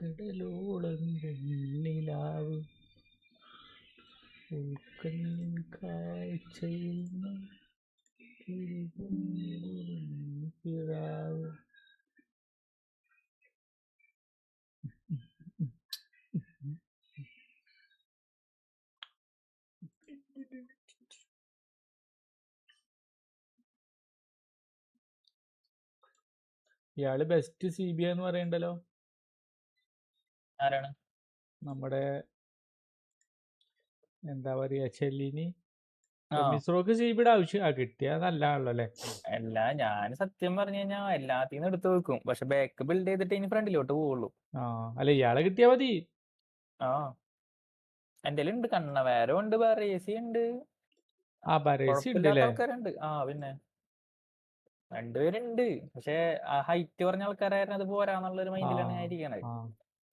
കടലോളം വെണ്ണിലാവ് ഉൾക്കണ്ണിൻ കാഴ്ചയിൽ പിറാവ്. ഇയാള് best CBI എന്ന് പറയണ്ടല്ലോ. ആരാണ്? നമ്മുടെ എന്താ പറയാ, ചെല്ലിനി. ആ മിസ്രോക്ക് CBIയുടെ ആവശ്യം കിട്ടിയാ നല്ലതാണല്ലോ അല്ലേ? എല്ലാ ഞാൻ സത്യം പറഞ്ഞു കഴിഞ്ഞാൽ എല്ലാത്തിനും എടുത്തു വെക്കും, പക്ഷെ ബാക്ക് ബിൽഡ് ചെയ്തിട്ട് ഇനി ഫ്രണ്ടിലോട്ട് പോവുള്ളൂ. അല്ല ഇയാളെ കിട്ടിയാ മതി. ആ എന്റെ ഉണ്ട് കണ്ണവേരം ഉണ്ട്, ബറേസി ഉണ്ട്, ബറേസി കുഴപ്പമില്ലാത്ത ഉണ്ടല്ലേ? ആൾക്കാരുണ്ട്. പിന്നെ രണ്ടുപേരുണ്ട്, പക്ഷെ ആ ഹൈറ്റ് പറഞ്ഞ ആൾക്കാരായിരുന്നു അത് പോരാന്നുള്ളൊരു മൈൻഡിലാണ് ഞാൻ ഇരിക്കണത്.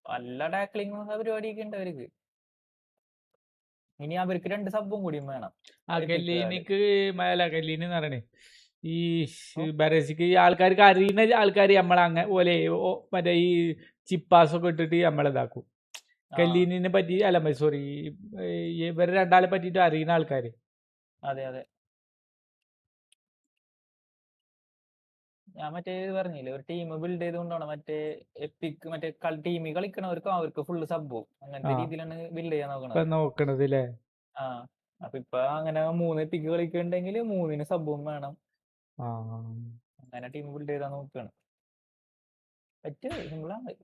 നല്ല ടാക്ലിങ് പരിപാടിയൊക്കെ ഉണ്ട് അവർക്ക്. ഇനി അവർക്ക് 2 സബും കൂടിയും വേണം. കെല്ലീനിക്ക് കെല്ലീനി എന്ന് പറയണേ, ഈ ബറേസിക്ക് ഈ ആൾക്കാർക്ക് അറിയുന്ന ആൾക്കാർ നമ്മളെ പോലെ മറ്റേ ഈ ചിപ്പാസൊക്കെ ഇട്ടിട്ട് നമ്മളിതാക്കും. കെല്ലീനിനെ പറ്റി അല്ല സോറി, ഇവരെ രണ്ടാളെ പറ്റിയിട്ട് അറിയുന്ന ആൾക്കാര്. അതെ അതെ, ഞാൻ മറ്റേ പറഞ്ഞില്ലേ ഒരു ടീം ബിൽഡ് ചെയ്തുകൊണ്ടാണ് മറ്റേ എപ്പിക് മറ്റേ ടീമിൽ കളിക്കണവർക്കും അവർക്ക് ഫുള്ള് സബ്ബും അങ്ങനത്തെ രീതിയിലാണ് ബിൽഡ് ചെയ്യാൻ നോക്കണത് അല്ലേ? അപ്പൊ ഇപ്പൊ അങ്ങനെ 3 എപ്പിക് കളിക്കുന്നുണ്ടെങ്കിൽ 3 സബ്ബും വേണം. അങ്ങനെ ടീം ബിൽഡ് ചെയ്താൽ നോക്കുകയാണ്. പറ്റും, സിമ്പിളാണ്.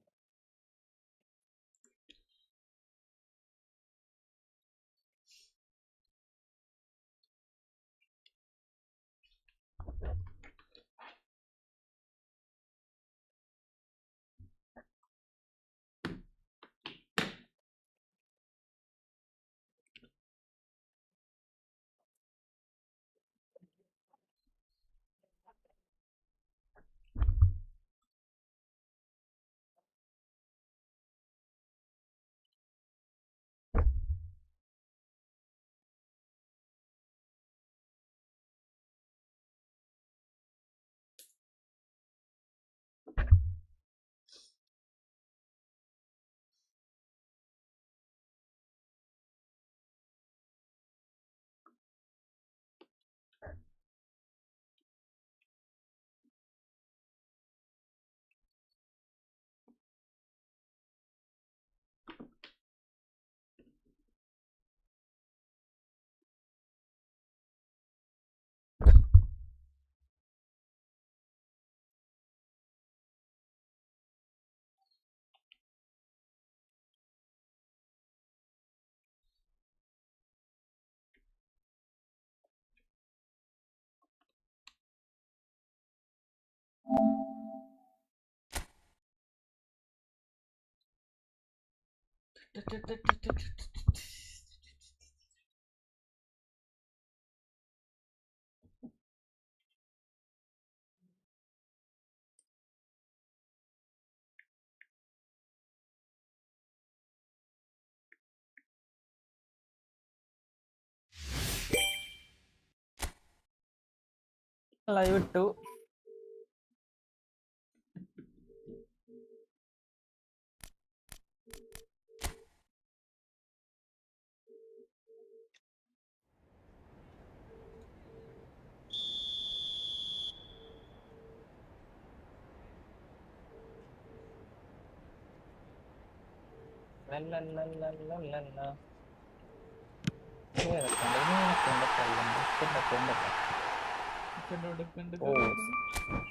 ലൈവ് ഇട്ടു.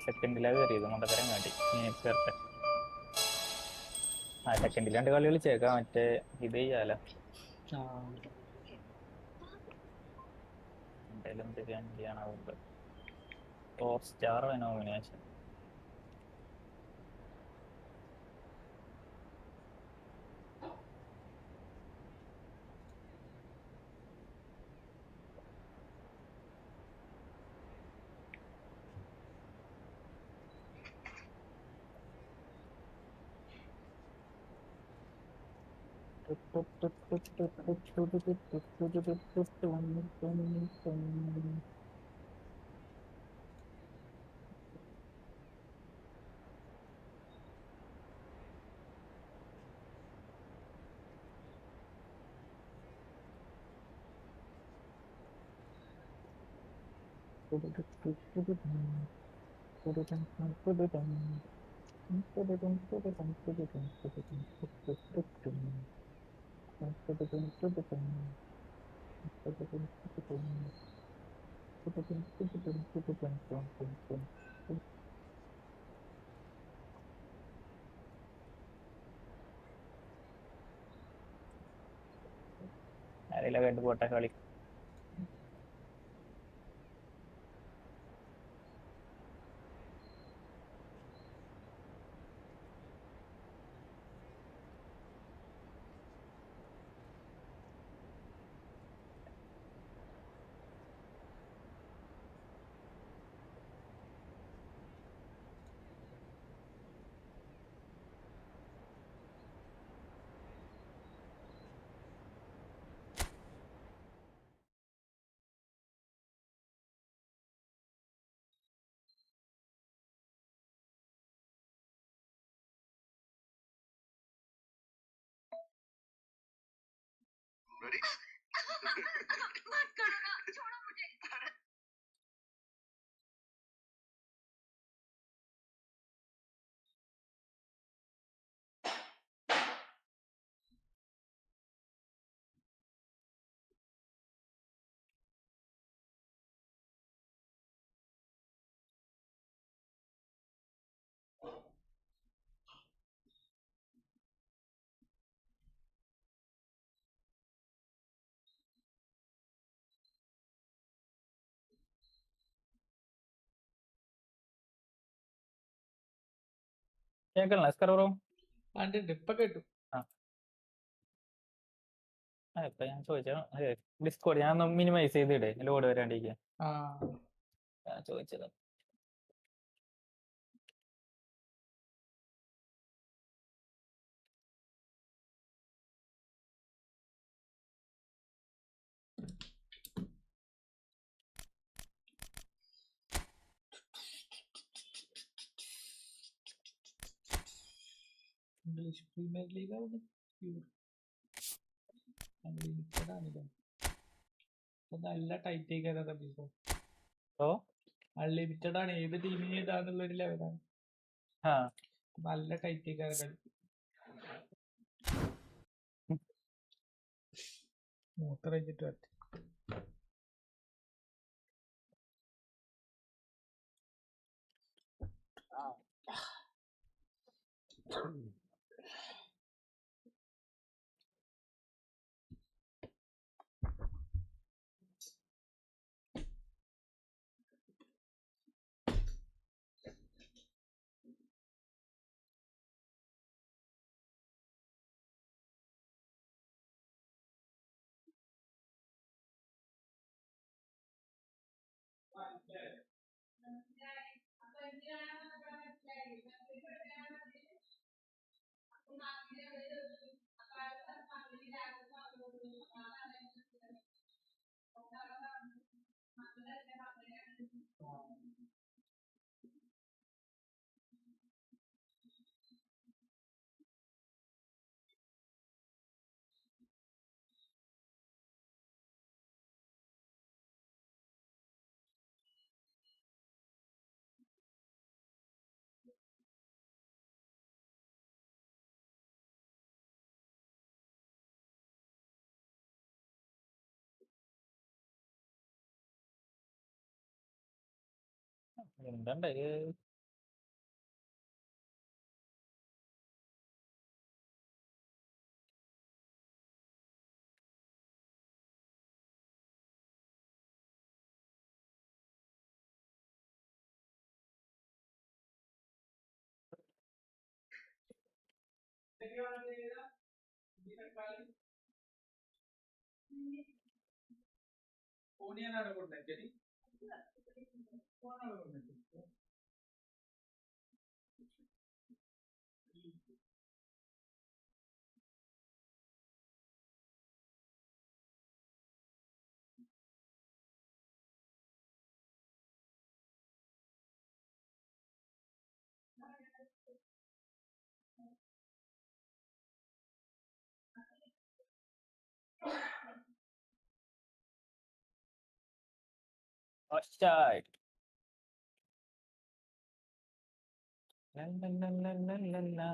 സെക്കൻഡിലാ കയറിയത് മണ്ടത്തരം കാട്ടി. സെക്കൻഡിൽ 2 കളി കളിച്ചേക്കാം, മറ്റേ ഇത് ചെയ്യാലോ. എന്തായാലും ചെയ്യാനാവുമ്പോ ടോപ്പ് സ്റ്റാർ നോമിനേഷൻ. ആരെങ്കിലും കണ്ടു പോട്ടെ കളി. കേൾക്കണല്ലോ എസ്കർ ബ്രോ? കണ്ടിട്ട് ഇപ്പൊ കേട്ടു. ഇപ്പൊ ഞാൻ ചോദിച്ചാ ഡിസ്കോഡ് ഞാൻ മിനിമൈസ് ചെയ്തിടേ ലോഡ് വരാണ്ടിരിക്കാൻ. ഞാൻ ചോദിച്ചത് ഇംഗ്ലീഷ് പ്രീമിയർ ലീഗ് അൺലിമിറ്റഡ് നല്ല ടൈറ്റ് ആയിക്കാരോ. അൺലിമിറ്റഡ് ആണ്, ഏത് ടീമിന് ഇടാന്നുള്ളൊരു ലെവലാണ്. നല്ല ടൈറ്റ് ആയിക്കാരോ കളി. മൂത്ര വെച്ചിട്ട് പറ്റും. എന്തുണ്ട് ഓണിയനാണ് കൊണ്ടുവച്ചത്. Offside. La, la, la, la, la, la, la.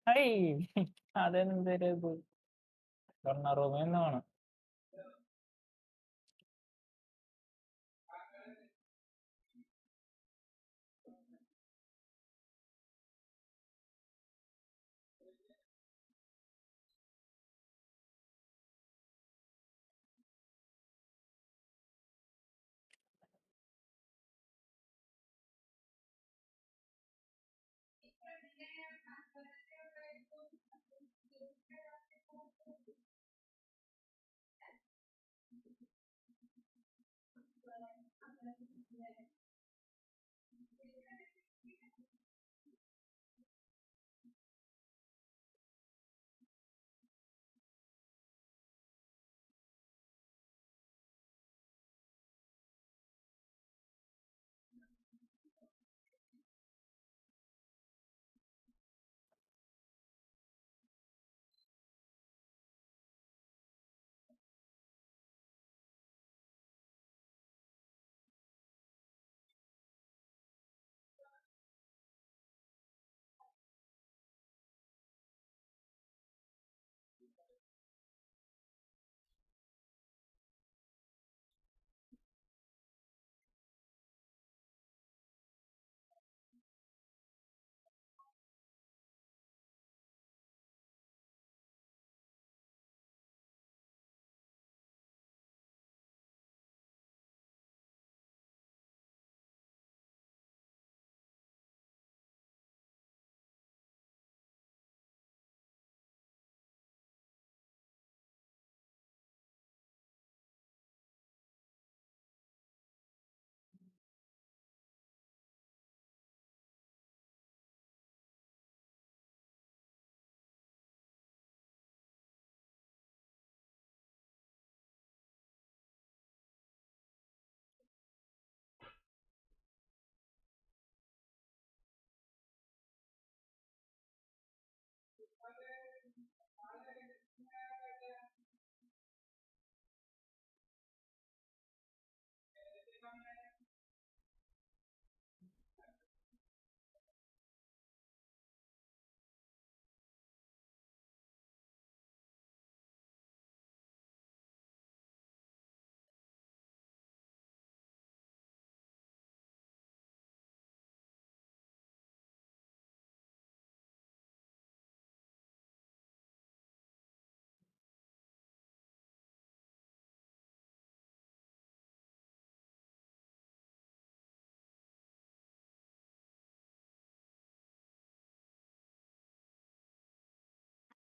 High അതെന്തൊരു ഡൊണ്ണാറൂമ എന്നാണ്.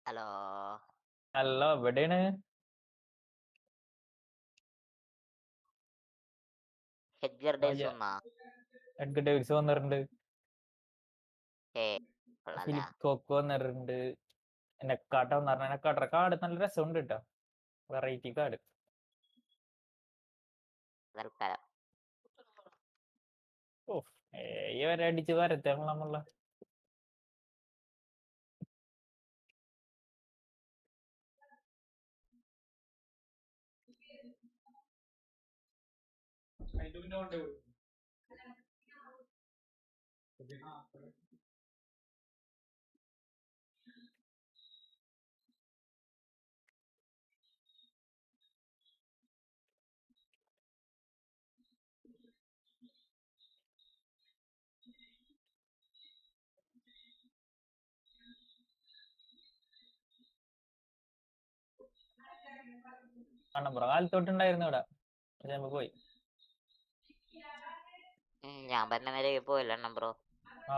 ഹലോ അല്ല എവിടെയാണ്? ഹെഡ്ഗർ ഡേയ്സ് വന്നാ എഡ്ഗർ ഡേവിഡ്സ് വന്നിട്ടുണ്ട്, കൊള്ളാല്ല. ഫിലിപ്പ് കോക്ക് വന്നിട്ടുണ്ട്, നെക്കാട്ട വന്നിട്ടുണ്ട്. നെക്കാട്ട കാർഡ് നല്ല രസമുണ്ട് കേട്ടോ, വെറൈറ്റി കാർഡ്. തൽക്കാലം ഓ വരെ അടിച്ച് വരത്താണല്ലോ നമ്മളെ. കണ്ണമ്പ്ര കാലത്തോട്ടുണ്ടായിരുന്നു ഇവിടെ, പക്ഷെ നമുക്ക് പോയി. ഞാൻ പറഞ്ഞ നേരെ പോയില്ല അണ്ണൻ ബ്രോ. ആ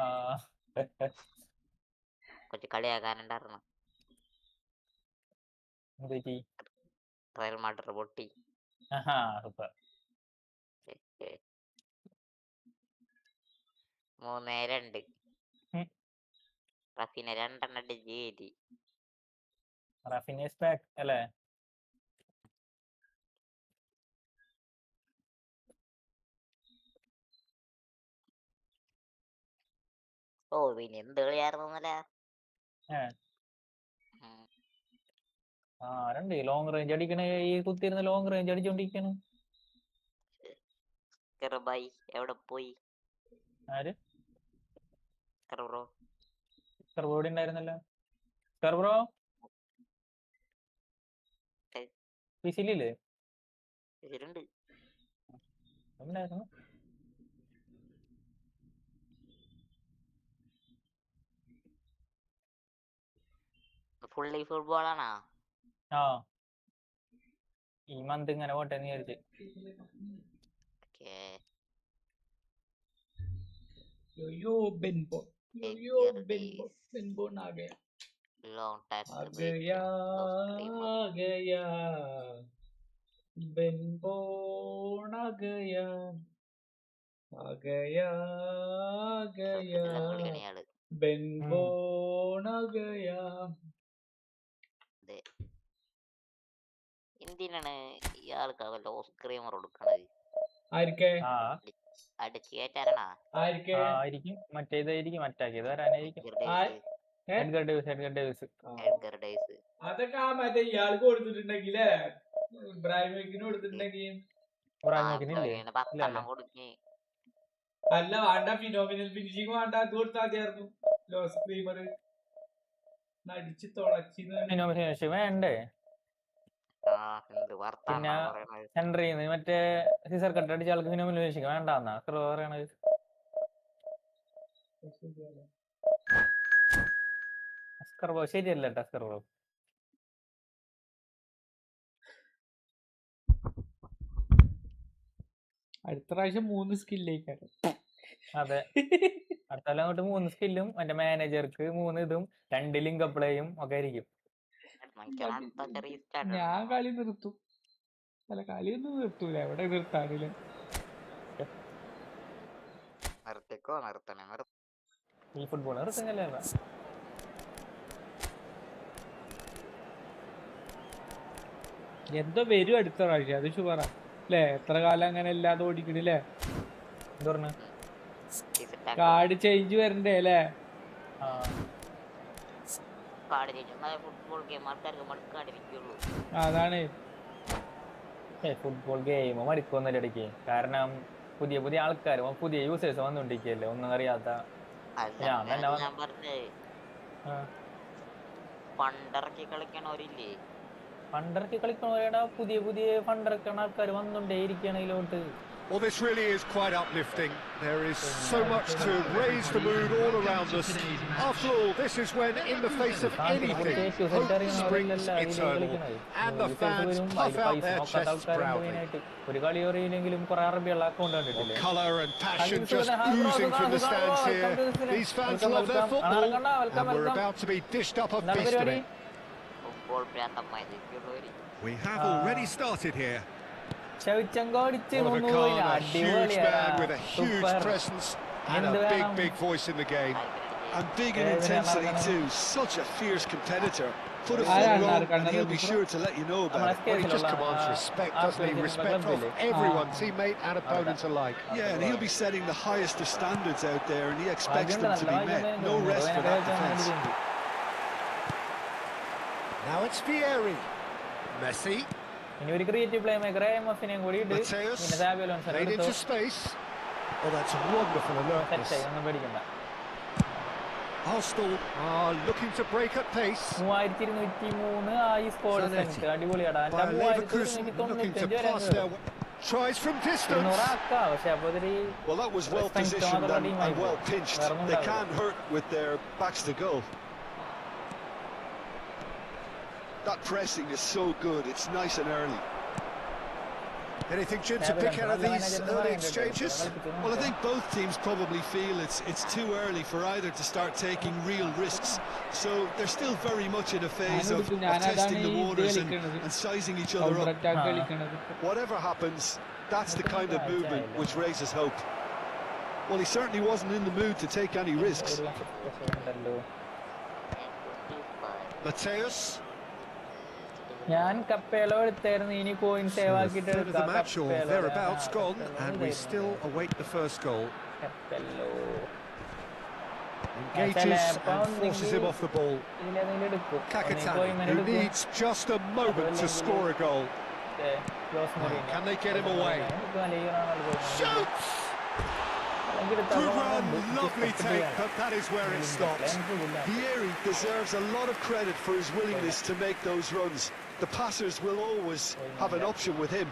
കുറച്ച് കളിയാക്കാനുണ്ടായിരുന്നു. എന്ത് പറ്റി? റയൽ മാഡ്രിഡ് പൊട്ടി. സൂപ്പർ. 3-2. റഫീന 2 അടിച്ച്. റഫീനേഴ്സ് ബാക്ക് അല്ലേ? ഓ പിന്നെ എന്ത് കളിയായിരുന്നല്ലേ. ആരുണ്ട് ലോങ് റേഞ്ച് അടിക്കണേ? ഈ കുത്തിയിരുന്ന് ലോങ് റേഞ്ച് അടിച്ചോണ്ടിരിക്കാണ്. കെറുബായി എവിടെ പോയി? ആര്? കെറുബ്രോ സ്കർബോർഡ് ഉണ്ടായിരുന്നല്ലോ. സ്കർബ്രോ പിസിലില്ലേ? ഇതിലുണ്ട്. ഉണ്ടായിരുന്നു. ഫുള്ളി ഫുട്ബോൾ ആണോ? ആ ഈ മന്ത് ഇങ്ങനെ പോട്ടെ എന്ന് വിചാരിച്ച്. यो बेनबो यो बेनबो बेनबो आ गया लॉन्ग टैक आ गया बेनबो आ गया बेनबो आ गया. എന്തിനാണ് ഇയാൾക്ക് വല്ല ഓസ്ക്രീമർ കൊടുക്കണത്? അടിച്ച് കയറ്റാനാ? ആയിരിക്കും, മറ്റേതായിരിക്കും, മറ്റാക്കിയത് വരാനായിരിക്കും. Edgar Davis. അതൊക്കെ ആ മറ്റേ ഇയാൾക്ക് കൊടുത്തിട്ടുണ്ടെങ്കിലേ, ഇബ്രാഹിമിന് കൊടുത്തിട്ടുണ്ടെങ്കിൽ അല്ല വേണ്ട, ഫിനോമിനൽ ഫിനിഷിങ് വേണ്ട, അത് കൊടുത്താൽ മതിയായിരുന്നു. ലോസ് ക്രീമർ അടിച്ച് തുളച്ച് വേണ്ടേ? പിന്നെ സെൻട്രിന്ന് മറ്റേ സീസർ കട്ട് അടിച്ച ആൾക്ക് ഫിനോമിനൽ ഫിനിഷിങ് വേണ്ടെന്നാ പറയണത്. സ്കർബോ ശരിയല്ല കേട്ടോ. സ്കർബോ അടുത്ത പ്രാവശ്യം 3 സ്കില്ലേക്കാണ്. അതെ, അടുത്ത അങ്ങോട്ട് 3 സ്കില്ലും മറ്റേ മാനേജർക്ക് 3 ഇതും 2 ലിങ്ക് അപ്ലൈയും ഒക്കെ ആയിരിക്കും. ഞാൻ കളി നിർത്തും. അല്ല, കളിയൊന്നും നിർത്തൂല. എവിടെ നിർത്താനില്ല. ഈ ഫുട്ബോൾ നിർത്തുന്നില്ല. എന്തോ വരും അടുത്ത പ്രാവശ്യം, അത് ഷുവറാ അല്ലേ? എത്ര കാലം അങ്ങനെ ഇല്ലാതെ ഓടിക്കണില്ലേ? കാർഡ് ചേഞ്ച് വരണ്ടേ അല്ലേ? അതാണ് ഫുട്ബോൾ ഗെയിം മടുക്കൊന്നല്ല ഇടയ്ക്ക്. കാരണം പുതിയ പുതിയ ആൾക്കാർ, പുതിയ യൂസേഴ്സ് വന്നോണ്ടിരിക്കല്ലേ, ഒന്നും അറിയാത്ത. പണ്ടിറക്കി കളിക്കണവരില്ലേ? പണ്ടിറക്കി കളിക്കണവരാണ് പുതിയ പുതിയ പണ്ടിറക്കണ ആൾക്കാർ വന്നോണ്ടേ ഇരിക്കുകയാണ് ഇതിലോട്ട്. Well, this really is quite uplifting. There is so much to raise the mood all around us. After all, this is when, in the face of anything, hope springs eternal. And the fans puff out their chests proudly. Colour and passion just oozing from the stands here. These fans love their football, and we're about to be dished up a feast of it. We have already started here. One of a huge man with a huge presence and a big voice in the game. And big in intensity too. Such a fierce competitor. Put a foot wrong and he'll be sure to let you know about it. Well, he just commands respect, doesn't he? Respect of everyone, teammate and opponents alike. Yeah, and he'll be setting the highest of standards out there, and he expects them to be met. No rest for that defence. Now it's Fieri. Messi. ഇനി ഒരു creative play maker Mateus. Made into space. Oh, that's wonderful alertness. Arsenal are looking to break at pace. 3203 ആയി score സെന്റ് അടിപൊളിയാടാ By Leverkusen looking to pass their way. Tries from distance. Well, that was well positioned and well pinched. They can't hurt with their backs to goal. That pressing is so good. It's nice and early. Anything, Jim, to pick out of these early exchanges? Well, I think both teams probably feel it's too early for either to start taking real risks. So they're still very much in a phase of testing the waters and sizing each other up. Whatever happens, that's the kind of movement which raises hope. Well, he certainly wasn't in the mood to take any risks. Mateus. ഞാൻ കപ്പേലോ എടുത്തായിരുന്നു ഇനി coin save ആക്കിയിട്ട് The match or thereabouts gone, and we still await the first goal. Engages and forces him off the ball. Kakatani, who needs just a moment to score a goal. Can they get him away? Shoots! Good run, lovely take, but that is where it stops. Vieri deserves a lot of credit for his willingness to make those runs. The passers will always have an option with him.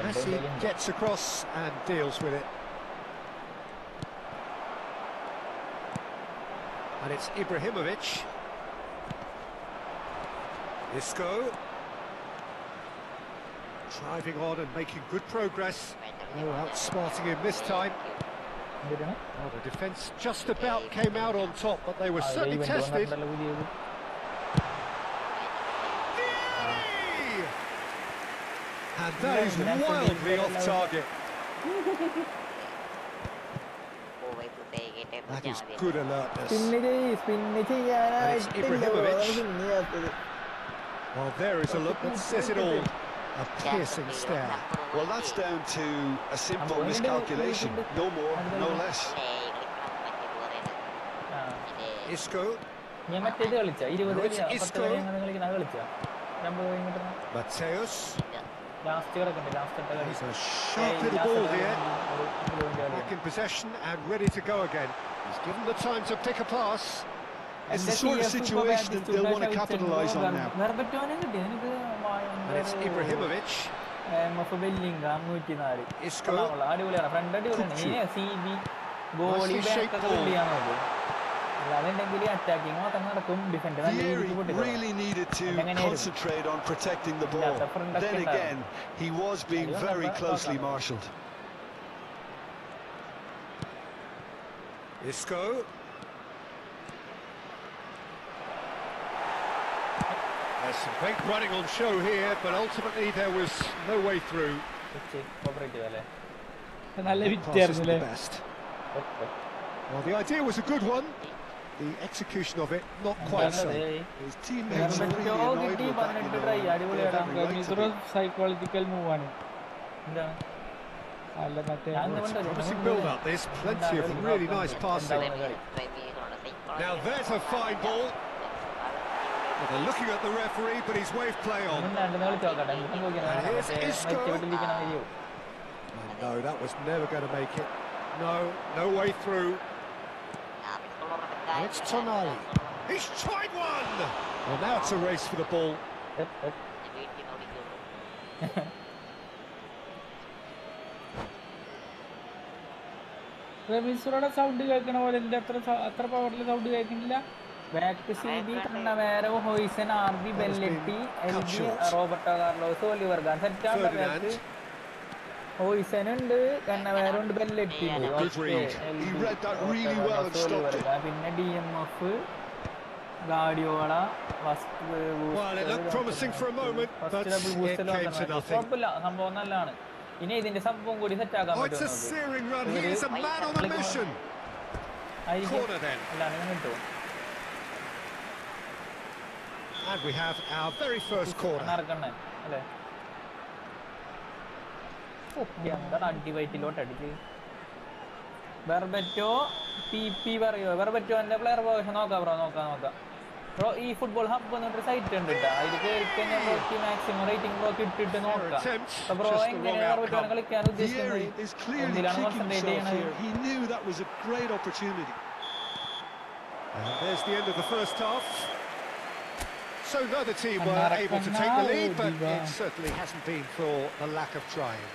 Messi gets across and deals with it. And it's Ibrahimovic. Isco. Driving on and making good progress. Oh, outsmarting him this time. Oh, the defence just about came out on top, but they were certainly tested. And that is wildly off target. That is good alertness. And it's Ibrahimovic. Well, there is a look that says it all. A piercing stare. Well, that's down to a simple miscalculation. No more, no less. Isco. Mateus. He's a sharp little ball here. Back in possession and ready to go again. He's given the time to pick a pass. It's the sort of situation that they'll want to capitalise on now. And it's Ibrahimovic. Isco. Nicely shaped ball. Vieri really needed to concentrate on protecting the ball. Then again, he was being very closely marshalled. Isco. There's some great running on show here, but ultimately there was no way through. Pass is the best. Well, the idea was a good one. The execution of it, not quite so. His teammates are really annoyed with that, psychological move on. Promising build-up, there's plenty of really nice passing. Now there's a fine ball. Well, they're looking at the referee, but he's waved play on. And here's Isco. No, that was never going to make it. No way through. And it's Tonali. He's tried one! Well, now it's a race for the ball. Sound കേൾക്കണ പോലെ അത്ര പവറിൽ sound കേൾക്കുന്നില്ല. Back CB Cannavaro Huijsen RB Belletti LB Roberto Carlos Oliver Kahn സെറ്റാണ് back. Heusen ഉണ്ട്, കണ്ണവേരോ ഉണ്ട്, ബെല്ലെട്ടി ഉണ്ട്, പിന്നെ DMF, ഗാഡിയോള, കുഴപ്പമില്ല, സംഭവം നല്ലതാണ്. ഇനി ഇതിന്റെ സംഭവം കൂടി സെറ്റ് ആക്കാൻ പറ്റും. കിട്ടും. And we have our very first corner. അല്ലേ? എന്താണ് അടിവയറ്റിലോട്ട് അടിച്ച്. വെർബറ്റോ PP പറയോ? വെർബറ്റോന്റെ പ്ലെയർ പൊസിഷൻ നോക്കാം ബ്രോ, നോക്കാം. ബ്രോ ഈ ഫുട്ബോൾ ഹബ്ബ് എന്നൊരു സൈറ്റ് ഉണ്ട് കേട്ടോ. അതിൽ കയറി കഴിഞ്ഞാൽ ബ്രോക്ക് മാക്സിമം റേറ്റിംഗ് ബ്രോക്ക് ഇട്ടിട്ട് നോക്കാം. അപ്പൊ ബ്രോ എങ്ങനെയാണ് കളിക്കാൻ ഉദ്ദേശിക്കുന്നത്? എന്തിലാണ് കോൺസെൻട്രേറ്റ് ചെയ്യണത്? He knew that was a great opportunity. And there's the end of the first half. So neither team were able to take the lead, but it certainly hasn't been for the lack of trying.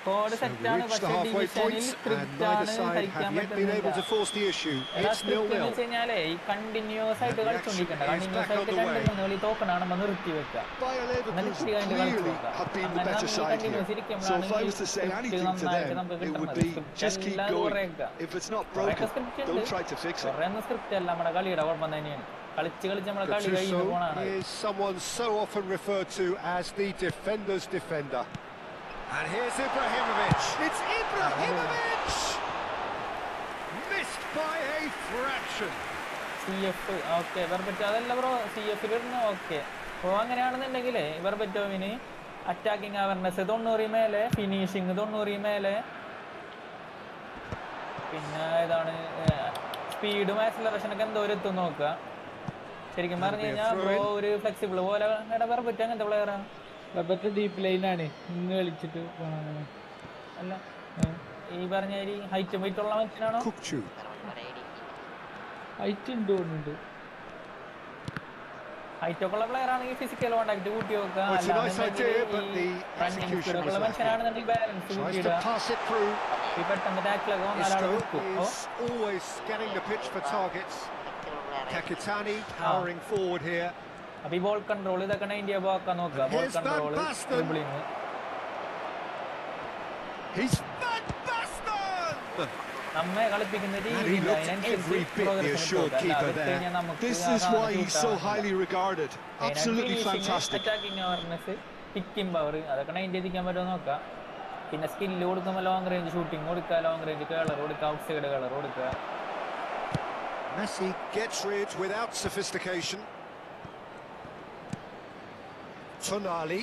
Code So we സെറ്റാണ്, reached the പക്ഷേ halfway ഡിവിഷനിൽ point, and script neither ആണ് side സഹിക്കാൻ have yet been able to പറ്റുന്നില്ല. force the issue. It's script എന്ന് 0-0. വെച്ച് കഴിഞ്ഞാലേ ഈ കണ്ടിന്യൂസ് ആയിട്ട് കളിച്ചോണ്ടിരിക്കണ്ട. കണ്ടിന്യൂസ് ആയിട്ട് 2-3 കളി തോക്കണാകുമ്പോ നിർത്തി വെക്കുക. Bayer Leverkusen clearly have been the better side here. So if I was to say anything to them, it would be just keep going. If it's not broken, don't try to fix it. കുറേ script അല്ല, നമ്മുടെ കളിയുടെ കുഴപ്പം തന്നെയാണ്. കളിച്ച് നമ്മുടെ കളി കഴിഞ്ഞു Gattuso പോണാണ്. is someone so often referred to as the defender's defender. And here's Ibrahimovic. It's Ibrahimovic! Missed by a fraction. CF okay വെർബറ്റോ അതല്ല ബ്രോ, CF ഇടുന്നു. ഓക്കെ അപ്പോൾ അങ്ങനെയാണെന്നുണ്ടെങ്കിൽ വെർബറ്റോവിന് അറ്റാക്കിംഗ് അവർനെസ് 90 മേലെ, ഫിനിഷിങ് 90 മേലെ, പിന്നെ ഏതാണ് സ്പീഡും ആക്സിലറേഷനൊക്കെ എന്തോരം എത്തും നോക്കുക. ശരിക്കും പറഞ്ഞു കഴിഞ്ഞാൽ ബ്രോ ഒരു ഫ്ലെക്സിബിൾ പോലെ വെർബറ്റോ അങ്ങനത്തെ പ്ലെയറാണ്. വെർബറ്റോ ഡീപ്പ് ലൈനാണ് ഇന്ന് കളിച്ചിട്ട് അല്ല ഈ പറഞ്ഞ ഹൈറ്റും വെയിറ്റ് ഉള്ള മനുഷ്യനാണോ? ഹൈറ്റ് ഉണ്ട് തോന്നുന്നുണ്ട്. ഹൈറ്റ് ഒക്കെ ഉള്ള പ്ലെയർ ആണെങ്കിൽ ഫിസിക്കൽ കോണ്ടാക്ട് കൂട്ടി വെക്കുക. മനുഷ്യനാണെന്നുണ്ടെങ്കിൽ ബാലൻസ് കൂട്ടിയിടുക. ഈ പെട്ടെന്ന് ടാക്കിലൊക്കെ വന്നാലാണ് വെക്കും. Kakitani powering forward here. അപ്പൊ ഈ ബോൾ കൺട്രോൾ ഇതൊക്കെ ഇന്ത്യ പോക്കാൻ നോക്കുക. Ball control, dribbling. നമ്മെ കളിപ്പിക്കുന്ന രീതി This is why he's so highly regarded. Absolutely fantastic. Attacking awareness, kicking power, അതൊക്കെ ഇന്ത്യ എത്തിക്കാൻ പറ്റുമോ നോക്കാം. പിന്നെ സ്കില്ല് കൊടുക്കുമ്പോൾ ലോങ് റേഞ്ച് ഷൂട്ടിംഗ് കൊടുക്കുക, ലോങ് റേഞ്ച് കളർ കൊടുക്കുക, ഔട്ട് സൈഡ് കളർ കൊടുക്കുക. Messi gets rid without sophistication. Tonali.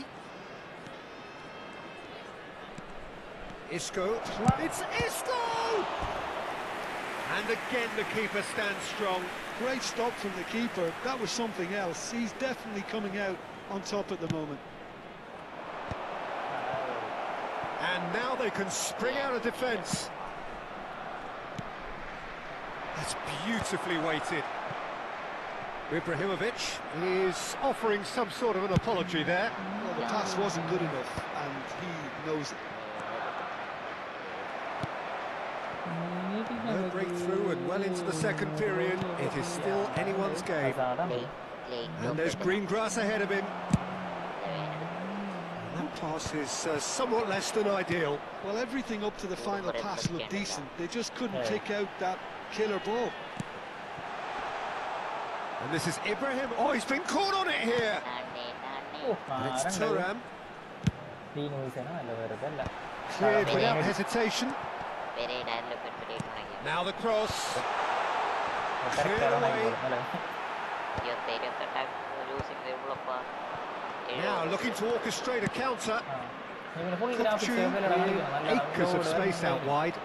Isco. It's Isco! And again the keeper stands strong. Great stop from the keeper. That was something else. He's definitely coming out on top at the moment. And now they can spring out of defence. That's beautifully weighted. Ibrahimovic is offering some sort of an apology there. Well, the pass wasn't good enough, and he knows it. No breakthrough, and well into the second period, it is still anyone's game. And there's green grass ahead of him. And that pass is somewhat less than ideal. Well, everything up to the final pass looked decent. They just couldn't pick out that killer ball. And this is Ibrahim. Oh, he's been caught on it here. And it's Thuram. Cleared without hesitation. Now the cross. Cleared away. Now looking to orchestrate a counter. Acres of space out wide.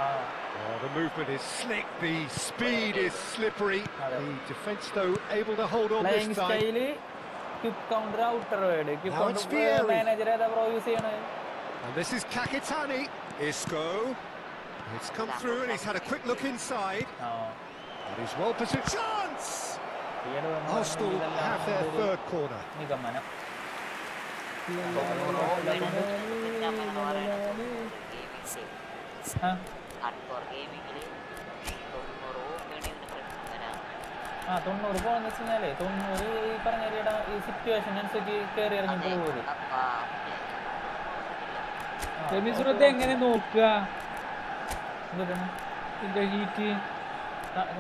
Oh, the movement is slick, the speed is slippery. The defence, though, able to hold on this time. Now it's Vieri. And this is Kakitani. Isco. It's come through and he's had a quick look inside. And he's well positioned. Chance! Arsenal have their third corner. ആ 90 പോകാന്ന് വെച്ച് കഴിഞ്ഞാല് 90 ഈ പറഞ്ഞ ഈ situation അനുസരിച്ച് കയറി ഇറങ്ങി പോകും. എങ്ങനെ നോക്കുക എന്താണ് ഇതിന്റെ ഹീറ്റ്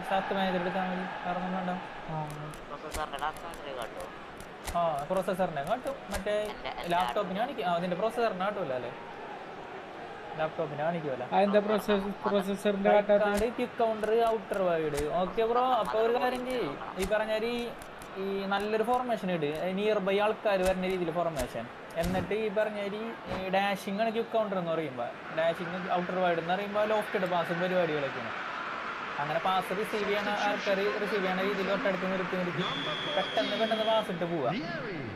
സാത്ത് മാനേജർ എടുക്കാൻ മതി, കാരണം വേണ്ട. ആ പ്രോസസ്സറിനെ കാട്ടും, മറ്റേ ലാപ്ടോപ്പിന് കാണിക്കും. അതിന്റെ പ്രോസസ്സറിനെ കാട്ടൂല അല്ലേ, ലാപ്ടോപ്പിന് കാണിക്കുമല്ലോ. പ്രോസസ്സറിന്റെ quick counter, outer wide. Okay bro, അപ്പൊ ഒരു കാര്യം ചെയ്യ്, ഈ പറഞ്ഞാൽ ഈ നല്ലൊരു ഫോർമേഷൻ ഇട്, നിയർ ബൈ ആൾക്കാർ വരുന്ന രീതിയിൽ ഫോർമേഷൻ. എന്നിട്ട് ഈ പറഞ്ഞാൽ ഡാഷിംഗ് ആണ് ക്വിക്ക് കൗണ്ടർ എന്ന് പറയുമ്പോൾ, ഡാഷിംഗ് ഔട്ടർ വൈഡ് എന്ന് പറയുമ്പോൾ ലോഫ്റ്റഡ് പാസും പരിപാടികളൊക്കെയാണ്. അങ്ങനെ പാസ് റിസീവ് ചെയ്യണ ആൾക്കാർ റിസീവ് ചെയ്യണ രീതിയിൽ തൊട്ടടുത്ത് നിർത്തി പെട്ടെന്ന് പാസ് ഇട്ട് പോവാ.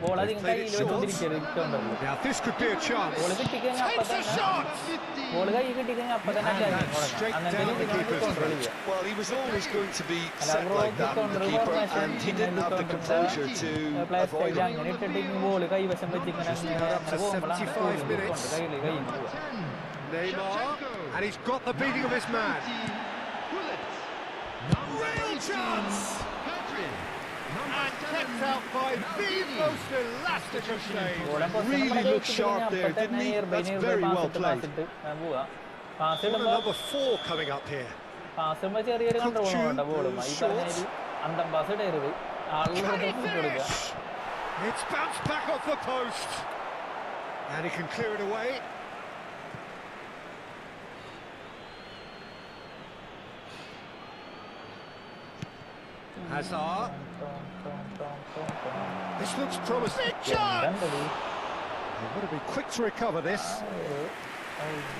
ബോൾ അധികം കയ്യിൽ വെച്ചോണ്ടിരിക്കരുത്. ബോൾ കിട്ടിക്കഴിഞ്ഞാൽ അപ്പൊ തന്നെ ബോൾ കൈ കിട്ടിക്കഴിഞ്ഞാൽ അപ്പൊ തന്നെ അങ്ങനത്തെ രീതിയിലാണ് കൺട്രോൾ ചെയ്യുക. പ്ലേസ്റ്റേജ് അങ്ങനെ ഇട്ടിട്ട് ബോൾ കൈവശം വെച്ചിങ്ങനെ പോകുമ്പോഴാണ് കയ്യിൽ പോവുക. Neymar, and he's got the beating of his man. Real chance! And kept out by the most elastic of saves. Really looked sharp there, didn't he? That's very well played. Number 4 coming up here. Pass ചെറിയൊരു control വേണ്ട ബോളും ഈ പറഞ്ഞ അന്തം pass ഇടരുത്. ആളുകൾ കൊടുക്കുക. It's bounced back off the post. And he can clear it away. Hazard. This looks promising. Chance! They've got to be quick to recover this.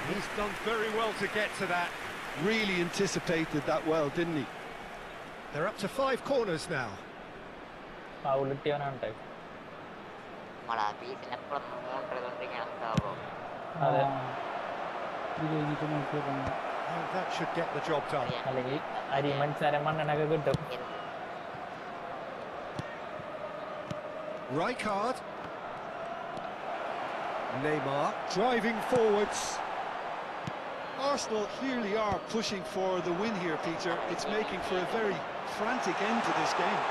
He's done very well to get to that. Really anticipated that well, didn't he? They're up to 5 corners now. Foul ഇട്ടിയാനാണ് നമ്മളെ ബീച്ചിനെപ്പോഴും motor ചെയ്തോണ്ടിരിക്കണം. അതെ, Oh, that should get the job done. അല്ലെങ്കിൽ അരിമൺസാരം മണ്ണെണ്ണൊക്കെ കിട്ടും. Rijkaard. Neymar driving forwards. Arsenal clearly are pushing for the win here, Peter. It's making for a very frantic end to this game.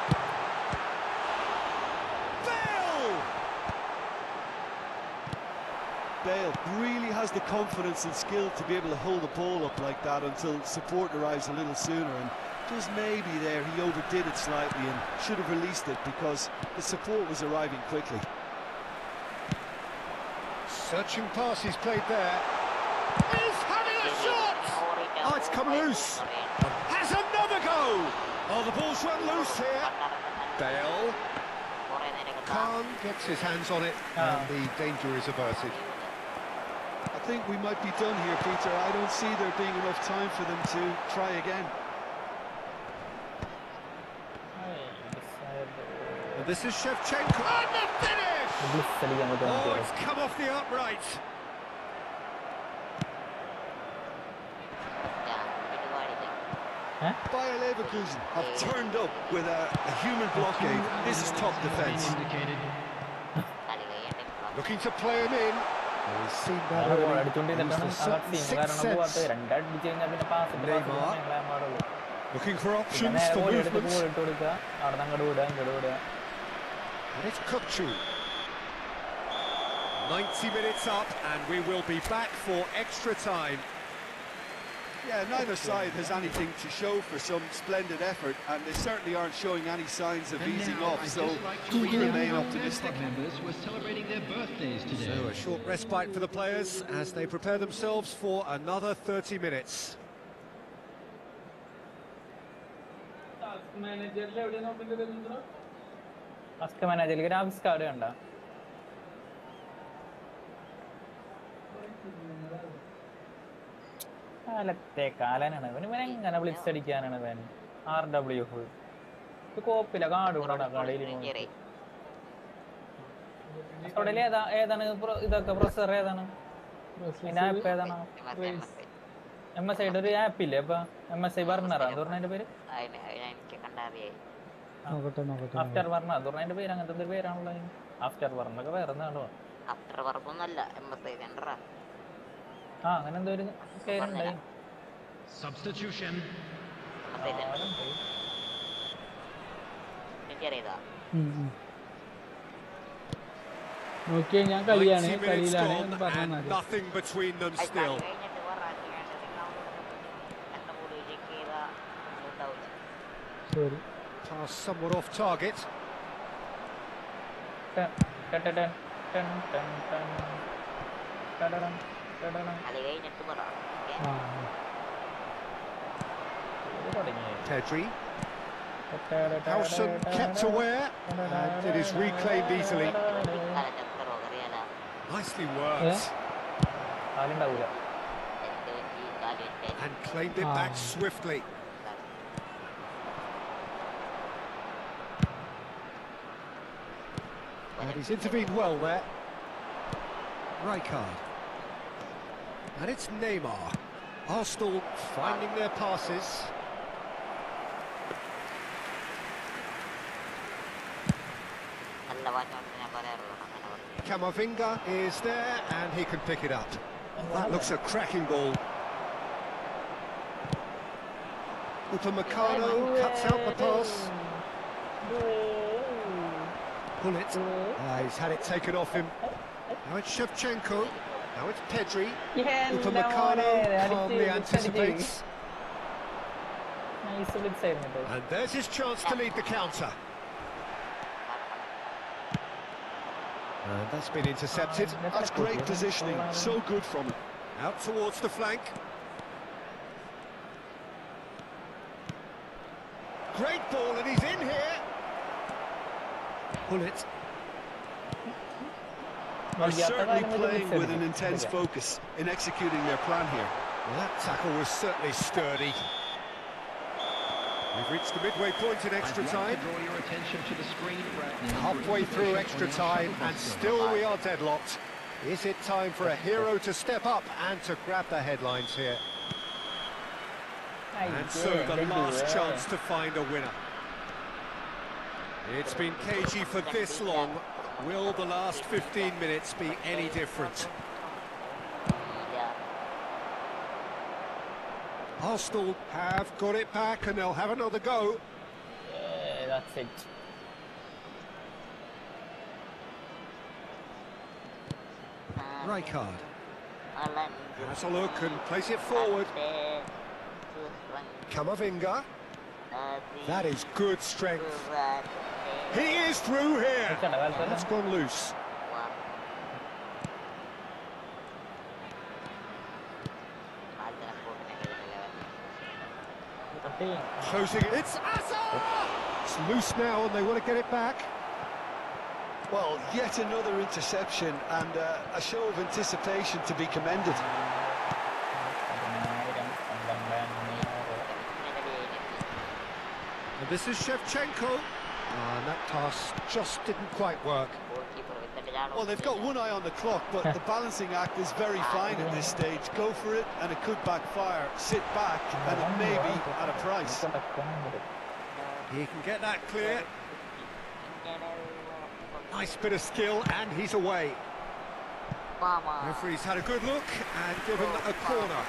Bale really has the confidence and skill to be able to hold the ball up like that until support arrives a little sooner, and just maybe there he overdid it slightly and should have released it because the support was arriving quickly. Searching pass he's played there. He's having a shot! Oh, it's come loose. Has another go! Oh, the ball's run loose here. Bale. Khan gets his hands on it and the danger is averted. I think we might be done here, Peter. I don't see there being enough time for them to try again. And this is Shevchenko. And the finish! Oh, it's come off the upright. Bayer Leverkusen have turned up with a human blockade. This is top defence. Looking to play him in. We've seen that early. Looking for options for movement. And it's Kukcu. 90 minutes up and we will be back for extra time. Yeah, neither side has anything to show for some splendid effort, and they certainly aren't showing any signs of easing off, so we remain optimistic. So a short respite for the players as they prepare themselves for another 30 minutes. First മാനേജറിൽ graphics card കണ്ട കാലത്തെ കാലനാണ് ഇവൻ. ഇവനെങ്ങനെ blitz അടിക്കാനാണ് ഇവൻ. RW കോപ്പില card കൊണ്ടാണ് കടയിൽ ഏതാണ് ഇതൊക്കെ processor ഏതാണ് ആപ്പ് ഏതാണ്? MSI ഒരു ആപ്പ് ഇല്ലേ അപ്പൊ MSI ബർണറാ പറഞ്ഞതിന്റെ പേര്? ആഫ്റ്റർ ബർണർ പറഞ്ഞതിന്റെ പേര് അങ്ങനത്തെ എന്തൊരു പേരാണുള്ളത്. ആഫ്റ്റർ ബർണറൊക്കെ വേറെ എന്താണോ? ആ അങ്ങനെ എന്തോ ഒരു പേരുണ്ടായി. നോക്കിയാ ഞാൻ കളിയിലാണ് പറഞ്ഞാൽ nothing between them still. Sorry. Pass somewhat off target. Pedri. Howson kept aware and it is reclaimed easily. Nicely worked. കാലുണ്ടാവൂല. And claimed it back swiftly. And he's intervened well there. Right card. And it's Neymar. Arsenal finding their passes. Camavinga is there and he can pick it up. That looks a cracking ball. Upamecano cuts out the pass. Pull it. He's had it taken off him. Now it's Shevchenko. Now it's Pedri. Upamecano calmly anticipates. And there's his chance to lead the counter. And that's been intercepted. That's great positioning, so good from him. Out towards the flank. Great ball, and he's in here. Pull it. They're certainly playing with an intense focus in executing their plan here. Well, that tackle was certainly sturdy. We've reached the midway point in extra time. Draw your attention to the screen. Halfway through extra time, and still we are deadlocked. Is it time for a hero to step up and to grab the headlines here? And so the last chance to find a winner. It's been cagey for this long. Will the last 15 minutes be any different? Arsenal have got it back and they'll have another go. That's it. Right card. Has a look and plays it forward. Camavinga. That is good strength. He is through here. That's gone loose. Closing it. It's Asa! It's loose now and they want to get it back. Well, yet another interception and a show of anticipation to be commended. And this is Shevchenko. And that pass just didn't quite work. Well, they've got one eye on the clock, but the balancing act is very fine at this stage. Go for it, and it could backfire. Sit back, and it may be at a price. He can get that clear. Nice bit of skill, and he's away. Referee's had a good look and given a corner.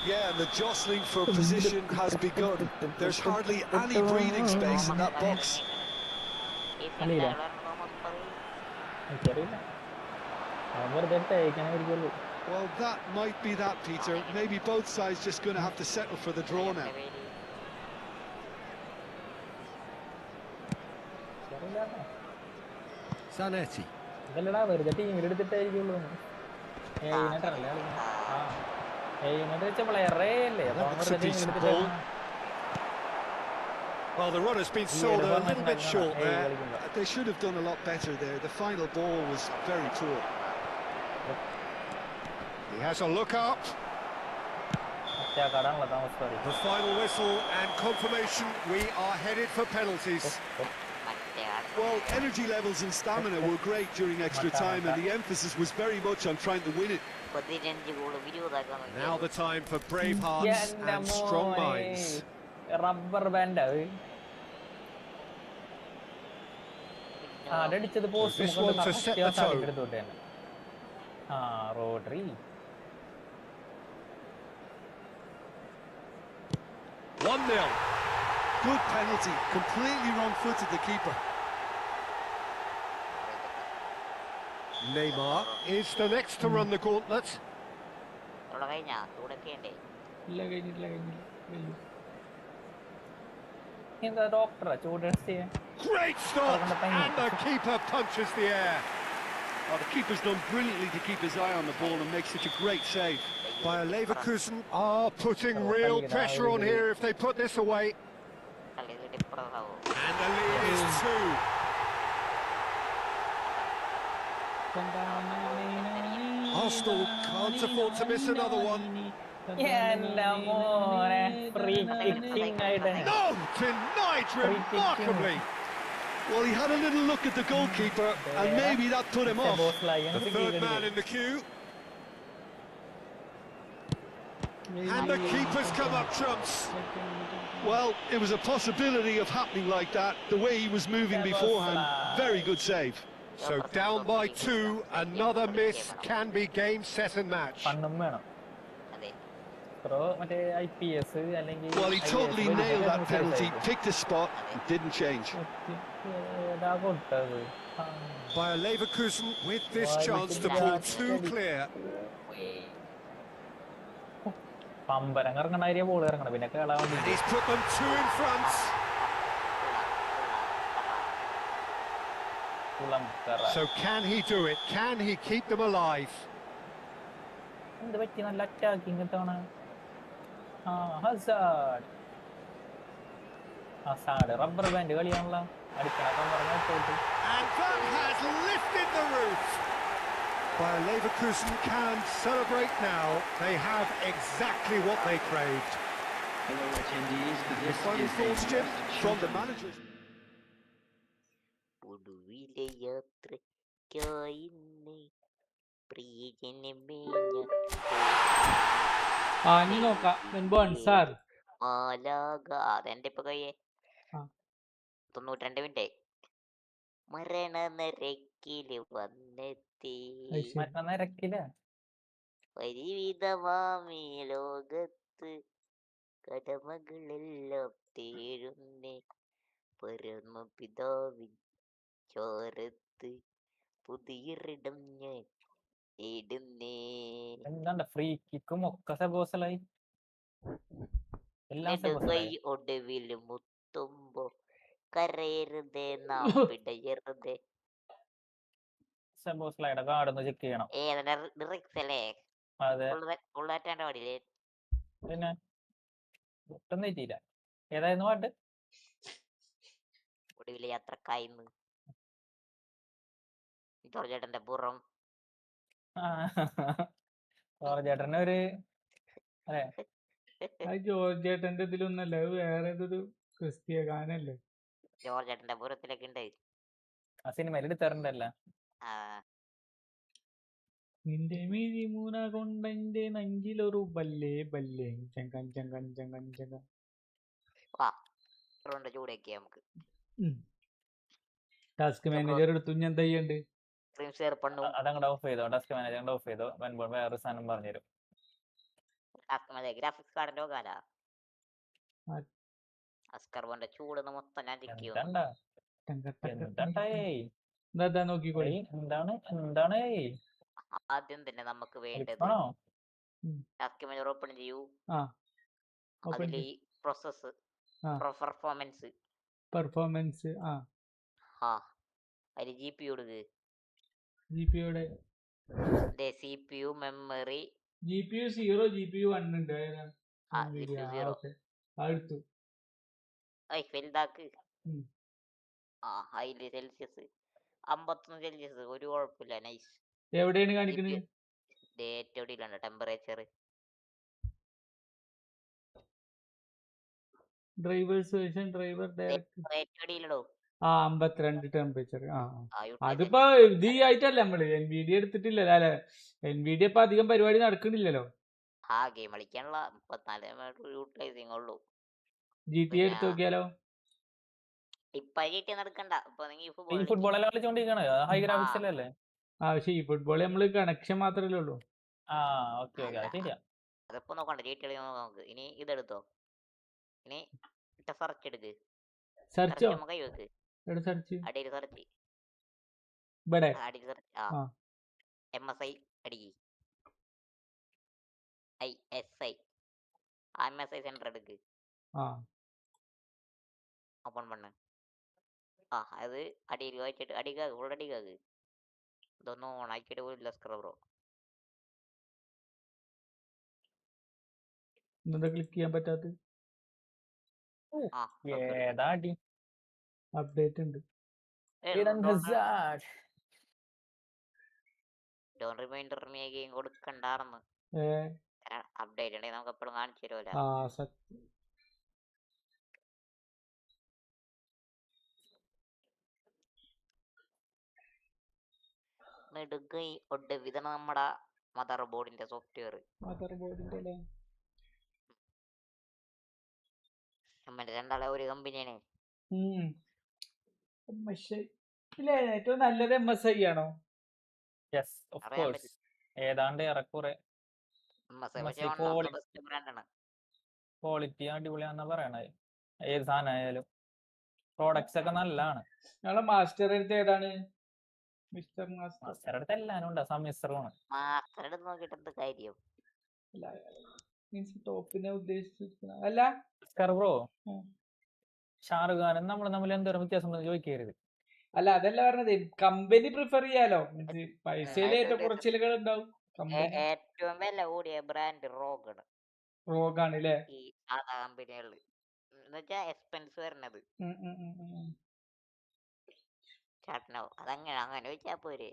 Yeah, and the jostling for position has begun. There's hardly any breathing space in that box. Well, that might be that, Peter. Maybe both sides just going to have to settle for the draw now. Zanetti. That's a decent ball. Well, the run has been sold a little bit short there. They should have done a lot better there. The final ball was very poor. He has a look up. The final whistle and confirmation we are headed for penalties. Well, energy levels and stamina were great during extra time, and the emphasis was very much on trying to win it. Now the time for brave hearts and strong minds. Rubber band. This one to set the tone. Rotary. 1-0. Good penalty, completely wrong-footed the keeper. Neymar is the next to run the gauntlet. Great stop, and the keeper punches the air. Oh, the keeper's done brilliantly to keep his eye on the ball and make such a great save. Bayer Leverkusen are putting real pressure on here if they put this away. And the lead is 2. Arsenal can't afford to miss another one. Free kicking. No, denied remarkably. Well, he had a little look at the goalkeeper, and maybe that put him off. The third man in the queue. And the keeper's come up trumps. Well, it was a possibility of happening like that, the way he was moving beforehand. Very good save. So down by 2, another miss can be game, set and match. Well, he totally nailed that penalty, picked a spot, and didn't change. Bayer Leverkusen with this chance to pull 2 clear. And He's put them 2 in front. So can he do it? Can he keep them alive? Rubber band. And that has lifted the roof. Bayer Leverkusen can celebrate now. They have exactly what they craved. Hello attendees, Your this final is thoughts, Jim, from the manager. ഇനി നോക്കാം മെൻബോൺ sir. അതെന്റെ ഇപ്പൊ കഴിയേ 92 minute. മരണനിരക്കില് വന്നെത്തി പരിവിധമാമീ ലോകത്ത് കടമകളെല്ലാം തീരുന്നേ പരമപിതാവിൻ ചോരത്ത് പുതിയൊരിടം ഞാൻ ഇടുന്നേ. Free കിക്കും ഒക്കെ സെബോസലായി കൈ ഒടുവിൽ മുത്തുമ്പോ കരയരുതേ നാം പിടയരുതേ. സെബോസലായുടെ കാർഡൊന്ന് ചെക്ക് ചെയ്യണം. ലിറിക്സ് അല്ലേ? ഫുള്ളാറ്റാണ്ട് പാടില്ലേ? പിന്നെ ഒട്ടും തെറ്റിയില്ല. ഏതായിരുന്നു പാട്ട്? ഒടുവിലെ യാത്രക്കായിന്ന് ജോർജേട്ടന്റെ പുറം. ചേട്ടന് ഒരു ജോർജ് ചേട്ടന്റെ ഇതിലൊന്നല്ല, അത് വേറെ ഏതൊരു ക്രിസ്തീയ ഗാനല്ലേ? ജോർജേട്ടന്റെ പുറത്തിലൊക്കെ ഉണ്ട് ആ സിനിമയിൽ എടുത്താറുണ്ടല്ല. നിന്റെ മിഴിമുന കൊണ്ടെന്റെ നെഞ്ചിലൊരു ബല്ലേ ബല്ലേ ചെങ്കൻ ചെങ്കൻ ചെങ്കൻ ചെങ്കൻ. ചൂടൊക്കെ നമുക്ക് ടാസ്ക് മാനേജർ എടുത്തു. ഞാൻ എന്താ ചെയ്യണ്ട്? അതങ്ങോട്ട് ഓഫ് ചെയ്തോ, ടാസ്ക് മാനേജർ ഓഫ് ചെയ്തോ. വരുമ്പോൾ വേറെ സാധനം പറഞ്ഞുതരും. ഗ്രാഫിക്സ് കാർഡിന്റെ കാല അസ്കർബോന്റെ ചൂട് മൊത്തം ഞാൻ നോക്കിക്കോളി. എന്താണ് ആദ്യം തന്നെ നമുക്ക് വേണ്ടത് ടാസ്ക് മാനേജർ ഓപ്പൺ ചെയ്യൂ. അതിൽ പ്രോസസ് പെർഫോമൻസ് അതിൽ GPU കൊടുക്ക്. GPUയുടെ CPU മെമ്മറി GPU 0 GPU 1 ഉണ്ട്. വലുതാക്ക്. അതില് സെൽഷ്യസ് 51 സെൽഷ്യസ് ഒരു കുഴപ്പമില്ല. നൈസ്. എവിടെയാണ് കാണിക്കുന്നത്? ഡേറ്റോടിയിലുണ്ട് temperature. Drivers version driver direct 52 temperature. അതിപ്പോ ഇത് ആയിട്ടല്ല, നമ്മള് NVIDIA എടുത്തിട്ടില്ലല്ലോ അല്ലെ? NVIDIA ഇപ്പൊ അധികം പരിപാടി നടക്കണില്ലല്ലോ. ഗെയിം കളിക്കാനുള്ള 34 യൂട്ടിലൈസിംഗ് ഉള്ളൂ. GTA എടുത്ത് നോക്കിയാലോ? ഇപ്പൊ GTA നടക്കണ്ട. ഫുട്ബോൾ എല്ലാം കളിച്ചോണ്ടിരിക്കണ ഹൈ ഗ്രാഫിക്സ് അല്ലേ? പക്ഷെ ഈ ഫുട്ബോൾ നമ്മള് കണക്ഷൻ മാത്രല്ലേ ഉള്ളൂ. അതിപ്പോ നോക്കണ്ട. GTA നോക്ക്. ഇനി ഇതെടുത്തോ. ഇനി സെർച്ച് എടുക്ക്. സെർച്ചോ? കൈ വെക്ക്. അടിയിൽ സെർച്ച്. MSI അടിക്ക്. ISI MSI സെന്റർ എടുക്ക്. ഓപ്പൺ പണ്ണ്. അത് അടിയിൽ വായിച്ചിട്ട് അടിക്കാക്ക്. ഫുൾ അടിക്കാക്ക്. ഇതൊന്നും ഓൺ ആക്കിയിട്ട് പോലില്ല സ്ക്രബറോ. ക്ലിക്ക് ചെയ്യാൻ പറ്റാത്ത അപ്ഡേറ്റ് ഉണ്ട്. റിമൈൻഡർ മീ അഗൈൻ കൊടുക്കണ്ടാർന്ന്. അപ്ഡേറ്റ് ഉണ്ടെങ്കിൽ നമുക്ക് എപ്പോഴും കാണിച്ചു തരുമല്ലോ. നെടുകൈ ഒടുവിധ നമ്മുടെ മദർ ബോർഡിന്റെ സോഫ്റ്റ്വെയർ മറ്റേ രണ്ടാളെ ഒരു കമ്പനിയാണ്. ഏറ്റവും നല്ലത് MSI ആണോ? യെസ് ഓഫ് അറിയാൻ കോഴ്സ്. ഏതാണ്ട് ഏറെക്കുറെ ബെസ്റ്റ് ബ്രാൻഡാണ്. ക്വാളിറ്റി അടിപൊളിയാണെന്നാ പറയണത്. ഏത് സാധനമായാലും പ്രോഡക്ട്സ് ഒക്കെ നല്ലതാണ്. ഞങ്ങളെ മാസ്റ്റർ എടുത്ത് ഏതാണ്? മിസ്റ്റർ മാസ്റ്റർ അടുത്ത് എല്ലാരും ഉണ്ട്. സമ്മിശ്രമാണ്. മാസ്റ്റർ എടുത്ത് നോക്കിയിട്ട് എന്ത് കാര്യം? ടോപ്പിനെ ഉദ്ദേശിച്ചിരിക്കുന്ന അല്ല ബ്രോ, ഷാറുഖ് ഖാനും നമ്മൾ തമ്മിൽ എന്തോരം വ്യത്യാസം ചോദിക്കരുത്. അല്ല അതല്ല പറഞ്ഞത്, കമ്പനി പ്രിഫർ ചെയ്യാലോ. പൈസയിൽ ഏറ്റവും കുറച്ചിലുകൾ ഉണ്ടാവും. ഏറ്റവും വില കൂടിയ ബ്രാൻഡ് റോഗാണ് അല്ലേ? ഈ സാധാ കമ്പനികളിൽ എന്നുവെച്ചാ എക്സ്പെൻസ് വരുന്നത്. ചേട്ടനോ അങ്ങനെ വെച്ചാ പോരെ.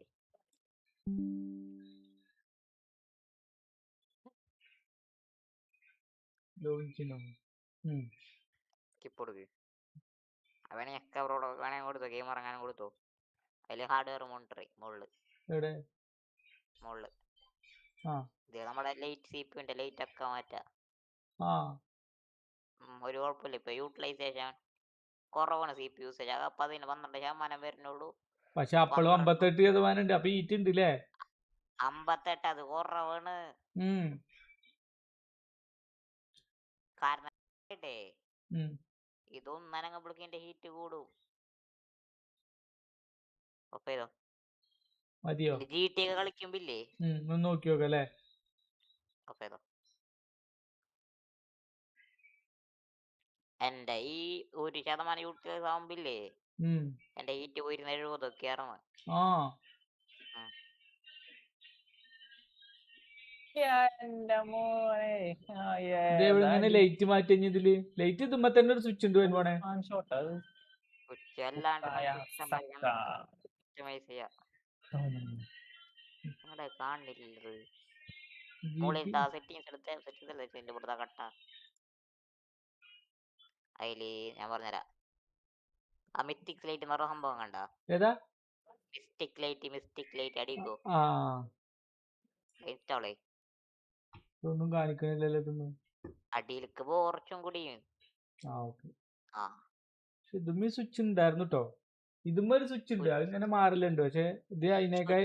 അവനെ വേണേ കൊടുത്തോ, ഗെയിം ഇറങ്ങാനും കൊടുത്തോ. അതില് ഹാർഡ്വെയർ മോണിറ്റർ മുകളില് ഇത് നമ്മുടെ ലൈറ്റ് CPU ഉണ്ട്, ലൈറ്റ് ഒക്കെ മാറ്റാം. ഒരു കുഴപ്പമില്ല. ഇപ്പൊ യൂട്ടിലൈസേഷൻ കുറവാണ്, CPU യൂസേജ് 12% വരുന്നുള്ളൂ. പക്ഷെ അപ്പോഴും 58% ഉണ്ട്. അപ്പൊ ഈറ്റ് ഉണ്ട് അല്ലേ? 58 അത് കുറവാണ്. കാരണം ഇതൊന്നനങ്ങപ്പോഴേക്കും ഹീറ്റ് കൂടും. GTA ഒക്കെ കളിക്കുമ്പില്ലേ നോക്കി നോക്കല്ലേ? എന്റെ ഈ 1% യൂട്ടിലൈസ് ആവുമ്പില്ലേ എന്റെ ഹീറ്റ് പോയിരുന്ന 70 ഒക്കെ ആയിരുന്നു. ലൈറ്റ് മാറ്റി ഇതില് ലൈറ്റ് ഇതുമ്പോ തന്നെ ഒരു സ്വിച്ച് ഉണ്ട് പോണേ. അതില് ഞാൻ പറഞ്ഞുതരാം. ആ മിസ്റ്റിക് ലൈറ്റ് എന്ന് പറഞ്ഞ സംഭവം കണ്ട? ഏതാ മിസ്റ്റിക് ലൈറ്റ് അടിക്കോ? ഇൻസ്റ്റാളേ ഒന്നും കാണിക്കണില്ലല്ലോ. അടിയിലേക്ക് കുറച്ചും കൂടി ഇതുമ്മ സ്വിച്ച് ഉണ്ടായിരുന്നു കേട്ടോ. ഇതുമ്മ ഒരു സ്വിച്ച് ഉണ്ട്, അതിങ്ങനെ മാറലുണ്ട്. പക്ഷെ ഇത് അതിനേക്കാൾ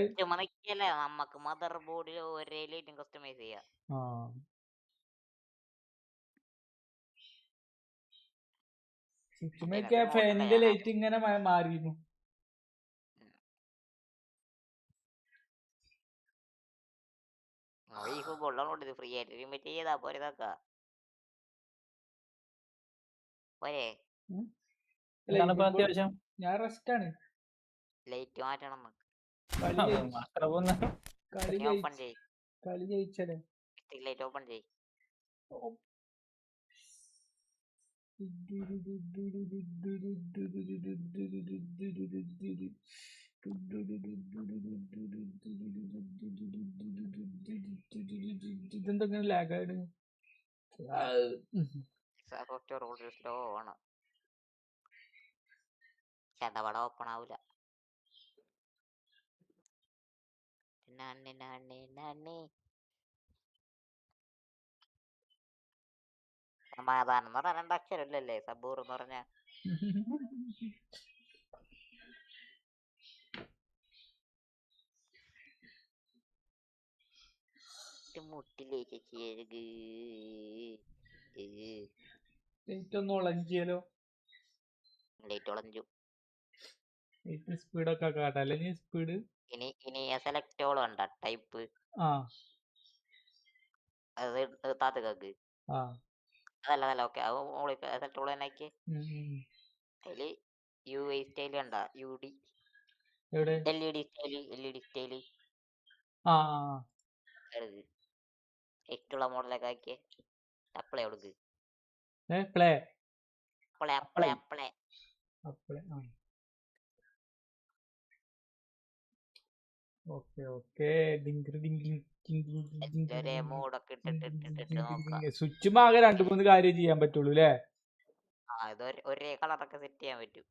നമുക്ക് മദർ ബോർഡിൽ ഒരേ ലൈറ്റും കസ്റ്റമൈസ് ചെയ്യാം. ഫാനിന്റെ ലൈറ്റ് ഇങ്ങനെ മാറിയിരുന്നു. ഈ ഫുട്ബോളിനോട് ഫ്രീ ആയിട്ട് റിമീറ്റ് ചെയ്താ പോരെ. ഇതൊക്കെ പോരെ. ഞാൻ റെസ്റ്റ് ആണ്. ലൈറ്റ് മാറ്റണം. കളി ജയിച്ചല്ലേ? ലൈറ്റ് ഓപ്പൺ ചെയ്. ഇതെന്തെങ്കിലും ലാഗാണ്. സ്ലോ ആണ്. ചതവട ഓപ്പൺ ആവൂല. സമാധാനം എന്ന് പറഞ്ഞ 2 അക്ഷരല്ലേ സബൂർ എന്ന് പറഞ്ഞ. മുട്ടിലേക്ക് ലൈറ്റ് ഒന്ന് ഒളഞ്ചിയാലോ? ലൈറ്റ് ഒളഞ്ചു. സ്പീഡൊക്കെ കാട്ടല്ലേ നീ സ്പീഡ്. ഇനി സെലക്ട് ഓൾ കണ്ട ടൈപ്പ് അത് താത്തക്ക് അതല്ല ഓക്കെ. സെലക്ട് ഓൾ തന്നെ ആക്കി. അതില് UI സ്റ്റൈൽ കണ്ട? UD LED സ്റ്റൈല് ഇഷ്ടമുള്ള മോഡലൊക്കെ ആക്കിയ അപ്ലൈ കൊടുക്ക്. അപ്ലൈ സ്വിച്ച് ആകെ 2-3 കാര്യം ചെയ്യാൻ പറ്റുള്ളൂ അല്ലേ? ഒരേ കളറൊക്കെ സെറ്റ് ചെയ്യാൻ പറ്റും.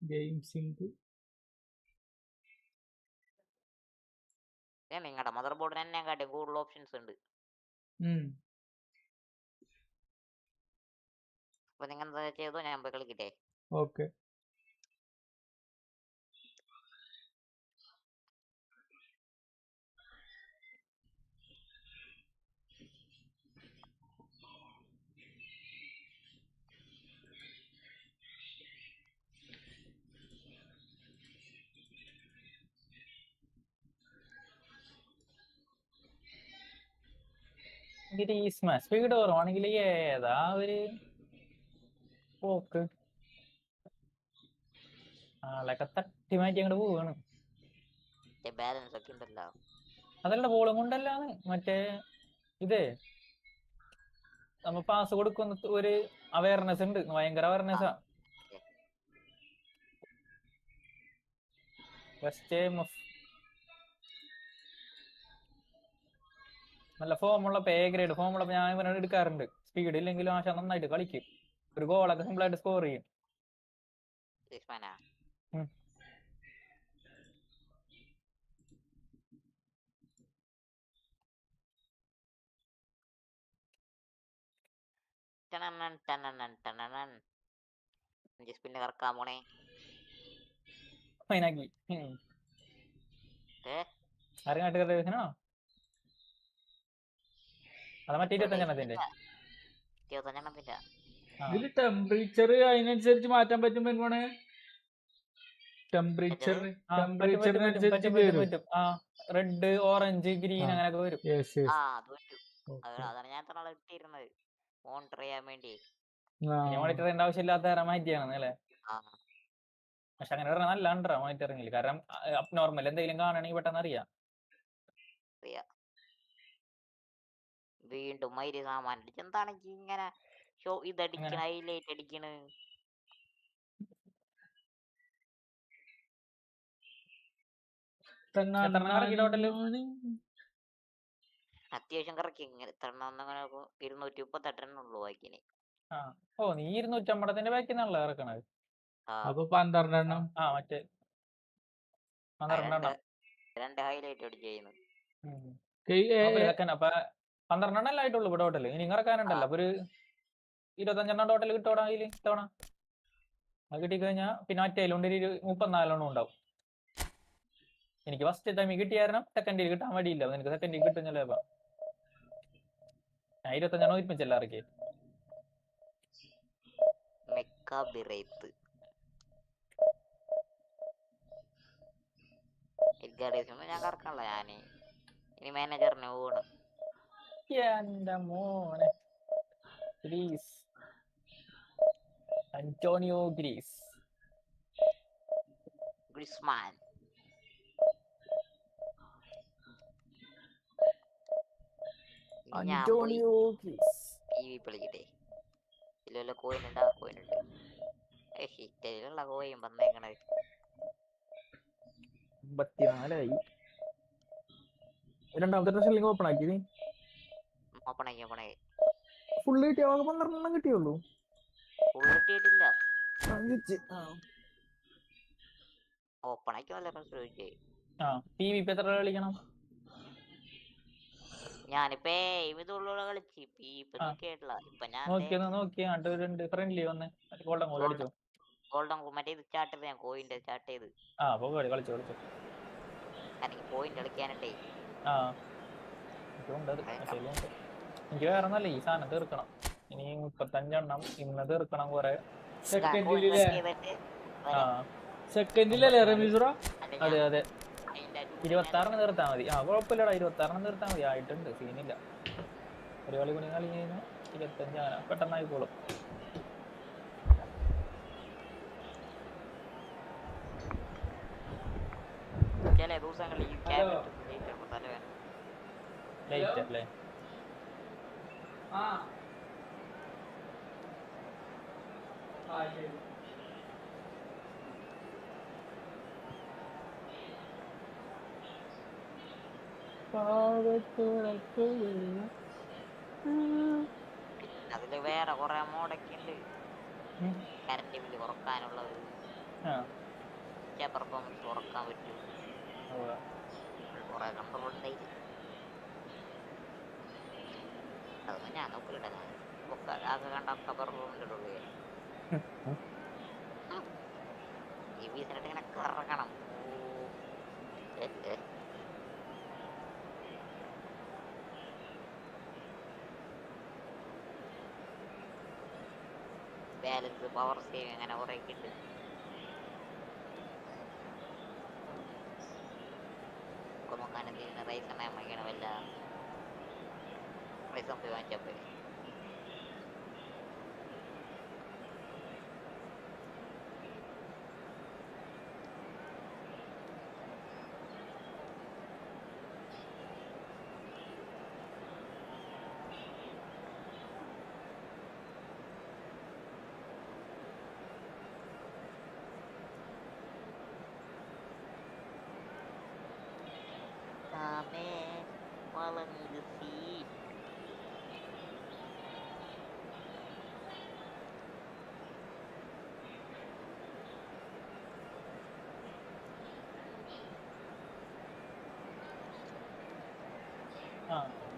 ഗെയിം സിങ്ക് നിങ്ങളുടെ മദർ ബോർഡിന് എന്നെ കാട്ടി കൂടുതൽ ഓപ്ഷൻസ് ഉണ്ട്. അപ്പൊ നിങ്ങൾ എന്താ ചെയ്തോ, ഞാൻ പോയി കളിക്കട്ടെ. ഓക്കെ. സ്പീഡ് കുറവാണെങ്കിൽ ഏതാ ഒരു പോക്ക്, ആളൊക്കെ തട്ടി മാറ്റി അങ്ങോട്ട് പോവാണ്. ബാലൻസ് ഒക്കെ ഉണ്ടല്ലോ. അതല്ല ബോളും കൊണ്ടല്ലാന്ന്, മറ്റേ ഇതേ നമ്മ പാസ് കൊടുക്കുന്ന ഒരു അവയർനെസ് ഉണ്ട്, ഭയങ്കര അവയർനെസ്സാ. നല്ല ഫോമുള്ള ഗ്രേഡ് ഫോമുള്ള ഞാൻ ഇവനോട് എടുക്കാറുണ്ട്. സ്പീഡ് ഇല്ലെങ്കിലും ആശ നന്നായിട്ട് കളിക്കും, ഒരു ഗോളൊക്കെ സിമ്പിൾ ആയിട്ട് സ്കോർ ചെയ്യും. പിന്നെ കറക്കാൻ പോണേ. ഫൈനാക്കി ആരെങ്ങാട്ടോ അത് മറ്റേ 25 ഇതില് ടെമ്പറേച്ചർ അതിനനുസരിച്ച് മാറ്റാൻ പറ്റും. പെൺകോണെ ടെമ്പറേച്ചറിനനുസരിച്ച് വരും. റെഡ്, ഓറഞ്ച്, ഗ്രീൻ അങ്ങനെയൊക്കെ വരും. അതാണ് ഞാൻ ഇത്ര നാളെ ഇട്ടിരുന്നത്, മോണിറ്റർ ചെയ്യാൻ വേണ്ടി. മോണിറ്റർ ചെയ്യേണ്ട ആവശ്യമില്ലാത്ത മാറ്റിയാണ് അല്ലേ? പക്ഷെ അങ്ങനെ പറഞ്ഞാൽ നല്ല ഉണ്ടാ മോണിറ്ററിംഗിൽ, കാരണം അബ്നോർമൽ എന്തെങ്കിലും കാണണമെങ്കിൽ പെട്ടെന്ന് അറിയാം. വീണ്ടും മൈരി സാമാൻ എന്താണ് ഇങ്ങനെ ഇതടിക്കണ, ഹൈലൈറ്റ് അടിക്കണ്. അത്യാവശ്യം കറക്കി 238 ഉള്ളൂ വാക്കിന്. നീ 250 ബാക്കിന്നാണല്ലോ ഇറക്കണത്. അപ്പൊ 12 മറ്റേ 12 2 ഹൈലൈറ്റ് അടിച്ചു. അപ്പൊ 12 ആയിട്ടുള്ളൂ ടോട്ടൽ. ഇനി ഇറക്കാനുണ്ടല്ലോ അപ്പൊ ഒരു 25 ടോട്ടൽ കിട്ടോടാ അതിൽ ഇത്തവണ. അത് കിട്ടിക്കഴിഞ്ഞാ പിന്നെ മറ്റേലുണ്ട് 34 ഉണ്ടാവും. എനിക്ക് ഫസ്റ്റ് ടൈമിൽ കിട്ടിയായിരുന്നു, സെക്കൻഡിൽ കിട്ടാൻ വേണ്ടിയില്ല. നിനക്ക് സെക്കൻഡിൽ കിട്ടും ചിലപ്പോ. ഞാൻ 25 ഒരുമിച്ചല്ല ഇറക്കി. ഞാൻ കറക്കണല്ലോ, ഞാന് ഇനി മാനേജറിന് പോകണം. എന്റെ മോനെ Griez, Antonio Griezmann. Antonio Griez കളിക്കട്ടെ. ഇതിലുള്ള കോയിൻ ഉണ്ട്, ആ കോയിൻ ഉണ്ട്. ഹിറ്റയിലുള്ള കോയിൻ വന്നേക്കണത് 54 രണ്ടാമത്തെ ഡ്രസ്സിൽ ഓപ്പൺ ആക്കി. ഫുള്ള് കിട്ടിയ 12 കിട്ടിയുള്ളൂ. കിട്ടിയിട്ടില്ല. ഓപ്പൺ ആക്കി നല്ല എത്ര കളിക്കണം? ഞാനിപ്പോ ഇതുള്ള കളിച്ച് നോക്കിയിട്ടില്ല. ഇപ്പൊ ഞാൻ നോക്കി ഫ്രണ്ട്ലി വന്ന് ഗോൾഡൻ ഗോൾ അടിച്ചു. ഗോൾഡൻ മറ്റേ ഇത് സ്റ്റാർട്ട് ചെയ്ത്, ഞാൻ കോയിന്റെ സ്റ്റാർട്ട് ചെയ്ത് കളിച്ചു എനിക്ക് പോയിന്റ് കളിക്കാനുണ്ടേ. എനിക്ക് വേറെ ഒന്നല്ല, ഈ സാധനം തീർക്കണം. ഇനി 35 ഇന്ന് തീർക്കണം. കുറെ സെക്കൻഡിലല്ലേ റമീസുറ? അതെ 26 തീർത്താ മതി. കുഴപ്പമില്ലടാ, 26 തീർത്താ മതി. ആയിട്ടുണ്ട്, സീനില്ല. ഒരു കളി കൂടി കളി കഴിഞ്ഞാൽ 25 പെട്ടെന്നായിക്കോളും. ചില ദിവസങ്ങളിൽ ലേറ്റ് അല്ലേ? അതില് വേറെ കുറെ മോഡൊക്കെ ഉണ്ട്. കറന്റ് ബില്ല് കുറക്കാനുള്ളത്, പെർഫോമൻസ് കുറക്കാൻ പറ്റും. കുറെ കണ്ടറുണ്ടായി. അതൊന്നും ഞാൻ നോക്കില്ല, ആകെ കണ്ട കബറുള്ളിടുള്ളൂ. ഈ വീസിനിട്ട് ഇങ്ങനെ കറക്കണം. ബാലൻസ് പവർ സേവ് അങ്ങനെ കുറെ ഉണ്ട്. നോക്കാൻ എന്തെങ്കിലും റൈസ് വാങ്ങിക്കണം, വല്ല റൈസ് പോയി വാങ്ങിച്ചപ്പോ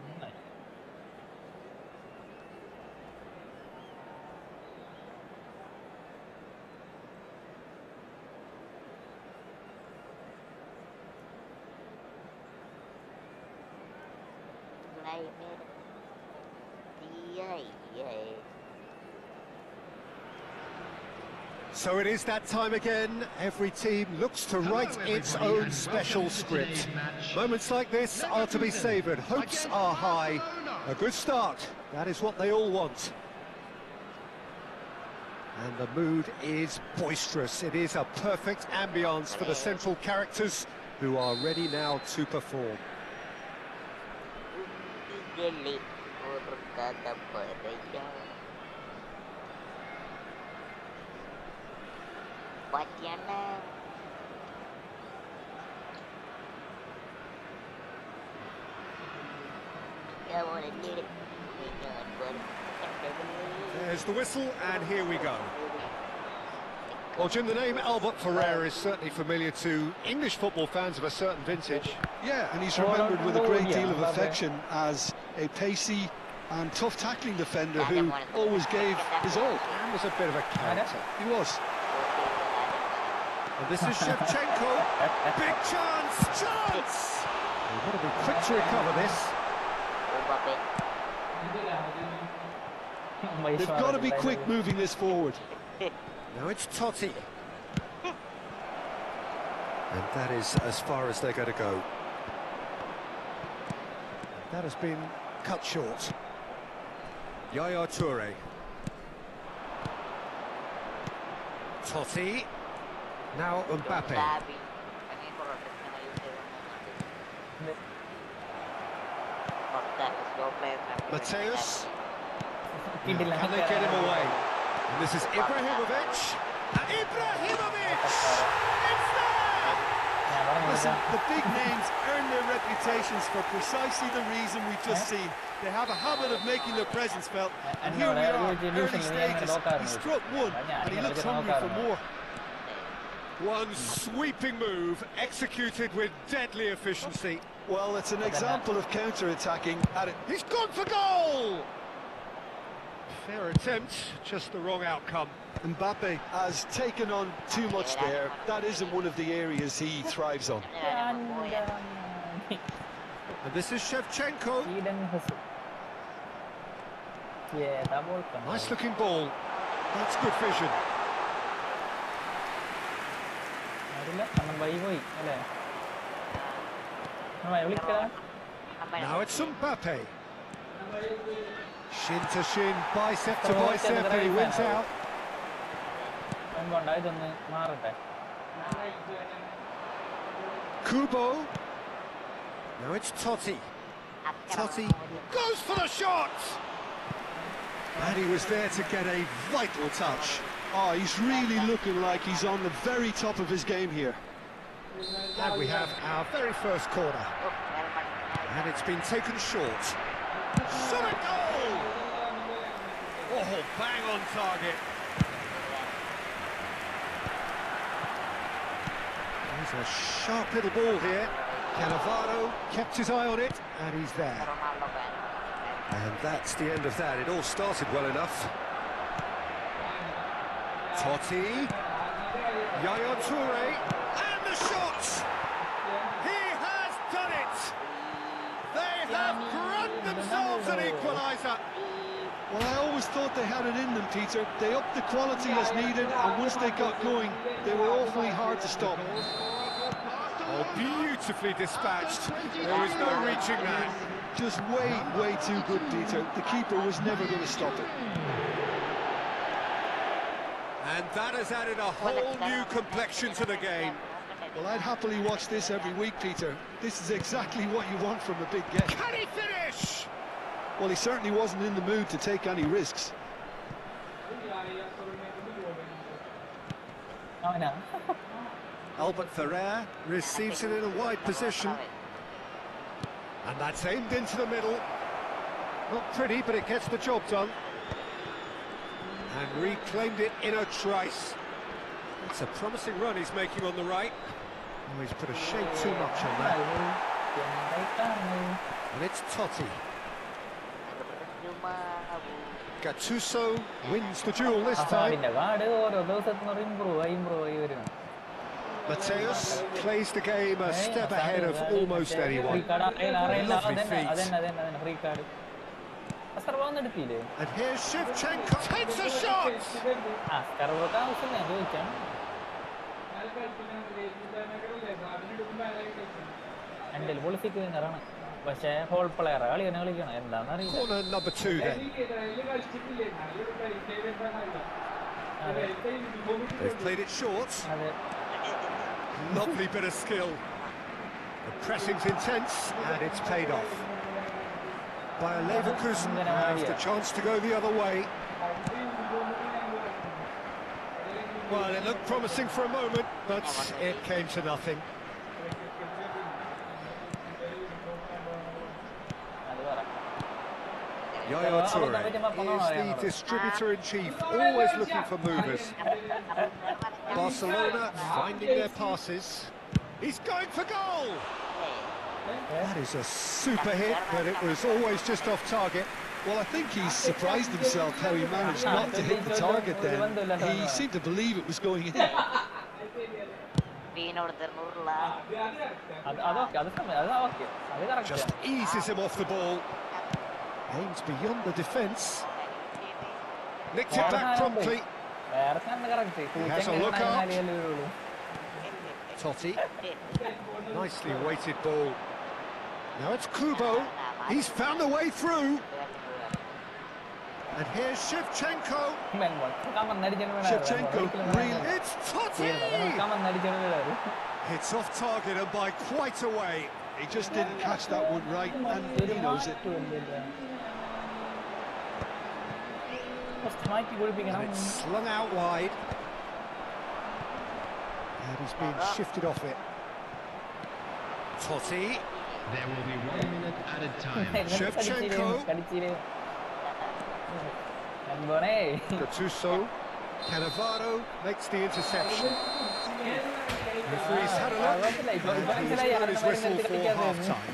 നന്നായി. So it is that time again. Every team looks to write its own special script. Moments like this are to be savoured. Hopes are high. A good start. That is what they all want. And the mood is boisterous. It is a perfect ambience for the central characters who are ready now to perform. There's the whistle, and here we go. Well, Jim, the name Albert Ferrer is certainly familiar to English football fans of a certain vintage. Yeah, and he's remembered with a great deal of affection as a pacey and tough tackling defender who always gave his all. And was a bit of a character. He was. And this is Shevchenko. Big chance! Chance! We've got to be quick to recover this. They've got to be quick moving this forward. Now it's Totti. And that is as far as they're going to go. That has been cut short. Yaya Toure. Totti. Now Mbappe. Mateus. Can they get him away? And this is Ibrahimovic. Ibrahimovic! It's there! Listen, the big names earn their reputations for precisely the reason we've just seen. They have a habit of making their presence felt. And here we are, early stages. He struck one, and he looks hungry for more. One sweeping move, executed with deadly efficiency. Well, it's an example of counter-attacking at it. He's gone for goal! Fair attempt, just the wrong outcome. Mbappe has taken on too much there. That isn't one of the areas he thrives on. And this is Shevchenko. Nice looking ball. That's good vision. Now it's Mbappe. Shin to shin, bicep to bicep, and he wins out. Kubo. Now it's Totti. Totti goes for the shot! And he was there to get a vital touch. Oh, he's really looking like he's on the very top of his game here. And we have our very first corner. And it's been taken short. Shot a goal! Oh, bang on target. There's a sharp little ball here. Cannavaro kept his eye on it, and he's there. And that's the end of that. It all started well enough. Totti, Yaya Toure, and the shot! He has done it! They have grabbed themselves an equaliser. Well, I always thought they had it in them, Peter. They upped the quality as needed, and once they got going, they were awfully hard to stop. Oh, beautifully dispatched. There is no reaching that. Just way too good, Peter. The keeper was never going to stop it. And that has added a whole new complexion to the game. Well, I'd happily watch this every week, Peter. This is exactly what you want from a big game. Can he finish? Well, he certainly wasn't in the mood to take any risks. Albert Ferrer receives it in a wide position. And that's aimed into the middle. Not pretty, but it gets the job done. And reclaimed it in a trice. It's a promising run he's making on the right. Oh, he's put a shade too much on that. And it's Totti. Gattuso wins the duel this time. Mateus plays the game a step ahead of almost anyone. Lovely feet. And here's Shevchenko, takes a shot! Corner number 2 then. They've played it short. Lovely bit of skill. The pressing's intense and it's paid off. Bayer Leverkusen has the chance to go the other way. Well, it looked promising for a moment, but it came to nothing. Yaya Toure is the distributor-in-chief, always looking for movers. Barcelona finding their passes. He's going for goal! That is a super hit, but it was always just off target. Well, I think he's surprised himself how he managed not to hit the target then. He seemed to believe it was going in. Just eases him off the ball. Aims beyond the defence. Nicked it back promptly. He has a look up. Totti. Nicely weighted ball. Now it's Kubo. He's found a way through. And here's Shevchenko. Shevchenko, really? It's Totti! It's off target and by quite a way. He just didn't catch that one right, and he knows it. And it's slung out wide. And he's being shifted off it. Totti. There will be 1 minute added time. Shevchenko. Gattuso. Cannavaro makes the interception. Referee's had a look, and he's blown his whistle for half-time.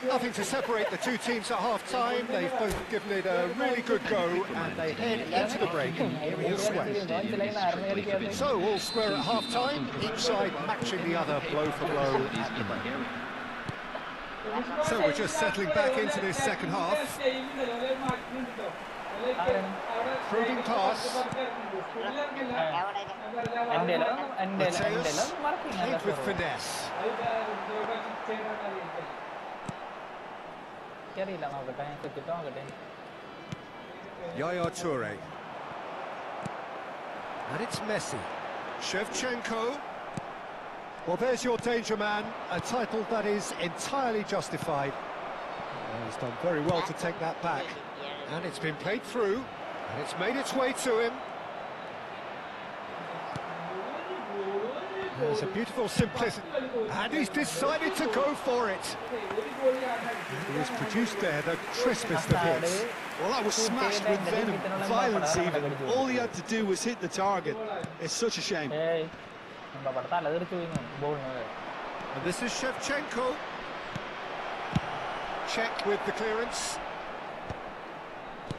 Nothing to separate the two teams at half-time. They've both given it a really good go, and they head into the break all square. So, all square at half-time, each side matching the other blow for blow at the break. So we're just settling back into this second half. Probing pass. Mateus played with finesse. Yaya Toure. And it's Messi. Shevchenko. Well, there's your danger man, a title that is entirely justified. He's done very well to take that back. And it's been played through, and it's made its way to him. There's a beautiful simplicity, and he's decided to go for it. He has produced there the crispest of hits. Well, that was smashed with venom, violence even. All he had to do was hit the target. It's such a shame. And this is Shevchenko. Check with the clearance.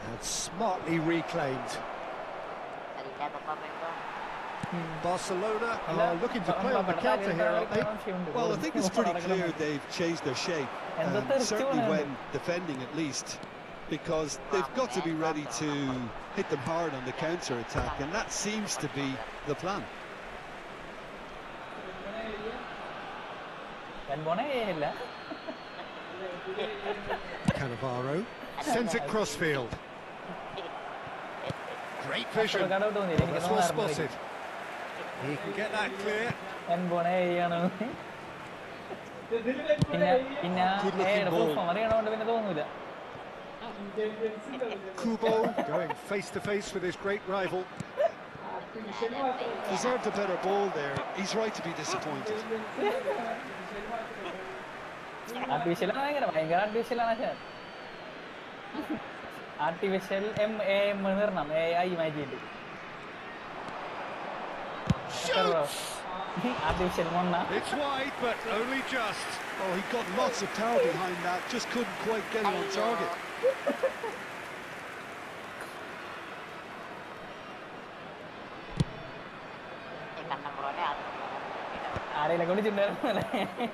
And smartly reclaimed. Barcelona are looking to play on the counter here, aren't they? Well, I think it's pretty clear they've changed their shape, certainly when defending at least, because they've got to be ready to hit them hard on the counter-attack, and that seems to be the plan. Cannavaro sends it crossfield. Great vision. That's well spotted. He can get that clear. Good looking ball. Kubo going face to face with his great rival. Deserved a better ball there. He's right to be disappointed. Artificial It's wide, but only just. Oh, he got lots of power behind that, just couldn't quite get it on target.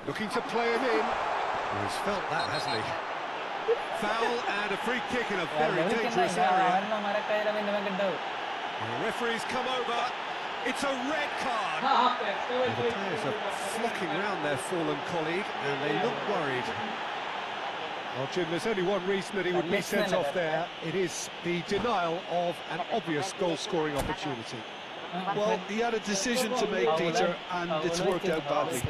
Looking to play him in. He's felt that, hasn't he? Foul and a free kick in a very dangerous area. And the referee's come over. It's a red card. And the players are flocking around their fallen colleague, and they look worried. Well, Jim, there's only one reason that he would be sent off there. It is the denial of an obvious goal-scoring opportunity. Well, he had a decision to make, Peter, and it's worked out badly.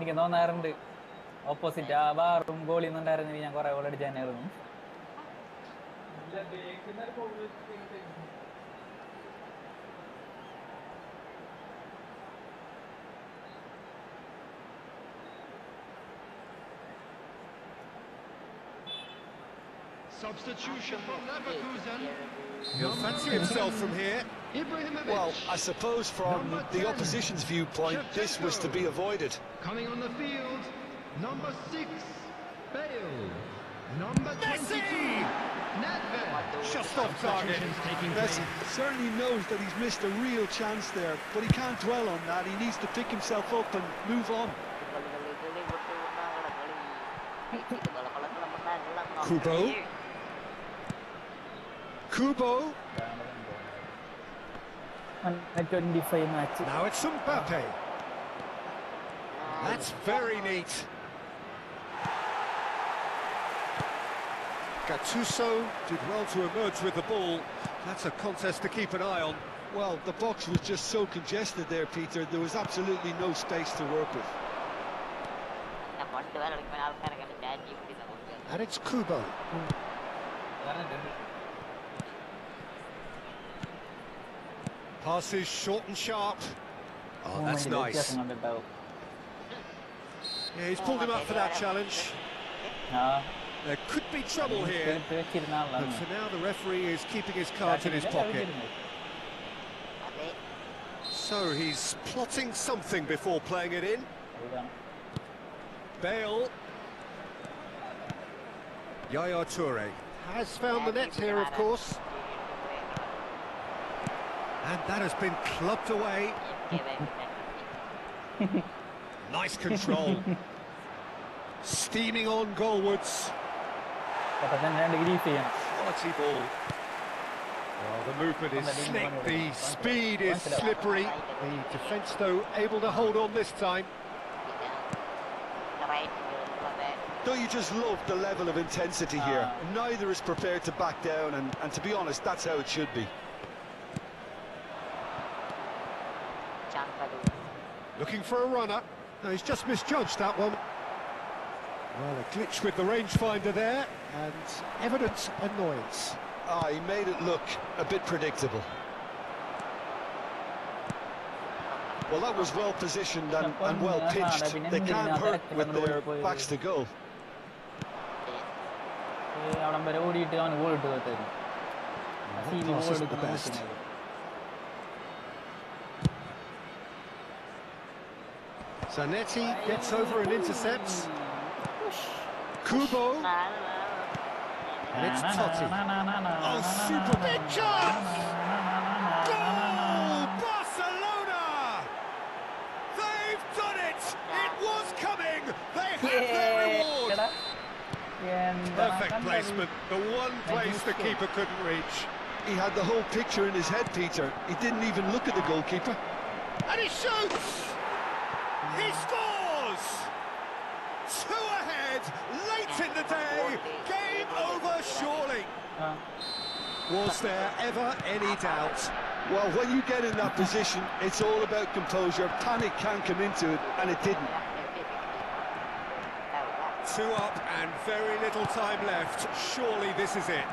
എനിക്ക് തോന്നാറുണ്ട് opposite ആ ബാറും goalie ഒന്നുണ്ടായിരുന്നെങ്കിൽ ഞാൻ കുറെ goal അടിച്ചായിരുന്നു. Substitution from Leverkusen. He'll fancy himself from here. Well, I suppose from the opposition's viewpoint, this was to be avoided. Coming on the field, number 6, Bale. Number 22, Nedved. Just off target. Messi certainly knows that he's missed a real chance there, but he can't dwell on that. He needs to pick himself up and move on. Kubo. Kubo. Now it's Mbappe. That's very neat. Gattuso did well to emerge with the ball. That's a contest to keep an eye on. Well, the box was just so congested there, Peter. There was absolutely no space to work with. And it's Kubo. Passes short and sharp. Oh, that's nice. Yeah, he's pulled him up for that challenge. There could be trouble here. But for now, the referee is keeping his cards in his pocket. So he's plotting something before playing it in. Bale. Yaya Toure has found the net here, of course. And that has been clubbed away. Nice control. Steaming on goalwards. Quality ball. Well, the movement is slick, the speed is slippery. The defence, though, able to hold on this time. Don't you just love the level of intensity here? Neither is prepared to back down, and to be honest, that's how it should be. Looking for a runner. No, he's just misjudged that one. Well, a glitch with the rangefinder there, and evident annoyance. Ah, he made it look a bit predictable. Well, that was well positioned and well pitched. They can't hurt with their backs to goal. അവിടം വരെ ഓടിയിട്ട് അവന് goal ഇട്ട് തരും. Pass isn't the best. Zanetti gets over and intercepts. Kubo. And it's Totti. Oh, super big chance! Goal! Barcelona! They've done it! It was coming! They have their reward! Perfect placement. The one place the keeper couldn't reach. He had the whole picture in his head, Peter. He didn't even look at the goalkeeper. And he shoots! He scores! 2 ahead, late in the day, game over surely. Was there ever any doubt? Well, when you get in that position, it's all about composure. Panic can come into it, and it didn't. 2 up and very little time left. Surely this is it.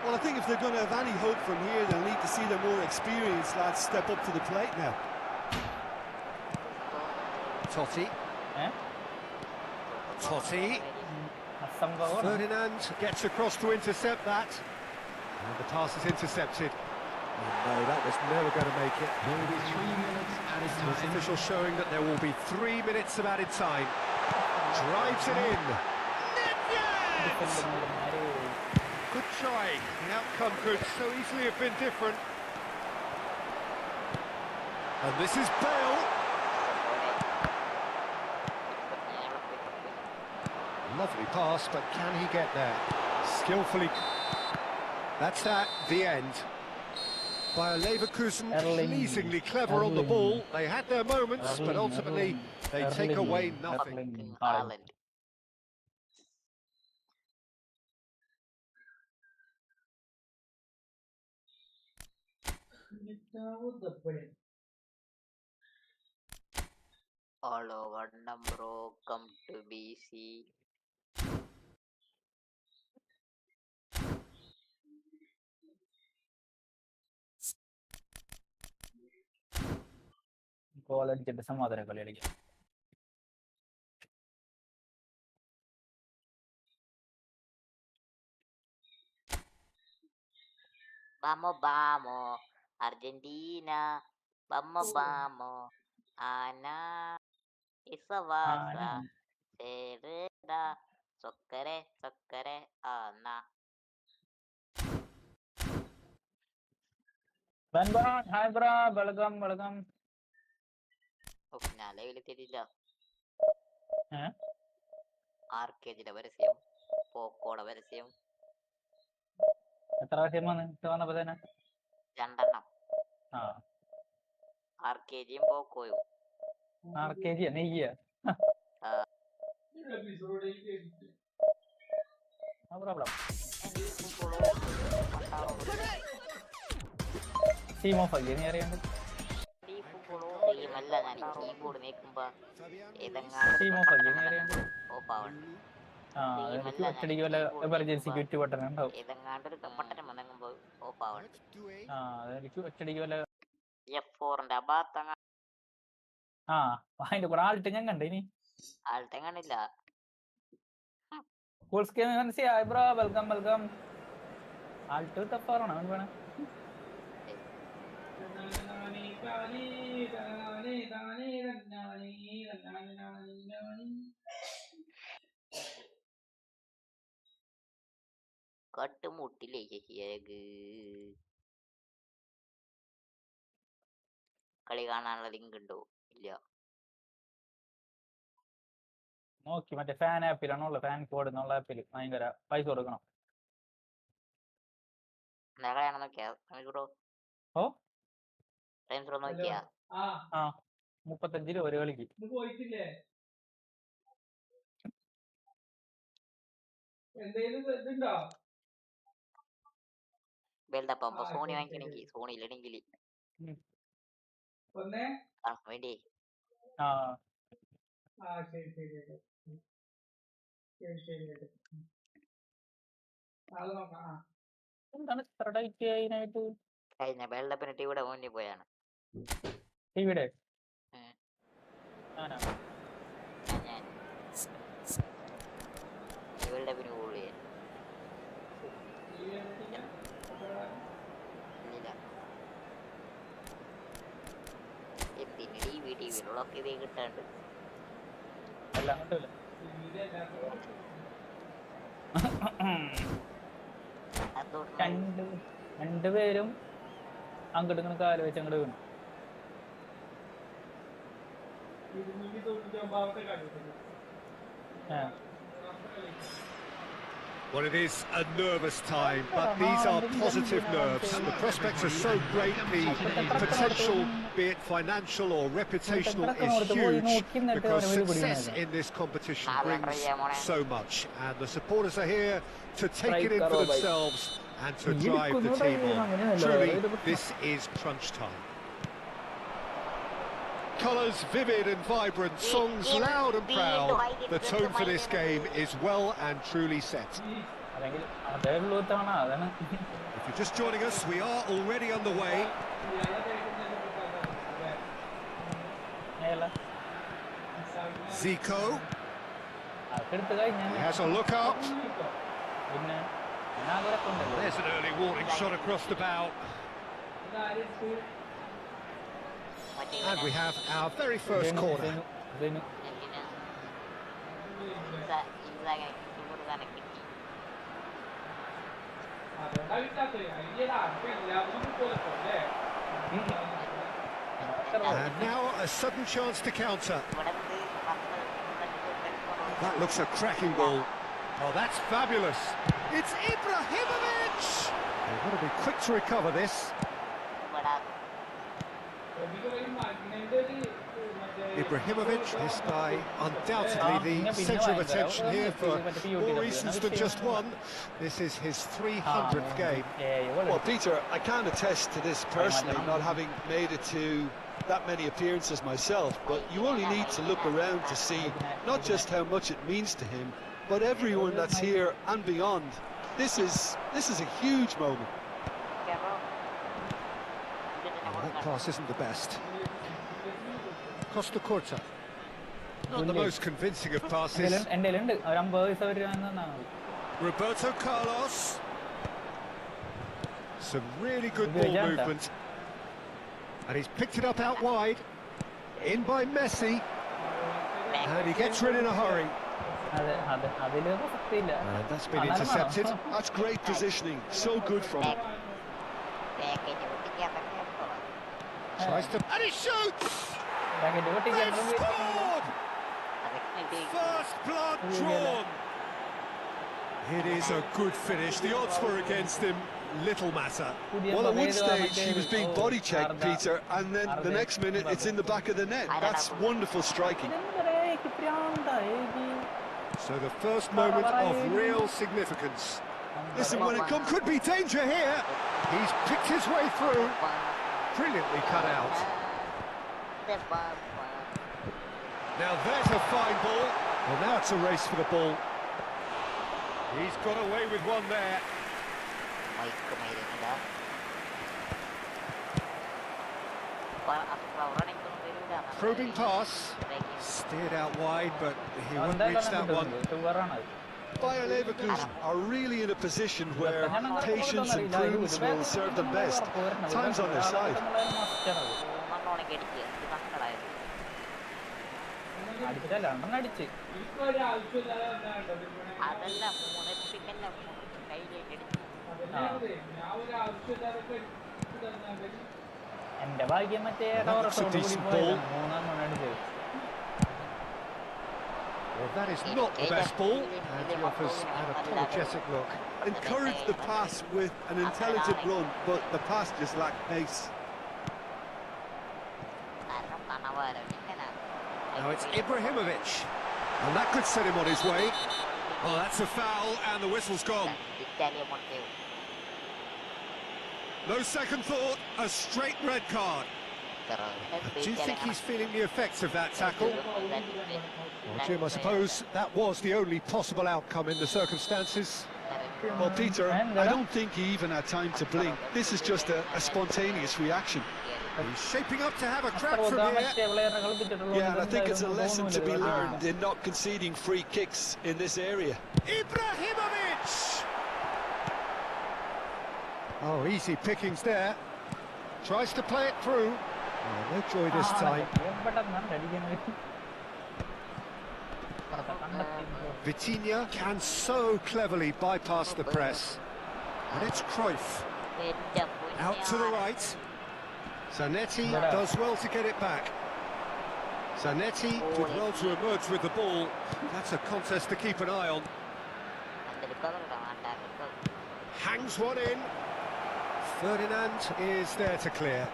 Well, I think if they're going to have any hope from here, they'll need to see the more experienced lads step up to the plate now. Totti. Totti. Ferdinand gets across to intercept that. And the pass is intercepted. No, that was never going to make it. There will be 3 minutes added It's time. official showing that there will be 3 minutes of added time. Drives it in. Nedved! Good try. The outcome could so easily have been different. And this is Bale. Lovely pass, but can he get there? Skillfully. That's that, the end. Bayer Leverkusen, pleasingly clever on the ball. They had their moments, but ultimately they take away nothing. Haaland. All over number come to BC. Goal അടിച്ചിട്ട് സമാധാനം കളി കളിക്കാം. Vamos, vamos, Argentina. Vamos, vamos. Ana. Isavasa. Serena. Soccare, soccare, Ana. Hi bro, welcome welcome. ഞാൻ ലൈവിലെത്തിയിട്ടില്ല. ഏ ആർക്കേജിന്റെ പരസ്യം, പോക്കോടെ പരസ്യം, എത്ര പ്രാവശ്യം വന്നപ്പോ തന്നെ 2 ആ ആർക്കേജിയും പോക്കോയും. RKG നെയ്യ പ്രോബ്ലം. ടീം ഓഫ് ആക്കി നീ അറിയാണ്ട്. ടീമല്ല, ഞാൻ കീബോർഡ് നീക്കുമ്പോ ഏതെങ്ങാണ്ട് ടീം ഓഫ് ആക്കി നീ അറിയാണ്ട്. ഓഫ് ആവണം. ആ എനിക്ക് ഒറ്റടിക്ക് വല്ല എമർജൻസി ക്വിറ്റ് ബട്ടൺ ഉണ്ടാവും. ഏതെങ്ങാണ്ട് ഒരു ബട്ടൺ വന്നെങ്കുമ്പോ ഓഫ് ആവണം. ആ അതെനിക്ക് ഒറ്റടിക്ക് വല്ല F4ന്റെ ഭാഗത്തങ്ങ ആ അതിന്റെ കൂടെ ആൾട്ട് ഞാൻ കണ്ട ഇനി ആൾട്ടെ കാണില്ല. ഫുൾ സ്ക്രീൻ മനസ്സിലായി ബ്രോ, വെൽക്കം വെൽക്കം. ആൾട്ട് തപ്പാറണം അവൻ വേണം. കട്ടുമുട്ടിലേ കളി കാണാനുള്ള ലിങ്ക് ഉണ്ടോ? ഇല്ല. നോക്കി മറ്റേ ഫാൻ ആപ്പിലാണുള്ള, ഫാൻ കോഡ് എന്നുള്ള ആപ്പിൽ ഭയങ്കര പൈസ കൊടുക്കണം. കളിയാണോ നോക്കിയാ നോക്കിക്കോ. ഓ ടൈംസ് നോക്കിയാ ആ 35 രൂപ ഒരു കളിക്ക്. വേൾഡ് കപ്പ് സോണി വാങ്ങിക്കണമെങ്കിൽ സോണി ഇല്ലെങ്കിൽ വേണ്ടി ആ ശരി ശരി ശരി ശരി അത് നോക്കാം. എന്താണ് ഇത്ര ടൈറ്റ് അതിനായിട്ട്? കഴിഞ്ഞ വേൾഡ് കപ്പിന് ടീവിടെ മുന്നിൽ പോയാണ് ഇവിടെ ഞാൻ വേൾഡ് കപ്പിന് കൂടുതൽ എന്തിന് ടിവിയിലൊക്കെ ഇതേ കിട്ടാണ്ട് എല്ലാം കിട്ടില്ല. രണ്ടുപേരും അങ്ങോട്ട് ഇങ്ങനെ കാല് വെച്ച് അങ്ങോട്ട് വീണു. Well, it is a nervous time, but these are positive nerves. The prospects are so great, the potential, be it financial or reputational, is huge because success in this competition brings so much. And the supporters are here to take it in for themselves and to drive the team on. Truly, this is crunch time. Colours vivid and vibrant, songs loud and proud. The tone for this game is well and truly set. If you're just joining us, we are already underway. Zico. He has a look up. There's an early warning shot across the bow. And we have our very first corner. And now a sudden chance to counter. That looks a cracking ball. Oh, that's fabulous. It's Ibrahimovic! They've got to be quick to recover this. Ibrahimovic, this guy undoubtedly the centre of attention here for more reasons than just one. This is his 300th game. Well, Peter, I can't attest to this personally, not having made it to that many appearances myself, but you only need to look around to see not just how much it means to him, but everyone that's here and beyond. This is a huge moment. Oh, that pass isn't the best. Costa Corta. Not the most convincing of passes. Roberto Carlos. Some really good ball movement. And he's picked it up out wide. In by Messi. And he gets rid in a hurry. And that's been intercepted. That's great positioning. So good from him. Tries to... And he shoots! They've scored! First blood drawn! It is a good finish. The odds were against him. Little matter. Well, at one stage he was being body checked, Peter, and then the next minute it's in the back of the net. That's wonderful striking. So the first moment of real significance. Listen, when it comes... Could be danger here. He's picked his way through. Brilliantly cut out. Now there's a fine ball. Well, now it's a race for the ball. He's got away with one there. Probing pass. Steered out wide, but he won't reach that one. Bayer Leverkusen are really in a position where patience and prudence will serve them best. Time's on their side. Well, that is not the best ball, and he offers an apologetic look. Encouraged the pass with an intelligent run, but the pass just lacked pace. Now it's Ibrahimovic, and that could set him on his way. Oh, that's a foul, and the whistle's gone. No second thought, a straight red card. Do you think he's feeling the effects of that tackle? Well, Jim, I suppose that was the only possible outcome in the circumstances. Well, Peter, I don't think he even had time to blink. This is just a spontaneous reaction. He's shaping up to have a crack from here. Yeah, and I think it's a lesson to be learned in not conceding free kicks in this area. Ibrahimovic! Oh, easy pickings there. Tries to play it through. Oh, no joy this time. Vitinha can so cleverly bypass the press. And it's Cruyff. Out to the right. Zanetti does well to get it back. Zanetti did well to emerge with the ball. That's a contest to keep an eye on. Hangs one in. Ferdinand is there to clear.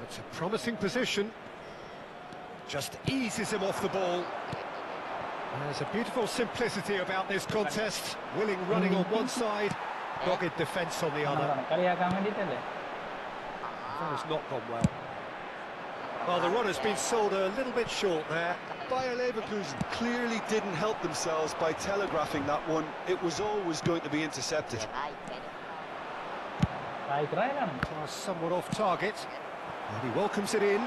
It's a promising position. Just eases him off the ball. There's a beautiful simplicity about this contest. Willing running on one side, dogged defence on the other. That has not gone well. Well, the run has been sold a little bit short there. Bayer Leverkusen clearly didn't help themselves by telegraphing that one. It was always going to be intercepted. Somewhat off target. And he welcomes it in.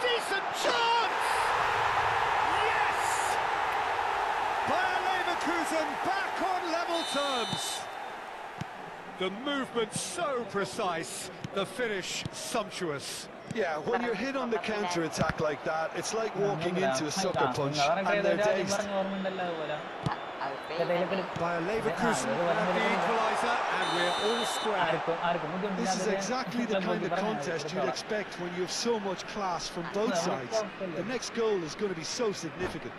Decent chance! Yes! Bayer Leverkusen back on level terms. The movement so precise, the finish sumptuous. Yeah, when you're hit on the counter-attack like that, it's like walking into a sucker punch and they're dazed. Bayer Leverkusen have the equaliser, and we're all square. This is exactly the kind of contest you'd expect when you have so much class from both sides. The next goal is going to be so significant.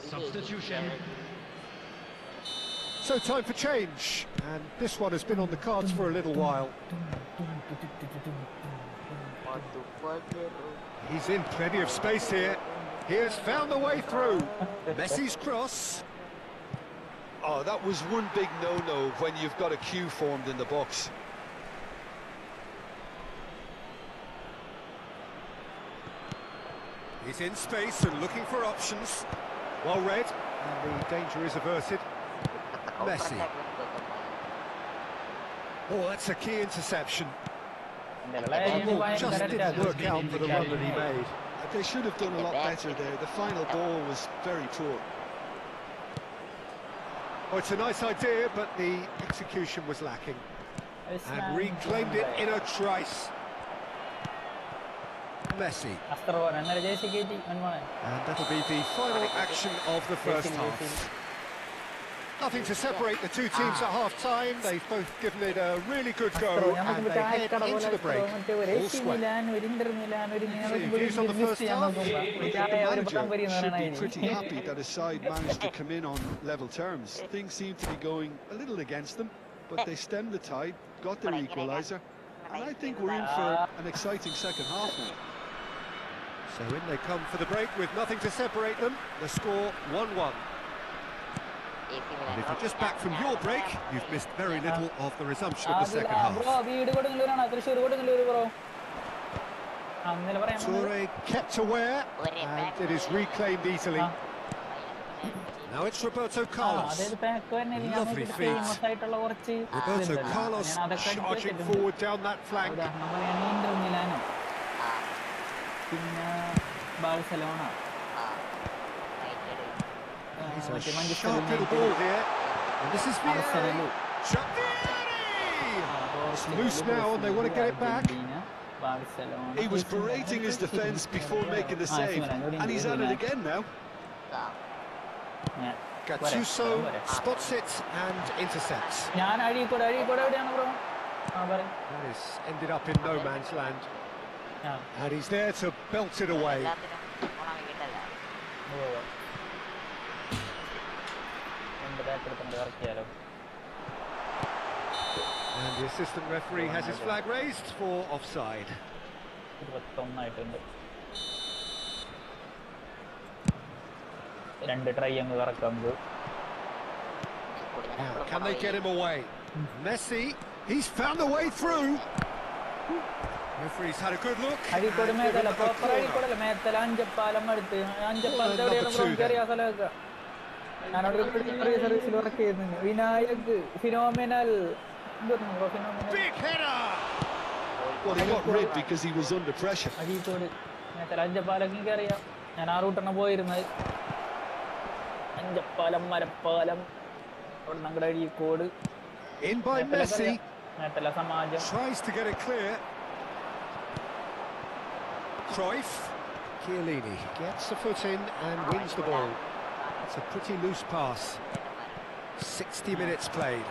Substitution. So time for change, and this one has been on the cards for a little while. He's in plenty of space here. He has found the way through. Messi's cross. Oh, that was one big no-no when you've got a queue formed in the box. He's in space and looking for options. Well read, and the danger is averted. Messi. Oh, that's a key interception. Well, just didn't work out for the run that he made. They should have done a lot better there. The final ball was very poor. Oh, it's a nice idea, but the execution was lacking. And reclaimed it in a trice. Messi. And that'll be the final action of the first half. Nothing to separate the two teams at half-time. They've both given it a really good go, and they head into the break. All square. Views on the first half? The manager should be pretty happy that his side managed to come in on level terms. Things seem to be going a little against them, but they stemmed the tide, got their equaliser, and I think we're in for an exciting second half now. So in they come for the break with nothing to separate them. The score 1-1. And if you're just back from your break, you've missed very little of the resumption of the second half. Toure kept aware, and it is reclaimed easily. Now it's Roberto Carlos. Lovely feet. Roberto Carlos charging forward down that flank. He's a sharp little ball here. And this is Vieri. It's loose now and they want to get it back. He was berating his defence before making the save, and he's at it again now. Gattuso spots it and intercepts. ഞാൻ അഴീക്കോട് എവിടെയാണ് bro? That is ended up in no man's land. And he's there to belt it away. And the assistant referee has his flag raised for offside. Now, can they get him away? Messi, he's found a way through. Referee's had a good look. Big header! Well, he got ripped because he was under pressure. ഞാൻ ആ റൂട്ടാണ് പോയിരുന്നത്. അഞ്ചപ്പാലം മരപ്പാലം ഞങ്ങളുടെ Azhikode. In by Messi. Samajam. Tries to get it clear. Cruyff. Chiellini gets the foot in and wins the ball. It's a pretty loose pass. 60 minutes played.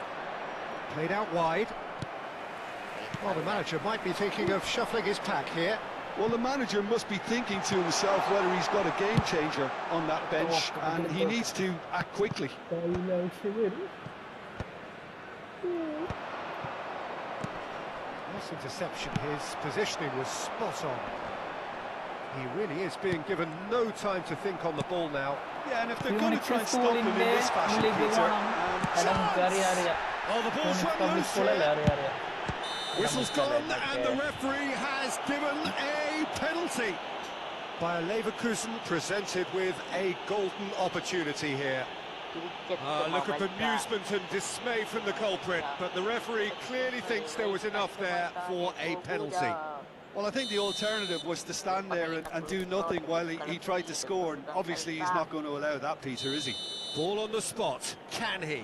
Played out wide. Well, the manager might be thinking of shuffling his pack here. Well, the manager must be thinking to himself whether he's got a game changer on that bench, and he needs to act quickly. Nice interception. His positioning was spot on. He really is being given no time to think on the ball now. Yeah, and if they're going to try and stop him in this fashion, Peter, oh, the ball's run loose here. Whistle's gone, and the referee has given a penalty. Bayer Leverkusen presented with a golden opportunity here. Look of amusement and dismay from the culprit, but the referee clearly thinks there was enough there for a penalty. Well, I think the alternative was to stand there and do nothing while he tried to score, and obviously he's not going to allow that, Peter, is he? Ball on the spot, can he?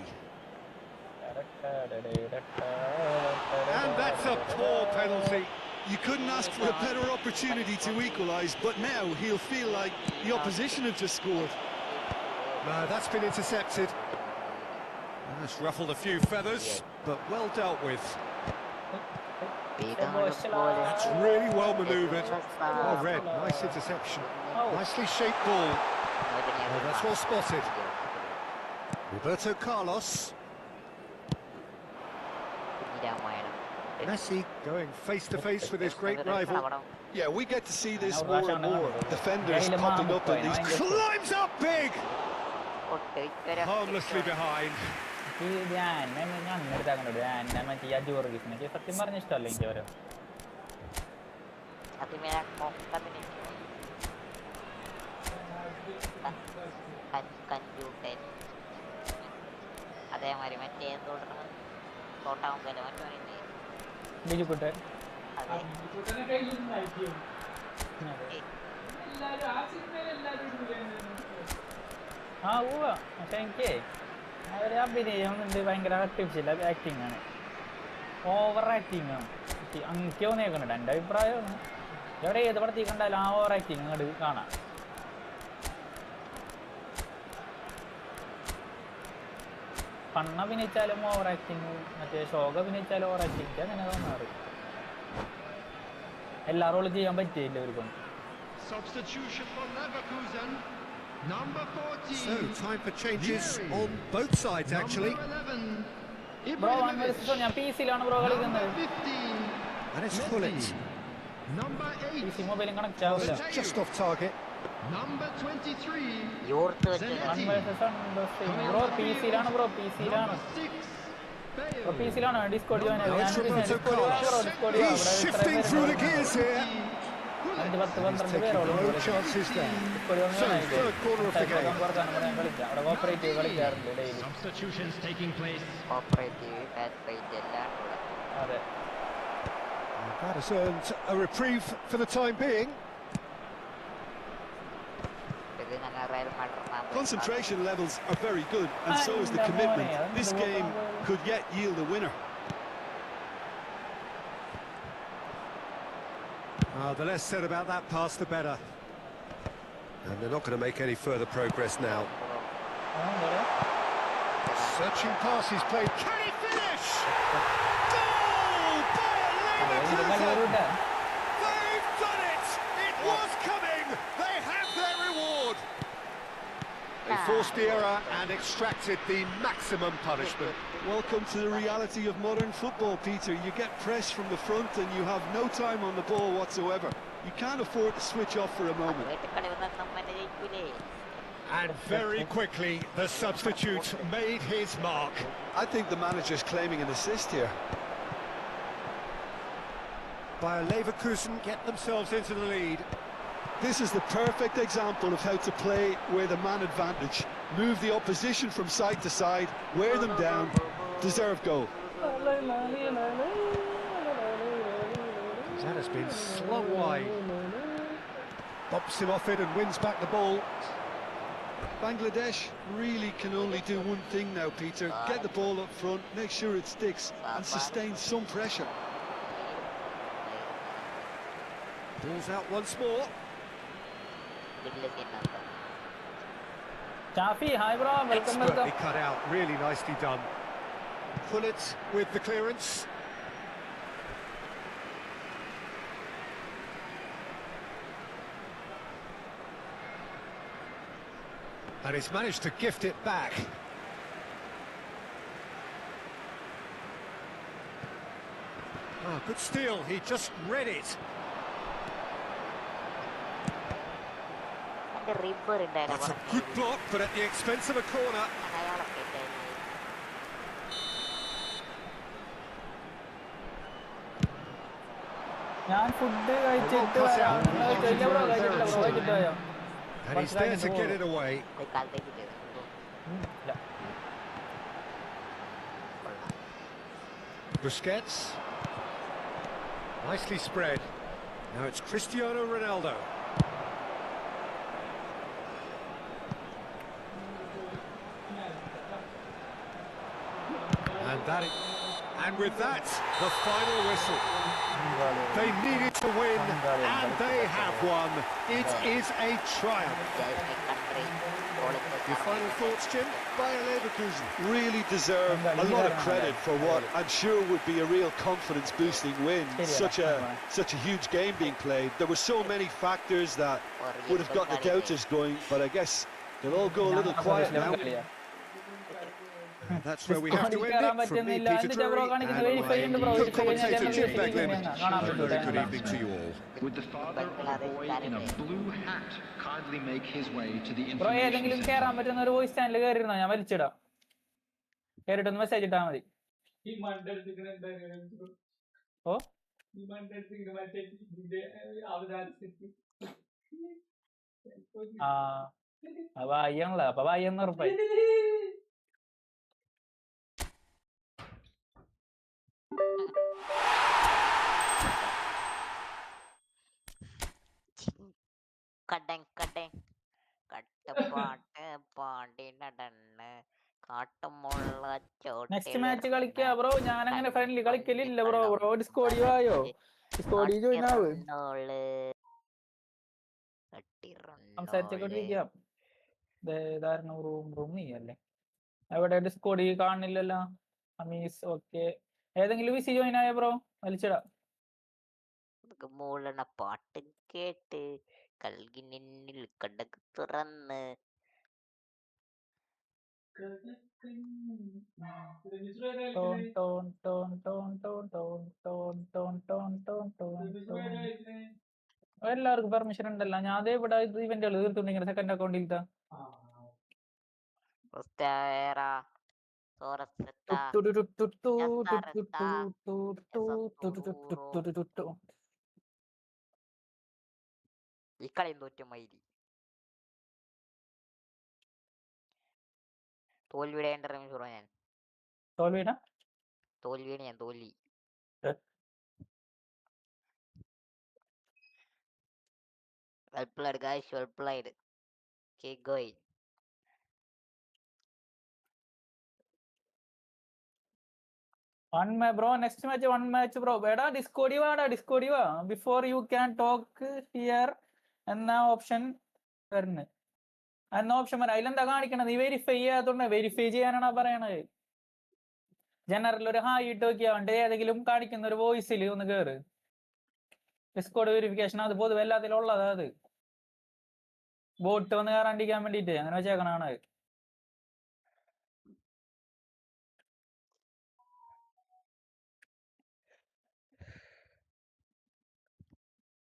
And that's a poor penalty. You couldn't ask for a better opportunity to equalise, but now he'll feel like the opposition have just scored. No, that's been intercepted. That's ruffled a few feathers, but well dealt with. That's really well manoeuvred. Well read, nice interception. Nicely shaped ball. Oh, that's well spotted. Roberto Carlos. Messi going face to face with his great rival. Yeah, we get to see this more and more. Defenders popping up in these. Climbs up big! Harmlessly behind. സത്യം പറഞ്ഞ ഇഷ്ടമല്ല എനിക്ക് ഓരോ അതേമാതിരി മറ്റേ തോട്ടാവുമ്പോ ബിജുക്കുട്ടൻ ആ ഉവ്വ പക്ഷെ എനിക്ക് അവര് അഭിനയം ഉണ്ട് ഭയങ്കര ആർട്ടിഫിഷ്യൽ ആക്ടിങ് ആണ്, ഓവർ ആക്ടിങ് ആണ് എനിക്ക് തോന്നിയേക്കുന്നുണ്ട്. എൻ്റെ അഭിപ്രായമാണ്. ഇവിടെ ഏത് പടത്തിൽ കണ്ടാലും ആ ഓവർ ആക്ടിങ് അങ്ങോട്ട് കാണാം. കണ്ണ അഭിനയിച്ചാലും ഓവർ ആക്ടിങ്, മറ്റേ ശോക അഭിനയിച്ചാലും ഓവർ ആക്ടിങ്, അങ്ങനെ തോന്നാറ്. എല്ലാ റോളും ചെയ്യാൻ പറ്റിയില്ല ഇവർക്കും. So, time for changes on both sides, actually. Bro ഞാൻ പി സിയിലാണ് ബ്രോ കളിക്കുന്നത്. And it's Pullet. P C മൊബൈലും കണക്ട് ആവില്ല. Just off target. ബ്രോ പി സിയിലാണ്, ബ്രോ പി സിയിലാണ്, ബ്രോ പി സിയിലാണ്. Discord join Now it's Roberto Carlos. He's shifting through the gears here. He's taking no chances there. So, third quarter of the game. Substitutions taking place. That has earned a reprieve for the time being. Concentration levels are very good, and so is the commitment. This game could yet yield a winner. The less said about that pass, the better. And they're not going to make any further progress now. Searching pass is played. Can he finish? Goal by Leverkusen! They've done it! It was coming! They have their reward! They forced the error and extracted the maximum punishment. Welcome to the reality of modern football, Peter. You get press from the front and you have no time on the ball whatsoever. You can't afford to switch off for a moment. And very quickly, the substitute made his mark. I think the manager's claiming an assist here. Bayer Leverkusen get themselves into the lead. This is the perfect example of how to play with a man advantage. Move the opposition from side to side, wear them down, deserve goal. That has been slung wide. Bumps him off it and wins back the ball. Bangladesh really can only do one thing now, Peter. Get the ball up front, make sure it sticks, and sustain some pressure. Ball's out once more. Chafi, hi bro, welcome. Expertly cut out, really nicely done. Pull it with the clearance. And he's managed to gift it back. Oh, good steal, he just read it. That's a good block, but at the expense of a corner. And he's there to get it away. Busquets. Nicely spread. Now it's Cristiano Ronaldo. And with that, the final whistle. They needed to win, and they have won. It is a triumph. Your final thoughts, Jim? Bayer Leverkusen really deserve a lot of credit for what I'm sure would be a real confidence-boosting win. Such a huge game being played. There were so many factors that would have got the doubters going, but I guess they'll all go a little quiet now. That's where we have to end it. From me, Peter Drury, and commentator Jim Beglin. Very good evening to you all. Would the father of a boy in a blue hat kindly make his way to the bro ഏതെങ്കിലും information കേറാൻ center? പറ്റുന്ന ഒരു voice channel കയറിയിരുന്നോ? ഞാൻ വലിച്ചിടാം. കേറിട്ടൊന്ന് message ഇട്ടാ മതി. ഓ ആ അപ്പൊ അയ്യാണല്ലോ, അപ്പൊ അയ്യെന്ന് ഉറപ്പായി. നെക്സ്റ്റ് മാച്ച് കളിക്കാ ബ്രോ. ഞാൻ അങ്ങനെ ഫ്രണ്ട്ലി കളിക്കലില്ല ബ്രോ. ബ്രോ ഡിസ്കോഡി വായോ, ഡിസ്കോഡി ജോയിൻ ആവ്, സംസാരിച്ചോണ്ടിരിക്കാം. റൂം നീ അല്ലേ? എവിടെ ഡിസ്കോഡി കാണുന്നില്ലല്ലോ. അമീസ് ഓക്കെ. ഏതെങ്കിലും വിസി ജോയിൻ ആയ ബ്രോ? വലിച്ചിടാം. മൂളണ പാട്ട് കേട്ട് കൽകി നിന്നിൽ കടക്ക് തുറന്ന് എല്ലാവർക്കും പെർമിഷൻ ഉണ്ടല്ലോ. ഞാൻ അതേ ഇവിടെ ഇവന്റുകൾ തീർത്തുണ്ടെങ്കിൽ സെക്കൻഡ് അക്കൗണ്ടിൽ ഈ കളി തോറ്റു മൈരി തോൽവിയുടെ ഞാൻ തോൽവിയാണ് ഞാൻ തോൽവി. Well played, guys. Well played. Keep going. Bro, next match, one match, bro. Beda Discordi va. Before you can talk here, and now option. എന്ന ഓപ്ഷൻ വരാം. അതിലെന്താ കാണിക്കണത്? നീ വെരിഫൈ ചെയ്യാത്തോണ്ട് വെരിഫൈ ചെയ്യാനാണ് പറയണത്. ജനറൽ ഒരു ഹായ് ഇട്ട് നോക്കിയാണ്ട് ഏതെങ്കിലും കാണിക്കുന്ന ഒരു വോയിസിൽ ഒന്ന് കേറ്. ഡിസ്കോഡ് വെരിഫിക്കേഷൻ അത് പൊതുവെ എല്ലാത്തിലും ഉള്ളതാ. അത് ബോട്ട് വന്ന് കയറാണ്ടിരിക്കാൻ വേണ്ടിട്ട് അങ്ങനെ വെച്ചേക്കണാണ്.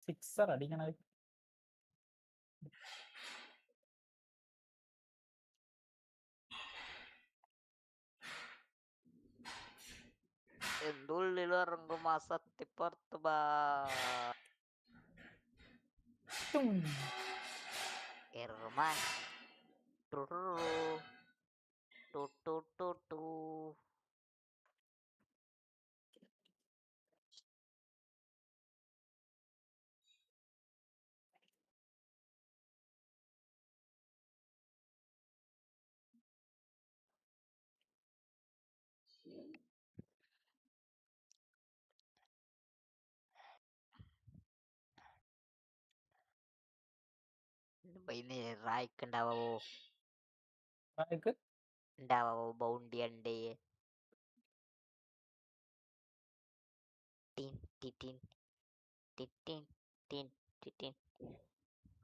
സിക്സർ അടിക്കണത്. എന്തുള്ളിൽ ഇറങ്ങും ആ സത്യപ്പുറത്ത് ബാ എർമാൻ റായ്ക്ക് ഉണ്ടാവോ ബൗണ്ടി ഉണ്ട്.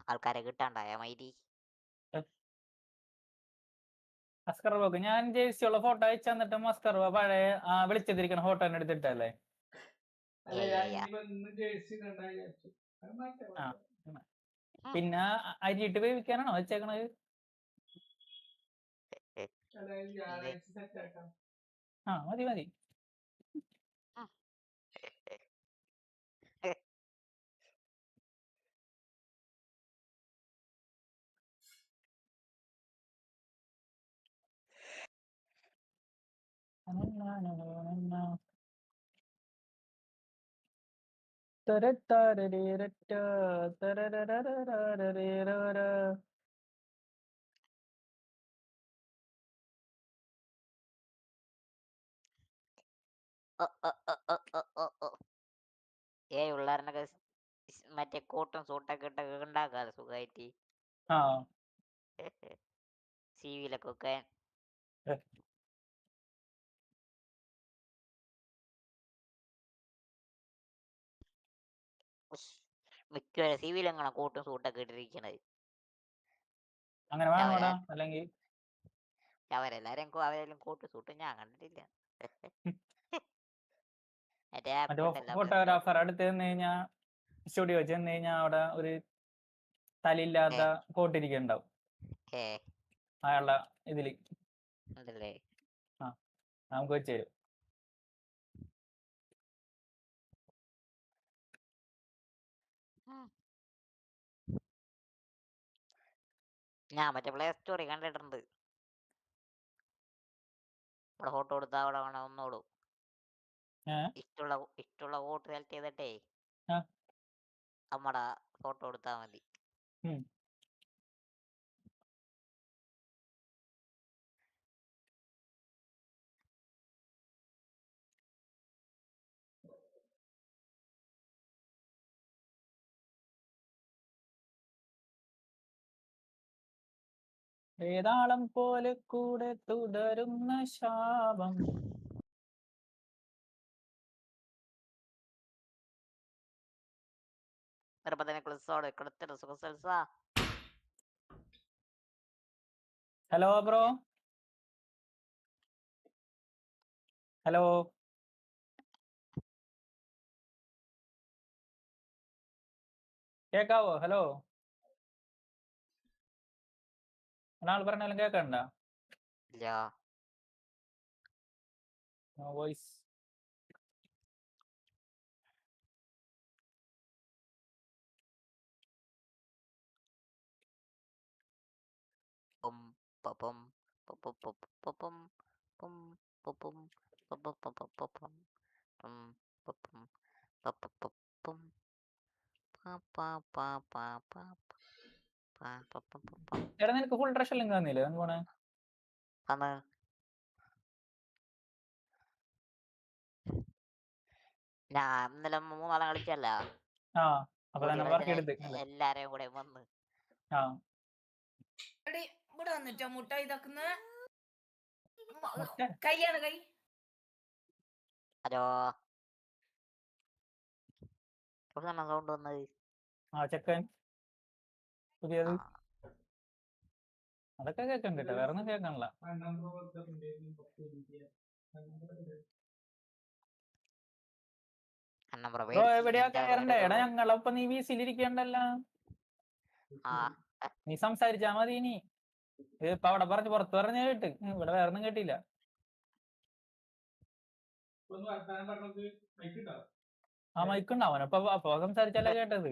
ആൾക്കാരെ കിട്ടാണ്ടായ മൈരി. മസ്കർവക്ക് ഞാൻ ജേഴ്സി ഉള്ള ഫോട്ടോ അയച്ചു തന്നിട്ട് മസ്കർവ പഴയ വിളിച്ചെത്തിരിക്കണ ഫോട്ടോ തന്നെ എടുത്തിട്ടല്ലേ. പിന്നെ അരിയിട്ട് വേവിക്കാനാണോ വെച്ചേക്കണത്? മതി മതി. ഉള്ളാരനൊക്കെ മറ്റേ കോട്ടും സൂട്ടൊക്കെ ഇട്ടൊക്കെ ഉണ്ടാക്കാതെ സുഖമായിട്ട് സിവിയിലൊക്കെ ഒക്കെ. മിക്കവരെ സിവിയിലെങ്ങനെ കോട്ടും സൂട്ടൊക്കെ ഇട്ടിരിക്കണത്. അങ്ങനെ വേണോടാ, അല്ലെങ്കിൽ അവരെല്ലാരും കോട്ട് സൂട്ട് ഞാൻ കണ്ടിട്ടില്ല. ഫോട്ടോഗ്രാഫർ അടുത്ത് നിന്ന് കഴിഞ്ഞാ സ്റ്റുഡിയോ ചെന്ന് കഴിഞ്ഞാ അവിടെ ഒരു തലയില്ലാത്ത കോട്ടിരിക്കുന്നുണ്ടാവും അയാളുടെ ഇതില്. നമുക്ക് വെച്ച് തരും. ഞാൻ മറ്റേ പ്ലേ സ്റ്റോറി കണ്ടിട്ടുണ്ട്. അവിടെ ഫോട്ടോ കൊടുത്താ അവിടെ വേണം ഒന്നോളൂ. ഇഷ്ടമുള്ള വോട്ട് സെലക്ട് ചെയ്തിട്ടേ നമ്മടെ ഫോട്ടോ കൊടുത്താ മതി. വേതാളം പോലെ കൂടെ തുടരുന്ന ശാപം. ഹലോ ബ്രോ, ഹലോ കേക്കാവോ? ഹലോ, ഒരാൾ പറഞ്ഞാലും കേക്കണ്ട വോയിസ്. എടാ നിനക്ക് ഫുൾ ഡ്രസ് എല്ലാം കാണുന്നില്ലേ? എന്താണ് ഞാൻ ഇന്നലെ 3 കളിച്ചല്ല. അപ്പൊ തന്നെ വർക്ക് എടുത്ത് എല്ലാരെയും കൂടെ വന്ന് ഇവിടെ വന്നിട്ടാ മുട്ട ഇതാക്കുന്ന കൈയാണ് കൈ. ഹലോ സൗണ്ട് വന്നത് ചെക്കൻ പുതിയത് അതൊക്കെ കേൾക്കാൻ കേട്ടോ, വേറെ ഒന്നും കേൾക്കാനില്ല. ബ്രോ എവിടെയാ കയറണ്ടേ? എടാ ഞങ്ങളൊപ്പം നീ വീസിലിരിക്കണ്ടല്ല, നീ സംസാരിച്ചാ മതി. നീ ഇപ്പൊ അവിടെ പറഞ്ഞു പുറത്ത് പറഞ്ഞ കേട്ട്, ഇവിടെ വേറെ ഒന്നും കേട്ടില്ല. ആ മൈക്കുണ്ടാവൻ അപ്പൊ സംസാരിച്ചല്ലേ കേട്ടത്.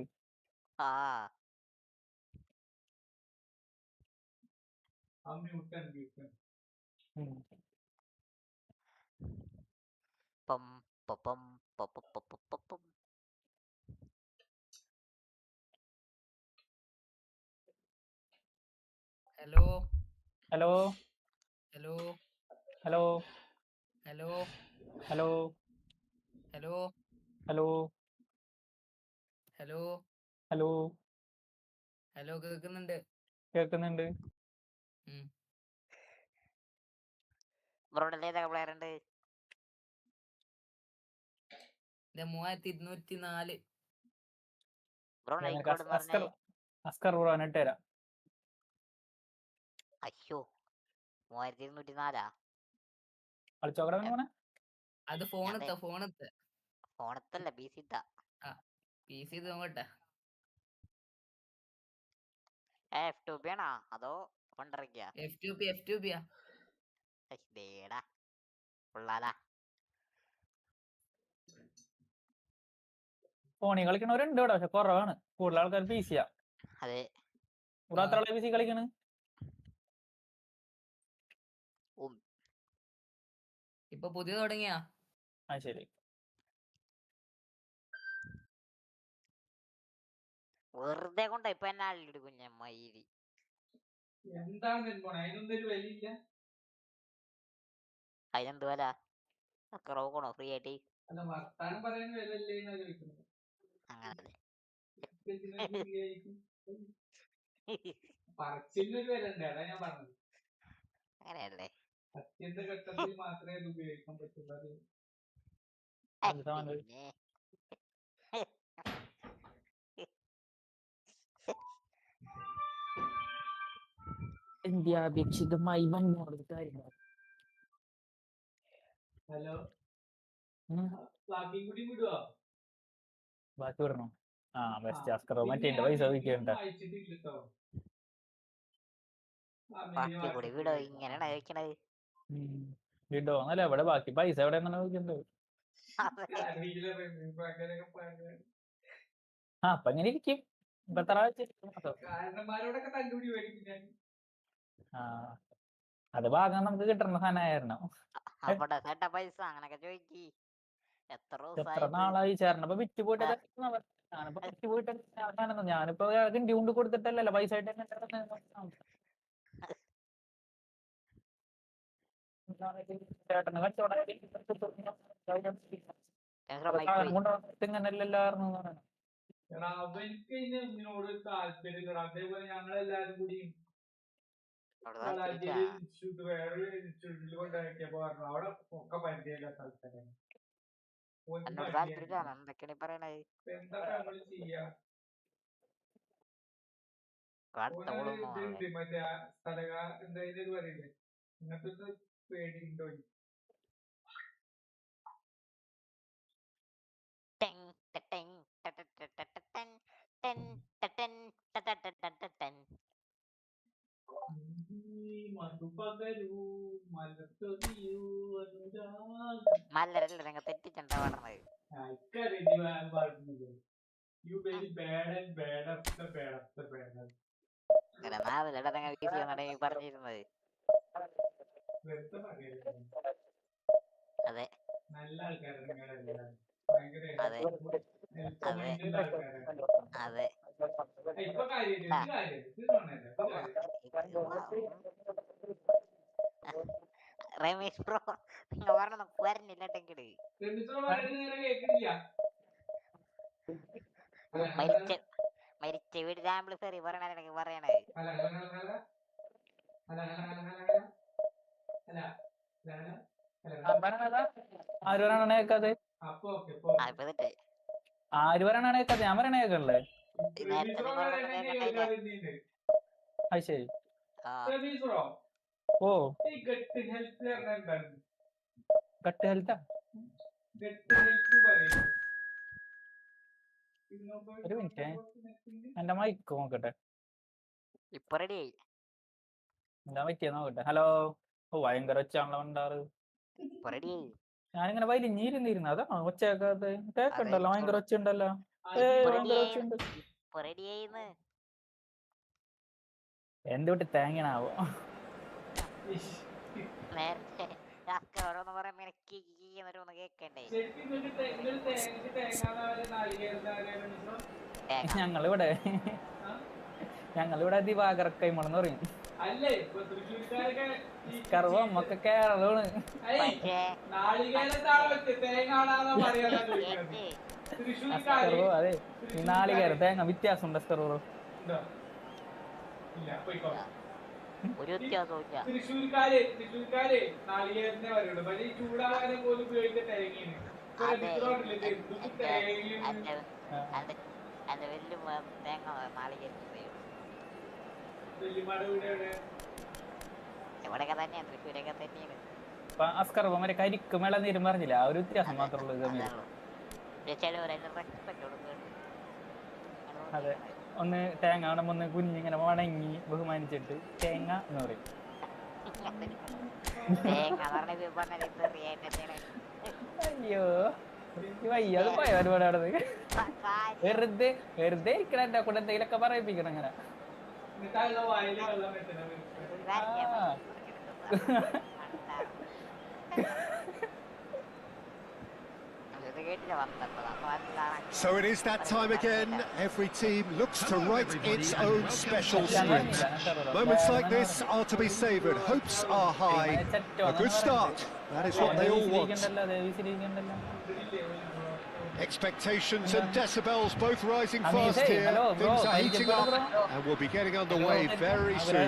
Hello hello hello hello hello hello hello hello hello hello hello കേൾക്കുന്നുണ്ട് കേൾക്കുന്നുണ്ട്. പ്ലെയർ ഉണ്ട് 3204. അസ്കർ ബ്രോ ഇട്ടേരാ. അയ്യോ 3204 കളിച്ചോക്കട. അത് ഫോണത്തല്ല PC-ത്താ. PC നോക്കട്ടെ. F2P ആണോ അതോ കൊണ്ടിറക്കിയ F2P പിള്ളാലാ ഫോണിൽ കളിക്കണവരുണ്ട് ഇവിടെ, പക്ഷെ കുറവാണ്. കൂടുതൽ ആൾക്കാർ PC-യാ. അതെ ഇവിടെ എത്ര ആളെ PC കളിക്കണ്? ഇപ്പൊ പുതിയ തുടങ്ങിയാ? ശരി. വെറുതെ കൊണ്ട് ഇപ്പൊ എന്നെ ആളിട്ട് കുഞ്ഞമ്മയിരി എന്താണ് അതിനൊന്നും വിലയില്ല. അതിനെന്ത് വില? കുറവണോ ഫ്രീ ആയിട്ട്? അല്ല വർത്താനം പറയാൻ വിലയില്ലേ ചോദിക്കുന്നത്. അങ്ങനല്ലേ പറച്ചിലിനൊരു വില ഉണ്ട്, അതാ ഞാൻ പറഞ്ഞത്. അങ്ങനെയല്ലേ? അത്യന്ത ഘട്ടത്തിൽ മാത്രമേ അത് ഉപയോഗിക്കാൻ പറ്റുള്ളൂ. അത്യന്താപേക്ഷിതമായി മഞ്ഞോട് കാര്യങ്ങൾ. ഹലോ ബാക്കി കൂടി വിടുവോ? ബാക്കി വിടണോ? മറ്റേ പൈസ ചോദിക്കണ്ട. ബാക്കി കൂടി വിടോ? ഇങ്ങനെയാണ് കഴിക്കണത്. വിടോ എന്നല്ല, ഇവിടെ ബാക്കി പൈസ എവിടെ ചോദിക്കണ്ടത്. അപ്പൊ അങ്ങനെ ഇരിക്കും. ഇപ്പൊ എത്ര കാരണന്മാരോടൊക്കെ തല്ലുകൂടി മേടിക്കും. അത് ഭാഗം നമുക്ക് കിട്ടണ സാധനമായിരുന്നു. പൈസ അങ്ങനൊക്കെ ചോദിക്കി. എത്ര നാളായി ചേർന്നപ്പോ വിറ്റ് പോയിട്ട് ഞാനിപ്പോ വിറ്റ് പോയിട്ട് ഞാനിപ്പോ കൊണ്ട് കൊടുത്തിട്ടല്ലല്ലോ പൈസ ആയിട്ട്. ചേട്ടന് കച്ചവടം ഇങ്ങനല്ലായിരുന്നു. അവർക്ക് ഇതിനോട് താല്പര്യം. അതേപോലെ ഞങ്ങളെല്ലാരും കൂടി ഇൻസ്റ്റിറ്റ്യൂട്ട് വേറെ ഇൻസ്റ്റിറ്റ്യൂട്ടിൽ കൊണ്ടാക്കിയപ്പോ പറഞ്ഞു അവിടെ ഒക്കെ പരിചയമില്ലാത്ത ആൾക്കാരാണ്. എന്തൊക്കെ നമ്മള് ചെയ്യാ? മറ്റേ സ്ഥലക എന്തായാലും പറയില്ലേ, ഇങ്ങനത്തെ പേടിയുണ്ടോ? മല്ലരല്ല നിങ്ങൾ തെറ്റിച്ചെന്താ പറഞ്ഞത്? പറഞ്ഞിരുന്നത് അതെ നല്ല ആൾക്കാരാണ്. അതെ അതെ ഇപ്പൊ രമേശ് ബ്രോ നിങ്ങൾ പറഞ്ഞ വരുന്നില്ലെങ്കില് മരിച്ച വീട് ആംപ്ലിഫയർ പറയണെങ്കിൽ പറയണേ. ആര് പറയണ കേക്കാതെ? ഇപ്പൊ തെറ്റായി. ആര് പറയണ കേക്കാതെ? ഞാൻ പറയണ കേക്കല്ലേ? നേരത്തെ നീ പറഞ്ഞത് കേൾക്കണ്ടായില്ല. അത് ശരി. ആ ഓ കട്ട് ഹെൽത്താ? ഒരു മിനിറ്റ്, എന്റെ മൈക്ക് നോക്കട്ടെ. ഇപ്പൊ റെഡിയായി. എന്താ പറ്റിയ നോക്കട്ടെ. ഹലോ. ഓ ഭയങ്കര ഒച്ചാണല്ലോ ഉണ്ടാറ്. ഇപ്പൊ റെഡിയായി. ഞാനിങ്ങനെ വലിഞ്ഞിരുന്നിരുന്നു, അതാ ഒച്ച കേക്കാതെ. കേക്കുണ്ടല്ലോ, ഭയങ്കര ഒച്ച ഉണ്ടല്ലോ. ഇപ്പൊ ഭയങ്കര ഒച്ച റെഡിയായി. ഉണ്ട്. ഇപ്പൊ റെഡിയായിന്ന്. എന്തുകൊണ്ട് തേങ്ങണാവോ? നേരത്തെ ഓരോന്ന് പറയുമ്പോ എന്നിട്ട് ഒന്ന് കേക്കണ്ടേ? ഞങ്ങളിവിടെ ദിവാകര കൈമണെന്ന് പറയും. കറുവ നമ്മക്ക് കേരളമാണ്. പക്ഷേ അതെ, ഈ നാളികേര തേങ്ങ വ്യത്യാസമുണ്ട് സ്കർവോ. ഒരു വ്യത്യാസവും ഇല്ല. തൃശ്ശൂർക്കാര് നാളികേരനെ പറയുള്ളൂ. പക്ഷേ ഈ ചൂടാകാനെ പോലും ഉപയോഗിക്കുന്ന തേങ്ങയാണ്. എന്റെ വലിയ തേങ്ങ നാളികേരം എവിടെയൊക്കെ തന്നെയാണ്, തൃശ്ശൂരൊക്കെ തന്നെയാണ്. അസ്കർവ മറ്റേ കരിക്ക് മേളനീരും പറഞ്ഞില്ല, ആ ഒരു വ്യത്യാസം മാത്രമേ ഉള്ളൂ. അതെ, ഒന്ന് തേങ്ങ വേണം, ഒന്ന് കുഞ്ഞിങ്ങനെ വണങ്ങി ബഹുമാനിച്ചിട്ട് തേങ്ങ എന്ന് പറയും. അയ്യോ വയ്യ, അത് പോയ ഒരുപാട് നടന്ന് വെറുതെ വെറുതെ ഇരിക്കണ എന്റെ കൂടെ എന്തെങ്കിലുമൊക്കെ പറയിപ്പിക്കണം അങ്ങനെ. So it is that time again. Every team looks to write its own special script. Moments like this are to be savoured. Hopes are high. A good start. That is what they all want. Expectations and decibels both rising fast here. Things are heating up and we'll be getting underway very soon.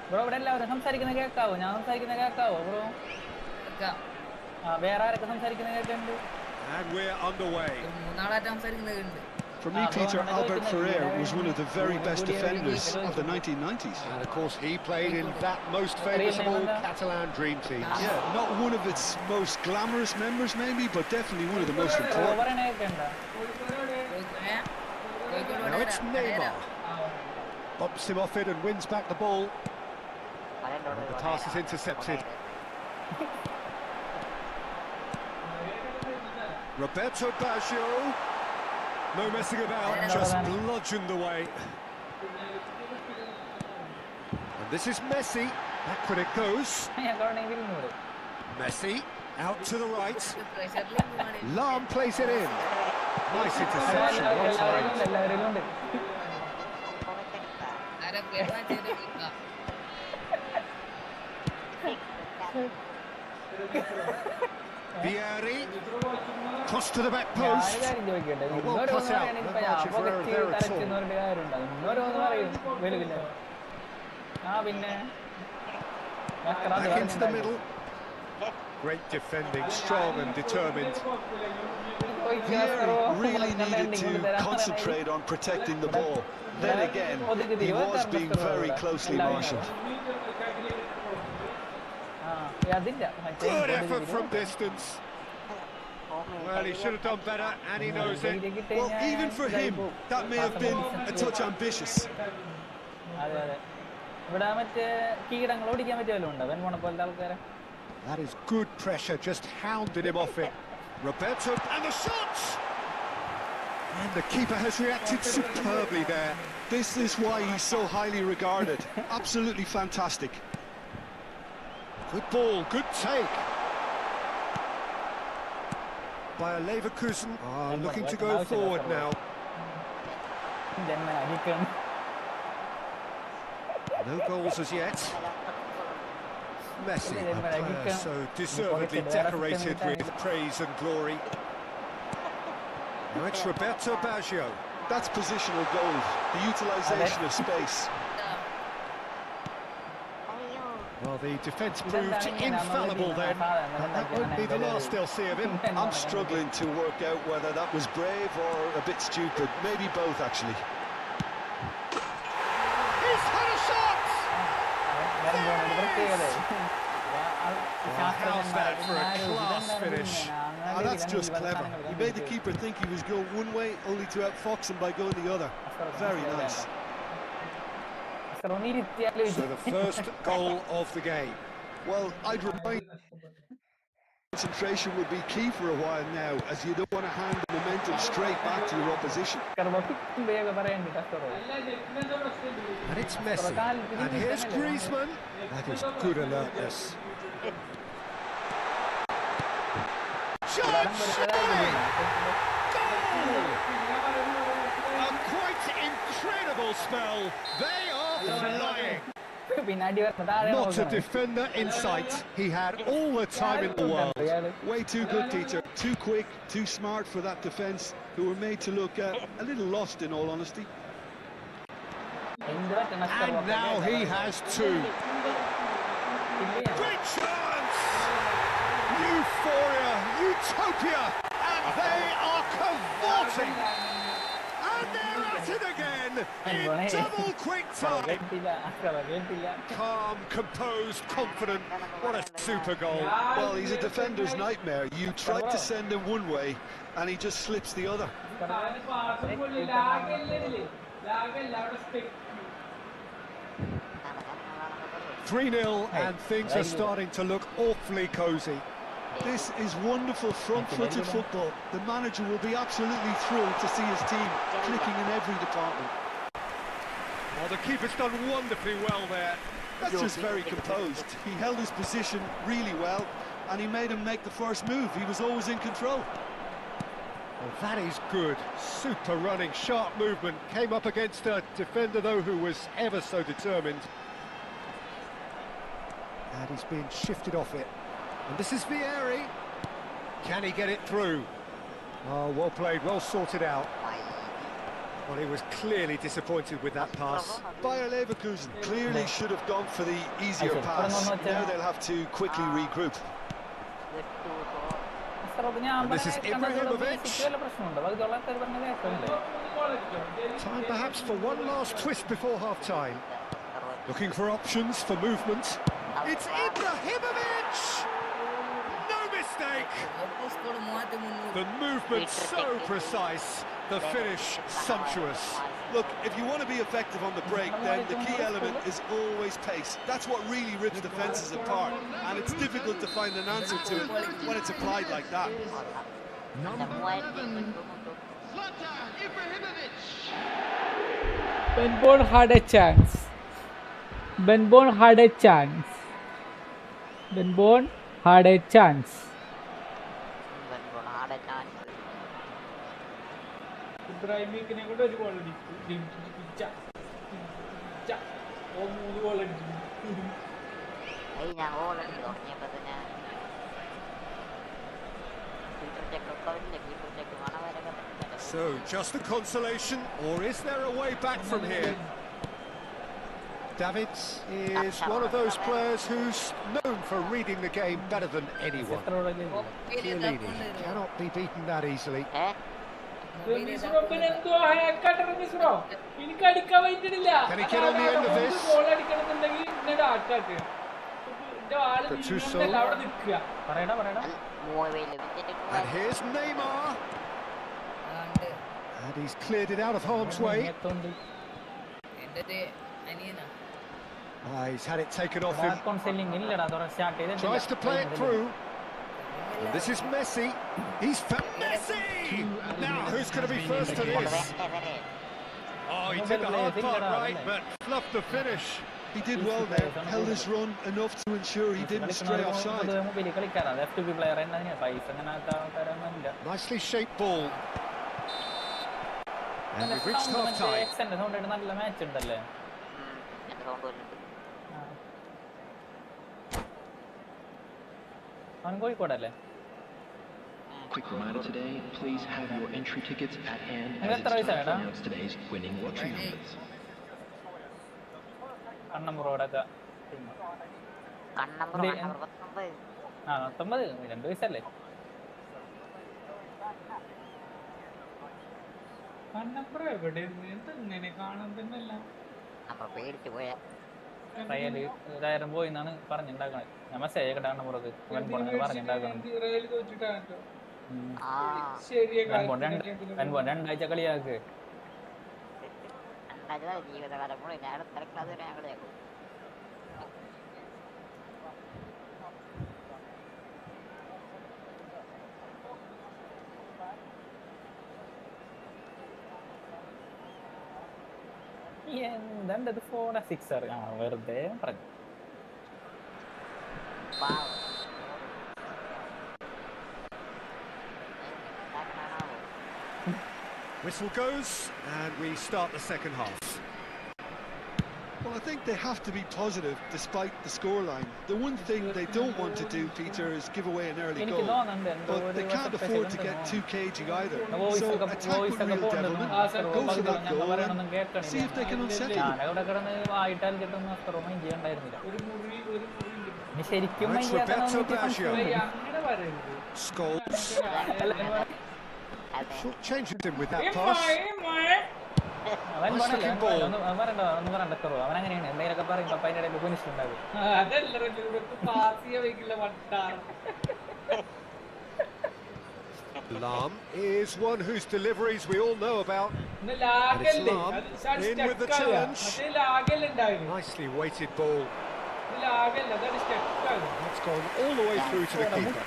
Bro ഇവിടെ എല്ലാവരും സംസാരിക്കുന്ന കേൾക്കാവോ? ഞാൻ സംസാരിക്കുന്ന കേൾക്കാവോ bro? വേറെ ആരൊക്കെ സംസാരിക്കുന്ന കേൾക്കുന്നുണ്ട്? And we're underway. For me, Peter, Albert Ferrer was one of the very best defenders of the 1990s. And of course he played in that most famous of all Catalan dream teams. Yeah, not one of its most glamorous members maybe, but definitely one of the most important. Now it's Neymar. Bumps him off it and wins back the ball. And the pass is intercepted. Roberto Baggio. No messing about, just bludgeoned away. And this is Messi. Back when it goes. Messi out to the right. Lam plays it in. Nice interception. Well timed. Vieri, cross to the back post. Well cut out. No margin for error there at all. Back into the middle. Great defending, strong and determined. Vieri really needed to concentrate on protecting the ball. Then again, he was being very closely marshalled. Good effort from distance. Well, he should have done better, and he knows it. Well, even for him, that may have been a touch ambitious. That is good pressure, just hounded him off it. Roberto, and the shots! And the keeper has reacted superbly there. This is why he's so highly regarded. Absolutely fantastic. Good ball, good take. By a Leverkusen, looking to go forward now. No goals as yet. Messi, a player so deservedly decorated with praise and glory. Now it's Roberto Baggio. That's positional goal, the utilisation of space. Well, the defence proved infallible then, and that won't be the last they'll see of him. I'm struggling to work out whether that was brave or a bit stupid. Maybe both, actually. He's had a shot! How's that for a class finish? Oh, that's just clever. He made the keeper think he was going one way, only to outfox him by going the other. Very nice. So the first goal of the game. Well, I'd remind concentration will be key for a while now, as you don't want to hand the momentum straight back to your opposition. And it's Messi. And here's Griezmann. That is good alertness. Shot! Goal! A quite incredible spell. They are flying. Not a defender in sight. He had all the time in the world. Way too good, Dieter. Too quick, too smart for that defence, who were made to look a little lost, in all honesty. And now he has two. Great chance! Euphoria, utopia, and they are cavorting. And they're at it again in double quick time. Calm, composed, confident. What a super goal. Well, he's a defender's nightmare. You try to send him one way, and he just slips the other. 3-0 and things are starting to look awfully cosy. This is wonderful front-footed football. The manager will be absolutely thrilled to see his team clicking in every department. Well, the keeper's done wonderfully well there. That's just very composed. He held his position really well, and he made him make the first move. He was always in control. Well, that is good. Super running, sharp movement. Came up against a defender, though, who was ever so determined. And he's been shifted off it. And this is Vieri. Can he get it through? Oh, well played, well sorted out. Well, he was clearly disappointed with that pass. Bayer Leverkusen clearly should have gone for the easier pass. Now they'll have to quickly regroup. And this is Ibrahimovic. Time perhaps for one last twist before half-time. Looking for options for movement. It's Ibrahimovic! No mistake! The movement so precise, the finish sumptuous. Look, if you want to be effective on the break, then the key element is always pace. That's what really rips defences apart, and it's difficult to find an answer to it when it's applied like that. Benbourne had a chance. Benbourne had a chance. Benbourne had a chance. Ibrahimic കൊണ്ട് ഒരു goal അടിച്ചു. ഓ 3 goal അടിച്ചു. ഞാൻ goal അടിച്ചു തുടങ്ങിയപ്പോൾ തന്നെ So, just a consolation, or is there a way back from here? Davids is one of those players who's known for reading the game better than anyone. Chiellini cannot be beaten that easily. Can he get on the end of this? Gattuso. And here's Neymar. And he's cleared it out of harm's way. He's had it taken off him. Tries to play it through. And this is Messi. He's found Messi! Now, who's going to be first to this? Oh, he did the hard part right, but fluffed the finish. He did well there, held his run enough to ensure he didn't stray offside. Nicely shaped ball. And we've reached half-time. അവൻ കോഴിക്കോടല്ലേ? Quick reminder today, please have your entry tickets at hand Ang as it's try time to sana, announce today's winning lottery numbers. കണ്ണമ്പുറോടൊക്കെ കണ്ണമ്പുറം ഇത് കണ്ണമ്പുറം 19. 19 2 വയസ്സല്ലേ? കണ്ണപ്പുറം എവിടെ എന്തെങ്ങനെ കാണാൻ തന്നെയല്ല. അപ്പൊ പേടിച്ചു പോയാ trial ഇതായാലും പോയി എന്നാണ് പറഞ്ഞിട്ടുണ്ടാക്കണത്. ഞാൻ മെസ്സേജ് കേട്ടാ കണ്ണമ്പുറത്ത് പറഞ്ഞിട്ടുണ്ടാക്കണം. ഇസ്രായേൽ തോറ്റിട്ടാണ് കേട്ടോ. ആ ശരിയെ രണ്ടാഴ്ച കളിയാക്ക്. ജീവിതകാലം കൂടെ ഞാൻ തിരക്കാതെ ഞങ്ങളെയാക്കും. എന്താണ്ടത് 4-6 വെറുതെ പറഞ്ഞു. Whistle goes, and we start the second half. Well, I think they have to be positive despite the scoreline. The one thing they don't want to do, Peter, is give away an early എനിക്ക് goal. തോന്നുന്നുണ്ട് എന്തോ But ഒരു they can't afford to get too cagey either. So attack with real devilment, go for that goal and see if they can unsettle them. ഞാനവിടെ കിടന്ന് ആയിട്ടാൽ കിട്ടുന്ന അത്ര mind ചെയ്യണ്ടായിരുന്നില്ല. ഒരു മുറി ഇനി ശരിക്കും It's മൈൻഡ് Roberto Baggio. അങ്ങനെ പറയരുത്. Scholes changes him with that ഏ pass. മോയെ അവൻ Nice looking ball. പറയണ്ടോ അവൻ അങ്ങനെയാണ് എന്തെങ്കിലുമൊക്കെ പറയും. അപ്പൊ അതിന്റെ ഇടയിൽ ഫിനിഷ് ഉണ്ടാകും. അതല്ല ഇവർക്ക് പാസ് ചെയ്യാൻ വയ്ക്കില്ല വട്ടാണ്. Lam is one whose deliveries we all know about. ഇന്ന് ലാഗല്ലേ Lam അത് in with the സ്റ്റക്കാവുക. challenge. മറ്റേ ലാഗല്ലേ ഉണ്ടായിരുന്നു. Nicely weighted ball. ഇത് ലാഗല്ല അതാണ് സ്റ്റക്കാവുക. It's gone all the way through to the keeper.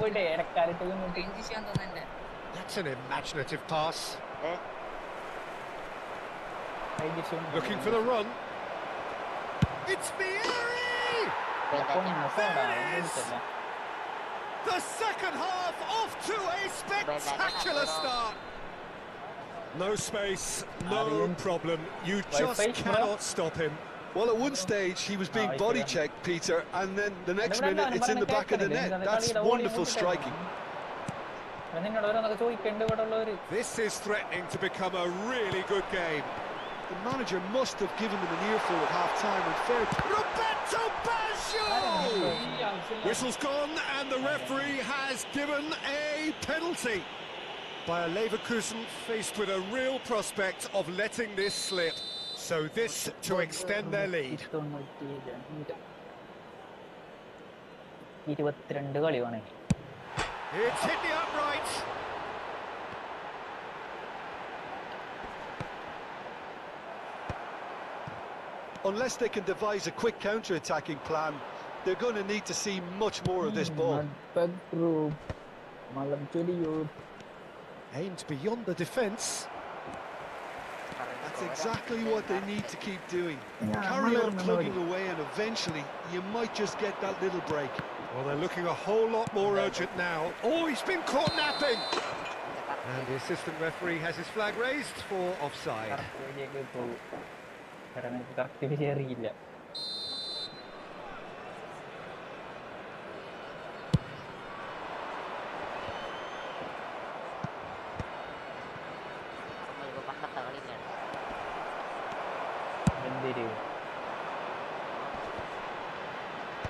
പോയിട്ട് ഇടക്കാലിട്ട് That's an imaginative pass. Looking for the run. It's Vieri! The second half off to a spectacular start. No space, no problem. You just cannot stop him. Well, at one stage he was being body checked, Peter, and then the next minute it's in the back of the net. That's wonderful striking. This is threatening to become a really good game. The manager must have given them an earful at half-time and fair. Roberto Baggio! Whistle's gone and the referee has given a penalty. Bayer Leverkusen faced with a real prospect of letting this slip. So this to extend their lead. 22 കളി വേണേ. It's hit the upright. Unless they can devise a quick counter-attacking plan, they're going to need to see much more of this ball. Aimed beyond the defence. That's exactly what they need to keep doing. Carry on plugging away and eventually you might just get that little break. Well, they're looking a whole lot more urgent now. Oh, he's been caught napping! And the assistant referee has his flag raised for offside.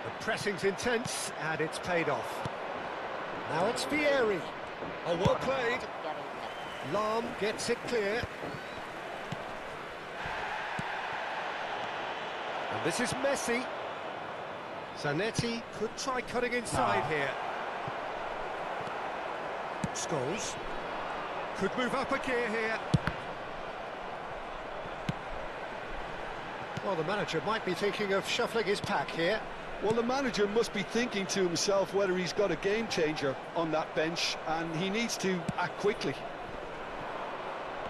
The pressing's intense and it's paid off. Now it's Vieri. Oh, well played. Lam gets it clear. And this is Messi. Zanetti could try cutting inside here. Scholes could move up a gear here. Well, the manager might be thinking of shuffling his pack here. Well, the manager must be thinking to himself whether he's got a game changer on that bench and he needs to act quickly.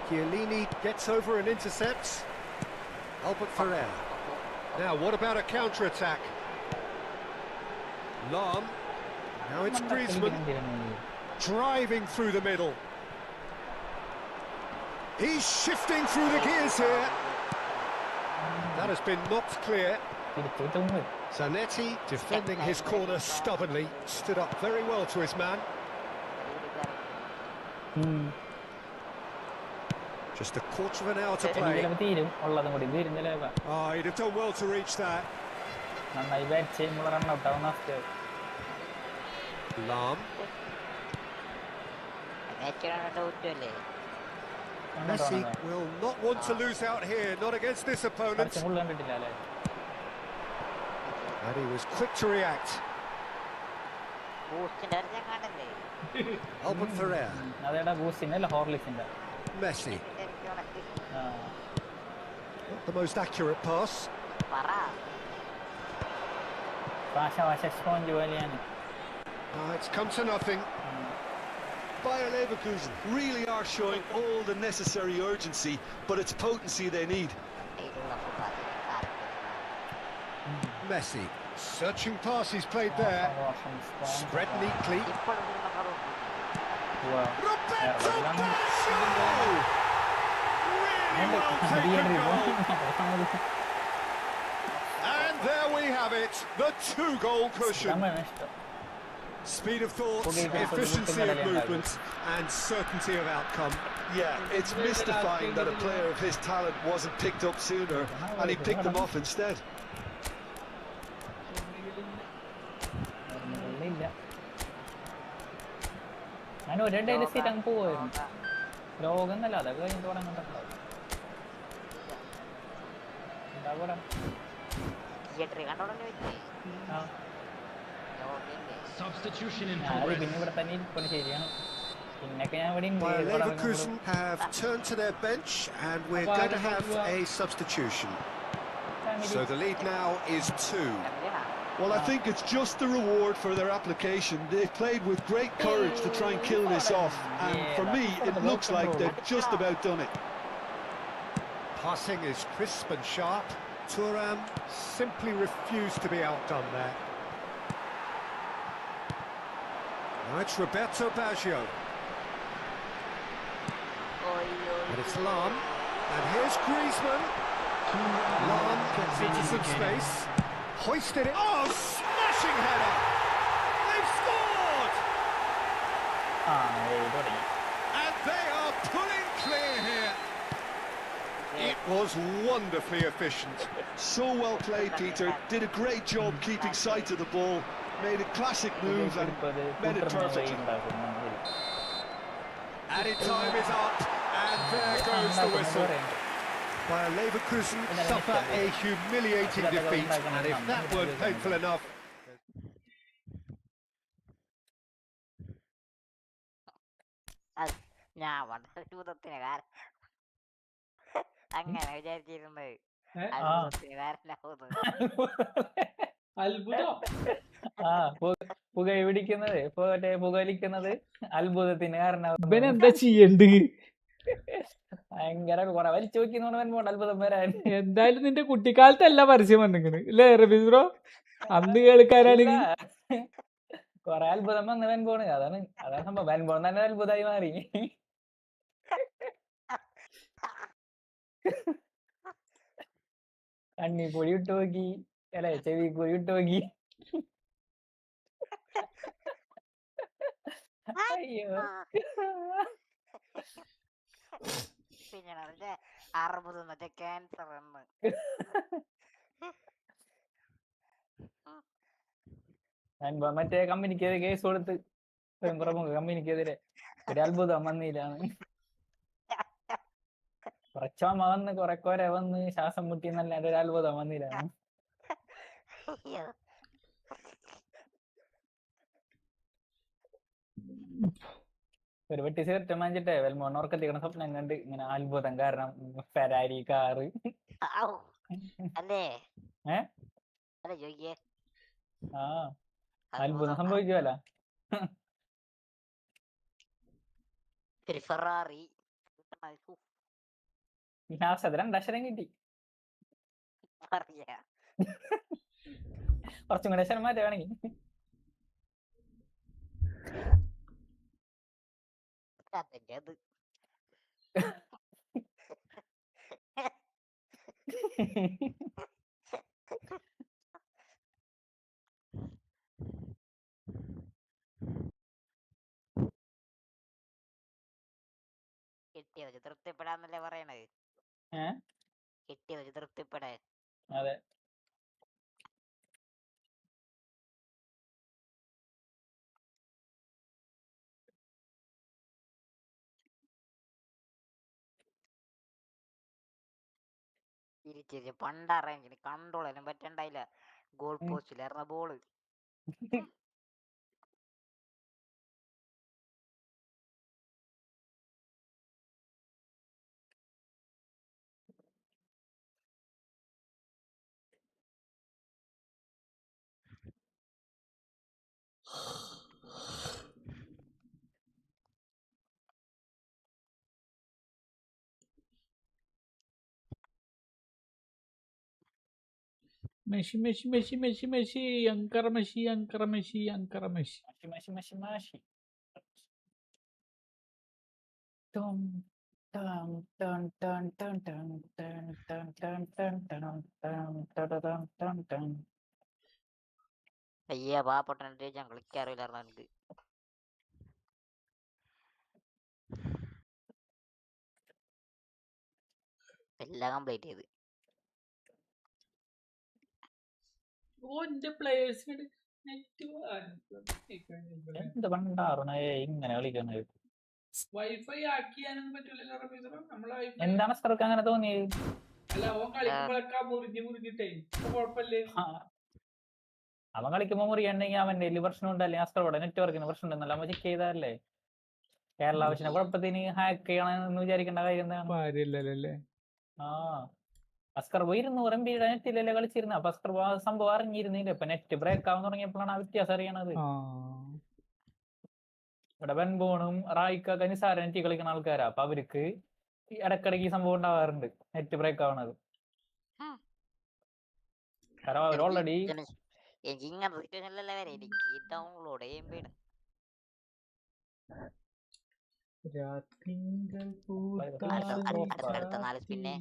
Chiellini gets over and intercepts. Albert Ferrer. Now, what about a counter-attack? Lam. Now it's Griezmann driving through the middle. He's shifting through the gears here. That has been knocked clear. Zanetti defending his corner stubbornly, stood up very well to his man. Just a quarter of an hour to play. Oh, he'd have done well to reach that. Lam. Messi will not want to lose out here, not against this opponent. And he was quick to react. Albert Ferrer. Messi. Not the most accurate pass. It's come to nothing. Bayer Leverkusen really are showing all the necessary urgency, but it's potency they need. Messi, searching pass he's played there. Spread neatly. Roberto Baggio! Really well taken goal. And there we have it, the 2-goal cushion. Speed of thought, efficiency of movement, and certainty of outcome. Yeah, it's mystifying that a player of his talent wasn't picked up sooner, and he picked them off instead. Substitution in progress. Bayer Leverkusen have turned to their bench, and we're going to have a substitution. So the lead now is 2. Well, I think it's just the reward for their application. They've played with great courage to try and kill this off, and for me, it looks like they've just about done it. Passing is crisp and sharp. Thuram simply refused to be outdone there. Now it's Roberto Baggio. And it's Lam. And here's Griezmann. Lam gets into some space. Hoisted it. Oh, smashing header! They've scored! And they are pulling clear here. It was wonderfully efficient. So well played, Peter. Did a great job keeping sight of the ball. Made a classic move and made it perfectly. Added time is up, and there goes the whistle. Bayer Leverkusen suffer a humiliating defeat, and if that weren't painful enough... അത്ഭുതം. പുകവലിക്കുന്നത് അത്ഭുതത്തിന് കാരണം ഇവനെന്താ ചെയ്യണ്ട്? ഭയങ്കര കുറെ വലിച്ചു നോക്കിന്നോണ്ട് അത്ഭുതം വരാൻ. എന്തായാലും നിന്റെ കുട്ടിക്കാലത്തല്ല പരസ്യം വന്നിക്കണ് അല്ലേ റബീസ് ബ്രോ? അന്ന് കേൾക്കാനാണെങ്കിൽ കൊറേ അത്ഭുതം വന്ന് വെൻപോണ്. അതാണ് സംഭവം. വെൻപോൺ തന്നെ അത്ഭുതമായി മാറി. കണ്ണി പൊടി ഇട്ട് നോക്കി, അല്ലെ ചെവി പൊടി ഇട്ട് നോക്കി. അയ്യോ മറ്റേ കമ്പനിക്കെതിരെ കേസ് കൊടുത്ത് പ്രമുഖ കമ്പനിക്കെതിരെ ഒരു അത്ഭുതം വന്നില്ലാന്ന്. കുറച്ചോമ വന്ന് കുറെ കോര വന്ന് ശ്വാസം മുട്ടി എന്നല്ലാണ്ട് ഒരു അത്ഭുതം വന്നില്ലാന്ന്. ഒരു വെട്ടി സിഗരറ്റ് മാഞ്ചിട്ടേ വെൽമോൺ ഉറക്കത്തിക്കണ സ്വപ്നം കണ്ട് ഇങ്ങനെ അത്ഭുതം കാരണം ഫെരാരി കാറ്. ആ അത്ഭുതം സംഭവിക്കുവല്ല. ലാസ്റ്റ് 2 അക്ഷരം കിട്ടി. കുറച്ചും കൂടെ അക്ഷരം മാറ്റുവാണെങ്കിൽ കിട്ടിയോ വെച്ച് തൃപ്തിപ്പെടാന്നല്ലേ പറയണത്. കിട്ടിയോ വെച്ച് തൃപ്തിപ്പെടേ. അതെ. തിരിച്ച് പണ്ടറേഞ്ചിന് കൺട്രോൾ ചെയ്യാൻ പറ്റണ്ടായില്ല. ഗോൾ പോസ്റ്റിലേർന്ന ball. Messi Messi Messi Messi Messi അങ്കറ മെസ്സി അങ്കറ മെസ്സി അങ്കറ മെസ്സി. മാഷി. Dun, dun, dun, dun, dun, dun, dun, dun, dun, dun, dun, dun, dun, dun, dun. അയ്യ പാപ്പൊട്ടൻ ഞാൻ കളിക്കാറില്ലായിരുന്നു എനിക്ക്. എല്ലാം കംപ്ലീറ്റ് ചെയ്ത്. ഓന്റെ പ്ലേയേഴ്സിന് എന്ത് പണ്ടാറുണേ ഇങ്ങനെ കളിക്കുന്നത്? വൈഫൈ ആക്കിയാനൊന്നും പറ്റൂലല്ലോ റമീസറോ? നമ്മളെ വൈഫൈ എന്താണ് അസ്കർക്ക് അങ്ങനെ തോന്നിയത്? അല്ല ഓൻ കളിക്കുമ്പോഴൊക്കെ മുറിഞ്ഞിട്ടേ കുഴപ്പമില്ലേ? അവൻ കളിക്കുമ്പോ മുറിയുണ്ടെങ്കിൽ അവന്റെ വലിയ പ്രശ്നം ഉണ്ടല്ലേ? അസ്കറോടെ നെറ്റ്വർക്കിന് പ്രശ്നം ഉണ്ടെന്നല്ല നമ്മൾ ചെക്ക് ചെയ്താലേ. കേരള ആവശ്യത്തിന് കുഴപ്പത്തിന് ഹാക്ക് ചെയ്യണമെന്ന് വിചാരിക്കേണ്ട കാര്യം എന്താണ്? കാര്യമില്ലല്ലേ? ആ അസ്കർ 200 MB നെറ്റിലല്ലേ കളിച്ചിരുന്നത്. അപ്പൊ അസ്കർ സംഭവം അറിഞ്ഞിരുന്നില്ല. ഇപ്പൊ നെറ്റ് ബ്രേക്ക് ആവാൻ തുടങ്ങിയപ്പോഴാണ് ആ വ്യത്യാസം അറിയണത്. ഇവിടെ ബെൻബോണും റായിക്കൊക്കെ നിസാര നെറ്റ് കളിക്കുന്ന ആൾക്കാരാ. അപ്പൊ അവർക്ക് ഇടക്കിടക്ക് ഈ സംഭവം ഉണ്ടാവാറുണ്ട്, നെറ്റ് ബ്രേക്ക് ആവണത്. കാരണം അവർ ഓൾറെഡി എനിക്ക് ഇങ്ങനത്തെ സിറ്റുവേഷനിലല്ലേ വരെ എനിക്ക് ഡൗൺലോഡ് ചെയ്യുമ്പോഴാണ്. അടുത്ത 4 സ്പിന്നെ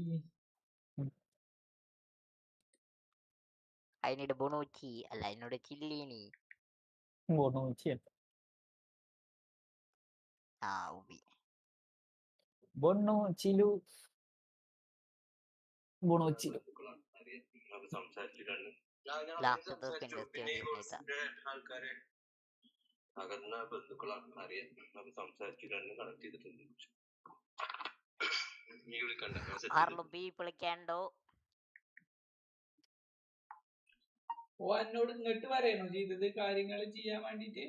അതിനോട് ബുണൂച്ചി അല്ല അതിനോട് ചില്ലീനി. ആ ഉബി ബൊണ്ണൂച്ചിലു ബുണൂച്ചിലു. ലാസ്റ്റത്തെ സ്പിൻ ആൾക്കാരെ അകന്ന ബന്ധുക്കളാണ് അറിയാൻ സംസാരിച്ചു കണ്ണ് കണക്ട് ചെയ്തിട്ടുണ്ട്. ആർലുബി വിളിക്കാണ്ടോ? ഓ എന്നോട് ഇങ്ങോട്ട് പറയണോ ചെയ്തത് കാര്യങ്ങൾ ചെയ്യാൻ വേണ്ടിട്ട്?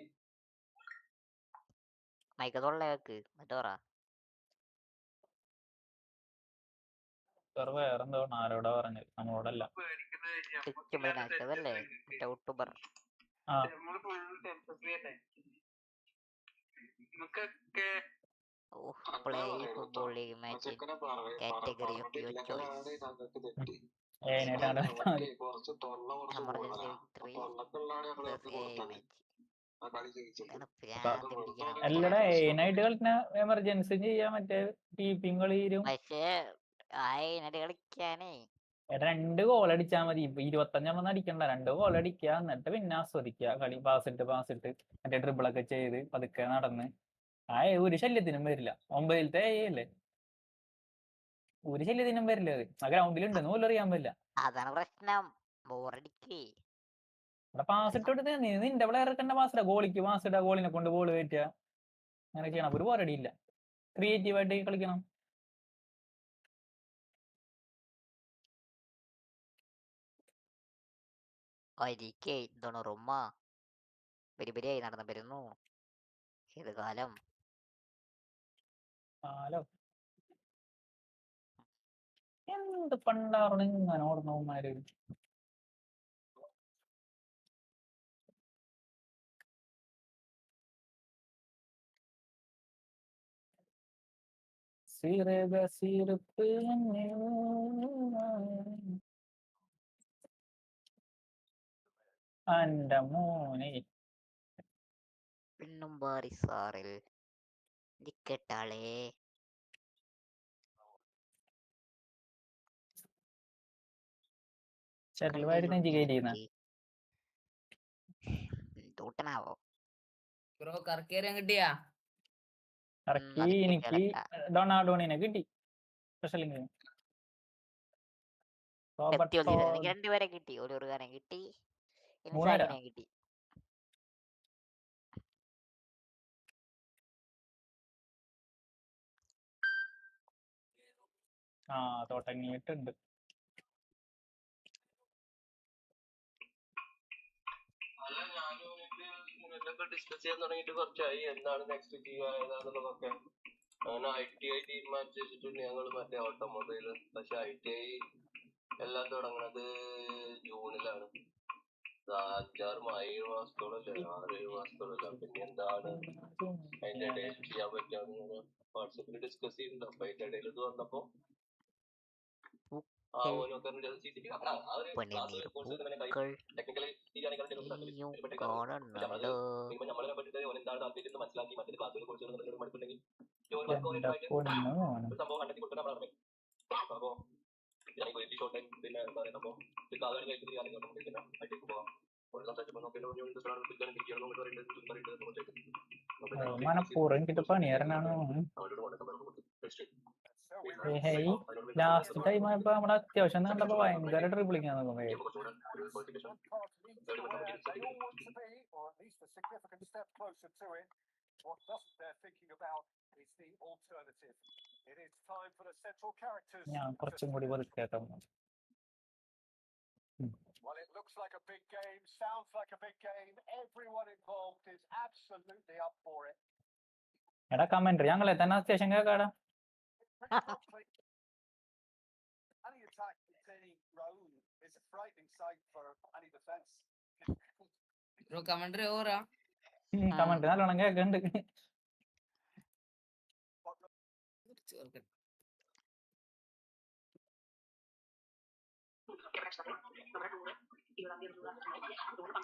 മൈക്ക് തൊള്ളേക്ക് മറ്റോറാ വേറെന്തോ ആരോടാ പറഞ്ഞത്, നമ്മളോടല്ല. അതല്ലേ YouTuber. Play football league match category of your choice. ഏനായിട്ടാണ് Emergency victory plus AI match. അല്ലടാ ഏനായിട്ട് കളിക്കുന്ന എമർജൻസി ചെയ്യാൻ മറ്റേ കീപ്പിംഗ് കളിയിലും. പക്ഷേ ആയിട്ട് കളിക്കാനേ 2 ഗോൾ അടിച്ചാൽ മതി. ഇപ്പൊ 25 അടിക്കണ്ട, 2 ഗോൾ അടിക്കുക, എന്നിട്ട് പിന്നെ ആസ്വദിക്കുക കളി. പാസിട്ട് മറ്റേ ഡ്രിബിളൊക്കെ ചെയ്ത് പതുക്കെ നടന്ന് ഒരു ശല്യത്തിനും വരില്ല. 9ത്തെ അല്ലേ, ഒരു ശല്യത്തിനും വരില്ല. അത് ആ ഗ്രൗണ്ടിലുണ്ടെന്ന് പോലും അറിയാൻ പറ്റില്ല. അതാണ് പ്രശ്നം. ബോറടിക്കേ. ഇവിടെ പാസ് ഇട്ടോട്ട് നിന്റെ പ്ലെയർക്ക് തന്നെ പാസിട, ഗോളിക്ക് പാസിട, ഗോളിനെ കൊണ്ട് ബോൾ കയറ്റുക, അങ്ങനെ ചെയ്യണം. ഒരു ബോറടിയില്ല. ക്രിയേറ്റീവായിട്ട് കളിക്കണം. ഒരിക്കേ തൊണ്ണൂറുമ്മ ബരിബരിയായി നടന്നു വരുന്നു. ഏത് കാലം എന്ത് പണ്ടാണ് ഇങ്ങനെ ഓടുന്നവന്മാര്. എന്റെ മോനെ പിന്നും ബാറിസാറിൽ ടിക്കറ്റാളേ. ഷട്ടിൽ വായിട്ട് നെഞ്ചി കയറ്റിയിരുന്ന തൂട്ടനാവോ ബ്രോ കറക്കേറിയാൻ കിട്ടിയാ കറക്കി എനിക്ക് ഡൊണാഡോണിനെ കിട്ടി സ്പെഷ്യൽ എനിക്ക് രണ്ടുപേരെ കിട്ടി ഒരു കാരൻ കിട്ടി ഇൻസാഗിനെ കിട്ടി തുടങ്ങിയിട്ടുണ്ട്. അല്ല ഞാനും ഡിസ്കസ് ചെയ്യാൻ തുടങ്ങിയിട്ട് കുറച്ചായി എന്താണ് നെക്സ്റ്റ് ചെയ്യുക ഏതാണെന്നുള്ളതൊക്കെ. അങ്ങനെ ITI തീരുമാനിച്ചു വെച്ചിട്ടുണ്ട് ഞങ്ങൾ മറ്റേ ഓട്ടോമൊബൈൽ. പക്ഷെ ITI എല്ലാം തുടങ്ങുന്നത് ജൂണിലാണ്. 5-6 മാസത്തോളല്ലേ 6-7 മാസത്തോളല്ല. പിന്നെ എന്താണ് അതിന്റെ ഇടയിൽ ചെയ്യാൻ പറ്റുക വാട്സപ്പിൽ ഡിസ്കസ് ചെയ്യുന്നുണ്ട്. അപ്പൊ അതിന്റെ ഇടയിൽ ഇത് വന്നപ്പോ മനസ്സിലാക്കി മറ്റേ ക്ലാസ്സുകൾ കുറിച്ച് സംഭവം കണ്ടെത്തി കൊടുക്കാൻ അപ്പൊ ഷോർട്ട് ടൈം പിന്നെ എന്താ പറയുക അപ്പൊ കാലം കഴിക്കുന്ന കാര്യങ്ങൾ പോവാം. ലാസ്റ്റ് ടൈം ആയപ്പോ നമ്മുടെ അത്യാവശ്യം കണ്ടപ്പോ ഭയങ്കര ട്രിപ്പിളിങ് ഞാൻ കുറച്ചും കൂടി പതുക്കേട്ടോ. Well, it looks like a big game, sounds like a big game. Everyone involved is absolutely up for it. എടാ കമന്ററി ഞങ്ങളെ തന്നെ അത്യാവശ്യം കേക്കാടാ. Any attack in any row is a frightening sight for any defense. Bro commentary ഓവറാ commentary നല്ലോണം കേക്കുന്നുണ്ട്.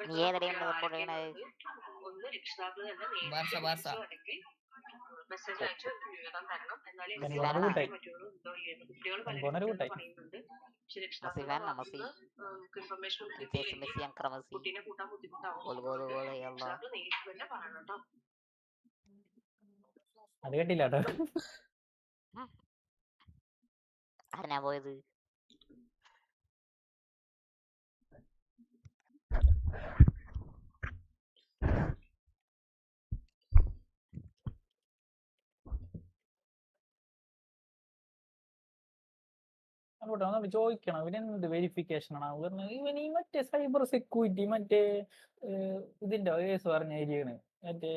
നീ ഏതെങ്കിലും support ചെയ്യണത്? ബാർസ അത് കേട്ടില്ല കേട്ടോ. ആരാ പോയത്? ചോദിക്കണം ഇവനെന്ത് വെരിഫിക്കേഷൻ ആണ് ഇവൻ ഈ മറ്റേ സൈബർ സെക്യൂരിറ്റി മറ്റേ ഇതിന്റെ കേസ് പറഞ്ഞ ഏരിയയാണ്. മറ്റേ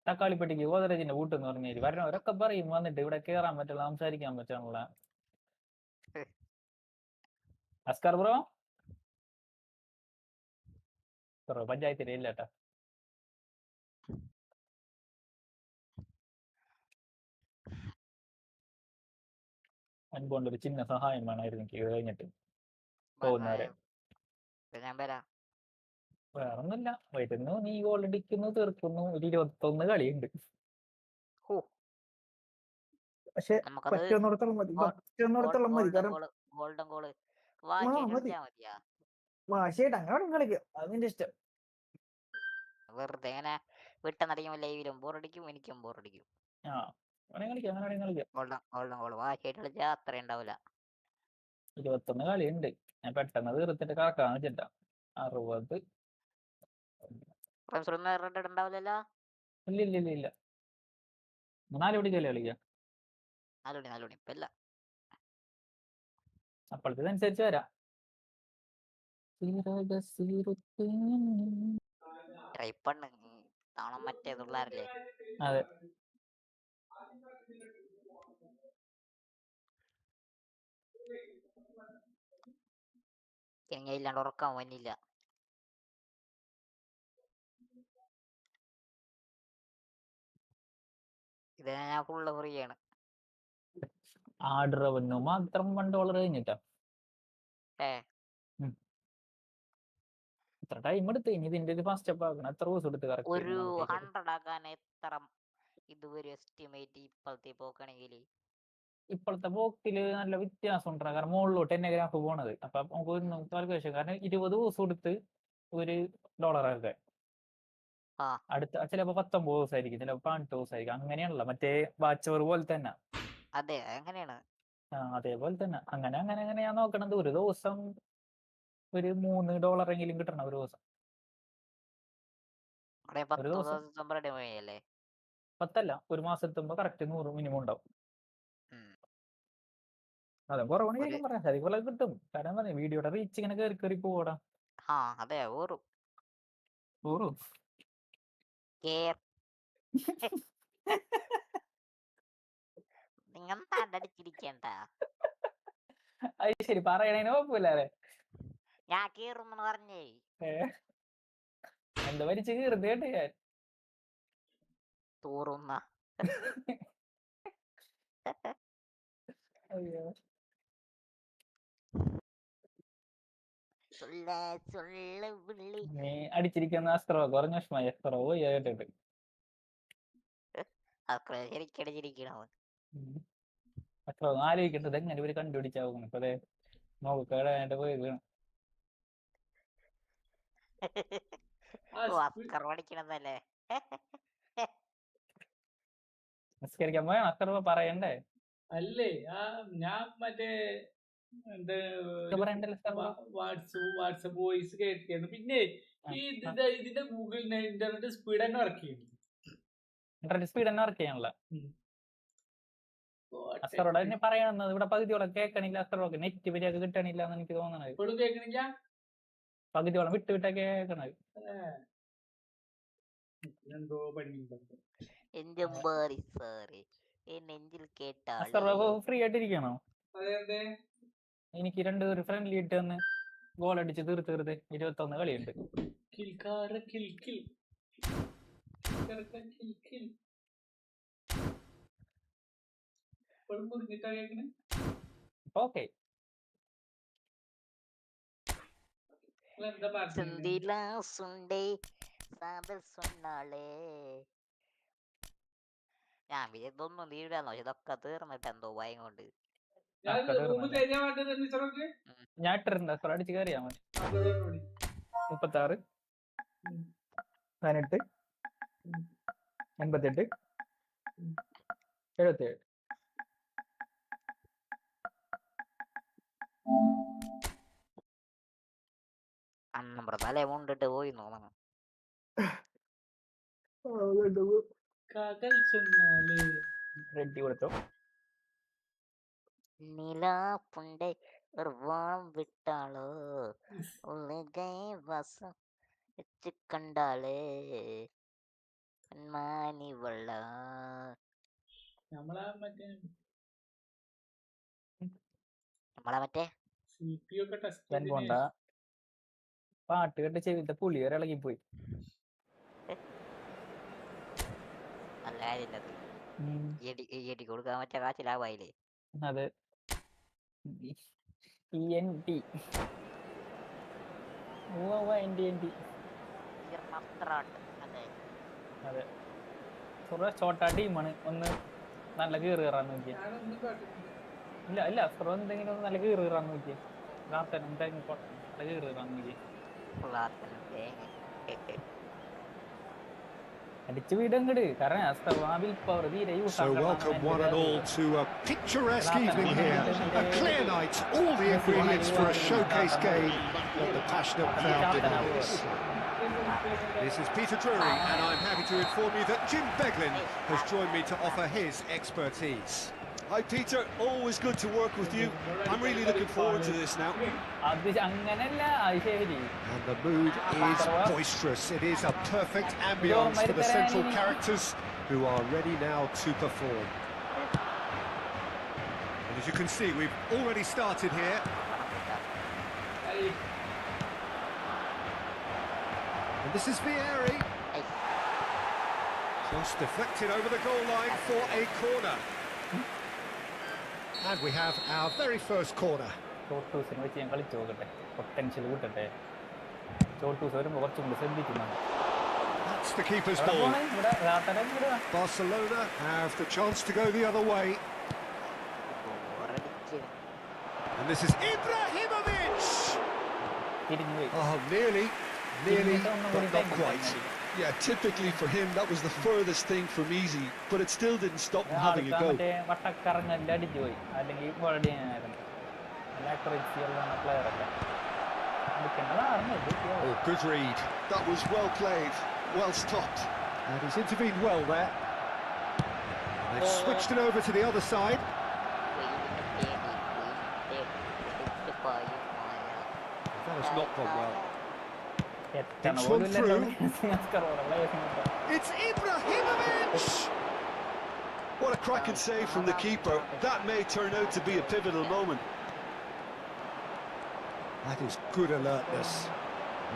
തക്കാളിപ്പെട്ടിക്ക് ഗോദറേജിന്റെ കൂട്ടെന്ന് പറഞ്ഞ ഏരിയ വരണവരൊക്കെ പറയും വന്നിട്ട് ഇവിടെ കേറാൻ പറ്റില്ല സംസാരിക്കാൻ പറ്റാനുള്ള. അസ്കർ ബ്രോ പഞ്ചായത്തിലെ ഇല്ലട്ടാ. അൻപോണ്ടൊരു ചിന്ന സഹായം വേണമായിരുന്നു എനിക്ക് കഴിഞ്ഞിട്ട് പോകുന്നവരെ. വേറൊന്നുമില്ല, വരുന്നു നീ ഗോൾ അടിക്കുന്നു തീർക്കുന്നു. ഒരു 21 കളിയുണ്ട്. പക്ഷെ പറ്റുന്നിടത്തോളം മതി, പറ്റുന്നിടത്തോളം മതി. കാരണം വാശിയായിട്ട് അങ്ങനെ കളിക്കാം, അതിന്റെ ഇഷ്ടം. വെറുതെ ഇങ്ങനെ വിട്ടെന്നടിക്കുമ്പോ ലൈവിലും ബോറടിക്കും, എനിക്കും ബോറടിക്കും. വാശിയായിട്ട് കളിച്ചാൽ അത്ര ഉണ്ടാവില്ല. 21 കളിയുണ്ട്, ഞാൻ പെട്ടെന്ന് തീർത്തിട്ട് കറക്കാന്ന് വെച്ചിട്ടാ. 60 ഉണ്ടാവില്ലല്ലോ. ഇല്ല 4 മണിക്കല്ലേ കളിക്കാം. 4 മണി ഇപ്പല്ല, അപ്പോഴത്തേക്കനുസരിച്ച് വരാം. ട്രൈ പണ്ണ് താണം മറ്റേ പിള്ളേരല്ലേ. അതെ, ഇല്ലാണ്ട് ഉറക്കാൻ വന്നില്ല. ഇത് ഞാൻ ഫുള്ള് ഫ്രീ ആണ്. ആഡ് റവന്യൂ മാത്രം $1 കഴിഞ്ഞിട്ടാ. എത്ര ടൈം എടുത്ത് ഇനി ഇതിന്റെ ഒരു ഫസ്റ്റ് സ്റ്റെപ്പ് ആക്കണം. എത്ര ദിവസം എടുത്ത് ഒരു 100 ആക്കാൻ എത്ര ഇതുവരെ എസ്റ്റിമേറ്റ് ഇപ്പോഴത്തെ പോക്കണെങ്കിൽ ഇപ്പോഴത്തെ പോക്കില് നല്ല വ്യത്യാസം ഉണ്ടാകും. കാരണം മുകളിലോട്ട് തന്നെ ഗ്രാഫ് പോണത്. അപ്പൊ നമുക്ക് കാൽക്കുലേഷൻ, കാരണം 20 ദിവസം കൊടുത്ത് $1 അടുത്ത ചിലപ്പോ 19 ദിവസമായിരിക്കും, ചിലപ്പോ 18 ദിവസമായിരിക്കും. അങ്ങനെയാണല്ലോ മറ്റേ വാച്ചവർ പോലെ തന്നെ. അതെ അങ്ങനെയാണ്. അതേപോലെ തന്നെ അങ്ങനെ അങ്ങനെ അങ്ങനെ ഞാൻ നോക്കണത് ഒരു ദിവസം ഒരു $3 കിട്ടണം ഒരു ദിവസം. അവിടെ 10 ദിവസം റെഡി പോയല്ലേ? 10 ഒരു മാസം എത്തുമ്പോ കറക്റ്റ് 100 മിനിമം ഉണ്ടാവും. അതെ കുറവാണെങ്കിൽ പറയാം, അതേപോലെ കിട്ടും. കാരണം എന്താ വീഡിയോയുടെ റീച്ച് ഇങ്ങനെ കയറി കയറി പോടാ. അതെ ഊറും ഊറും നിങ്ങൾ തണ്ടടിച്ചിരിക്കണ്ട. അത് ശരി, പറയണേന് കുഴപ്പമില്ലേ? ഞാൻ കീറുന്നു പറഞ്ഞേ. എന്താ വലിച്ച് കീറുന്നത് കേട്ട് ഞാൻ. തൂറുന്ന അയ്യോ നീ അടിച്ചിരിക്കുന്ന അസ്ത്രോ കുറഞ്ഞ വിഷമായി. അസ്ത്രോ പോയി കേട്ടിട്ട് അസ്ത്രോ ആലോചിക്കേണ്ടത് എങ്ങനെ ഇവര് കണ്ടുപിടിച്ചാവുന്നു. ഇപ്പൊ അതെ നോക്കേണ്ട പോയി വീണം. നിസ്കരിക്കാൻ പോയാ അസ്ത്രോ പറയണ്ടേ? അല്ലേ ഞാൻ മറ്റേ വാട്സപ്പ് വോയിസ് കേട്ടിരുന്നു. പിന്നെ ഈ ഇതിന്റെ ഗൂഗിളിന് ഇന്റർനെറ്റ് സ്പീഡ് തന്നെ വർക്ക് ചെയ്യുന്നു. ഇന്റർനെറ്റ് സ്പീഡ് തന്നെ വർക്ക് ചെയ്യാനുള്ള അസ്ത്രോടെ തന്നെ പറയണത്. ഇവിടെ പകുതിയോളം കേൾക്കണില്ല. അസ്ത്രമൊക്കെ നെറ്റ് വരെയൊക്കെ കിട്ടണില്ല എന്ന് എനിക്ക് തോന്നണത്. കേൾക്കണില്ല, പകുതിയോളം വിട്ട് വിട്ടൊക്കെ കേൾക്കണത്. എന്തോ പണിയുണ്ടോ ഫ്രീ ആയിട്ടിരിക്കണോ? എനിക്ക് 2 ഫ്രണ്ട്ലി ഇട്ട് വന്ന് ഗോൾ അടിച്ച് തീർത്ത് 21 കളിയുണ്ട്. ഓക്കെ ഞാൻ ഇതൊന്നും തീരാന്നോ, ഇതൊക്കെ തീർന്നിട്ട് എന്തോ ഭയം കൊണ്ട് ഞാൻ ഇട്ടിട്ടുണ്ട്. അസ്ത്ര അടിച്ച് കയറിയാ മതി. 36 18 88 77. നമ്മുടെ തല കൊണ്ടിട്ട് പോയി തോന്നണം. റെഡി കൊടുത്തോ. നിലാപ്പുണ്ട് ഒരു വാം വിട്ടാളോ വസം വെച്ച് കണ്ടാളേ മാനി വെള്ള നമ്മളെ മറ്റേ പാട്ട് കേട്ട ചെവിത്തെ പുളി വരെ ഇളകിപ്പോയി. നല്ല കാര്യം കൊടുക്കാൻ പറ്റിയ കാശ് ലാഭായില്ലേ? അതെ അതെ ഷോർട്ടാ ടീമാണ്. ഒന്ന് നല്ല കീറ് കയറാൻ നോക്കിയ. ഇല്ല ഇല്ല അസ്ത്ര എന്തെങ്കിലും നല്ല കീറ് കയറാൻ നോക്കിയ. നല്ല കീറ് കയറാൻ നോക്കിയ. അടിച്ചു വീടങ്ങട്. കാരണം So welcome one and all to a picturesque evening here. A clear night, all the ingredients for a showcase game that the passionate crowd demands. This is Peter Drury, and I'm happy to inform you that Jim Beglin has joined me to offer his expertise. Hi Peter, always good to work with you. I'm really looking forward to this now. And the mood is boisterous. It is a perfect ambience for the central characters who are ready now to perform. And as you can see, we've already started here. And this is Vieri. Just deflected over the goal line for a corner. And we have our very first corner. That's the keeper's ball. Barcelona have the chance to go the other way. And this is Ibrahimovic! തിരിഞ്ഞു പോയി Oh, nearly, but not quite. Yeah, typically for him, that was the furthest thing from easy, but it still didn't stop him having a go. മറ്റേ വട്ടക്കറങ്ങെല്ലാം അടിച്ചു പോയി അല്ലെങ്കിൽ world ചെയ്യാനായിരുന്നു നല്ല അക്രസിയുള്ള player അല്ല Oh, good read. That was well played, well stopped. And he's intervened well there. And they've switched it over to the other side. That has not gone well. It's one through. It's Ibrahimovic! What a cracking save from the keeper. That may turn out to be a pivotal moment. That is good alertness.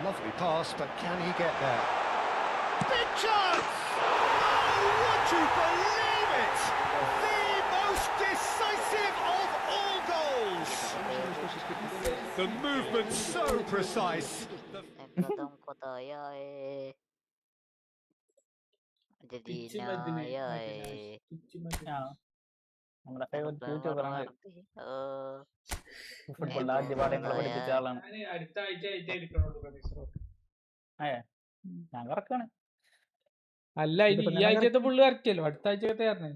Lovely pass, but can he get there? Big chance! Oh, would you believe it? The most decisive of all goals! The movement so precise. നമ്മുടെ favourite യൂട്യൂബറാണ് football ആദ്യ പാഠങ്ങളെ പഠിപ്പിച്ച ആളാണ് അടുത്ത ആഴ്ച ഞാൻ കറക്കാണ് അല്ല ഈ ആഴ്ചത്തെ പുള്ളി കറക്കിയല്ലോ അടുത്ത ആഴ്ചത്തെ പറഞ്ഞേ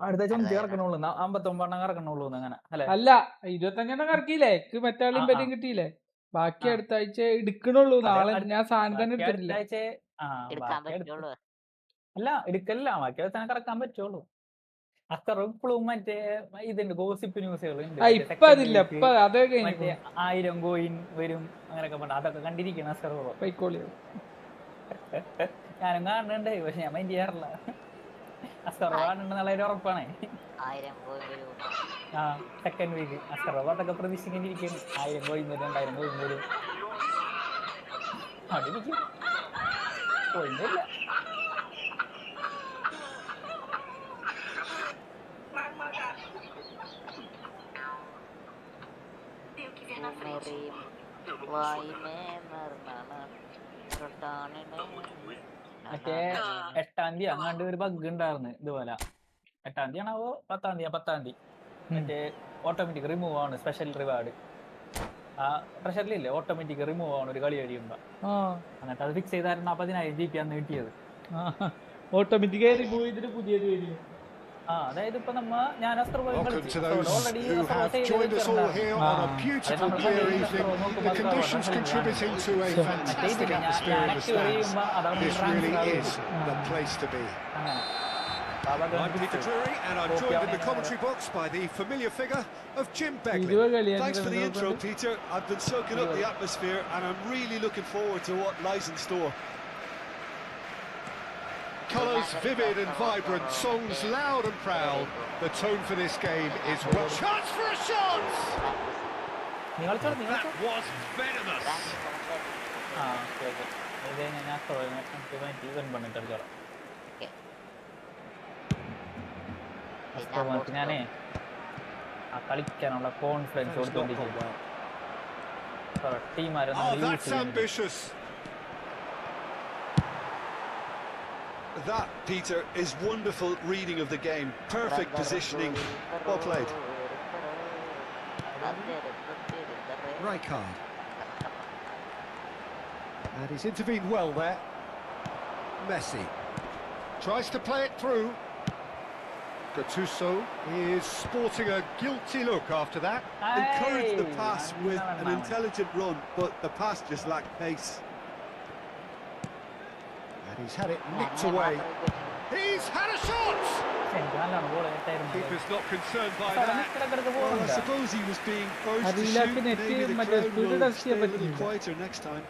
അടുത്ത ആഴ്ച കറക്കണുള്ളൂ 59 കറക്കണുള്ളൂ അങ്ങനെ അല്ല 25 കറക്കിയില്ലേ മറ്റാളും പറ്റും കിട്ടിയില്ലേ ബാക്കി അടുത്ത ആഴ്ച എടുക്കണുള്ളൂ നാളെ ഞാൻ സാധനം തന്നെ എടുത്തിട്ടില്ല അല്ല എടുക്കല്ല ബാക്കി തന്നെ കറക്കാൻ പറ്റുള്ളൂ അക്കറും മറ്റേ ഇതുണ്ട് ഗോസിപ്പ് ന്യൂസുകളുണ്ട് 1000 കോയിൻ വരും അങ്ങനെയൊക്കെ പറഞ്ഞു അതൊക്കെ കണ്ടിരിക്കണം അസ്കറോ ഞാനും കാണുന്നുണ്ട് പക്ഷെ ഞാൻ മൈൻഡ് ചെയ്യാറില്ല അസ്കറോ കാണുന്നുണ്ട് നല്ലൊരു ഉറപ്പാണ് ആ സെക്കൻഡ് വീക്ക് അസ്കറോ അതൊക്കെ പ്രതീക്ഷിക്കേണ്ടിരിക്കുന്നു 1000 കോയിൻ വരും 2000 കോയിൻ വരും അടിപ്പിക്കും പോയില്ല മറ്റേ 8-ാം തീയതി അങ്ങാണ്ട് ഒരു ബഗ് ഉണ്ടായിരുന്നു ഇതുപോലെ 8-ാം തീയതി ആണോ 10-ാം തീയതി മറ്റേ ഓട്ടോമാറ്റിക് റിമൂവ് ആണ് സ്പെഷ്യൽ റിവാർഡ് ആ പ്രഷറിലില്ലേ ഓട്ടോമാറ്റിക് റിമൂവ് ആണ് ഒരു കളി കഴിയുമ്പോ എന്നിട്ട് അത് ഫിക്സ് ചെയ്തായിരുന്നു 40,000 GB അന്ന് കിട്ടിയത് ഓട്ടോമാറ്റിക്കായി റിമൂവ് ചെയ്തിട്ട് പുതിയത് വരും അതായത് ഇപ്പൊ ഞാൻ Welcome to those who have joined us all here on a beautiful clear evening. The conditions contributing to a fantastic atmosphere in the stands. This really is the place to be. I'm Peter Drury and I'm joined in the commentary box by the familiar figure of Jim Begley. Thanks for the intro, Peter. I've been soaking up the atmosphere and I'm really looking forward to what lies in store. Colours vivid and vibrant, songs loud and proud. The tone for this game is well. Chance for a shot! That was venomous. ഞാനേ ആ കളിക്കാനുള്ള confidence കൊടുത്തോണ്ടിരിക്കുന്നു That's ambitious. That, Peter, is wonderful reading of the game. Perfect positioning. Well played. Rijkaard. And he's intervened well there. Messi. Tries to play it through. Gattuso is sporting a guilty look after that. Encouraged the pass with an intelligent run, but the pass just lacked pace. And he's had it nicked away. He's had a shot! Keeper's not concerned by that. Well, I suppose he was being urged to shoot. Maybe the crowd will stay a little quieter next time.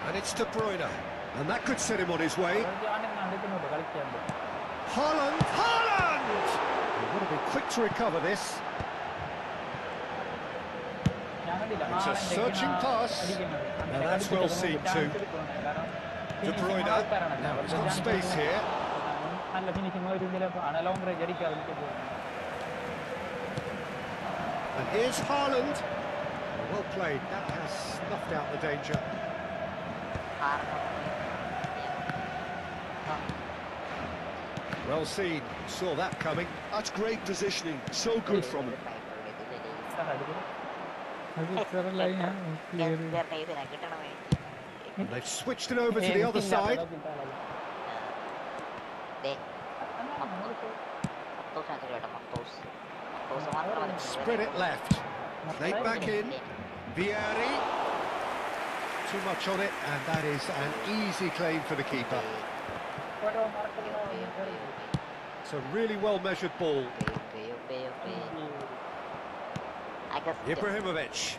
And it's De Bruyne. And that could set him on his way. Haaland! Haaland! He's got to be quick to recover this. It's a searching pass. Now that's well seen too. De Bruyne. Now he's got space here. And here's Haaland. Well played. That has snuffed out the danger. Well seen, saw that coming. That's great positioning, so good from him. And they've switched it over to the other side. Spread it left. Played back in. Vieri. Too much on it, and that is an easy claim for the keeper. It's a really well-measured ball. Ibrahimovic.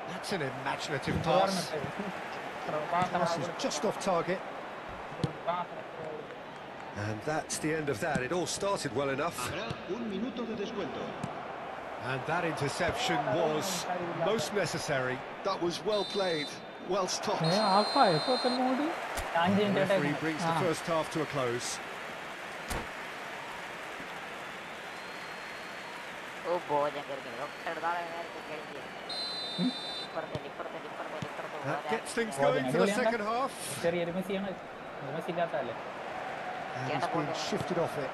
That's an imaginative pass. Pass is just off target. And that's the end of that. It all started well enough. And that interception was most necessary. That was well played, well stopped. The referee brings the first half to a close. That gets things going for the second half. And he's been shifted off it.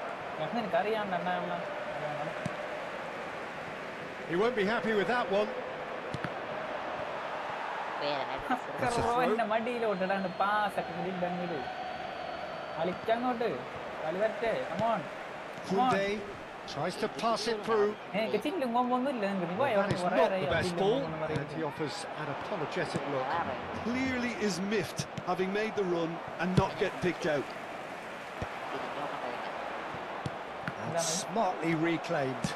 He won't be happy with that one. That's a throw. Kunde tries to pass it through. That is not the best ball, and he offers an apologetic look. Clearly is miffed, having made the run and not get picked out. And smartly reclaimed.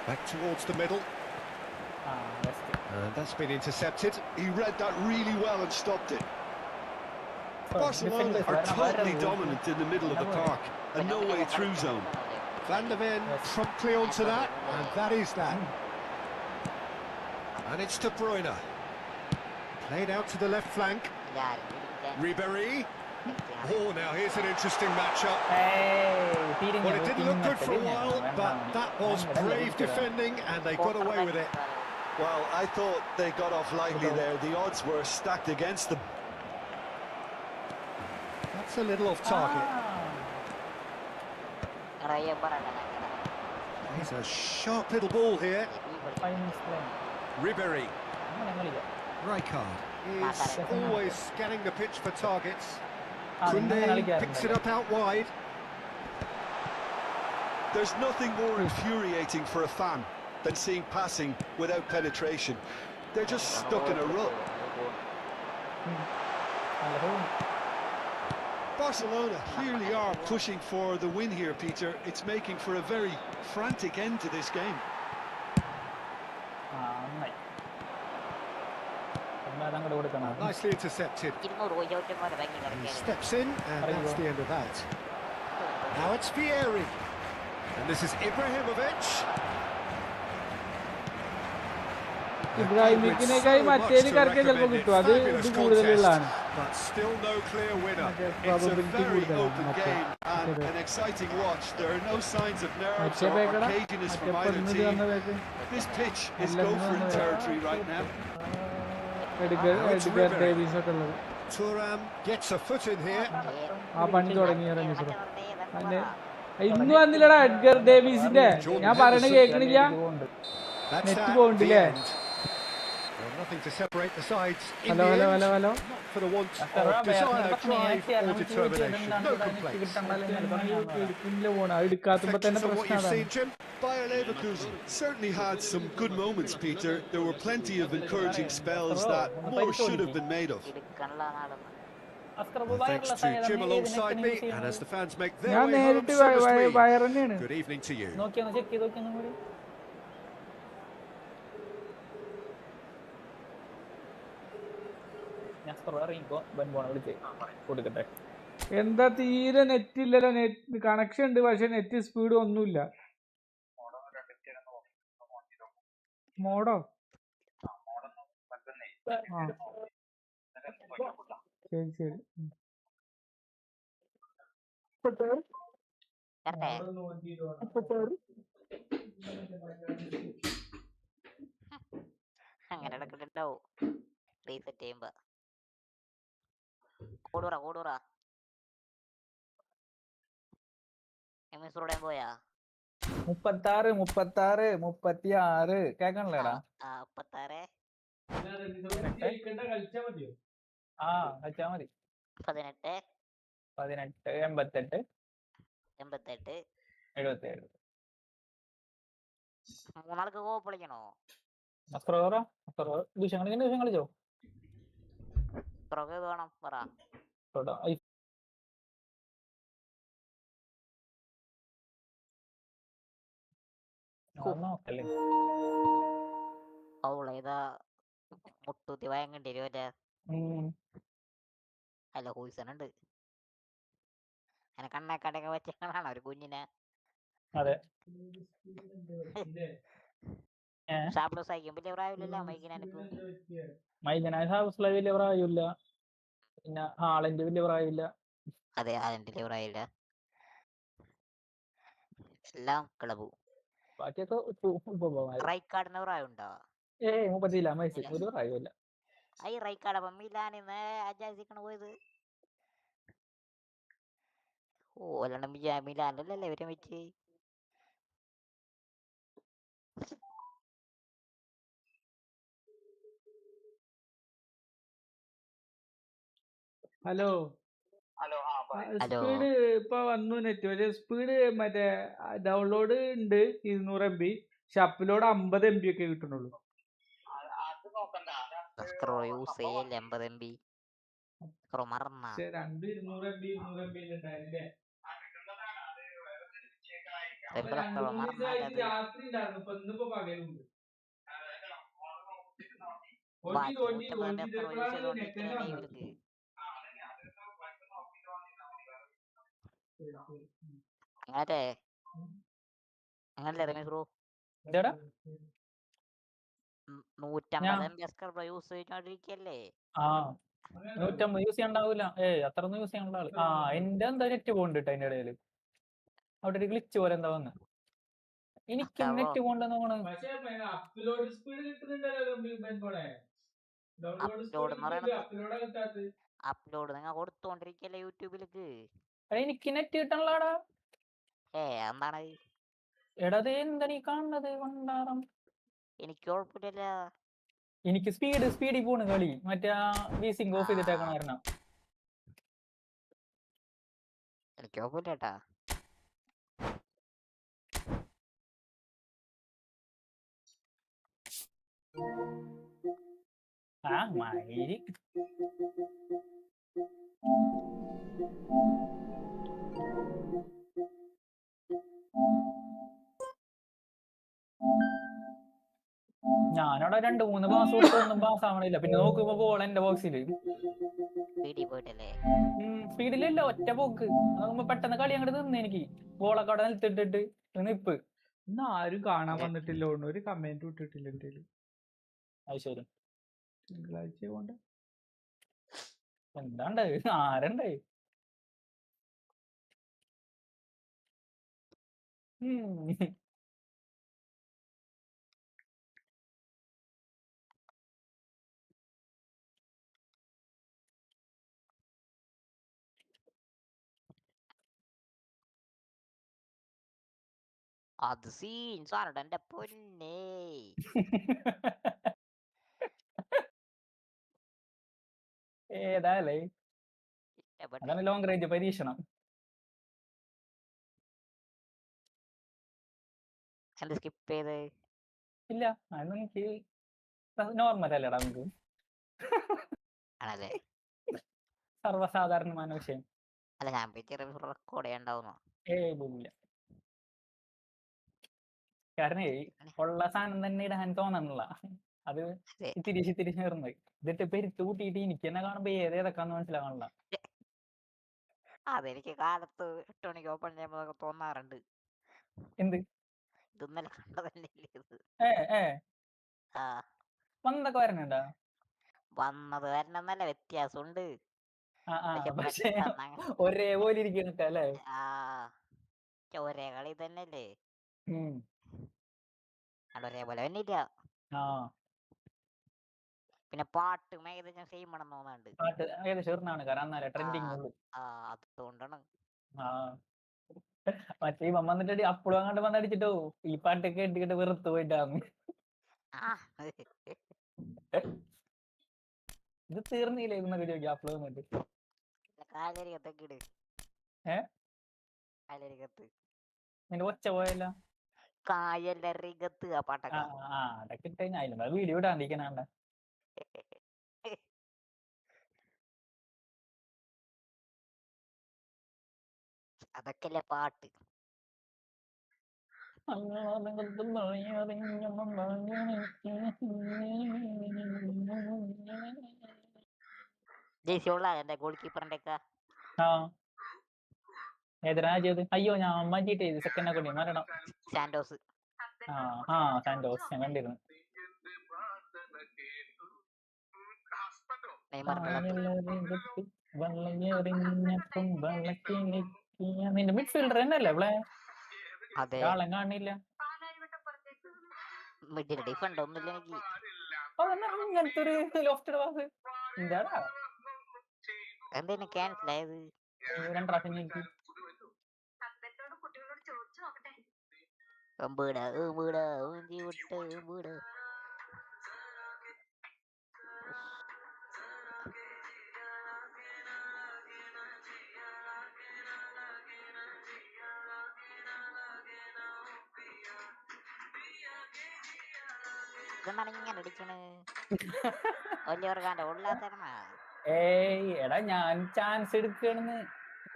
Back towards the middle. And that's been intercepted. He read that really well and stopped it. Barcelona are totally dominant in the middle of the park and no way through zone. Van der Ven promptly onto that, and that is that. And it's De Bruyne. Played out to the left flank. Ribéry. Oh, now here's an interesting matchup. Well, it didn't look good for a while, but that was brave defending, and they got away with it. Well, I thought they got off lightly there. The odds were stacked against them. That's a little off target. He's a sharp little ball here. Ribéry. Rijkaard is always scanning the pitch for targets. Kunde picks it up out wide. There's nothing more infuriating for a fan than seeing passing without penetration. They're just stuck in a rut. Barcelona clearly are pushing for the win here, Peter. It's making for a very frantic end to this game. Nicely intercepted. He steps in, and that's the end of that. Now it's Vieri. And this is Ibrahimovic. ഇബ്രാഹിമിക്കിനേക്കായി മറ്റേന് കറക്കെ ചിലപ്പോൾ കിട്ടും അത് ഇത് കൂടുതലുള്ളതാണ് But still no clear winner. It's a very open game and an exciting watch. There are no signs of nerves or caginess from either team. This pitch is go-for-it territory right now. Thuram gets a foot in here. ഇന്ന് വന്നില്ലടാ Edgar ഡേവിസിന്റെ ഞാൻ പറയണ കേൾക്കണില്ല net പോകണ്ടില്ലേ Nothing to separate the sides. Hello. Not for the want of desire, drive or determination. No complaints. Reflections on what you've seen, Jim? Bayer Leverkusen certainly had some good moments, Peter. There were plenty of encouraging spells that more should have been made of. Well, thanks to Jim alongside me, and as the fans make their way home, so must we. Good evening to you. എന്താ തീരെ net ഇല്ലല്ലോ net connection ഉണ്ട് പക്ഷെ net speed ഒന്നുമില്ല മോഡോ ശരി അങ്ങനെ reset ചെയ്യുമ്പോ ഓടൂറ എമിസോടെ പോയാ 36 36 36 കേക്കണല്ലേടാ? 36 കളിച്ചാ മതിയോ? ആ കളിച്ചാ മതി. 18 18 88 87 77. മൂന്നാൾക്ക് കോപ്പ് കളിക്കണോ? വിഷയം കളിച്ചോ? തുറക്ക് വേണം പറ. നോക്കല്ലേ അവളേതാ മുട്ടൂത്തി വയങ്ങണ്ടി വരുമല്ലേ? അല്ല ഹൂസനുണ്ട്. അങ്ങനെ കണ്ണേക്കാടൊക്കെ വെച്ചാണോ ഒരു കുഞ്ഞിനെ? അതെ. ഷാപ്ലൂസ് അയക്കും വലിയ പ്രായമില്ലല്ലോ മൈക്കിനെനക്ക്. വലിയ പ്രായമില്ല. പിന്നെ ആളിന്റെ വലിയ പ്രായമില്ല. അതെ അതിന്റെ പ്രായമില്ല. എല്ലാം കിളവു. ബാക്കിയൊക്കെ റൈക്കാർഡിന് പ്രായമുണ്ടോ? 34 വയസ്സ്. ഒരു പ്രായമില്ല. ഈ റൈക്കാർഡ് അപ്പം മിലാനിന്ന് അജാസിക്കാണ് പോയത്. ഓ അല്ലാണ്ട് മിലാനല്ലേ ഇവരെ വെച്ച്. ഹലോ, സ്പീഡ് ഇപ്പൊ വന്നു. നെറ്റ് പക്ഷേ സ്പീഡ് മറ്റേ ഡൗൺലോഡ് ഉണ്ട് 200 MB, പക്ഷെ അപ്ലോഡ് 50 MB ഒക്കെ കിട്ടുന്നുള്ളൂ. യൂസ് ചെയ്യല്ലേ 50 MB മറന്ന 200 MB 200 MB ഉണ്ടായില്ലേ? രാത്രി ഉണ്ടായിരുന്നു. ഇപ്പൊ ഇന്നിപ്പോ പകലുണ്ട്. അങ്ങനല്ലേ രമേശ് ബ്രോ? 150 MB യൂസ് ചെയ്തോണ്ടിരിക്കല്ലേ? 150 യൂസ് ചെയ്യാണ്ടാവൂല. അത്രയൊന്നും യൂസ് ചെയ്യാനുള്ള ആള്. എന്റെ എന്താ നെറ്റ് പോകണ്ടിട്ട് അതിന്റെ ഇടയില് അവിടെ ഒരു ഗ്ലിച്ച് പോലെ എന്താ വന്ന്. എനിക്കും നെറ്റ് പോകണ്ടെന്ന് തോന്നുന്നു. Upload speed കിട്ടുന്നുണ്ടല്ലോ. അപ്ലോഡ് നിങ്ങൾ കൊടുത്തോണ്ടിരിക്കല്ലേ യൂട്യൂബിലേക്ക്? എനിക്ക് നെറ്റ് കിട്ടണല്ലോടാ. എന്താണ് എടത് എന്താ നീ കാണുന്നത്? വണ്ടാറം. എനിക്ക് കുഴപ്പമില്ല. എനിക്ക് സ്പീഡിൽ പോണ് കളി. മറ്റേ വീസിങ് ഓഫ് ചെയ്തിട്ടേക്കണ കാരണം. എനിക്ക് കുഴപ്പമില്ലേട്ടാ. മയില് ഞാനവിടെ 2-3 പാസ് കൊടുത്തൊന്നും പാസ് ആവണില്ല. പിന്നെ നോക്കുമ്പോ ബോൾ എന്റെ ബോക്സില്. സ്പീഡിലല്ല, ഒറ്റ പോക്ക്. നോക്കുമ്പോ പെട്ടെന്ന് കളി അങ്ങോട്ട് നിന്ന്. എനിക്ക് ബോളൊക്കെ അവിടെ നിലത്തിട്ടിട്ട് നിപ്പ്. ഇന്ന് ആരും കാണാൻ വന്നിട്ടില്ല. ഒരു കമന്റ് ഇട്ടിട്ടില്ല എന്തേലും. ഐശ്വര്യം തിങ്കളാഴ്ച കൊണ്ട് എന്താണ്ട് ആരണ്ട്. അത് സീൻസ് ആണ് എന്റെ പൊന്നേ. ഏതായാലേ അതാണ് ലോങ് റേഞ്ച് പരീക്ഷണം. സ്കിപ്പ് ചെയ്ത് ഇല്ല, അതൊന്നും എനിക്ക് നോർമൽ അല്ലടാ. നമുക്ക് ആണല്ലേ? സർവ്വസാധാരണമായ വിഷയം. അല്ല ഞാൻ റെക്കോർഡ് ചെയ്യണ്ടാവുന്നു. ഇല്ല, കാരണം ഉള്ള സാധനം തന്നെ ഇടാൻ തോന്നണില്ല. അത് തിരിച്ച് ചേർന്ന് ഇതിട്ട് പെരുത്ത് കൂട്ടിയിട്ട് എനിക്ക് തന്നെ കാണുമ്പോ ഏതേതൊക്കാന്ന് മനസ്സിലാവണില്ല. അതെനിക്ക് കാലത്ത് 8 മണിക്ക് ഓപ്പൺ ചെയ്യുമ്പോ തോന്നാറുണ്ട്. എന്ത് ഇതൊന്നല്ല കണ്ടതല്ലേ ഇത്? വന്നതൊക്കെ വരണുണ്ടാ? വന്നത് വരണമെന്നല്ല, വ്യത്യാസമുണ്ട്. പക്ഷെ ഒരേപോലെ ഇരിക്കണല്ലേ? ഒരേ കളി തന്നെയല്ലേ? ഒരേപോലെ തന്നെയില്ല. പിന്നെ പാട്ടും ഏകദേശം സെയിം ആണെന്ന് തോന്നുന്നുണ്ട്. പാട്ട് ഏകദേശം ഒരെണ്ണാണ് കാരണം അന്നേരം ട്രെൻഡിങ് ഉള്ളു. അതുകൊണ്ടാണ്. ആ മറ്റേ ഇവൻ വന്നിട്ട് അപ്പോഴും അങ്ങോട്ട് വന്നടിച്ചിട്ടോ ഈ പാട്ട് കേട്ടിട്ട് വെറുത്ത് പോയിട്ടാണ്. ഇത് തീർന്നില്ലേ എന്നൊക്കെ ചോദിക്കും അപ്പോഴും വന്നിട്ട്. നിന്റെ ഒച്ച പോയല്ല കായലരികത്ത് ആ പാട്ടൊക്കെ. അതൊക്കെ ഇട്ട് അതിലുള്ള വീഡിയോ ഇടാണ്ടിരിക്കണ. അതൊക്കെയല്ലേ പാട്ട്. ജെയ്സി ഉള്ള എന്റെ ഗോൾ കീപ്പറിന്റെ ഒക്കെ ഏത് അയ്യോ ഞാൻ മാറ്റിട്ടേ സെക്കൻഡ് അക്കൗണ്ട് മരണം. സാന്റോസ്. സാന്റോസ് ഞാൻ കണ്ടിരുന്നു. നിന്റെ മിഡ്ഫീൽഡർ തന്നെയല്ലേ ഇവിടെ? ആളെ കാണില്ല. ഡിഫൻഡ് ഒന്നുമില്ല എനിക്ക്. ഇങ്ങനത്തെ ഒരു ലോഫ്റ്റഡ് പാസ് എന്താടാ എന്തിനു ക്യാൻസൽ ആയത്? 2 പ്രാവശ്യം എനിക്ക് ഇങ്ങനെ അടിക്കണ് വലിയവർക്കാന്റെ ഉള്ളാത്തരണ. എടാ ഞാൻ ചാൻസ് എടുക്കണെന്ന്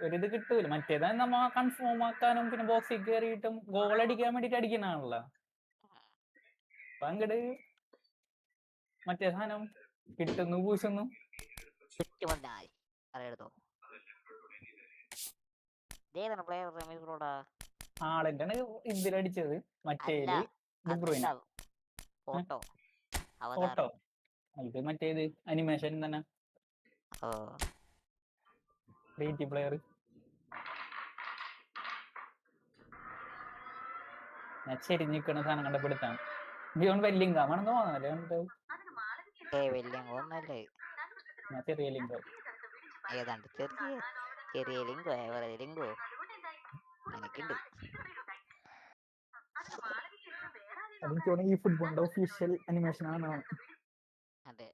ഒരിത് കിട്ടൂല. മറ്റേതാ നമ്മ കൺഫേം ആക്കാനും പിന്നെ ബോക്സിൽ കയറിയിട്ടും ഗോൾ അടിക്കാൻ വേണ്ടിട്ട് അടിക്കണാണല്ലോ. അങ്ങട് മറ്റേ സാധനം കിട്ടുന്നു പൂശുന്നു. ആളെന്റാണ് ഇതിലടിച്ചത്. മറ്റേല് ഫോട്ടോ ഇത് മറ്റേത് അനിമേഷൻ തന്നെ. ക്രിയേറ്റീവ് പ്ലെയർ ഞാൻ ചെരിഞ്ഞിക്കണ സാധനം കണ്ടപ്പെടുത്താണ്. ബിയോൺ വെല്ലിംഗാമാണെന്ന് തോന്നല്ലേ? ഞാൻ ചെറിയ ലിംഗോ ഏതാണ്ട് ചെറിയ ലിംഗോ ലിംഗോ എനിക്കുണ്ട്. ഈ ഫുട്ബോളിന്റെ ഒഫീഷ്യൽ അനിമേഷൻ ആണ്. അതെ,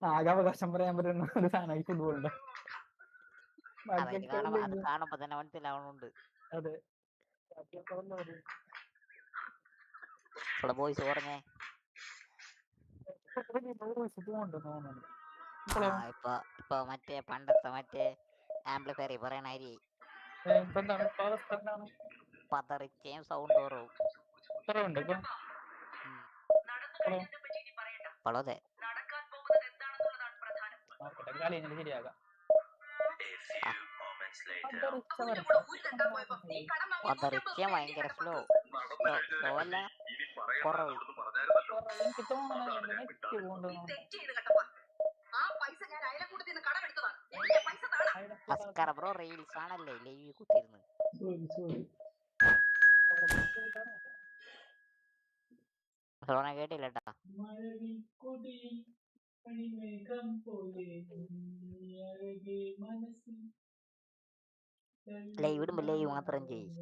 ആകെ അവകാശം പറയാൻ പറ്റുന്ന ഒരു സാധനം ഈ ഫുട്ബോളിന്റെ. കാണുമ്പോ തന്നെ മനസ്സിലാവണുണ്ട്. അതെ ബോയ്സ് പറഞ്ഞേ ഇപ്പൊ മറ്റേ പണ്ടത്തെ മറ്റേ ആംപ്ലിഫയർ പറയണാരി പതറിച്ചയും സൗണ്ട് കുറവും. ശരിയാകാം. പതറിച്ച ഭയങ്കര സ്ലോ അല്ല കുറവ്. എനിക്ക് തോന്നുന്നത് ബ്രോ റീൽസ് ആണല്ലേ ലൈവ് കുത്തിരുന്ന്. കേട്ടില്ലട്ടാ. ലൈവ് ഇടുമ്പോ ലൈവ് മാത്രം ചെയ്യും.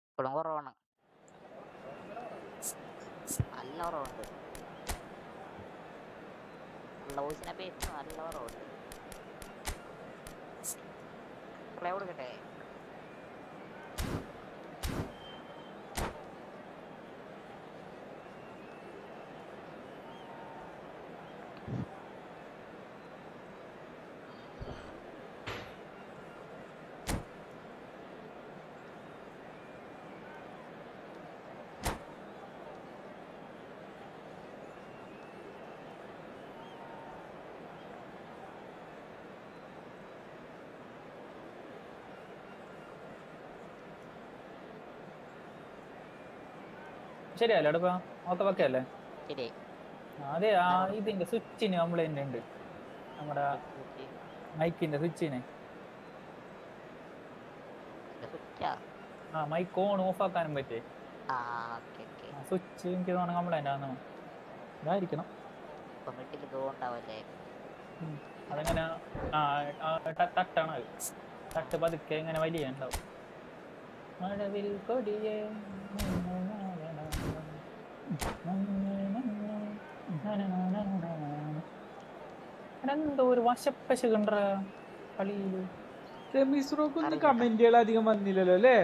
ഇപ്പോഴും കുറവാണ്, നല്ല കുറവുണ്ട്. വോയിസിനെ പേസ് നല്ല കുറവുണ്ട്. പ്ലേ കൊടുക്കട്ടെ? ശരിയല്ലേ എടുപ്പാ? ഓക്കെ വെക്കല്ലേ? ശരി. അതെ, ഇതിന്റെ സ്വിച്ചിന് കംപ്ലൈന്റ് ഉണ്ട്. നമ്മുടെ മൈക്കിന്റെ സ്വിച്ചിനെ സ്വിച്ചാ മൈക്ക് ഓൺ ഓഫ് ആക്കാനും പറ്റേ ഓക്കെ ഓക്കെ സ്വിച്ച് എനിക്ക് തോന്നുന്നു കംപ്ലൈന്റ് ആണെന്ന് ഇതായിരിക്കണം. വീട്ടിൽ ഇതുകൊണ്ടാവല്ലേ അതങ്ങനെ തട്ടാണ് അത്. തട്ട് പതുക്കെ ഇങ്ങനെ വലിയ ഉണ്ടാവും. മഴവിൽ കൊടിയേ എന്തോ ഒരു വശപ്പശ കണ്ട കളിയില്. റമീസ്റോക്കൊന്നും കമന്റുകൾ അധികം വന്നില്ലല്ലോ അല്ലേ?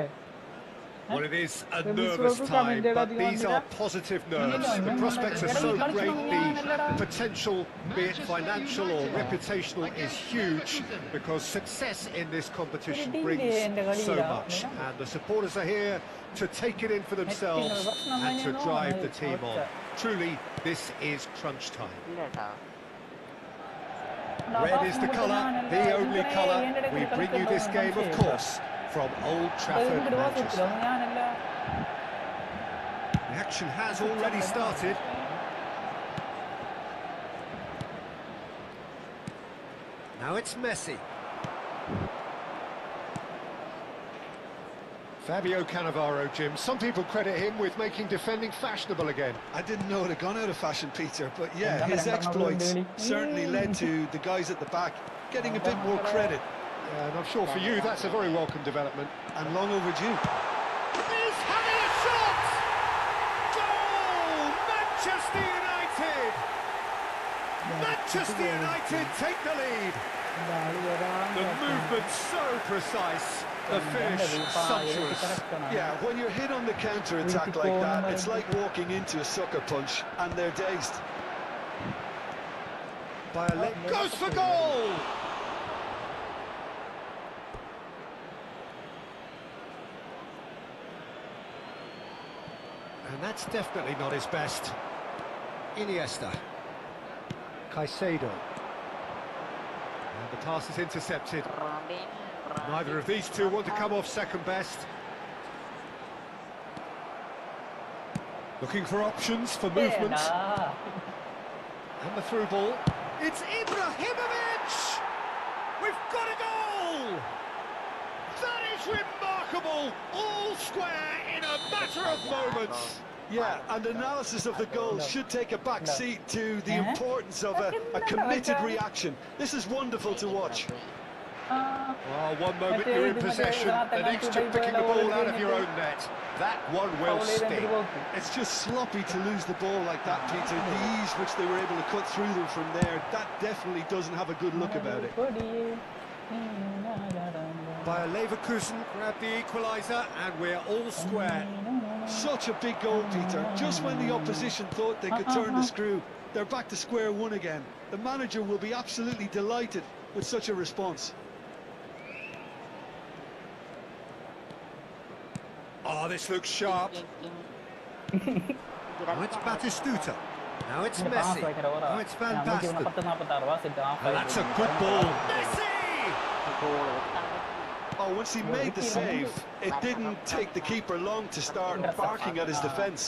Well, it is a nervous time, but these are positive nerves. The prospects are so great, the potential, be it financial or reputational, is huge because success in this competition brings so much. And the supporters are here to take it in for themselves and to drive the team on. Truly, this is crunch time. Red is the colour, the only colour. We bring you this game, of course, from Old Trafford, Manchester. The action has already started. Now it's Messi. Fabio Cannavaro, Jim. Some people credit him with making defending fashionable again. I didn't know it had gone out of fashion, Peter, but yeah, his exploits certainly led to the guys at the back getting a bit more credit. And I'm sure for you that's a very welcome development. And long overdue. He's having a shot! Goal! Manchester United! Manchester United take the lead. The movement so precise. The finish sumptuous. Yeah, when you're hit on the counter-attack like that, it's like walking into a sucker punch and they're dazed. Goes for goal! And that's definitely not his best. Iniesta. Caicedo. And the pass is intercepted. Neither of these two want to come off second best. Looking for options for movement. And the through ball. It's Ibrahimovic! We've got a goal! That is remarkable! All square in a matter of moments. Yeah, and analysis of the goal should take a back seat to the importance of a committed reaction. This is wonderful to watch. Oh, one moment you're in possession, the next you're picking the ball out of your own net. That one will sting. It's just sloppy to lose the ball like that, Peter. The ease which they were able to cut through them from there, that definitely doesn't have a good look about it. Bayer Leverkusen grabbed the equaliser and we're all square. Such a big goal, Peter. Just when the opposition thought they could turn the screw, they're back to square one again. The manager will be absolutely delighted with such a response. Oh, this looks sharp. Now it's Batistuta. Now it's Messi. Now it's Van Basten. And that's a good ball. Messi! Oh, once he made the save, it didn't take the keeper long to start barking at his defence.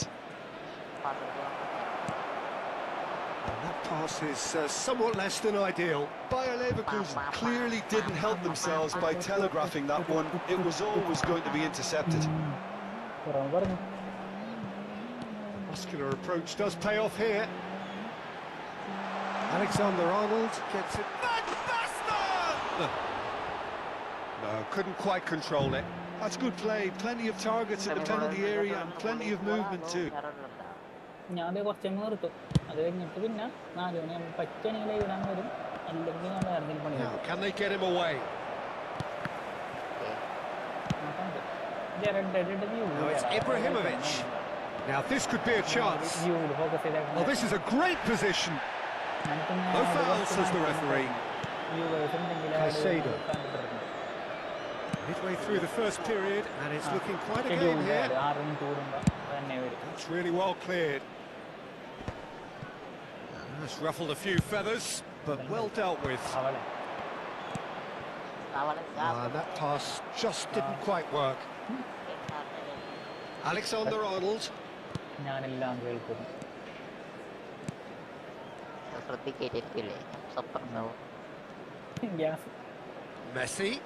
And that pass is somewhat less than ideal. Bayer Leverkusen clearly didn't help themselves by telegraphing that one. It was always going to be intercepted. Muscular approach does pay off here. Alexander-Arnold gets it. Van Basten! No, couldn't quite control it. That's good play. Plenty of targets in the penalty area and plenty of movement too. ഞാൻ കുറച്ചങ്ങ് നിർത്തും. അത് കഴിഞ്ഞിട്ട് പിന്നെ 4 മണിയാകുമ്പോൾ പറ്റുകയാണെങ്കിൽ ഇടാൻ വരും. അല്ലെങ്കിൽ ഞാൻ വേറെ പണി. Now, can they get him away? No, it's Ibrahimovic. Now this could be a chance. Well, this is a great position. No foul, says the referee. Caicedo. Midway through the first period, and it's looking quite a game here. It's really well cleared. It's ruffled a few feathers, but well dealt with. And that pass just didn't quite work. Alexander-Arnold. Messi.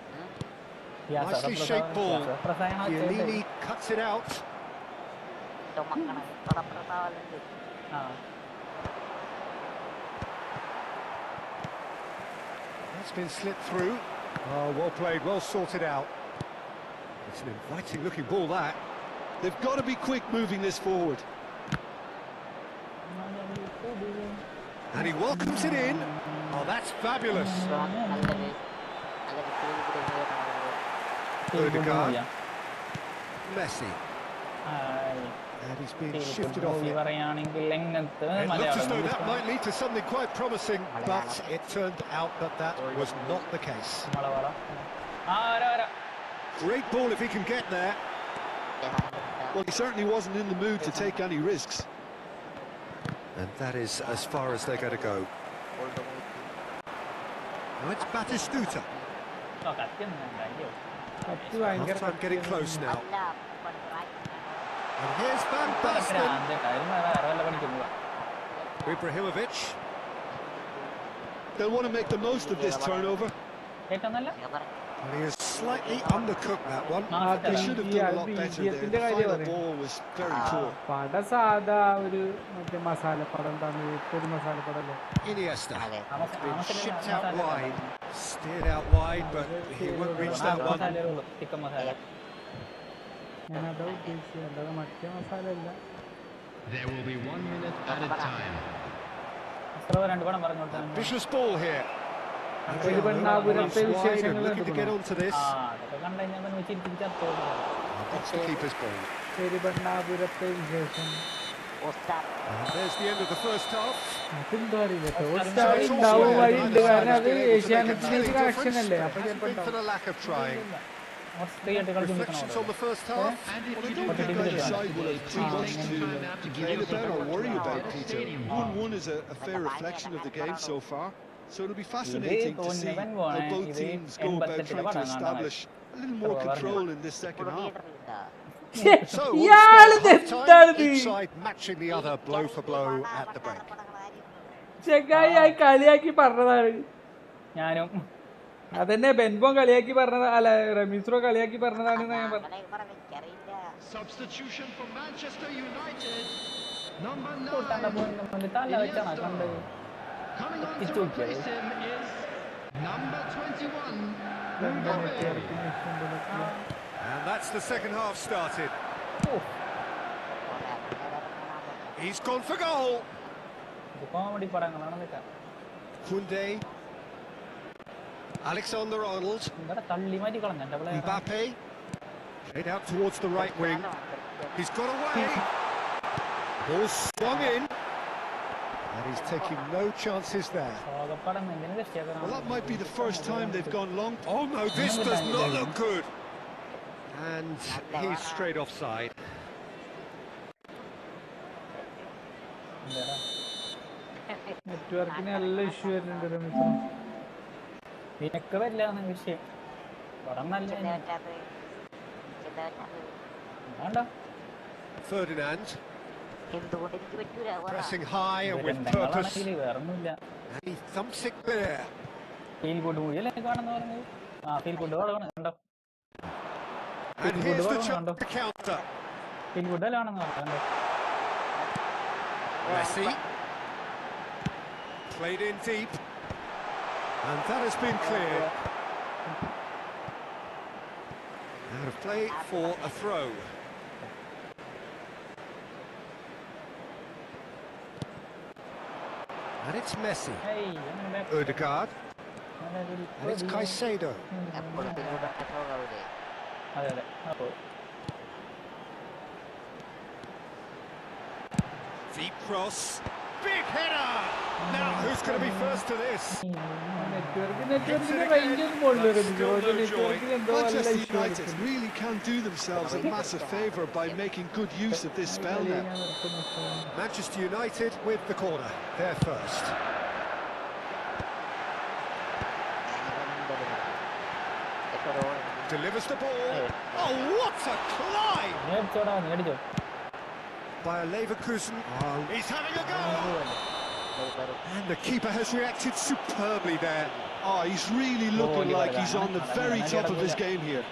Nicely shaped ball. Chiellini cuts it out. That's been slipped through. Oh, well played, well sorted out. It's an inviting looking ball, that. They've got to be quick moving this forward. And he welcomes it in. Oh, that's fabulous. Odegaard. Messi. And he's been shifted off it. It looks as though that might lead to something quite promising, but it turned out that that was not the case. Great ball if he can get there. Well, he certainly wasn't in the mood to take any risks. And that is as far as they're going to go. Now it's Batistuta. Half-time getting close now. And here's Van Basten. Ibrahimovic. They'll want to make the most of this turnover. And he has slightly undercooked that one. They should have done a lot better there. The final ball was very poor. Iniesta. It's been shipped out wide. Steered out wide, but he won't reach that one. There will be 1 minute added time. Vicious ball here. Looking to get onto this. That's the keeper's ball. And there's the end of the first half. For the lack of trying. Reflections on the first half. Well, I don't think either side will have too much to complain about or worry about, Peter. 1-1 is a fair reflection of the game so far. So it'll be fascinating to see how both teams go about trying to establish a little more control in this second half. So half-time, each side matching the other blow for blow at the break. അതന്നെ Benbow കളിയാക്കി പറഞ്ഞത് അല്ല റമീസ്രോ കളിയാക്കി പറഞ്ഞതാണ് ഞാൻ പറഞ്ഞു. Substitution for Manchester United. Number 9. Coming on to replace him is number 21. And that's the second half started. He's gone for goal. Koundé. Alexander-Arnold. Mbappe. Played out towards the right wing. He's got away. Ball swung in. And he's taking no chances there. Well, that might be the first time they've gone long. Oh no, this does not look good. And he's straight offside. നെറ്റ്വർക്കിന് നല്ല issue വരുന്നുണ്ട് റമീസ്രോ. വിഷയം Ferdinand. Pressing high and with purpose. And he thumps it there. And here's the chance to counter. Messi. Played in deep. And that has been cleared. Out of play for a throw. And it's Messi. Odegaard. And it's Caicedo. Deep cross. Big header! Now, who's going to be first to this? നെറ്റ്വർക്കിന് ഭയങ്കര ബോളിൽ Manchester United really can do themselves a massive favour by making good use of this spell now. Manchester United with the corner. They're first. Delivers the ball. Oh, what a climb! By a Leverkusen. Oh, he's having a go! And the keeper has reacted superbly there. Oh, he's really looking like he's on the very top of his game here.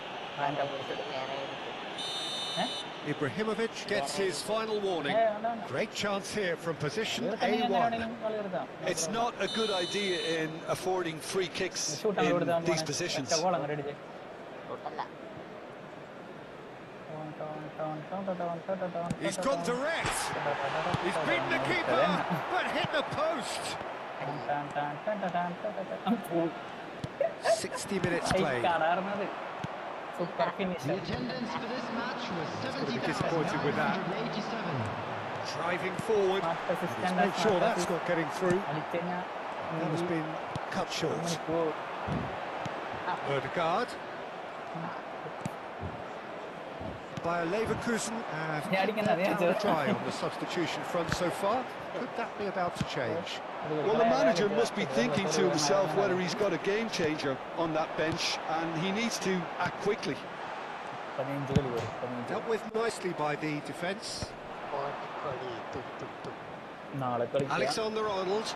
Ibrahimovic gets his final warning. Great chance here from position A1. It's not a good idea in affording free kicks in these positions. He's gone direct. He's beaten the keeper, but hit the post. 60 minutes played. Super finish. The attendance for this match was Going to be disappointed with that. Driving forward. Let's make sure that's not getting through. That has been cut short. Ødegaard. By Leverkusen have try on the substitution front so far. Could that be about to change? Well, the manager must be thinking to himself whether he's got a game changer on that bench, and he needs to act quickly. Dealt with nicely by the defence. Alexander-Arnold.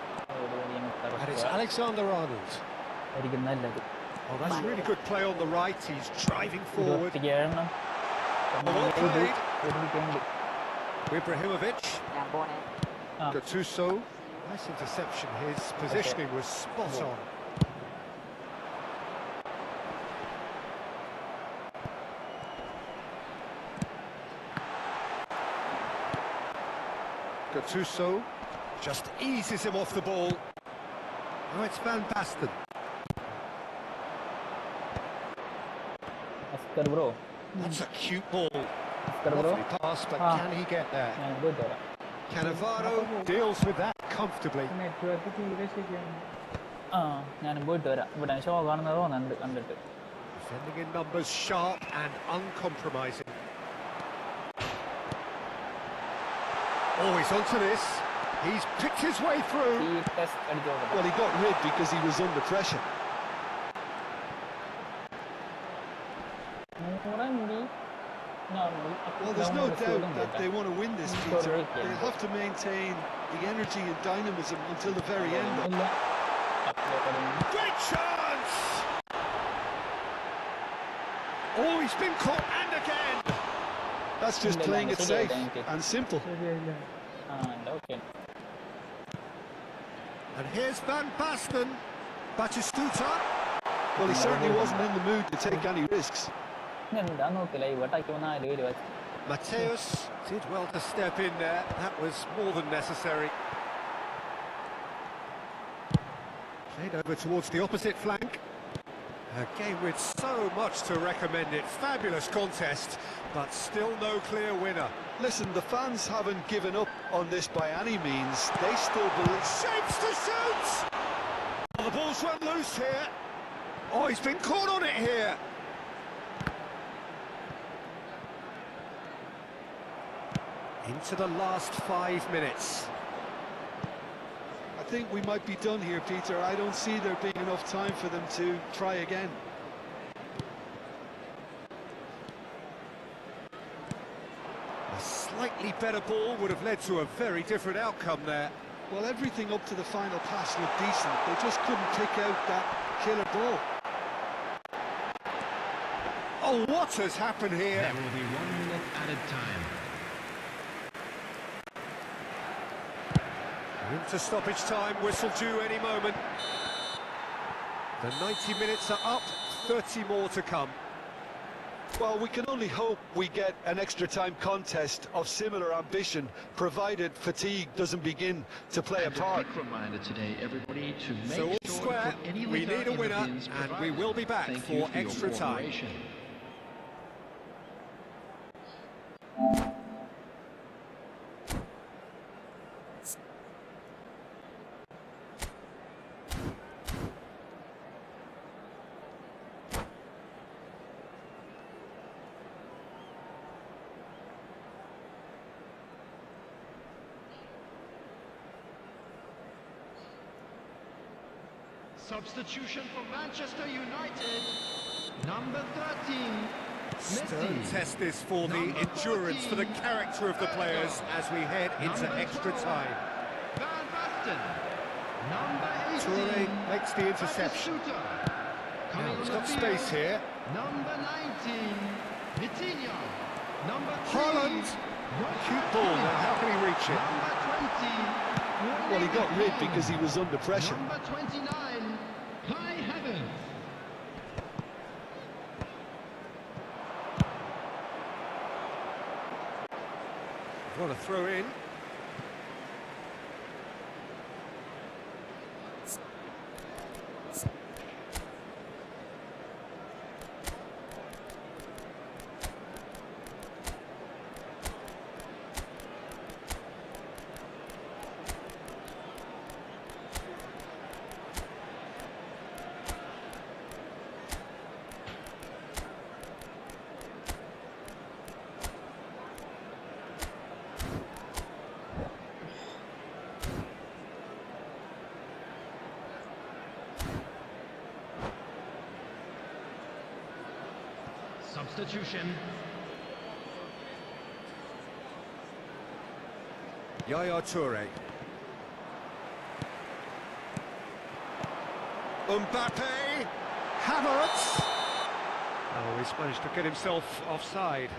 And it's Alexander-Arnold. Oh, that's really good play on the right. He's driving forward. Well played. Ibrahimovic. Gattuso. Nice interception. His positioning was spot on. Gattuso just eases him off the ball. Now it's Van Basten. That's a cute ball. Lovely pass, but can he get there? Cannavaro deals with that comfortably. Defending in numbers, sharp and uncompromising. Oh, he's onto this. He's picked his way through. Well, he got rid because he was under pressure. Well, there's no doubt that they want to win this, Peter. They'll have to maintain the energy and dynamism until the very end. Great chance! Oh, he's been caught and again! That's just playing it safe and simple. And here's Van Basten. Batistuta. Well, he certainly wasn't in the mood to take any risks. Mateus did well to step in there. That was more than necessary. Played over towards the opposite flank. A game with so much to recommend it. Fabulous contest, but still no clear winner. Listen, the fans haven't given up on this by any means. They still believe. Shapes to shoot! Oh, the ball's run loose here. Oh, he's been caught on it here. Into the last 5 minutes. I think we might be done here, Peter. I don't see there being enough time for them to try again. A slightly better ball would have led to a very different outcome there. Well, everything up to the final pass looked decent. They just couldn't pick out that killer ball. Oh, what has happened here? There will be 1 minute added time. Into stoppage time, whistle due any moment. The 90 minutes are up, 30 more to come. Well, we can only hope we get an extra time contest of similar ambition, provided fatigue doesn't begin to play a part. Quick reminder today, everybody, to make So all sure square, to put any we liquor need a in the winner, bins and we provided. will be back Thank you for for your extra time. cooperation. Substitution for Manchester United, number 13, Stern Messi. test this for the Number endurance, for the 14, character of the players as we head into Number extra 12, time. Van Basten. Toure makes the interception. Now he's got space here. Number 19, Vitinha. Number 3, Haaland. Cute ball now, how can he reach it? Number 20, Well, he got rid because he was under pressure. Number 29, Kai Havertz. What a throw in. Substitution. Yaya Toure. Mbappe. Havertz. Oh, he's managed to get himself offside.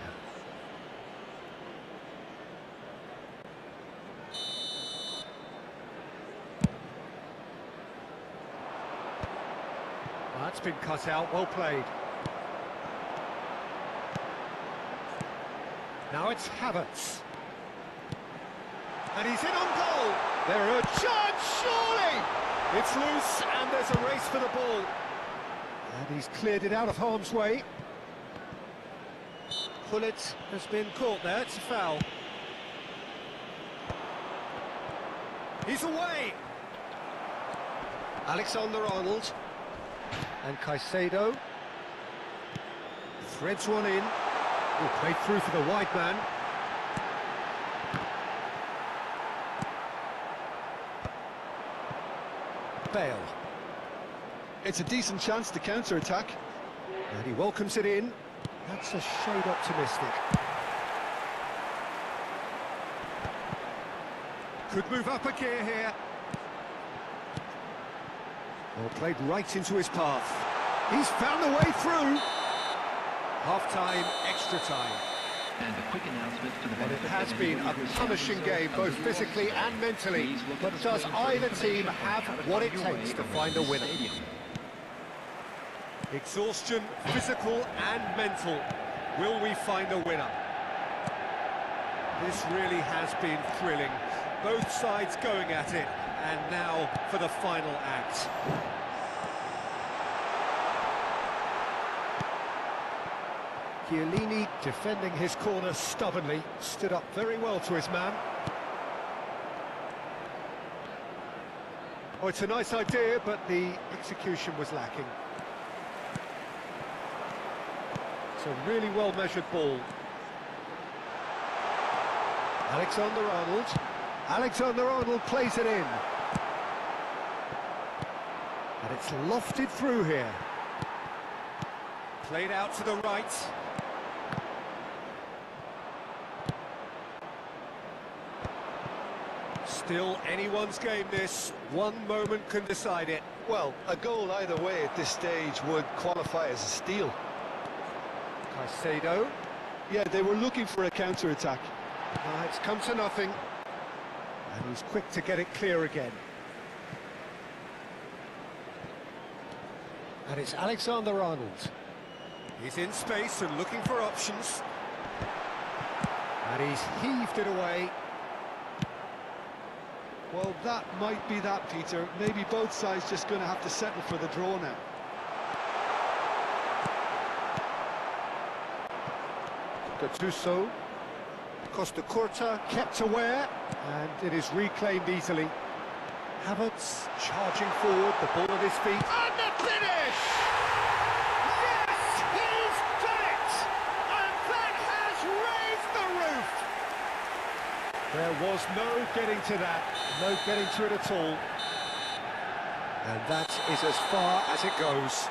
That's been cut out, well played. Now it's Havertz. And he's in on goal. There a chance, surely! It's loose and there's a race for the ball. And he's cleared it out of harm's way. Pullet has been caught there, it's a foul. He's away! Alexander-Arnold. And Caicedo. Threads one in. Oh, played through for the wide man. Bale. It's a decent chance to counter-attack. And he welcomes it in. That's a shade optimistic. Could move up a gear here. Well, played right into his path. He's found a way through. Half-time, extra time. And a quick announcement for the And it benefit has of been anyone a who's punishing game, both physically and mentally. Please look at But the does screen for either information team on have how to what find it your takes way to around find a the winner? stadium? Exhaustion, physical and mental. Will we find a winner? This really has been thrilling. Both sides going at it. And now for the final act. Chiellini defending his corner stubbornly, stood up very well to his man. Oh, it's a nice idea, but the execution was lacking. It's a really well-measured ball. Alexander-Arnold. Alexander-Arnold plays it in. And it's lofted through here. Played out to the right. Still anyone's game this. One moment can decide it. Well, a goal either way at this stage would qualify as a steal. Caicedo. Yeah, they were looking for a counter-attack. It's come to nothing. And he's quick to get it clear again. And it's Alexander-Arnold. He's in space and looking for options. And he's heaved it away. Well, that might be that, Peter. Maybe both sides just going to have to settle for the draw now. Gattuso. Costa Curta kept aware, and it is reclaimed easily. Havertz charging forward, the ball at his feet. And the finish! Yes, he's done it! And that has raised the roof! There was no getting to that, no getting to it at all. And that is as far as it goes.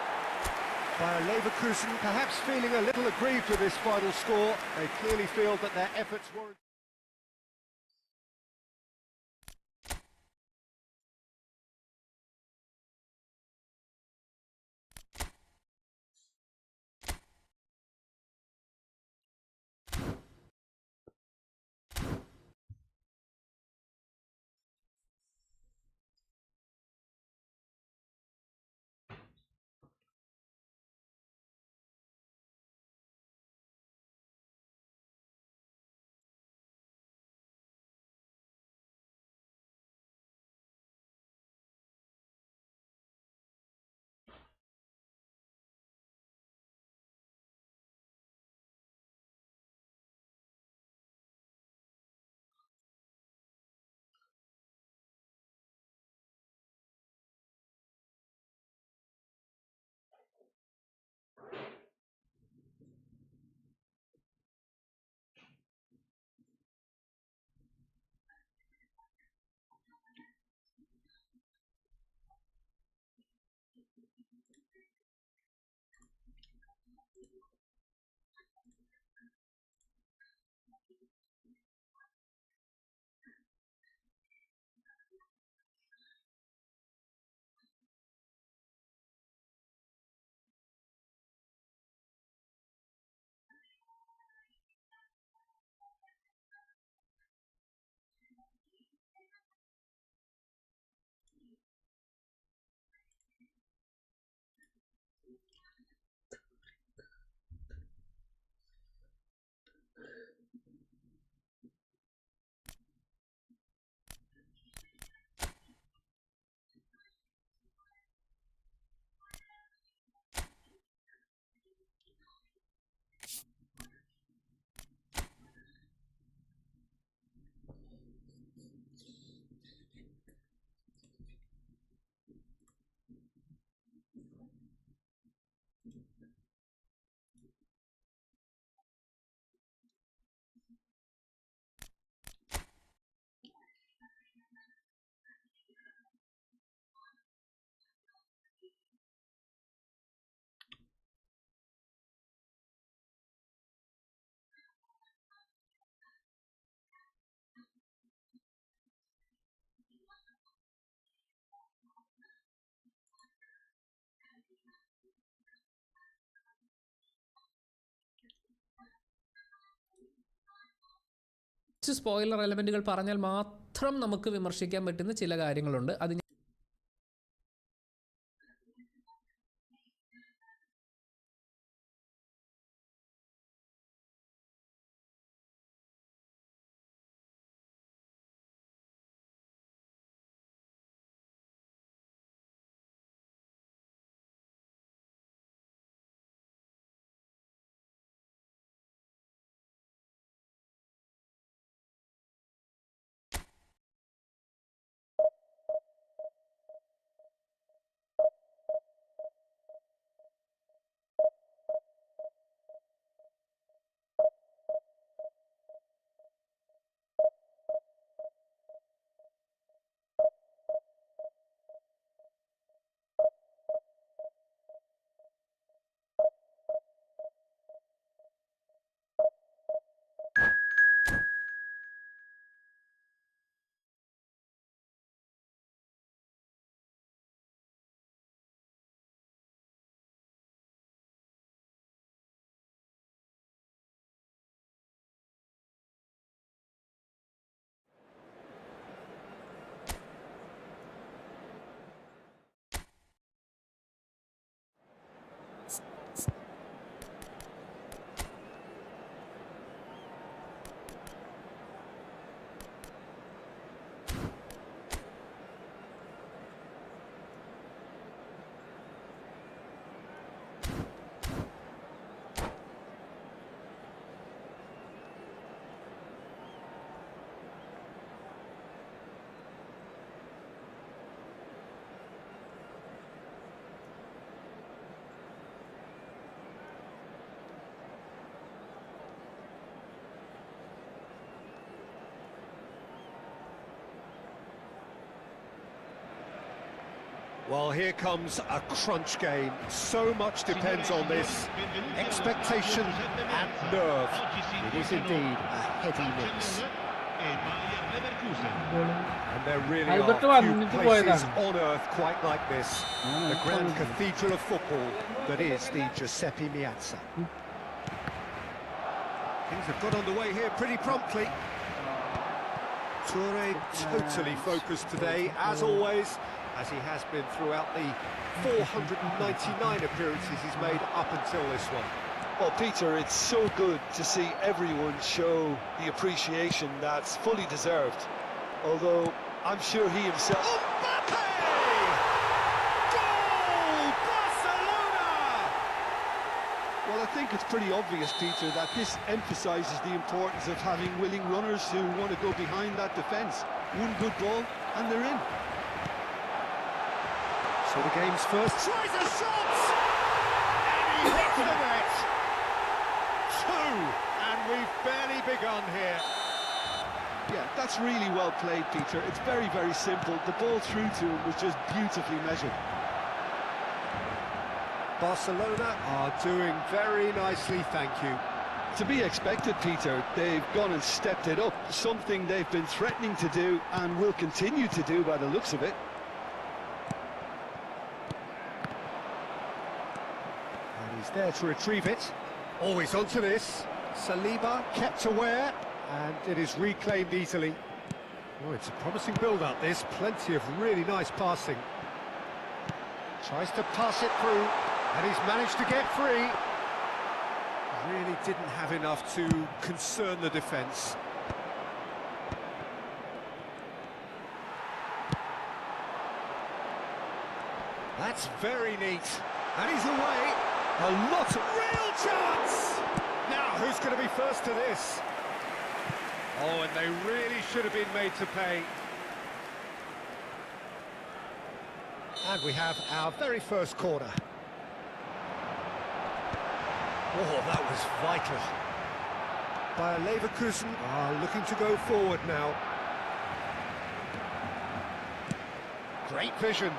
Bayer Leverkusen perhaps feeling a little aggrieved with this final score. They clearly feel that their efforts weren't... spoiler എലമെന്റുകൾ പറഞ്ഞാൽ മാത്രം നമുക്ക് വിമർശിക്കാൻ പറ്റുന്ന ചില കാര്യങ്ങളുണ്ട്. അത് Well, here comes a crunch game. So much depends on this. Expectation and nerve. It is indeed a heady mix. And there really are few places on earth quite like this. The grand cathedral of football that is the Giuseppe Meazza. Things have got underway here pretty promptly. Toure totally focused today, as always, as he has been throughout the 499 appearances he's made up until this one. Well, Peter, it's so good to see everyone show the appreciation that's fully deserved. Although, I'm sure he himself... Mbappe! Goal! Barcelona! Well, I think it's pretty obvious, Peter, that this emphasises the importance of having willing runners who want to go behind that defence. One good ball, and they're in. So the game's first tries a shot! And he hits the net! Two! And we've barely begun here. Yeah, that's really well played, Peter. It's very, very simple. The ball through to him was just beautifully measured. Barcelona are doing very nicely, thank you. To be expected, Peter. They've gone and stepped it up, something they've been threatening to do and will continue to do by the looks of it. And he's there to retrieve it. Always onto this. Saliba kept aware, and it is reclaimed easily. Oh, it's a promising build-up, this. Plenty of really nice passing. Tries to pass it through, and he's managed to get free. Really didn't have enough to concern the defence. That's very neat. And he's away. A lot of real chance! Now, who's going to be first to this? Oh, and they really should have been made to pay. And we have our very first corner. Oh, that was vital. Bayer Leverkusen are looking to go forward now. Great vision.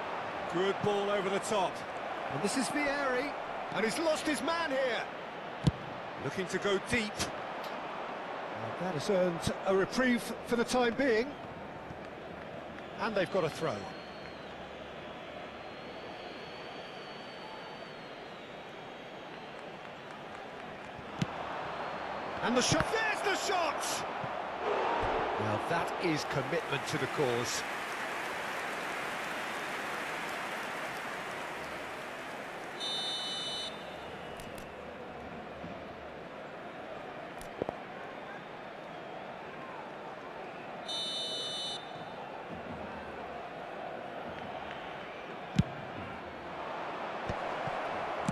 Good ball over the top. And this is Vieri. And he's lost his man here. Looking to go deep. And that has earned a reprieve for the time being. And they've got a throw. And the shot, there's the shot! Well, that is commitment to the cause.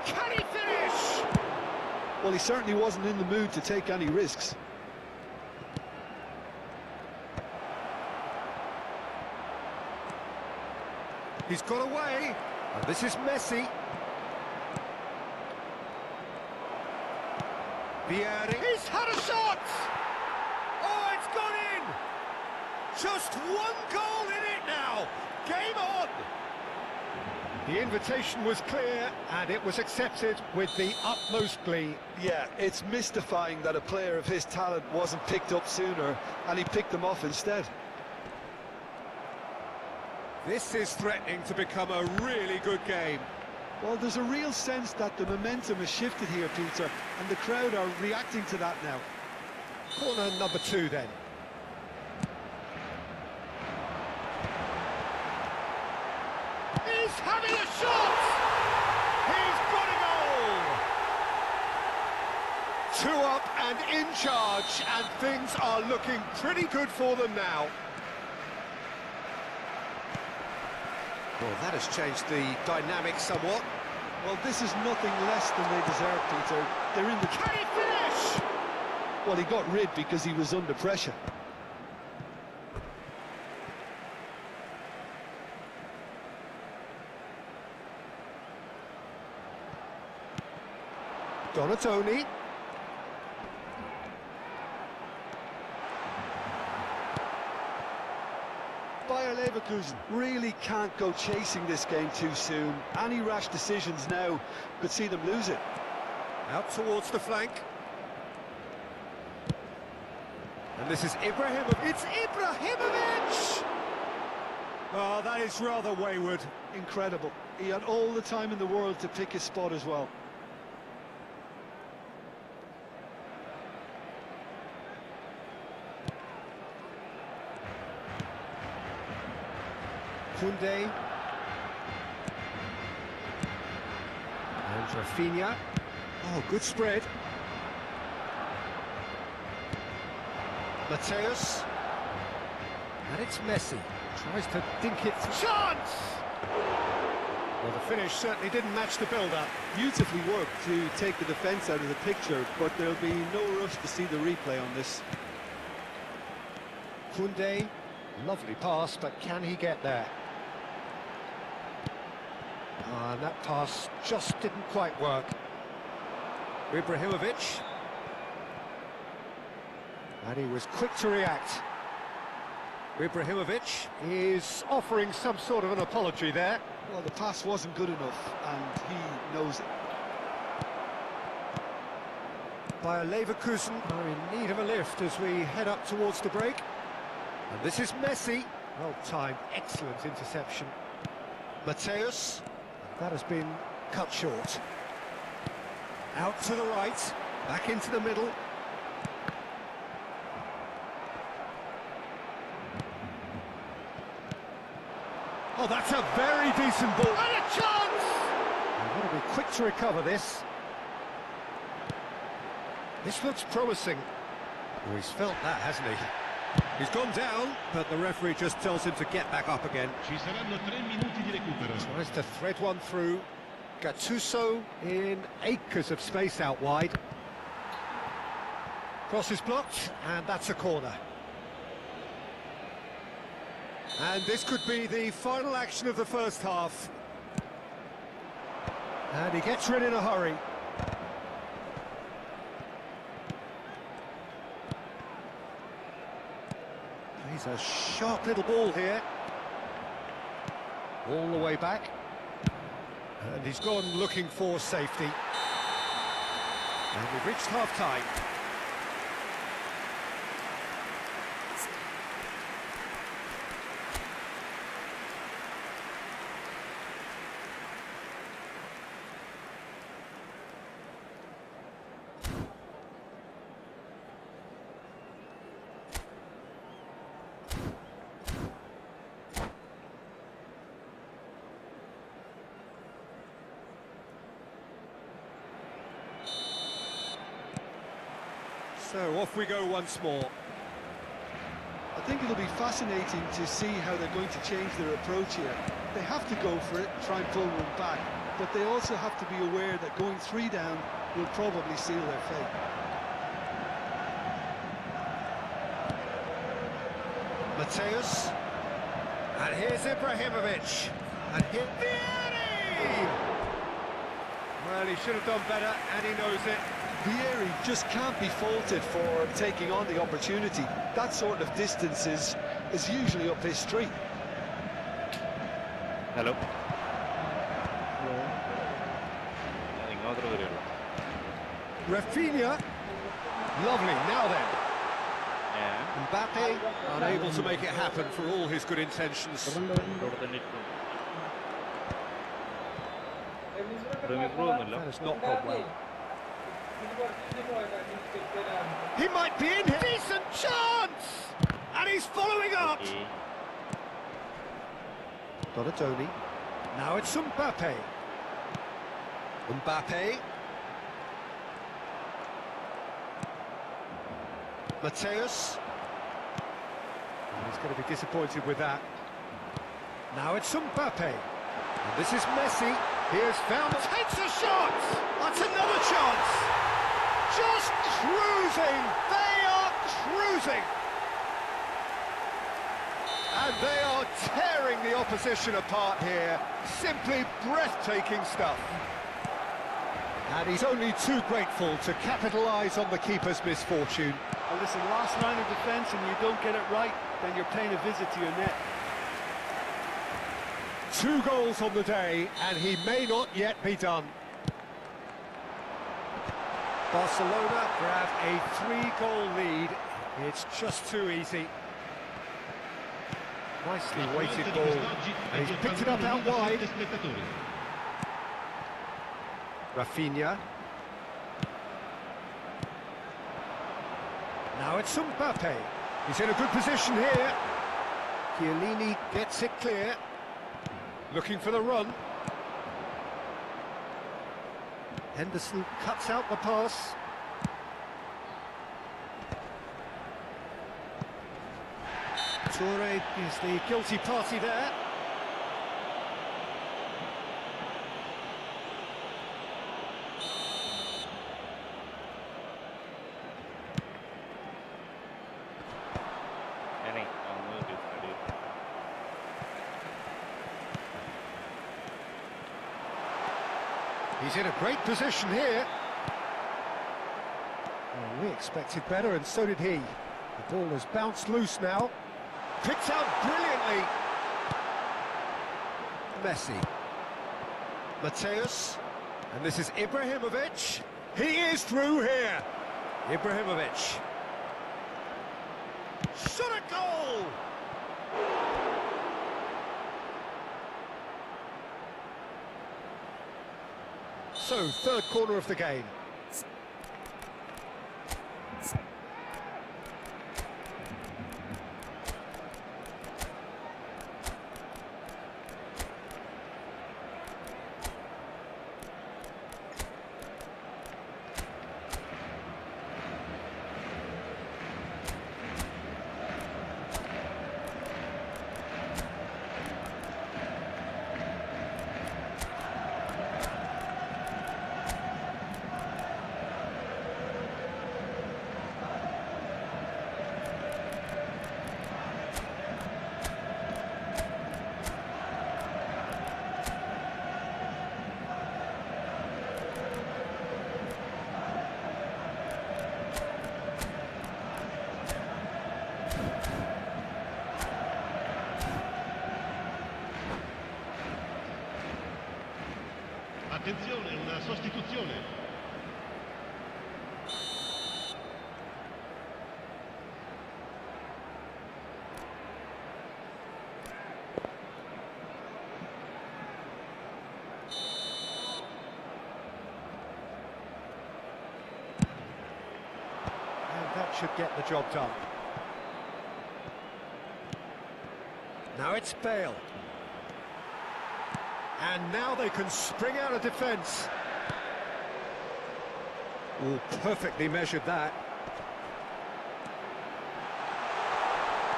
Can he finish? Well, he certainly wasn't in the mood to take any risks. He's got away, and this is Messi. Vieri. He's had a shot! Oh, it's gone in! Just one goal in it now! Game on! The invitation was clear, and it was accepted with the utmost glee. Yeah, it's mystifying that a player of his talent wasn't picked up sooner, and he picked them off instead. This is threatening to become a really good game. Well, there's a real sense that the momentum has shifted here, Peter, and the crowd are reacting to that now. Corner number 2 then. He's having a shot! He's got a goal! 2 up and in charge, and things are looking pretty good for them now. Well, that has changed the dynamic somewhat. Well, this is nothing less than they deserve, Peter. They're in the... Can he finish? Well, he got rid because he was under pressure. Donatoni. Bayer Leverkusen really can't go chasing this game too soon. Any rash decisions now could see them lose it. Out towards the flank. And this is Ibrahimovic. It's Ibrahimovic! Oh, that is rather wayward. Incredible. He had all the time in the world to pick his spot as well. Koundé. And Rafinha. Oh, good spread. Mateus. And it's Messi. Tries to dink it. Chance! Well, the finish certainly didn't match the build-up. Beautifully worked to take the defence out of the picture, but there'll be no rush to see the replay on this. Koundé. Lovely pass, but can he get there? And that pass just didn't quite work. Ibrahimovic. And he was quick to react. Ibrahimovic is offering some sort of an apology there. Well, the pass wasn't good enough, and he knows it. Bayer Leverkusen are in need of a lift as we head up towards the break. And this is Messi. Well timed, excellent interception. Mateus, that has been cut short. Out to the right, back into the middle. Oh, that's a very decent ball. And a chance! They've got to be quick to recover this. This looks promising. Oh, he's felt that, hasn't he? He's gone down, but the referee just tells him to get back up again. Tries to thread one through. Gattuso in acres of space out wide. Cross is blocked, and that's a corner. And this could be the final action of the first half. And he gets rid in a hurry. He's a sharp little ball here. All the way back. And he's gone looking for safety. And we've reached half-time. So off we go once more. I think it'll be fascinating to see how they're going to change their approach here. They have to go for it, try and pull one back, but they also have to be aware that going 3 down will probably seal their fate. Mateus. And here's Ibrahimovic. And here... Vieri! Well, he should have done better, and he knows it. Vieri just can't be faulted for taking on the opportunity. That sort of distance is usually up his street. Hello. Rafinha. Lovely, now then. Mbappe, unable to make it happen for all his good intentions. That has not gone well. He might be in here. Decent chance! And he's following up! Donatoni. Now it's Mbappe. Mbappe. Mateus. He's going to be disappointed with that. Now it's Mbappe. And this is Messi. He has found... Takes a shot! That's another chance! Just cruising! They are cruising! And they are tearing the opposition apart here. Simply breathtaking stuff. And he's only too grateful to capitalise on the keeper's misfortune. Well, listen, last line of defence and you don't get it right, then you're paying a visit to your net. 2 goals on the day, and he may not yet be done. Barcelona grab a 3-goal lead. It's just too easy. Nicely weighted ball, and he's picked it up out wide. Rafinha. Now it's Mbappe. He's in a good position here. Chiellini gets it clear. Looking for the run. Henderson cuts out the pass. Toure is the guilty party there. He's in a great position here. Well, we expected better, and so did he. The ball has bounced loose now. picked out brilliantly. Messi. Mateus. And this is Ibrahimovic. He is through here. Ibrahimovic. Shot a goal! So, third corner of the game. Attenzione, una sostituzione. And that should get the job done. Now it's Bale. And now they can spring out of defence. Oh, perfectly measured that.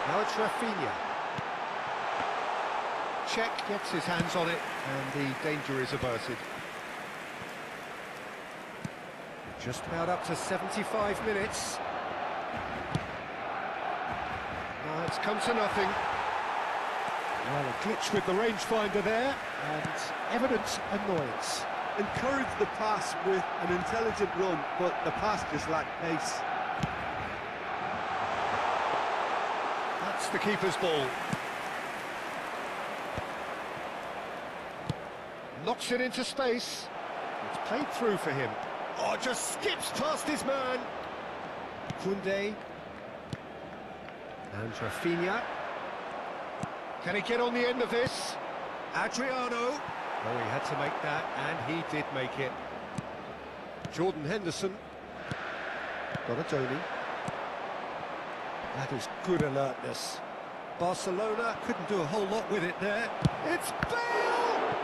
Now it's Rafinha. Czech gets his hands on it, and the danger is averted. Just about up to 75 minutes. Now it's come to nothing. Well, a glitch with the rangefinder there, and evident annoyance. Encouraged the pass with an intelligent run, but the pass just lacked pace. That's the keeper's ball. Knocks it into space. It's played through for him. Oh, just skips past his man. Koundé. And Rafinha. Can he get on the end of this? Adriano. Oh, he had to make that, and he did make it. Jordan Henderson. Vakkotty. That is good alertness. Barcelona couldn't do a whole lot with it there. It's Bale!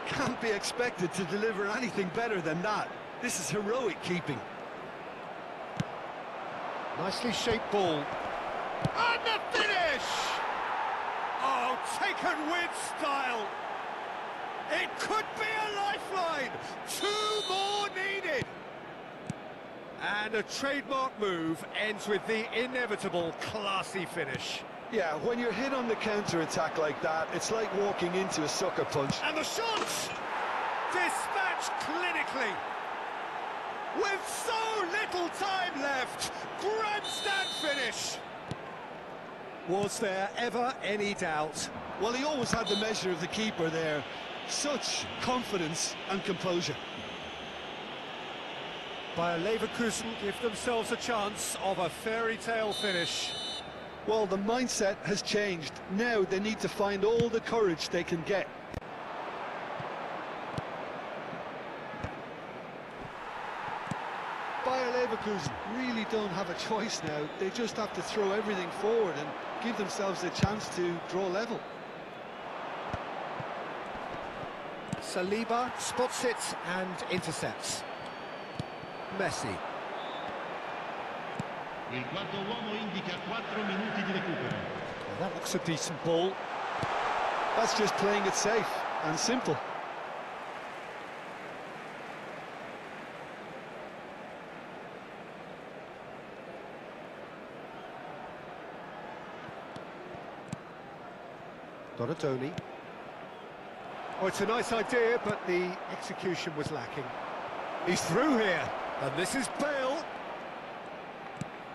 Can't be expected to deliver anything better than that. This is heroic keeping. Nicely shaped ball. And the finish! Oh, taken with style. It could be a lifeline. 2 more needed. And a trademark move ends with the inevitable classy finish. Yeah, when you're hit on the counter-attack like that, it's like walking into a sucker punch. And the shot! Dispatched clinically. With so little time left. Grandstand finish. Was there ever any doubt? Well, he always had the measure of the keeper there. Such confidence and composure. Bayer Leverkusen give themselves a chance of a fairy tale finish. Well, the mindset has changed. Now they need to find all the courage they can get. Bayer Leverkusen really don't have a choice now. They just have to throw everything forward and give themselves a chance to draw level. Saliba spots it and intercepts. Messi. Il quarto uomo indica 4 minuti di recupero. Well, that looks a decent ball. That's just playing it safe and simple. Vakkotty. Oh, it's a nice idea, but the execution was lacking. He's through here, and this is Bale.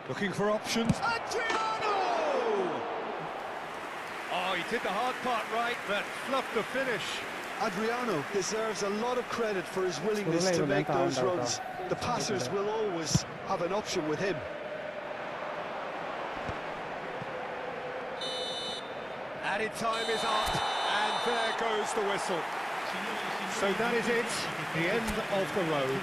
Looking for options. Adriano! he did the hard part right, but fluffed the finish. Adriano deserves a lot of credit for his willingness to make those runs. The passers will always have an option with him. Added time is up, and there goes the whistle. So that is it, the end of the road.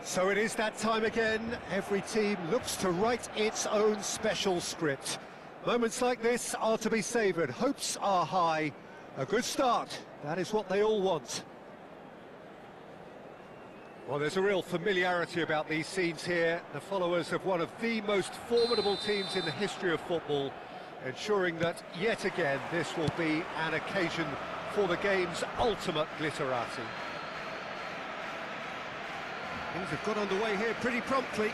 So it is that time again. Every team looks to write its own special script. Moments like this are to be savoured. Hopes are high. A good start. That is what they all want. Well, there's a real familiarity about these scenes here. The followers of one of the most formidable teams in the history of football, ensuring that, yet again, this will be an occasion for the game's ultimate glitterati. Things have got underway here pretty promptly.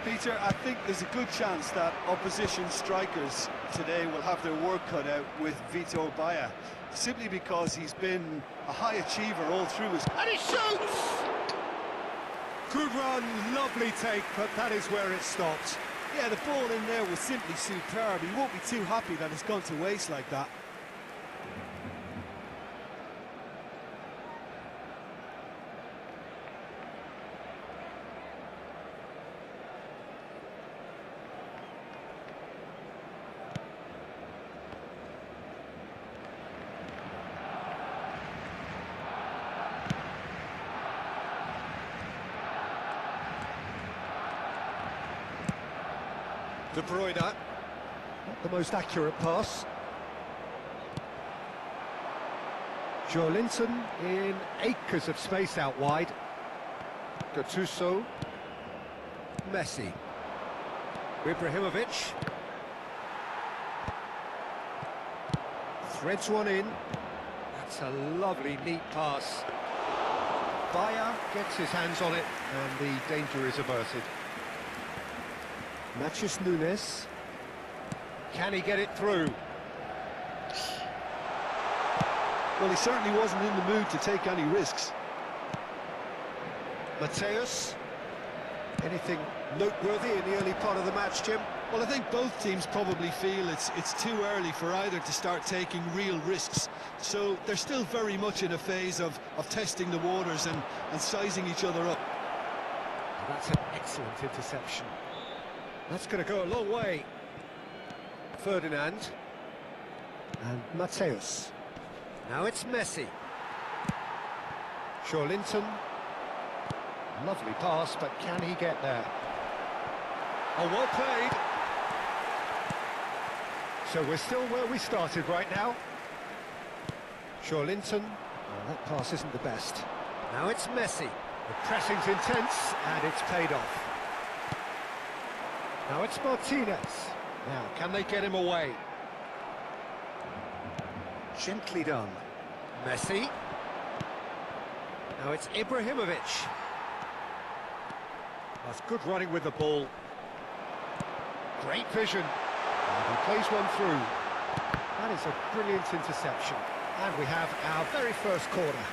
Peter, I think there's a good chance that opposition strikers today will have their work cut out with Vitor Baia, simply because he's been a high achiever all through his... And he shoots! Good run, lovely take, but that is where it stopped. Yeah, the ball in there was simply superb. He won't be too happy that it's gone to waste like that. De Bruyne, not the most accurate pass. Joe Linton in acres of space out wide. Gattuso, Messi. Ibrahimovic. Threads one in. That's a lovely, neat pass. Bayer gets his hands on it, and the danger is averted. Matheus Nunes. Can he get it through? Well, he certainly wasn't in the mood to take any risks. Mateus. Anything noteworthy in the early part of the match, Jim? Well, I think both teams probably feel it's too early for either to start taking real risks. So they're still very much in a phase of testing the waters and sizing each other up. That's an excellent interception. That's going to go a long way. Ferdinand. And Mateus. Now it's Messi. Linton. Lovely pass, but can he get there? Oh, well played. So we're still where we started right now. Linton. Oh, that pass isn't the best. Now it's Messi. The pressing's intense, and it's paid off. Now it's Martinez. Now, can they get him away? Gently done. Messi. Now it's Ibrahimovic. That's good running with the ball. Great vision. And he plays one through. That is a brilliant interception. And we have our very first corner.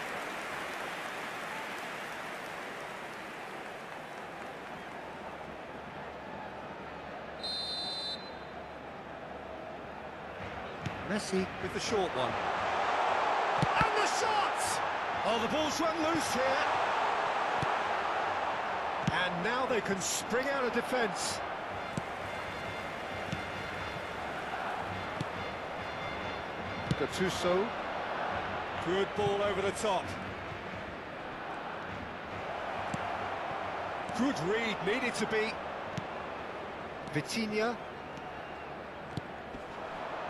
Messi with the short one. And the shot! Oh, the ball's run loose here. And now they can spring out of defence. Gattuso. Good ball over the top. Good read, needed to be. Vitinha.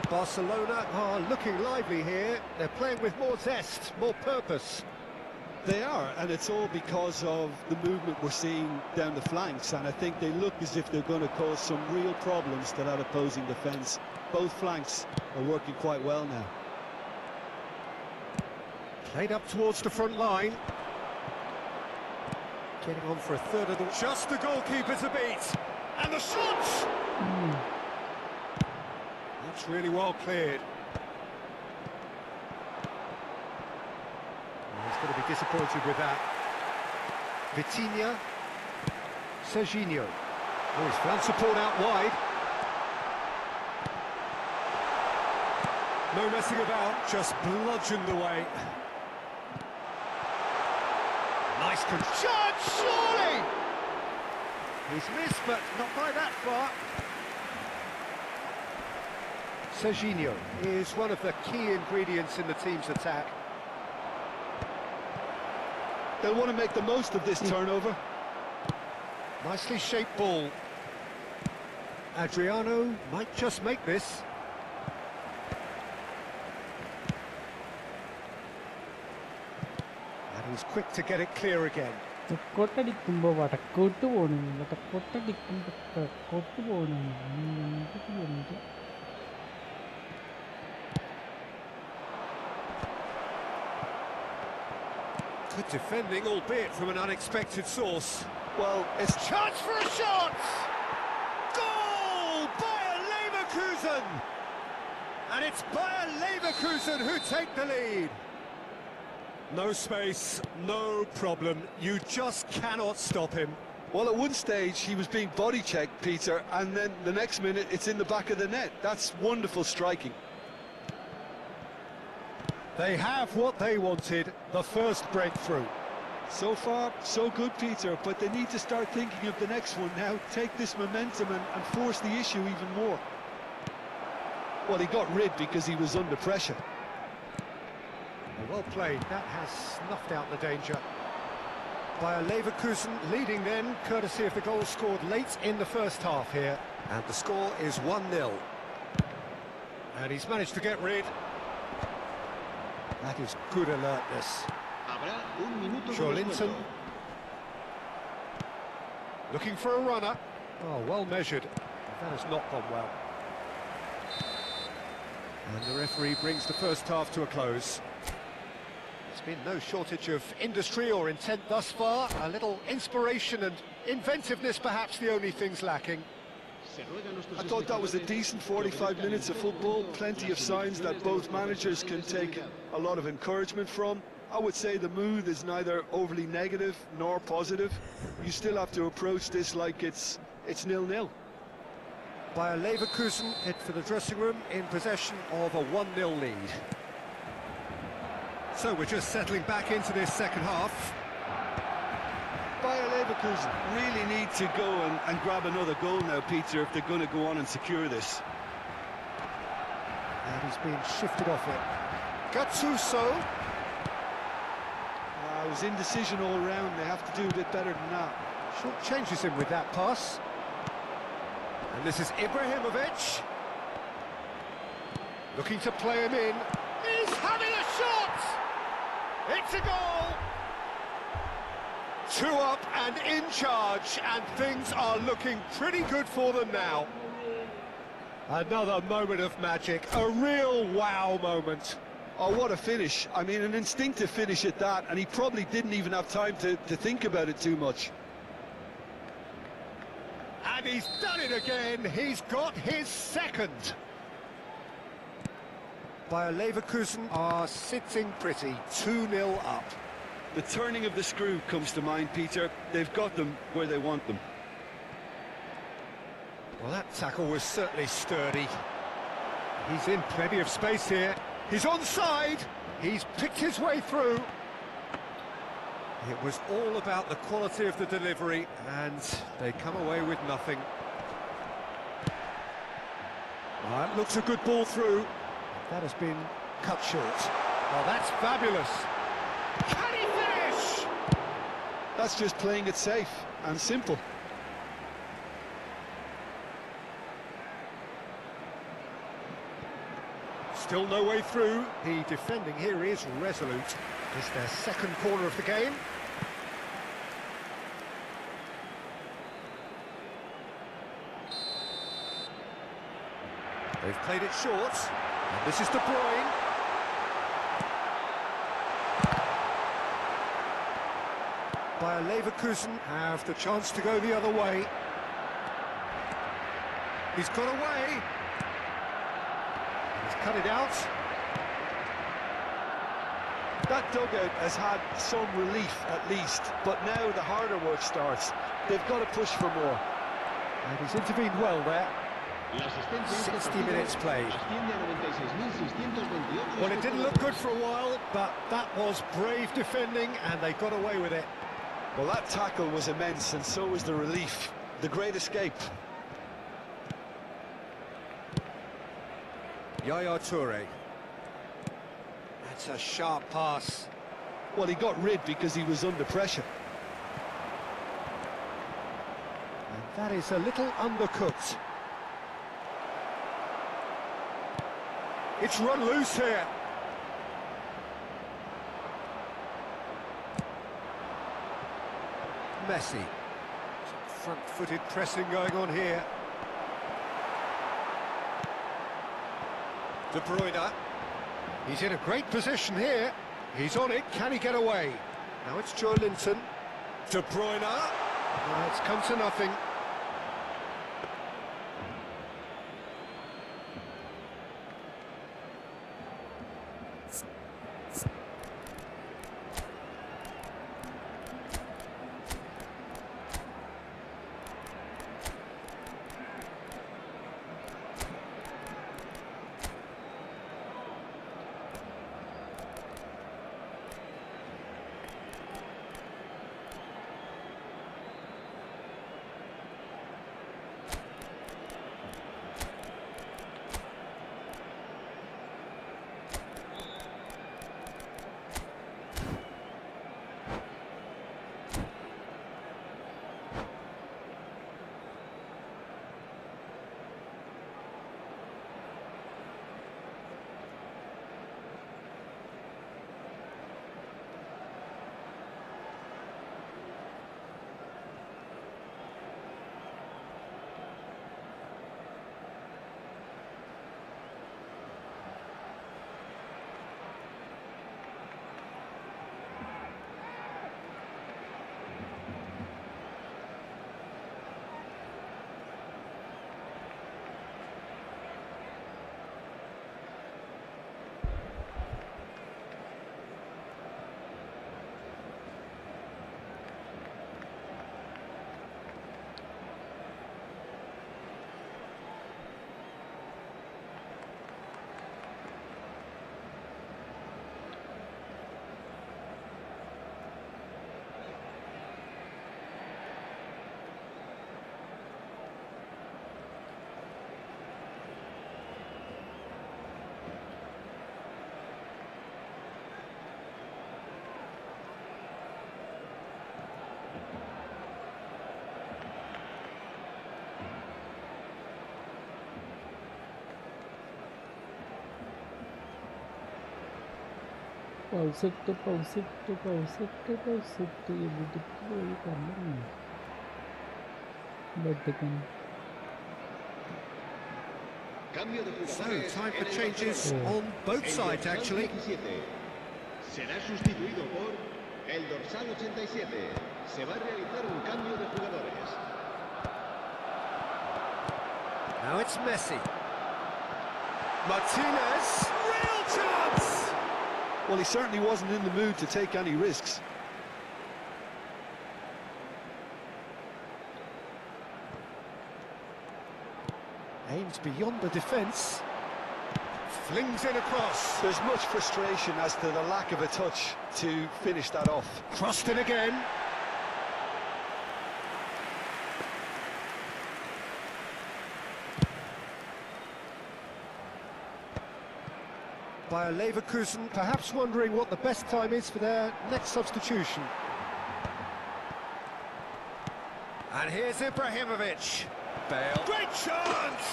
Barcelona are looking lively here. They're playing with more zest, more purpose. They are, and it's all because of the movement we're seeing down the flanks, and I think they look as if they're going to cause some real problems to that opposing defence. Both flanks are working quite well now. Played up towards the front line. Getting on for a third of the... Just the goalkeeper to beat. And the shot! That's really well cleared. He's going to be disappointed with that. Vitinha. Serginho. Oh, he's found support out wide. No messing about, just bludgeoned away. Nice shot, surely! He's missed, but not by that far. Serginho is one of the key ingredients in the team's attack. They'll want to make the most of this turnover. Nicely shaped ball. Adriano might just make this. And he's quick to get it clear again. തെക്കോട്ടടിക്കുമ്പോൾ വടക്കോട്ട് പോകണമെന്നില്ല, തെക്കോട്ടടിക്കുമ്പോൾ തെക്കോട്ട് പോകണമെന്നില്ല. Good defending, albeit from an unexpected source. Well, it's chance for a shot! Goal! Bayer Leverkusen! And it's Bayer Leverkusen who take the lead. No space, no problem. You just cannot stop him. Well, at one stage he was being body checked, Peter, and then the next minute it's in the back of the net. That's wonderful striking. They have what they wanted, the first breakthrough. So far, so good, Peter, but they need to start thinking of the next one now. Take this momentum and force the issue even more. Well, he got rid because he was under pressure. Well played, that has snuffed out the danger. Bayer Leverkusen leading then, courtesy of the goal scored late in the first half here. And the score is 1-0. And he's managed to get rid. That is good alertness. Linton. Looking for a runner. Oh, well measured. That has not gone well. And the referee brings the first half to a close. There's been no shortage of industry or intent thus far. A little inspiration and inventiveness, perhaps the only things lacking. I thought that was a decent 45 minutes of football. Plenty of signs that both managers can take a lot of encouragement from. I would say the mood is neither overly negative nor positive. You still have to approach this like it's 0-0. Bayer Leverkusen head for the dressing room in possession of a 1-0 lead. So we're just settling back into this second half. Bayer Leverkusen really need to go and grab another goal now, Peter, if they're going to go on and secure this. And he's being shifted off it. Gattuso. It was indecision all round. They have to do a bit better than that. Short changes him with that pass. And this is Ibrahimovic. Looking to play him in. He's having a shot! It's a goal! 2 up and in charge, and things are looking pretty good for them now. Another moment of magic, a real wow moment. Oh, what a finish. I mean, an instinctive finish at that, and he probably didn't even have time to think about it too much. And he's done it again, he's got his second. Bayer Leverkusen are sitting pretty, 2-0 up. The turning of the screw comes to mind, Peter. They've got them where they want them. Well, that tackle was certainly sturdy. He's in plenty of space here. He's onside. He's picked his way through. It was all about the quality of the delivery, and they come away with nothing. That looks a good ball through. That has been cut short. Oh, that's fabulous. Can he finish? That's just playing it safe and simple. Still no way through. The defending here is resolute. It's their second corner of the game. They've played it short. And this is De Bruyne. Bayer Leverkusen have the chance to go the other way. He's got away. He's cut it out. That dugout has had some relief at least, but now the harder work starts. They've got to push for more. And he's intervened well there. 60 minutes played. Well, it didn't look good for a while, but that was brave defending, and they got away with it. Well, that tackle was immense, and so was the relief. The great escape. Yaya Toure. That's a sharp pass. Well, he got rid because he was under pressure. And that is a little undercooked. It's run loose here. Messi. Some front-footed pressing going on here. De Bruyne. He's in a great position here. He's on it. Can he get away? Now it's Joe Linton. De Bruyne. It's come to nothing. പൗസിട്ട് എവിടെ പോയി പറഞ്ഞു ബട്ടിക്കൻ. So, time for changes on both sides, actually. Será sustituido por el dorsal 87. Se va a realizar un cambio de jugadores. Now it's Messi. Martinez, real chance! Well, he certainly wasn't in the mood to take any risks. Aims beyond the defence. Flings it across. There's much frustration as to the lack of a touch to finish that off. Crossed it again. Bayer Leverkusen perhaps wondering what the best time is for their next substitution. And here's Ibrahimovic. Bale. Great chance!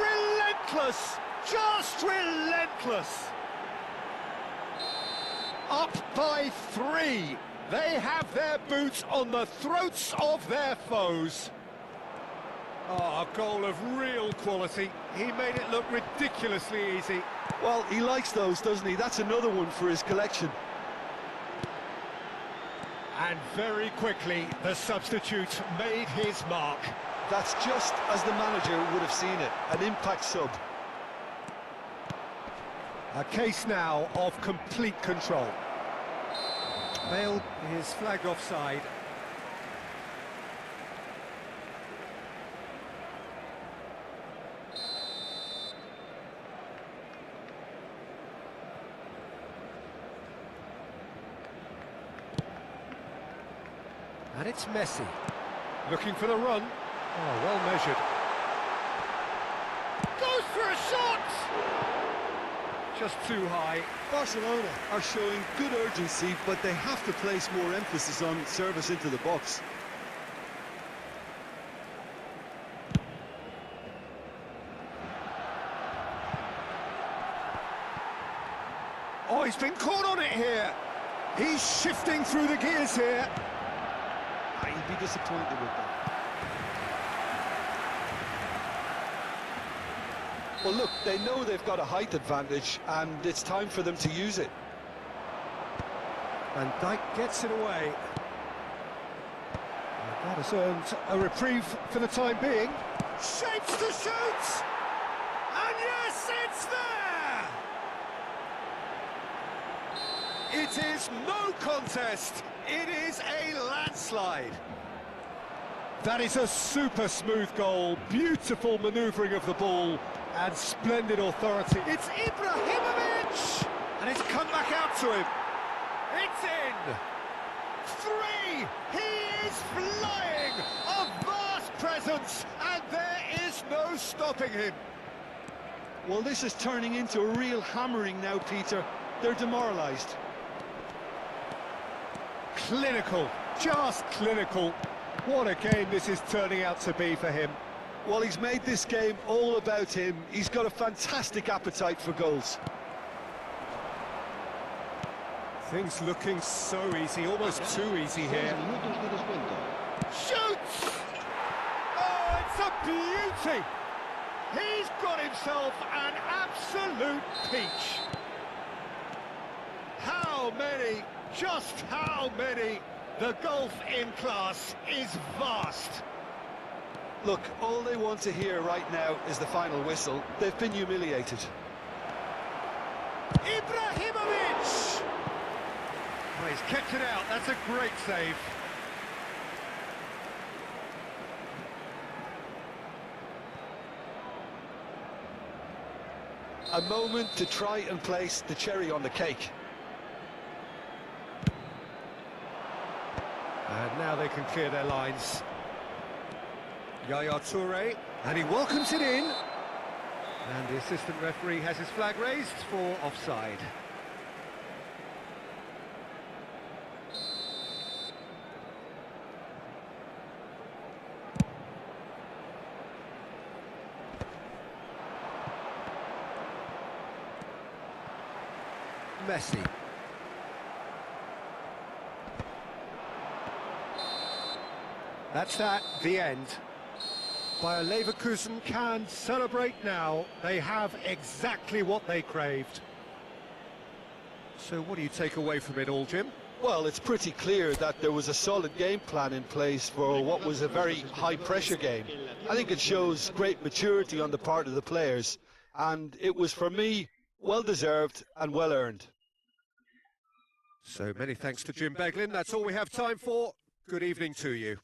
Relentless! Just relentless! Up by 3. They have their boots on the throats of their foes. Oh, a goal of real quality. He made it look ridiculously easy. Well, he likes those, doesn't he? That's another one for his collection. And very quickly, the substitute made his mark. That's just as the manager would have seen it, an impact sub. A case now of complete control. Bale is flagged offside. And it's Messi. Looking for the run. Oh, well measured. Goes for a shot! Just too high. Barcelona are showing good urgency, but they have to place more emphasis on service into the box. Oh, he's been caught on it here. He's shifting through the gears here. He'd be disappointed with that. Well, look, they know they've got a height advantage, and it's time for them to use it. And Dijk gets it away. And that has earned a reprieve for the time being. Shapes to shoot! And yes, it's there! It is no contest. It is a landslide. That is a super smooth goal. Beautiful manoeuvring of the ball and splendid authority. It's Ibrahimovic! And it's come back out to him. It's in! 3! He is flying! A vast presence, and there is no stopping him. Well, this is turning into a real hammering now, Peter. They're demoralised. Clinical, just clinical. What a game this is turning out to be for him. Well, he's made this game all about him. He's got a fantastic appetite for goals. Things looking so easy, almost too easy here. Shoots! Oh, it's a beauty! He's got himself an absolute peach. How many, just how many? The gulf in class is vast. Look, all they want to hear right now is the final whistle. They've been humiliated. Ibrahimovic! Oh, he's kept it out, that's a great save. A moment to try and place the cherry on the cake. And now they can clear their lines. Yaya Toure, and he welcomes it in. And the assistant referee has his flag raised for offside. Messi. That's that, the end. Bayer Leverkusen can celebrate now. They have exactly what they craved. So what do you take away from it all, Jim? Well, it's pretty clear that there was a solid game plan in place for what was a very high-pressure game. I think it shows great maturity on the part of the players, and it was, for me, well-deserved and well-earned. So many thanks to Jim Beglin. That's all we have time for. Good evening to you.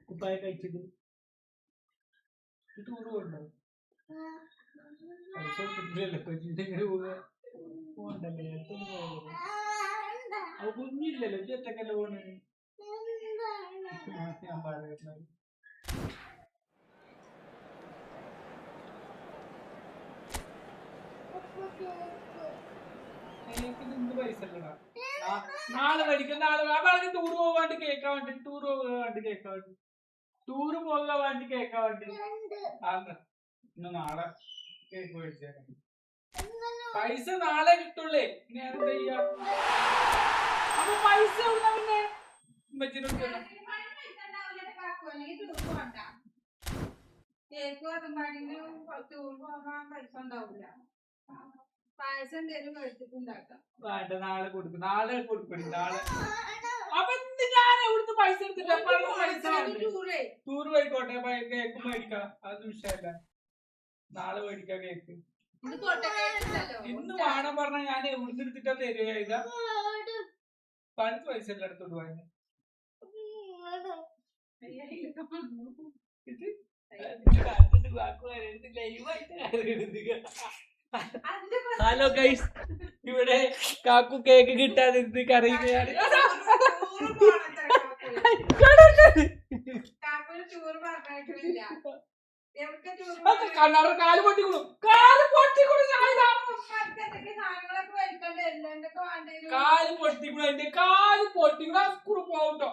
കുപ്പായ കഴിച്ചിട്ട് tour പോകണ്ടോ? പൈസ കൊടുത്തിട്ടില്ലല്ലോ, കൊച്ചിന്റെ പോവുക പോകണ്ടല്ലേ? അവ കുഞ്ഞില്ലല്ലോ, ഒറ്റക്കല്ലേ പോകണേ. ഞാൻ പറയുന്നത് എന്ത് പൈസ അല്ലടാ. നാളെ മേടിക്കും, നാളെ പറഞ്ഞ് ടൂർ പോകാണ്ട് കേൾക്കാൻ വേണ്ടി, ടൂർ പോകാണ്ട് കേൾക്കാൻ വേണ്ടി, ടൂറ് പോകാൻ വേണ്ടി കേൾക്കാൻ വേണ്ടി. ഇന്ന് നാളെ കേക്ക് മേടിച്ചേക്കാം. പൈസ നാളെ കിട്ടുള്ളേ. ഞാൻ എന്താ ചെയ്യാ? അപ്പൊ പൈസ പിന്നെ വേണ്ട, നാളെ കൊടുക്കും, നാളെ കൊടുക്കും, നാളെ. അപ്പൊ ഞാൻ എവിടുന്ന് പൈസ എടുത്തില്ല? ടൂർ പോയിക്കോട്ടെ, കേക്ക് മേടിക്കാം, അത് വിഷയമല്ല. നാളെ മേടിക്കാം കേക്ക്. ഇന്ന് വേണം പറഞ്ഞ ഞാൻ എവിടുന്ന് എടുത്തിട്ടാ തരുക? ഇതാ പണിക്ക് പൈസ എല്ലാം എടുത്തോണ്ട് പോയത്. ഹലോ ഗൈസ്, ഇവിടെ കാക്കു കേക്ക് കിട്ടാതെ കരയുകയാണ്. കണ്ണാറ് കാല് പൊട്ടിക്കൊള്ളു, കാല് പൊട്ടിക്കൊള്ളു, കാല് പൊട്ടിക്കൊള്ളു, എന്റെ കാല് പൊട്ടിക്കൊള്ളു. സ്കൂൾ പോകട്ടോ.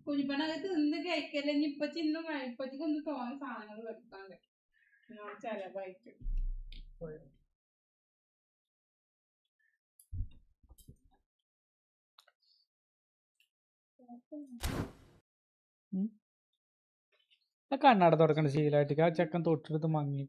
കുഞ്ഞിപ്പണകത്ത് നിന്ന് കഴിക്കല്ലേ ഇപ്പൊ ചിന്നും ഇപ്പച്ചൊന്ന് തോന്നുന്ന സാധനങ്ങൾ വെക്കാണ്ട് ചെലവായിട്ട് കണ്ണട തുറക്കണ ശീലമായിട്ട് ആ ചെക്കൻ തൊട്ടെടുത്ത് മങ്ങി.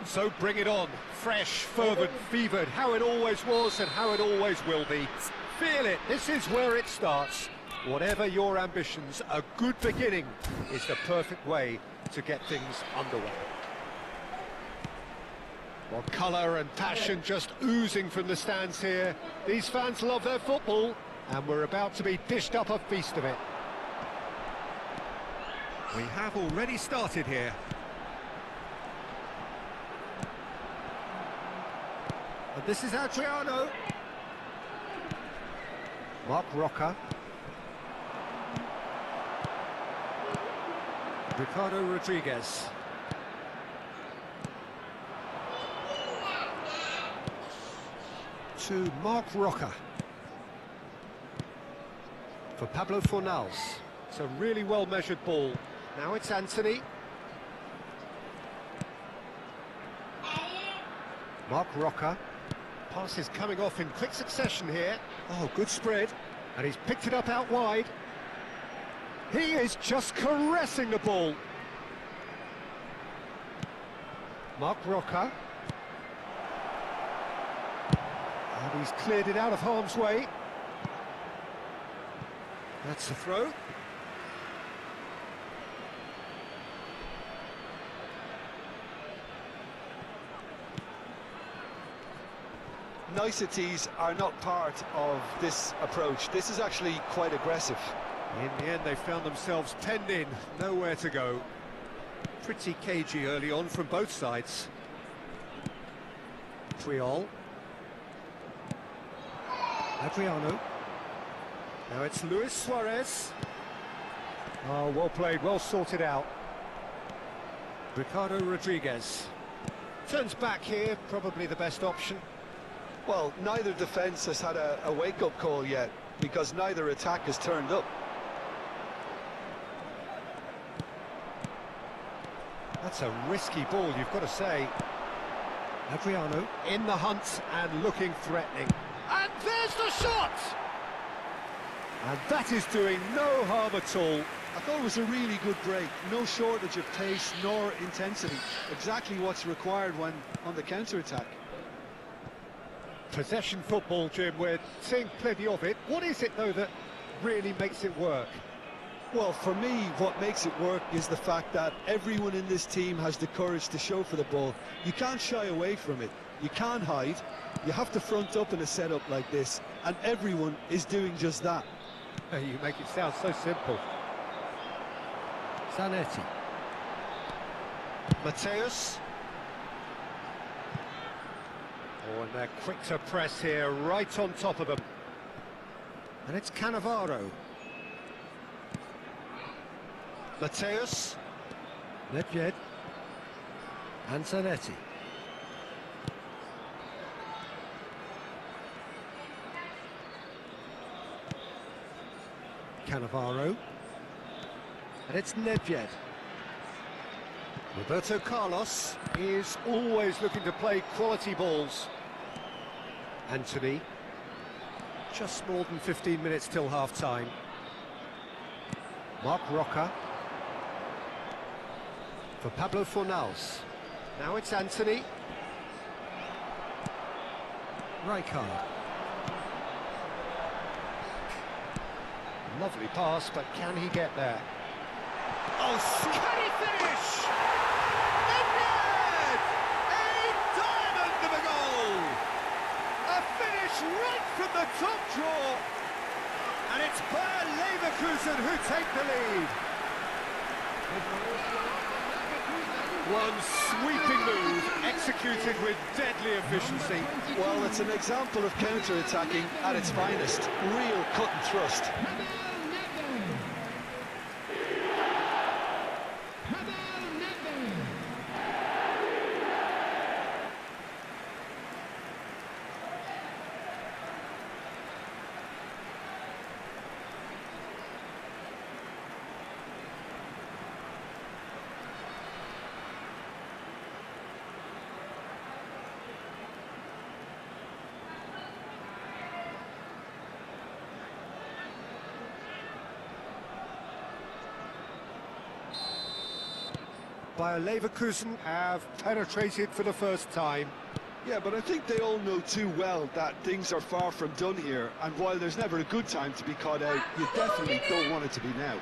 So bring it on, fresh, fervent, fevered, how it always was and how it always will be. Feel it, this is where it starts. Whatever your ambitions, a good beginning is the perfect way to get things underway. Well, colour and passion just oozing from the stands here. These fans love their football, and we're about to be dished up a feast of it. We have already started here. And this is Adriano. Mark Roca. Ricardo Rodriguez. To Mark Roca. For Pablo Fornals. It's a really well-measured ball. Now it's Anthony. Mark Roca. Pass is coming off in quick succession here. Oh, good spread. And he's picked it up out wide. He is just caressing the ball. Mark Roca. And he's cleared it out of harm's way. That's the throw. Niceties are not part of this approach. This is actually quite aggressive. In the end, they found themselves penned in, nowhere to go. Pretty cagey early on from both sides. Triol. Adriano. Now it's Luis Suarez. Oh, well played, well sorted out. Ricardo Rodriguez. Turns back here, probably the best option. Well, neither defence has had a wake-up call yet, because neither attack has turned up. That's a risky ball, you've got to say. Adriano in the hunt and looking threatening. And there's the shot! And that is doing no harm at all. I thought it was a really good break. No shortage of pace nor intensity. Exactly what's required when on the counter-attack. Possession football, Jim, we're seeing plenty of it. What is it, though, that really makes it work? Well, for me, what makes it work is the fact that everyone in this team has the courage to show for the ball. You can't shy away from it. You can't hide. You have to front up in a setup like this, and everyone is doing just that. You make it sound so simple. Zanetti. Mateus. Oh, and they're quick to press here, right on top of them. And it's Cannavaro. Mateus. Nedved. And Zanetti. Cannavaro. And it's Nedved. Roberto Carlos is always looking to play quality balls. Anthony. Just more than 15 minutes till half-time. Mark Roca. For Pablo Fornals. Now it's Anthony. Rijkaard. Lovely pass, but can he get there? Oh, can he finish? Nedved! A diamond of a goal! A finish right from the top draw. And it's Bayer Leverkusen who take the lead. One sweeping move, executed with deadly efficiency. Well, it's an example of counter-attacking at its finest. Real cut and thrust. Bayer Leverkusen have penetrated for the first time. Yeah, but I think they all know too well that things are far from done here, and while there's never a good time to be caught out, you definitely don't want it to be now.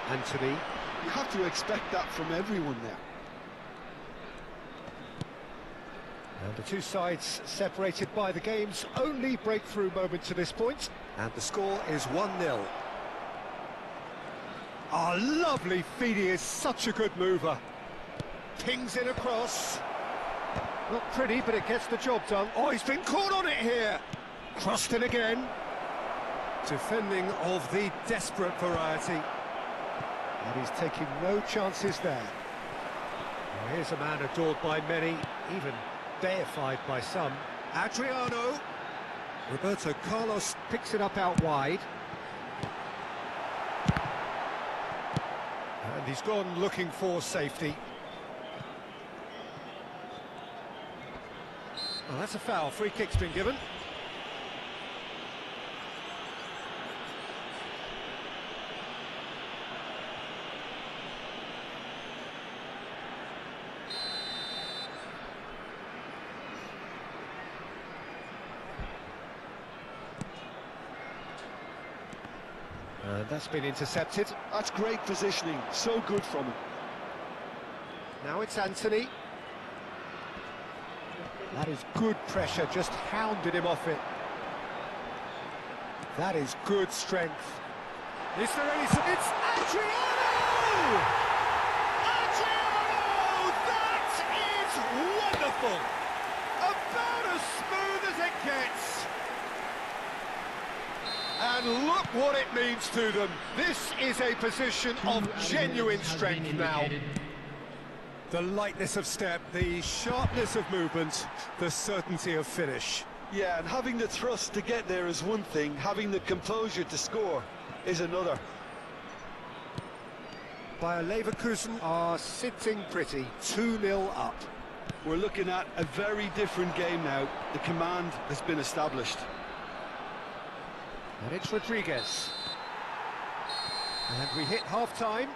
Anthony. You have to expect that from everyone now. And the two sides separated by the game's only breakthrough moment to this point. And the score is 1-0. Ah, lovely feed, he is such a good mover. Pings it across. Not pretty, but it gets the job done. Oh, he's been caught on it here. Crossed in again. Defending of the desperate variety. And he's taking no chances there. Well, here's a man adored by many, even deified by some. Adriano. Roberto Carlos picks it up out wide. And he's gone looking for safety. Well, that's a foul. Free kick's been given. That's been intercepted. That's great positioning, so good from him. Now it's Anthony. That is good pressure, just hounded him off it. That is good strength. Is there any... It's Adriano! Adriano! That is wonderful! About as smooth as it gets. And look what it means to them. This is a position of genuine strength now. The lightness of step, the sharpness of movement, the certainty of finish. Yeah, and having the thrust to get there is one thing, having the composure to score is another. Bayer Leverkusen are sitting pretty, 2-0 up. We're looking at a very different game now. The command has been established. And it's Rodriguez. And we hit half-time.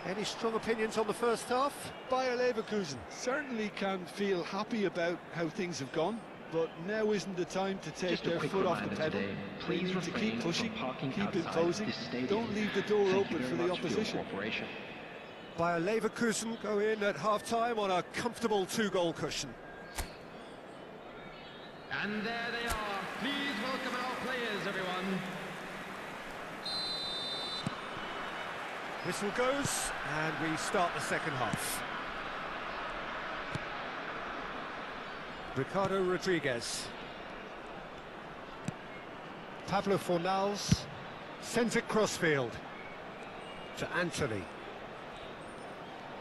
Any strong opinions on the first half? Bayer Leverkusen certainly can feel happy about how things have gone, but now isn't the time to take their foot off the pedal. They need to keep pushing, keep imposing, don't leave the door open for the opposition. Bayer Leverkusen go in at half-time on a comfortable 2-goal cushion. And there they are. Please welcome our players, everyone. Whistle goes, and we start the second half. Ricardo Rodriguez. Pablo Fornals sends it crossfield to Anthony.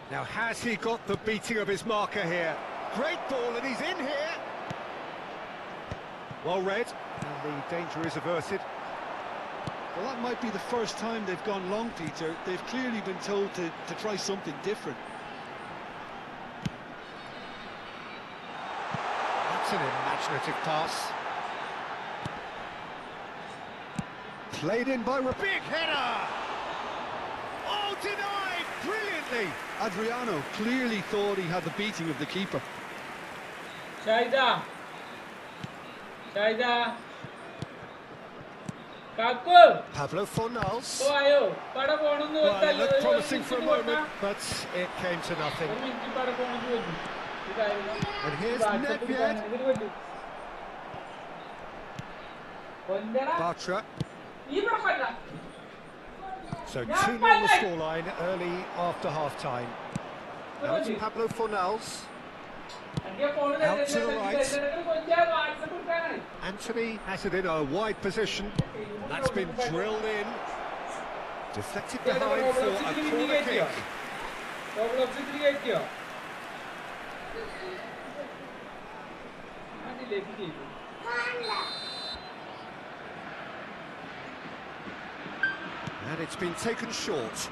Now, has he got the beating of his marker here? Great ball, and he's in here. Well read, and the danger is averted. Well, that might be the first time they've gone long, Peter. They've clearly been told to try something different. That's an imaginative pass. Played in by a big header! Oh, denied brilliantly! Adriano clearly thought he had the beating of the keeper. Shaida! Shaida! Kaku! Pablo Fornals. Oh, ayo! Pada phone Well, it looked promising for a moment, but it came to nothing. And here's Nedved. Bartra. So 2-0 the scoreline early after half-time. Now it's Pablo Fornals. Out to the right. Anthony has it in a wide position. That's been drilled in. Deflected behind for a corner kick. And it's been taken short.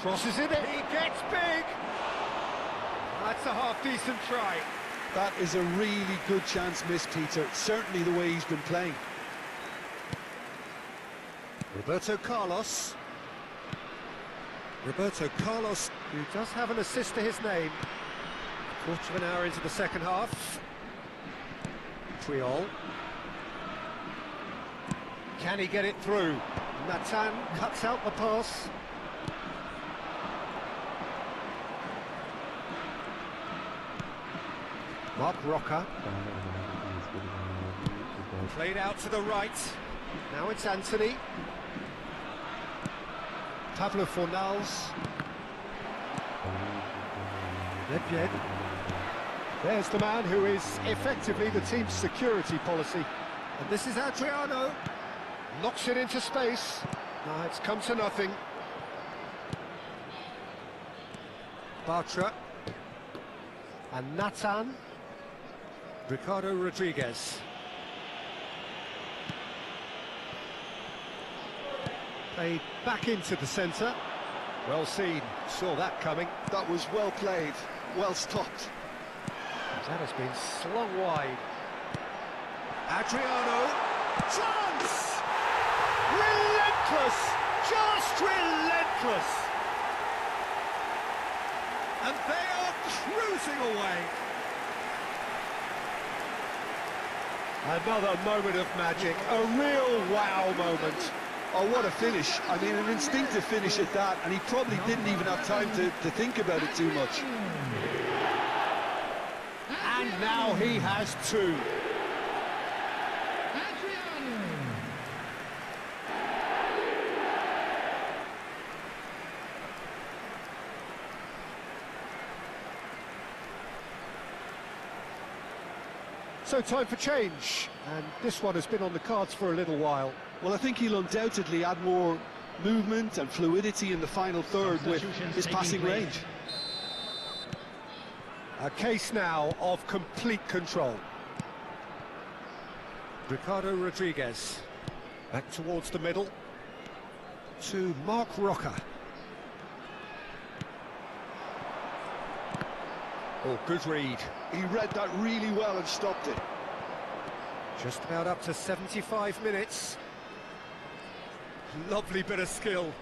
Crosses it, he gets big! That's a half-decent try. That is a really good chance missed, Peter. Certainly the way he's been playing. Roberto Carlos. Roberto Carlos, who does have an assist to his name. Quarter of an hour into the second half. Triol. Can he get it through? Nathan cuts out the pass. Mark Roca. Played out to the right. Now it's Anthony. Pablo Fornals. Nedved. There's the man who is effectively the team's security policy. And this is Adriano. Knocks it into space. No, it's come to nothing. Bartra. And Nathan. Ricardo Rodriguez. Played back into the centre. Well seen, saw that coming. That was well played, well stopped. That has been slung wide. Adriano, chance! Relentless, just relentless. And they are cruising away. Another moment of magic, a real wow moment. Oh, what a finish. I mean, an instinctive finish at that, and he probably didn't even have time to think about it too much. And now he has two. So time for change, and this one has been on the cards for a little while. Well, I think he'll undoubtedly add more movement and fluidity in the final third with his passing range. A case now of complete control. Ricardo Rodriguez, back towards the middle, to Mark Roca. Oh, good read. He read that really well and stopped it. Just about up to 75 minutes. Lovely bit of skill.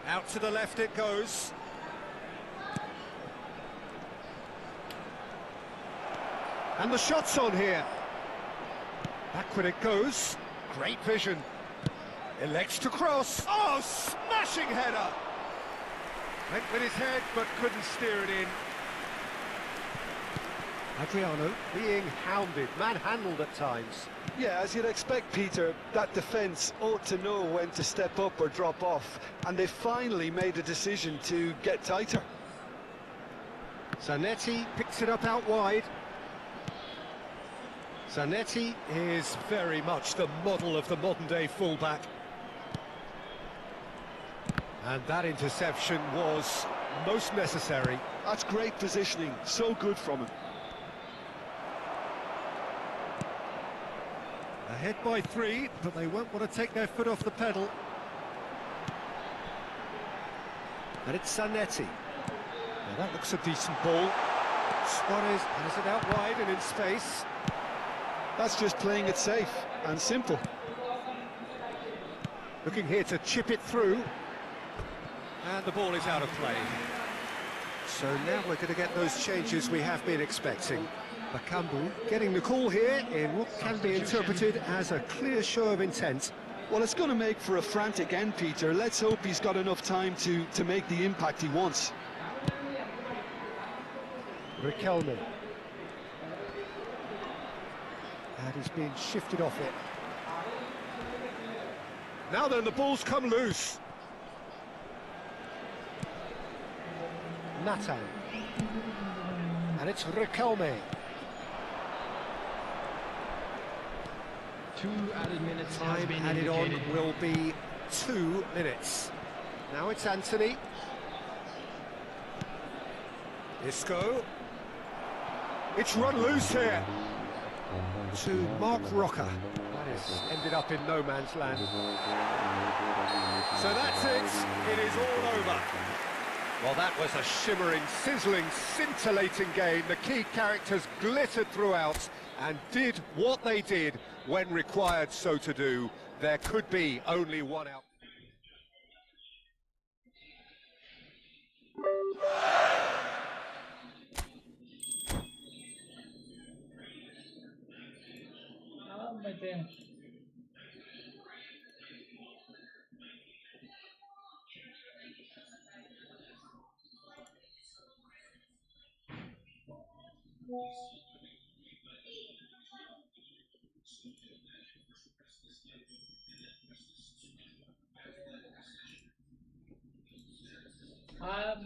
Out to the left it goes. And the shot's on here. Backward it goes. Great vision. Elects to cross. Oh, smashing header! Went with his head, but couldn't steer it in. Adriano being hounded, manhandled at times. Yeah, as you'd expect, Peter, that defence ought to know when to step up or drop off, and they finally made a decision to get tighter. Zanetti picks it up out wide. Zanetti is very much the model of the modern-day fullback. And that interception was most necessary. That's great positioning, so good from him. Ahead by 3, but they won't want to take their foot off the pedal. And it's Zanetti. Now that looks a decent ball. Suarez has it out wide and in space. That's just playing it safe and simple. Looking here to chip it through. And the ball is out of play. So now we're going to get those changes we have been expecting. Bakambu getting the call here in what can be interpreted as a clear show of intent. Well, it's going to make for a frantic end, Peter. Let's hope he's got enough time to make the impact he wants. Riquelme. And he's being shifted off it. Now then, the ball's come loose. Nathan. And it's Riquelme. 2 added minutes. Time added on will be 2 minutes. Now it's Anthony. Isco. It's run loose here. To Mark Roca. That has ended up in no man's land. So that's it. It is all over. Well, that was a shimmering, sizzling, scintillating game. The key characters glittered throughout and did what they did when required so to do. There could be only one out. ആ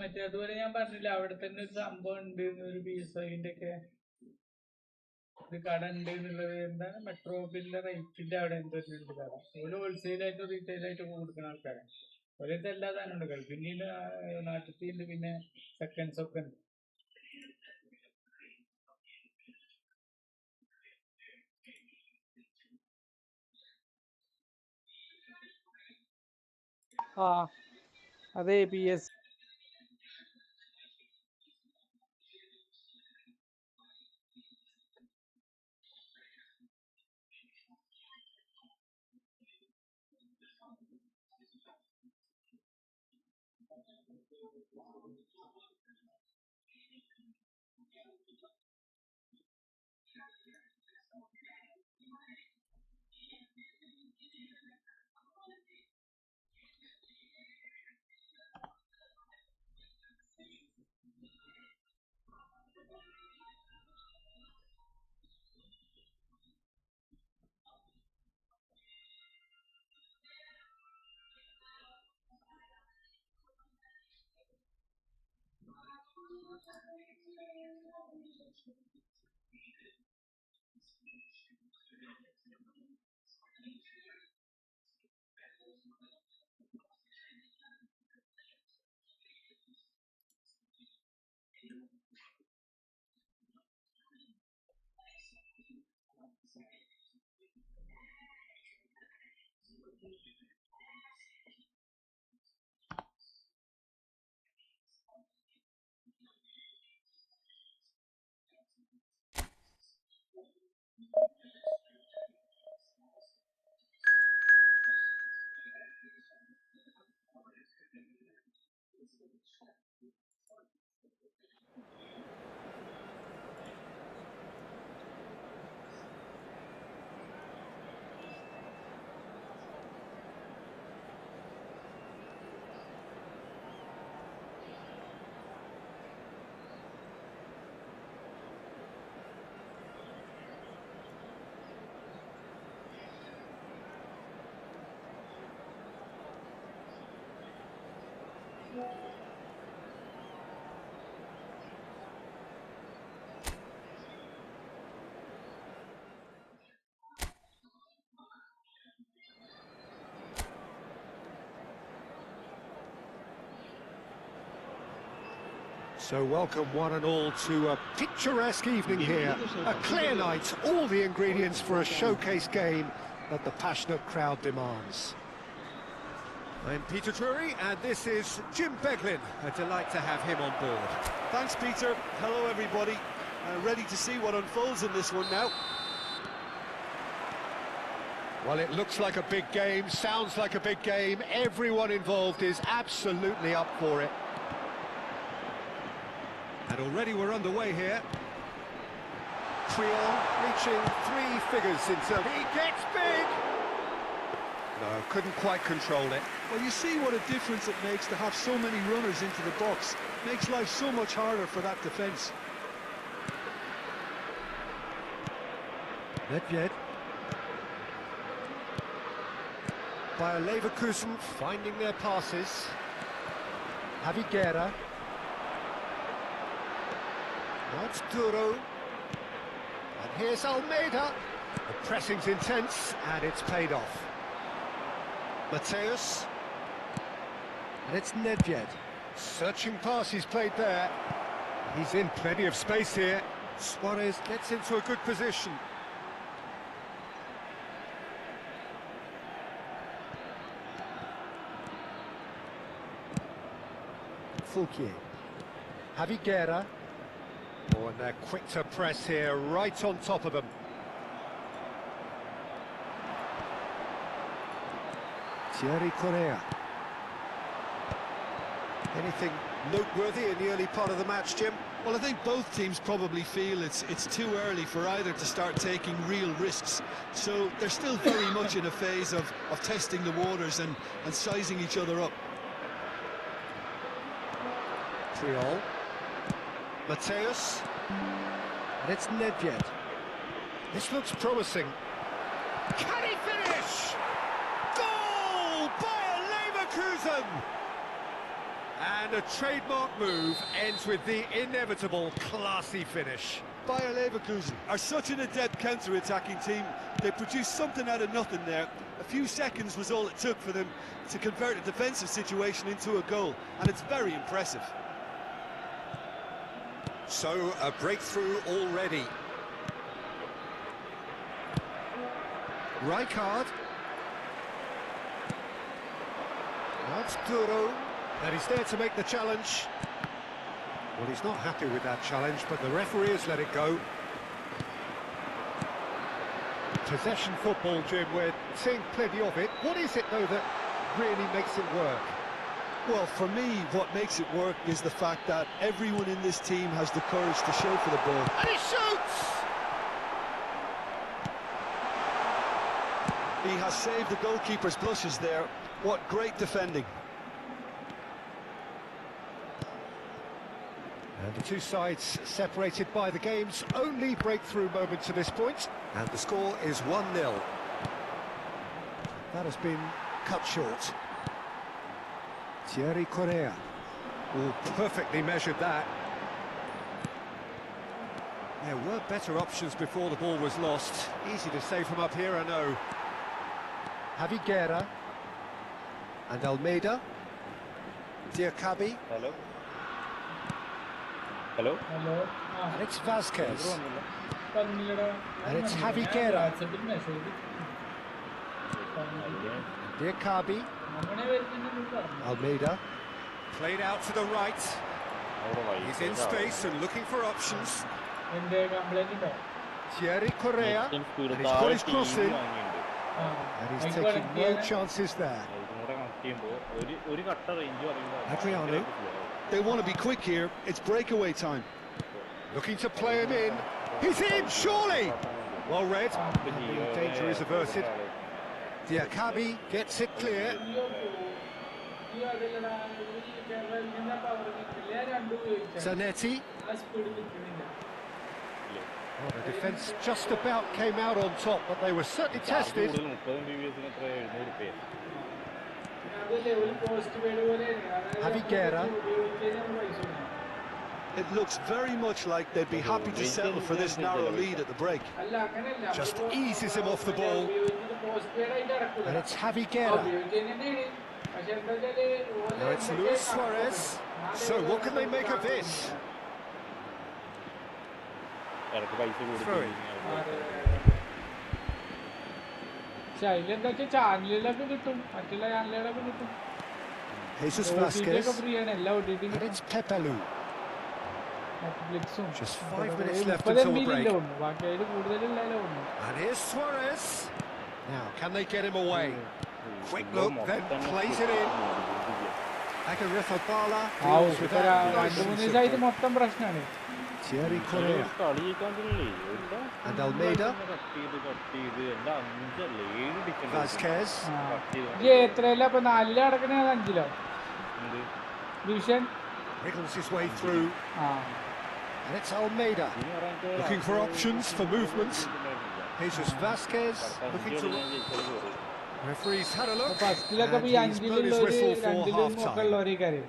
മറ്റേ അതുപോലെ ഞാൻ പറഞ്ഞില്ല, അവിടെ തന്നെ ഒരു സംഭവം ഉണ്ട്, ഒരു പീസോയിന്റെ ഒക്കെ ഒരു കട ഉണ്ട് എന്നുള്ളത്. എന്താണ് മെട്രോപിന്റെ റൈറ്റിന്റെ അവിടെ എന്തോ ഉണ്ട് കട. ഒരു ഹോൾസെയിലായിട്ടും റീറ്റെയിലായിട്ടും കൊടുക്കുന്ന ആൾക്കാരാണ്. ഒരേത്തെ എല്ലാ സാധനം ഉണ്ട്. ഗൾഫിന്റെ നാട്ടിൽ പിന്നെ സെക്കൻഡ്സ് ഒക്കെ ഉണ്ട്. ആ അതെ, PS. So welcome one and all to a picturesque evening here. A clear night, all the ingredients for a showcase game that the passionate crowd demands. I'm Peter Drury, and this is Jim Beglin. A delight to have him on board. Thanks, Peter. Hello, everybody. Ready to see what unfolds in this one now. Well, it looks like a big game, sounds like a big game. Everyone involved is absolutely up for it. And already we're underway here. Creole reaching 3 figures into... He gets big! No, couldn't quite control it. Well, you see what a difference it makes to have so many runners into the box. Makes life so much harder for that defence. Nedved. Bayer Leverkusen finding their passes. Javi Guerra. That's Duro. And here's Almeida. The pressing's intense, and it's paid off. Mateus. And it's Nedved. Searching pass he's played there. He's in plenty of space here. Suarez gets into a good position. Fulquier. Javi Guerra. Oh, and they're quick to press here, right on top of them. Thierry Correa. Anything noteworthy in the early part of the match, Jim? Well, I think both teams probably feel it's too early for either to start taking real risks. So they're still very much in a phase of testing the waters and sizing each other up. Creole. Mateus. And it's Nedved. This looks promising. Can he finish? Goal! Bayer Leverkusen! And a trademark move ends with the inevitable classy finish. Bayer Leverkusen are such an adept counter-attacking team. They produced something out of nothing there. A few seconds was all it took for them to convert a defensive situation into a goal, and it's very impressive. So, a breakthrough already. Rijkaard. That's Duro. And he's there to make the challenge. Well, he's not happy with that challenge, but the referee has let it go. Possession football, Jim, we're seeing plenty of it. What is it, though, that really makes it work? Well, for me, what makes it work is the fact that everyone in this team has the courage to show for the ball. And he shoots! He has saved the goalkeeper's blushes there. What great defending. And the two sides separated by the game's only breakthrough moment to this point. And the score is 1-0. That has been cut short. Thierry Correa. Oh, perfectly measured that. There were better options before the ball was lost. Easy to say from up here, I know. Javi Guerra. And Almeida. Diakabi. Hello. Hello. Hello. And it's Vasquez. And it's Javi Guerra. Diakabi. Almeida. Played out to the right. He's in space and looking for options. Thierry Correa. And he's got his cross in. And he's taking no chances there. Adriano. They want to be quick here. It's breakaway time. Looking to play him in. He's in, surely! Well read. And the danger is averted. Diakabi gets it clear. Zanetti. Well, the defence just about came out on top, but they were certainly tested. Javi Guerra. It looks very much like they'd be happy to settle for this narrow lead at the break. Just eases him off the ball. And it's Javi Guerra. Now it's Luis Suarez. So what can they make of this? Throw-in. Jesus Vasquez. And it's Pepelu. Just 5 minutes left until the break. And here's Suarez. Now, can they get him away? Quick look, then plays it in. Agarifabala deals with that. Thierry Correa. And Almeida. Vasquez. Wriggles his way through. And it's Almeida. Looking for options, for movement. Jesus Vasquez looking to... Referee's had a look. And he's blown his whistle for half-time.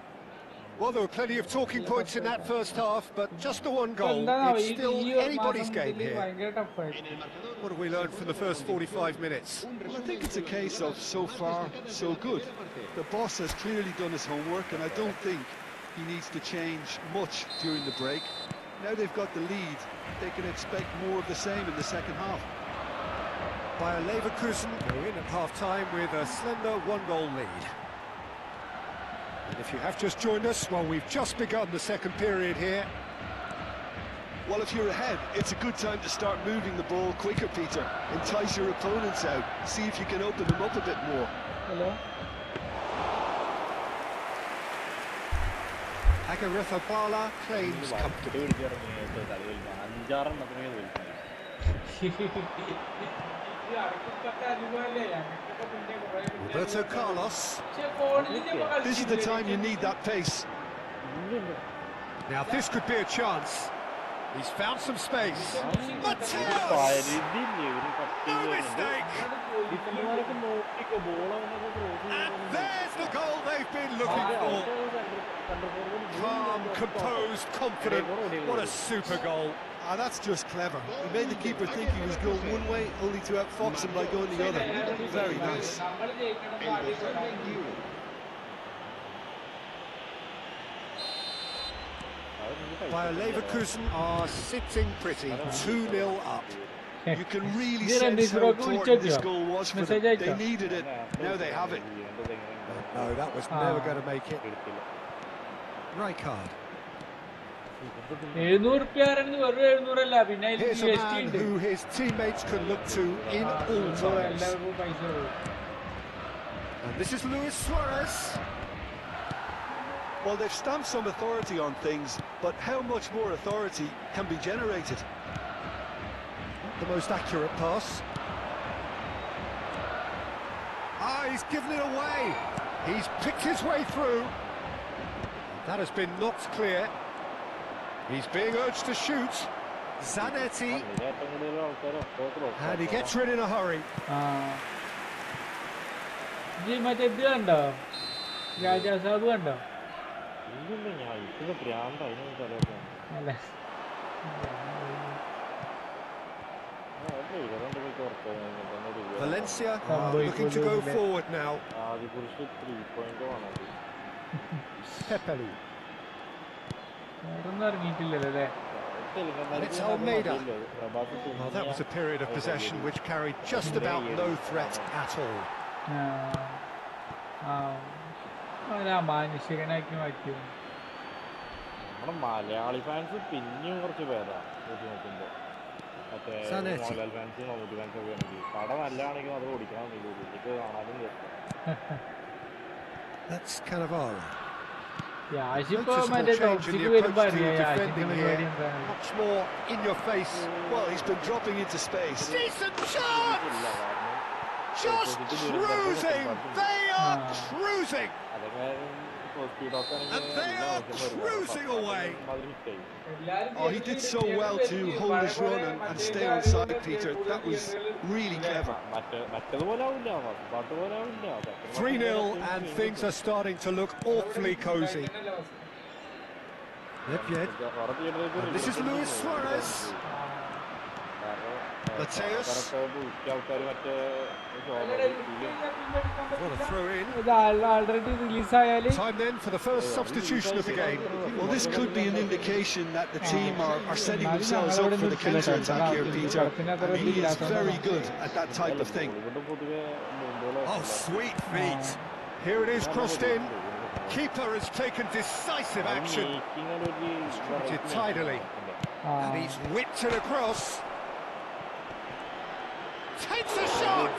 Well, there were plenty of talking points in that first half, but just the one goal. It's still anybody's game here. What have we learned from the first 45 minutes? Well, I think it's a case of so far, so good. The boss has clearly done his homework, and I don't think he needs to change much during the break. Now they've got the lead, they can expect more of the same in the second half. Bayer Leverkusen go in at half-time with a slender one-goal lead. And if you have just joined us, well, we've just begun the second period here. Well, if you're ahead, it's a good time to start moving the ball quicker, Peter. Entice your opponents out, see if you can open them up a bit more. Hello. Agarifabala claims comfortably. Roberto Carlos. This is the time you need that pace. Now this could be a chance. He's found some space. Mateus! No mistake! And there's the goal they've been looking for. Calm, composed, confident. What a super goal. That's just clever. He made the keeper think he was going one way, only to outfox him by going the other. Very nice. Bayer Leverkusen are sitting pretty, 2-0 up. You can really sense how important this goal was for them. They needed it, now they have it. No, that was never going to make it. Right card. Here's a man who his teammates can look to in all times. And this is Luis Suarez. Well, they've stamped some authority on things, but how much more authority can be generated? The most accurate pass. He's given it away. He's picked his way through. That has been knocked clear. He's being urged to shoot. Zanetti. And he gets rid in a hurry. Valencia looking to go forward now. Pepelu. And it's Almeida. Well, that was a period of possession which carried just about no threat at all. Malayali fans പിന്നെയും കുറച്ച് പേരാ നോക്കുമ്പോ മറ്റേ Mohanlal fans Mammootty fans ഒക്കെ ആണെങ്കിൽ പടം നല്ലതാണെങ്കിൽ അത് ഓടിക്കണം ഇതിലേക്ക് കാണാനും That's Cannavaro. Much more in your face. Well, he's been dropping into space. Decent chance! Just cruising! They are cruising! And they are cruising away. Oh, he did so well to hold his run and stay on side, Peter. That was really clever. 3-0 and things are starting to look awfully cosy. This is Luis Suarez. Mateus. What a throw in. Time then for the first substitution of the game. Well, this could be an indication that the team are setting themselves up for the counter-attack here, Peter. And he is very good at that type of thing. Oh, sweet feet. Here it is crossed in. Keeper has taken decisive action. Distributed tidily. And he's whipped it across. Takes a shot!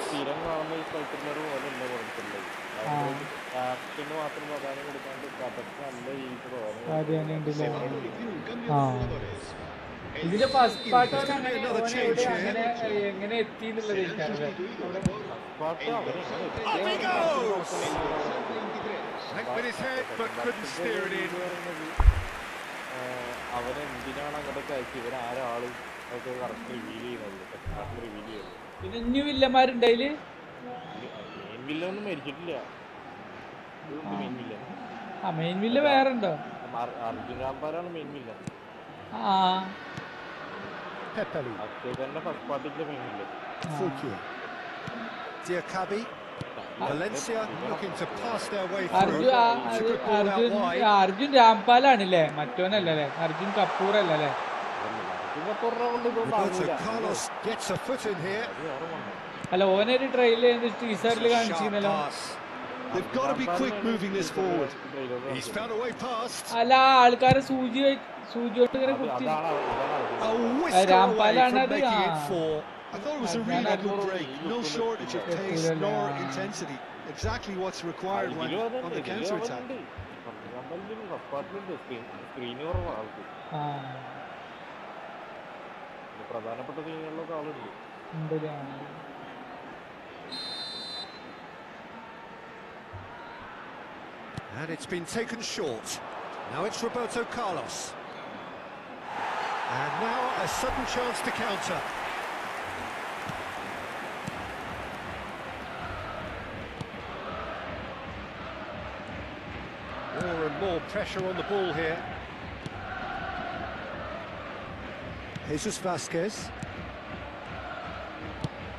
ഇതിന്റെ first part Another change here. എങ്ങനെ എത്തി എന്നുള്ളത് Up he goes! Went with his head but couldn't steer it in. പിന്നെ ഇനി വില്ലന്മാരുണ്ടായില് main villa വേറെ ഉണ്ടോ? Valencia looking to pass their way through. Arjun രാംപാലാണല്ലേ, മറ്റോനല്ലേ? Arjun Kapoor അല്ലല്ലേ? Carlos gets a foot in here. അല്ല, ഓനൊരു trail ടീസറിൽ കാണിച്ചിരുന്നല്ലോ. They've got to be quick moving this forward. He's found a way past. അല്ല, ആൾക്കാരെ സൂചി കൊണ്ട് ഇങ്ങനെ കുത്തി. രാംപാലാണ് അത്. I thought it was a really good break. No shortage of pace nor intensity. Exactly what's required on the counter-attack. പ്രധാനപ്പെട്ട സീനുകളിലൊക്കെ ആളുണ്ട്. And it's been taken short. Now it's Roberto Carlos. And now a sudden chance to counter. More and more pressure on the ball here. Jesus Vasquez.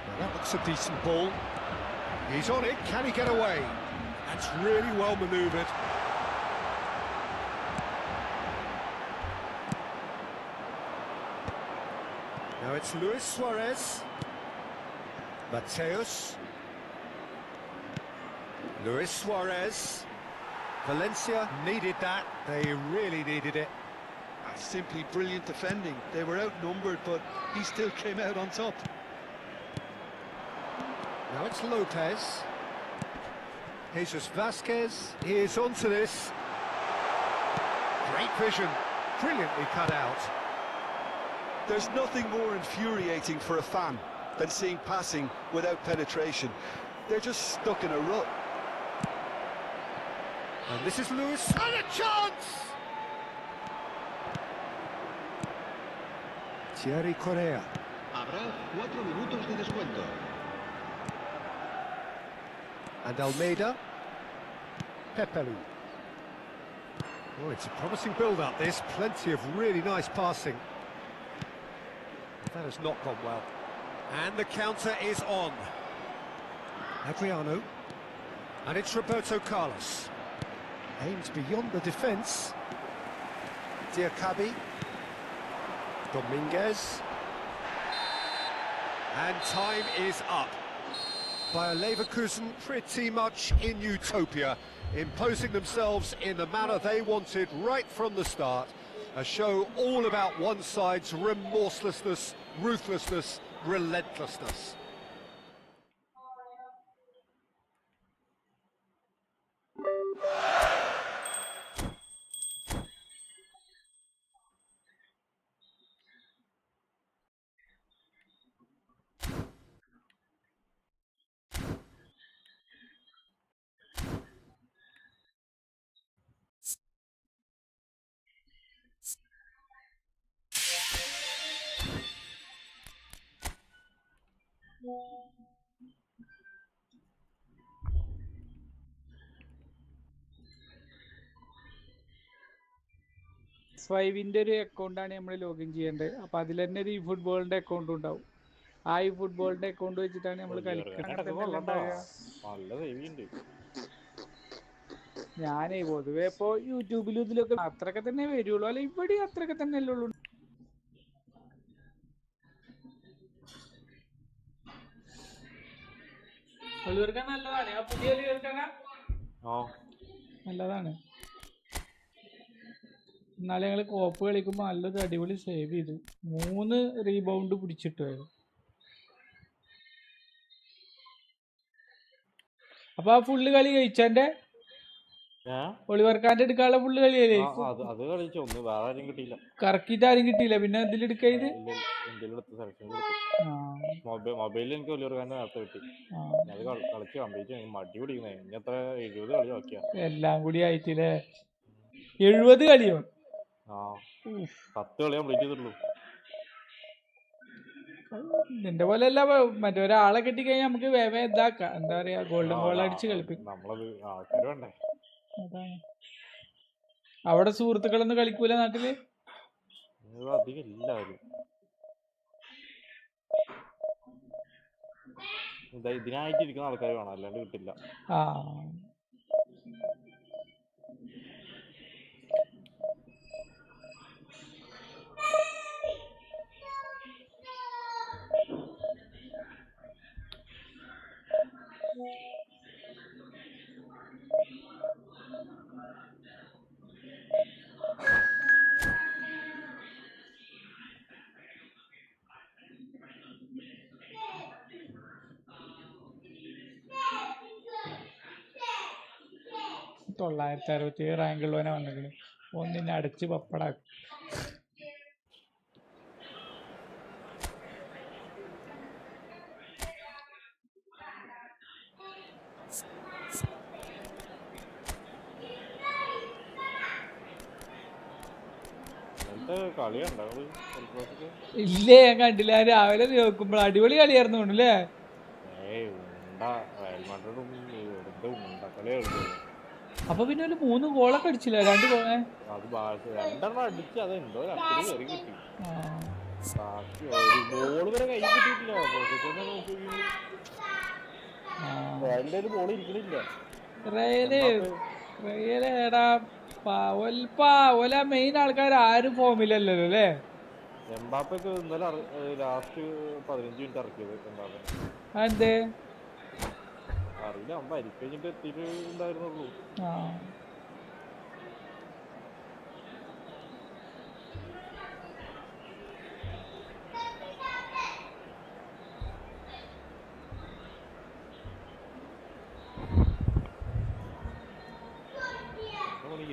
Well, that looks a decent ball. He's on it, can he get away? That's really well manoeuvred. Now it's Luis Suarez. Mateus. Luis Suarez. Valencia needed that, they really needed it. Simply brilliant defending. They were outnumbered, but he still came out on top. Now it's Lopez. Jesus Vasquez, he is onto this. Great vision, brilliantly cut out. There's nothing more infuriating for a fan than seeing passing without penetration. They're just stuck in a rut. And this is Luis, and a chance! Thierry Correa. Habrá 4 minutos de descuento. And Almeida. Pepelu. Oh, it's a promising build-up, this. Plenty of really nice passing. That has not gone well. And the counter is on. Adriano. And it's Roberto Carlos. Aims beyond the defence. Diakabi. Dominguez. And time is up. Bayer Leverkusen pretty much in utopia, imposing themselves in the manner they wanted right from the start. A show all about one side's remorselessness, ruthlessness, relentlessness. ഫൈവിൻ്റെ ഒരു അക്കൗണ്ടാണ് നമ്മൾ login ചെയ്യേണ്ടത്. അപ്പോൾ അതിൽ തന്നെ ഒരു ഈ ഫുട്ബോളിൻ്റെ account ഉണ്ടാവും. ആ ഈ ഫുട്ബോളിൻ്റെ അക്കൗണ്ട് വെച്ചിട്ടാണ് നമ്മൾ കളിക്കുന്നത്. ഞാനേ പൊതുവെ ഇപ്പോൾ യൂട്യൂബിലും ഇതിലൊക്കെ അത്രയൊക്കെ തന്നെ വരുള്ളൂ, അല്ല ഇവിടെ അത്രയൊക്കെ തന്നെ അല്ലേ ഉള്ളൂ. നല്ലതാണ്, ആ പുതിയ നല്ലതാണ്. എന്നാലും ഞങ്ങൾ കോപ്പ് കളിക്കുമ്പോൾ നല്ലൊരു അടിപൊളി സേവ് ചെയ്തു. 3 റീബൗണ്ട് പിടിച്ചിട്ടായിരുന്നു. അപ്പൊ ആ ഫുള്ള് കളി കഴിച്ചെന്റെ ഒളിവർക്കാന്റെ എടുക്കാനുള്ള ഫുള്ള് കളിയല്ലേ? കറക്കിട്ട് ആരും കിട്ടിയില്ല. പിന്നെ എന്തിലെടുക്കത്? മൊബൈലിൽ എനിക്ക് ഒലിവർക്കാന്റെ നേരത്തെ കിട്ടി. അത് കളിച്ച് കംപ്ലീറ്റ് മടി പിടിക്കുന്നേ. ഇങ്ങനത്തെ 70 കളി നോക്കിയാ എല്ലാം കൂടി ആയിട്ടില്ലേ? 70 കളിയോ? 10 കളി കംപ്ലീറ്റ് ചെയ്തിട്ടുള്ളൂ. നിന്റെ പോലെ അല്ല, മറ്റേ ഒരാളെ കെട്ടിക്കഴിഞ്ഞാൽ നമുക്ക് വേവേ ഇതാക്കാം. എന്താ പറയാ, ഗോൾഡൻ ഗോൾ അടിച്ച് കളിപ്പിക്കും. അതാണ്. അവിടെ സുഹൃത്തുക്കളൊന്നും കളിക്കൂല നാട്ടില്? അധികം എല്ലാവരും ഇതിനായിട്ടിരിക്കുന്ന ആൾക്കാർ വേണം, അല്ലാണ്ട് കിട്ടില്ല. $967 റാങ്കുള്ളവനെ വന്നിട്ട് ഒന്നിനെ അടിച്ച് പപ്പടാക്കും. ഇല്ലേ, ഞാൻ കണ്ടില്ല. ഞാൻ രാവിലെ നോക്കുമ്പോൾ അടിപൊളി കളിയായിരുന്നു അല്ലേ? അപ്പൊ പിന്നെ ഒരു 3 ഗോളൊക്കെ അടിച്ചില്ല. 2 ഗോള് അടിച്ച് അതെന്തോ കിട്ടി. ഒരു ബോൾ വരെ കൈ കിട്ടിയിട്ടില്ല. ഒരു ബോൾ ഇരിക്കണില്ല. മെയിൻ ആൾക്കാർ ആരും ഫോമില്ലല്ലോ അല്ലേ? എംബാപ്പയൊക്കെ ഇന്നലെ ലാസ്റ്റ് 15 മിനിറ്റ് ഇറക്കിയത്. എംബാപ്പ അതെന്തേ അറിയില്ല, അവൻ പരിക്കഴിഞ്ഞിട്ട് എത്തിയിട്ടുണ്ടായിരുന്നുള്ളൂ.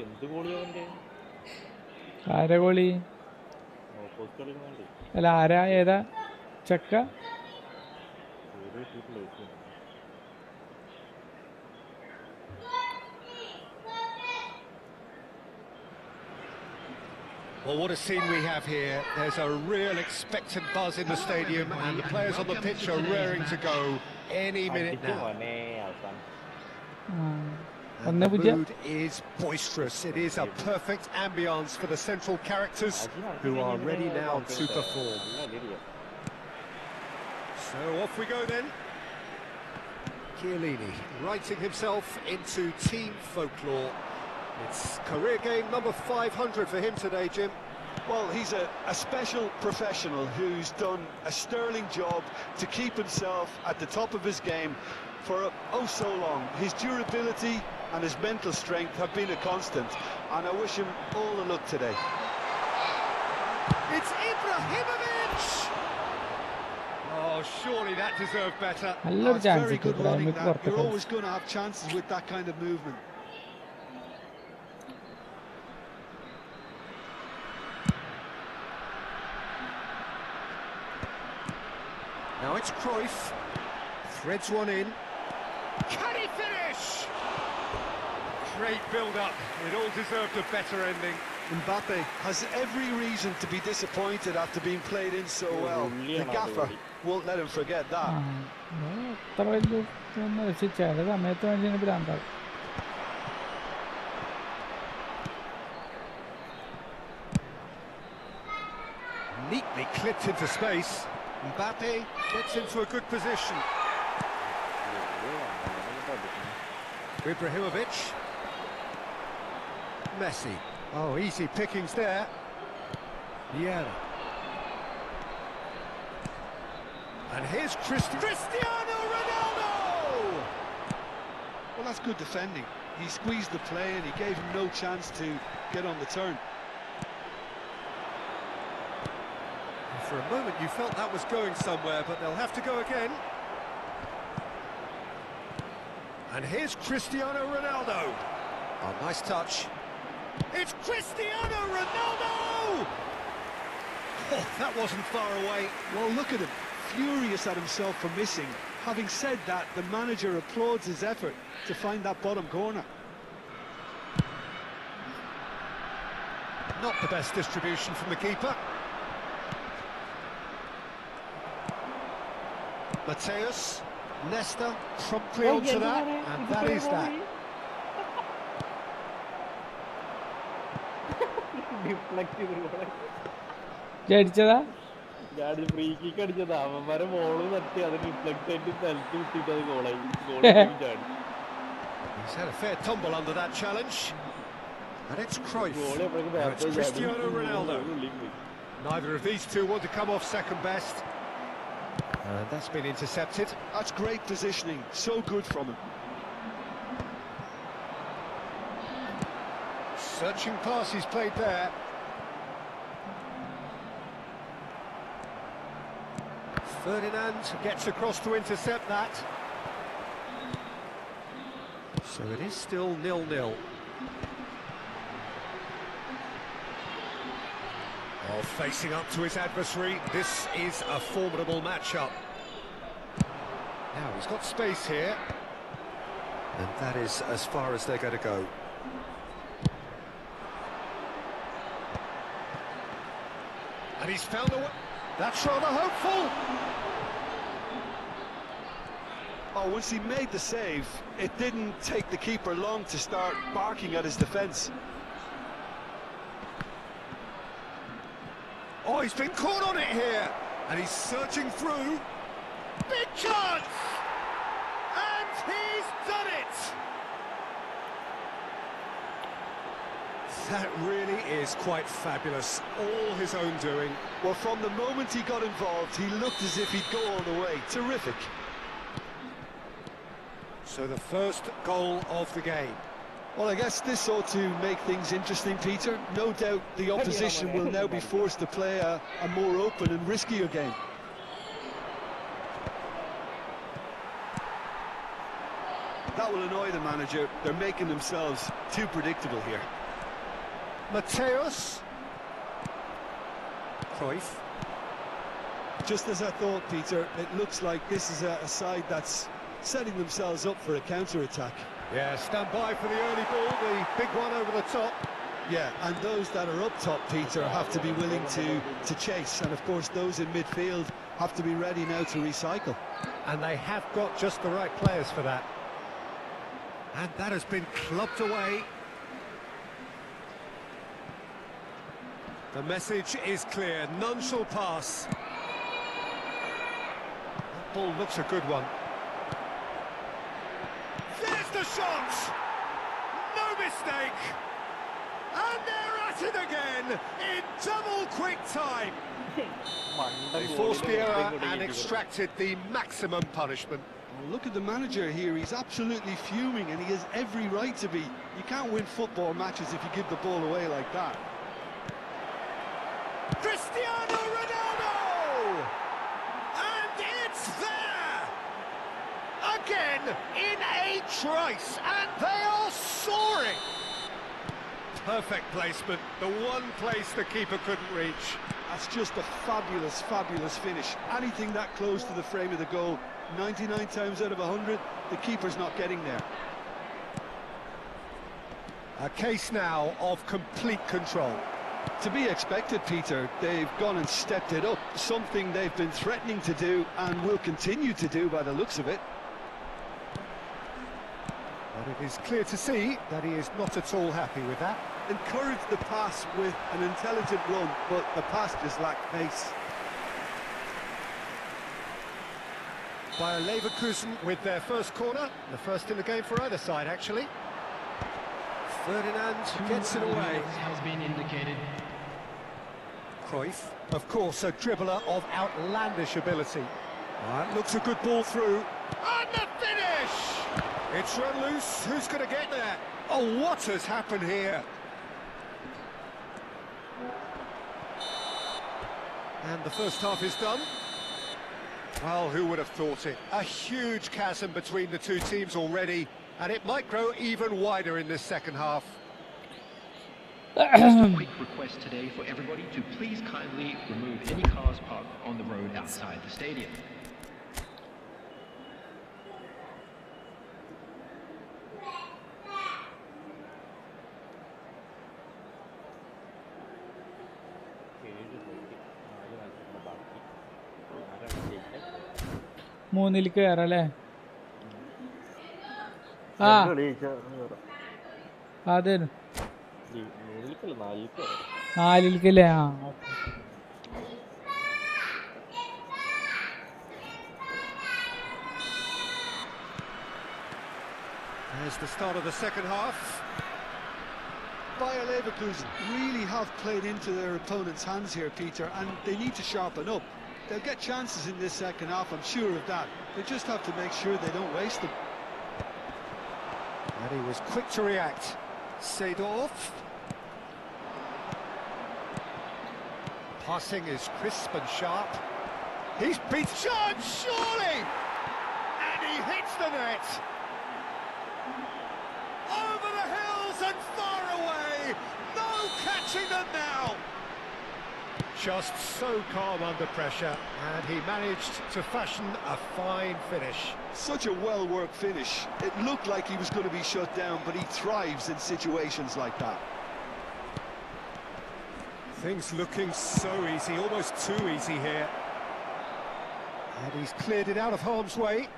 എന്ത് ഗോളിയാവന്റെ ആരഗോളി അല്ല, ആരാ ഏതാ ചക്ക? Well, what a scene we have here. There's a real expectant buzz in the stadium and the players on the pitch are raring to go any minute now. And the mood is boisterous. It is a perfect ambience for the central characters who are ready now to perform. So off we go then. Chiellini writing himself into team folklore. It's career game number 500 for him today, Jim. Well, he's a special professional who's done a sterling job to keep himself at the top of his game for oh so long. His durability and his mental strength have been a constant, and I wish him all the luck today. It's Ibrahimovic! Oh, surely that deserved better. That's very good running, that. You're always going to have chances with that kind of movement. Now it's Cruyff. Threads one in. Can he finish? Great build-up. It all deserved a better ending. Mbappe has every reason to be disappointed after being played in so well. The gaffer won't let him forget that. Neatly clipped into space. Mbappe gets into a good position. Ibrahimovic. Messi. Oh, easy pickings there. Yeah. And here's Cristiano Ronaldo! Well, that's good defending. He squeezed the play and he gave him no chance to get on the turn. For a moment you felt that was going somewhere, but they'll have to go again. And here's Cristiano Ronaldo. Oh, nice touch. It's Cristiano Ronaldo! Oh, that wasn't far away. Well, look at him, furious at himself for missing. Having said that, the manager applauds his effort to find that bottom corner. Not the best distribution from the keeper. Mateus, Nesta promptly onto that, and that is that. അടിച്ചതാ free kick അടിച്ചതാ. അവന്മാരെ ball തട്ടി അത് reflect ആയിട്ട് സ്ഥലത്ത് വിട്ടിട്ട് അത് ഗോളായി. He's had a fair tumble under that challenge. And it's Cruyff. Now it's Cristiano Ronaldo. Neither of these two want to come off second best. And that's been intercepted. That's great positioning, so good from him. Searching pass he's played there. Ferdinand gets across to intercept that. So it is still 0-0. Oh, facing up to his adversary, this is a formidable matchup. Now he's got space here, and that is as far as they're going to go. he's found a way. That's rather hopeful. Oh, once he made the save, it didn't take the keeper long to start barking at his defence. Oh, he's been caught on it here, and he's searching through. Big chance! And he's done it! That really is quite fabulous. All his own doing. Well, from the moment he got involved, he looked as if he'd go all the way. Terrific. So the first goal of the game. Well, I guess this ought to make things interesting, Peter. No doubt the opposition will now be forced to play a more open and riskier game. That will annoy the manager. They're making themselves too predictable here. Mateus. Cruyff. Just as I thought, Peter, it looks like this is a side that's setting themselves up for a counter-attack. Yeah, stand by for the early ball, the big one over the top. Yeah, and those that are up top, Peter, have to be willing to chase. And, of course, those in midfield have to be ready now to recycle. And they have got just the right players for that. And that has been clubbed away. The message is clear, none shall pass. That ball looks a good one. There's the shot! No mistake! And they're at it again in double quick time. They forced the error and extracted the maximum punishment. Well, look at the manager here, he's absolutely fuming and he has every right to be. You can't win football matches if you give the ball away like that. Cristiano Ronaldo! And it's there! Again in a trice, and they are soaring! Perfect placement, the one place the keeper couldn't reach. That's just a fabulous, fabulous finish. Anything that close to the frame of the goal, 99 times out of 100, the keeper's not getting there. A case now of complete control. To be expected, Peter. They've gone and stepped it up, something they've been threatening to do and will continue to do by the looks of it. But it is clear to see that he is not at all happy with that. Encouraged the pass with an intelligent run, but the pass just lacked pace. Bayer Leverkusen with their first corner, the first in the game for either side, actually. Ferdinand gets it away. Has been indicated. Cruyff, of course, a dribbler of outlandish ability. That looks a good ball through. And the finish! It's run loose. Who's going to get there? Oh, what has happened here? And the first half is done. Well, who would have thought it? A huge chasm between the two teams already, and it might grow even wider in this second half. Just a quick request today for everybody to please kindly remove any cars parked on the road outside the stadium. മൂന്നിലേക്ക് കയറല്ലേ? ആ അതെ, നാലിലേക്കല്ലേ? ആ There's the start of the second half. Bayer Leverkusen really have played into their opponent's hands here, Peter, and they need to sharpen up. They'll get chances in this second half, I'm sure of that. They just have to make sure they don't waste them. And he was quick to react. Seedorf. Passing is crisp and sharp. He's beat chance, surely! And he hits the net! Over the hills and far away! No catching them now! Just so calm under pressure, and he managed to fashion a fine finish. Such a well-worked finish. It looked like he was going to be shut down, but he thrives in situations like that. Things looking so easy, almost too easy here. And he's cleared it out of harm's way.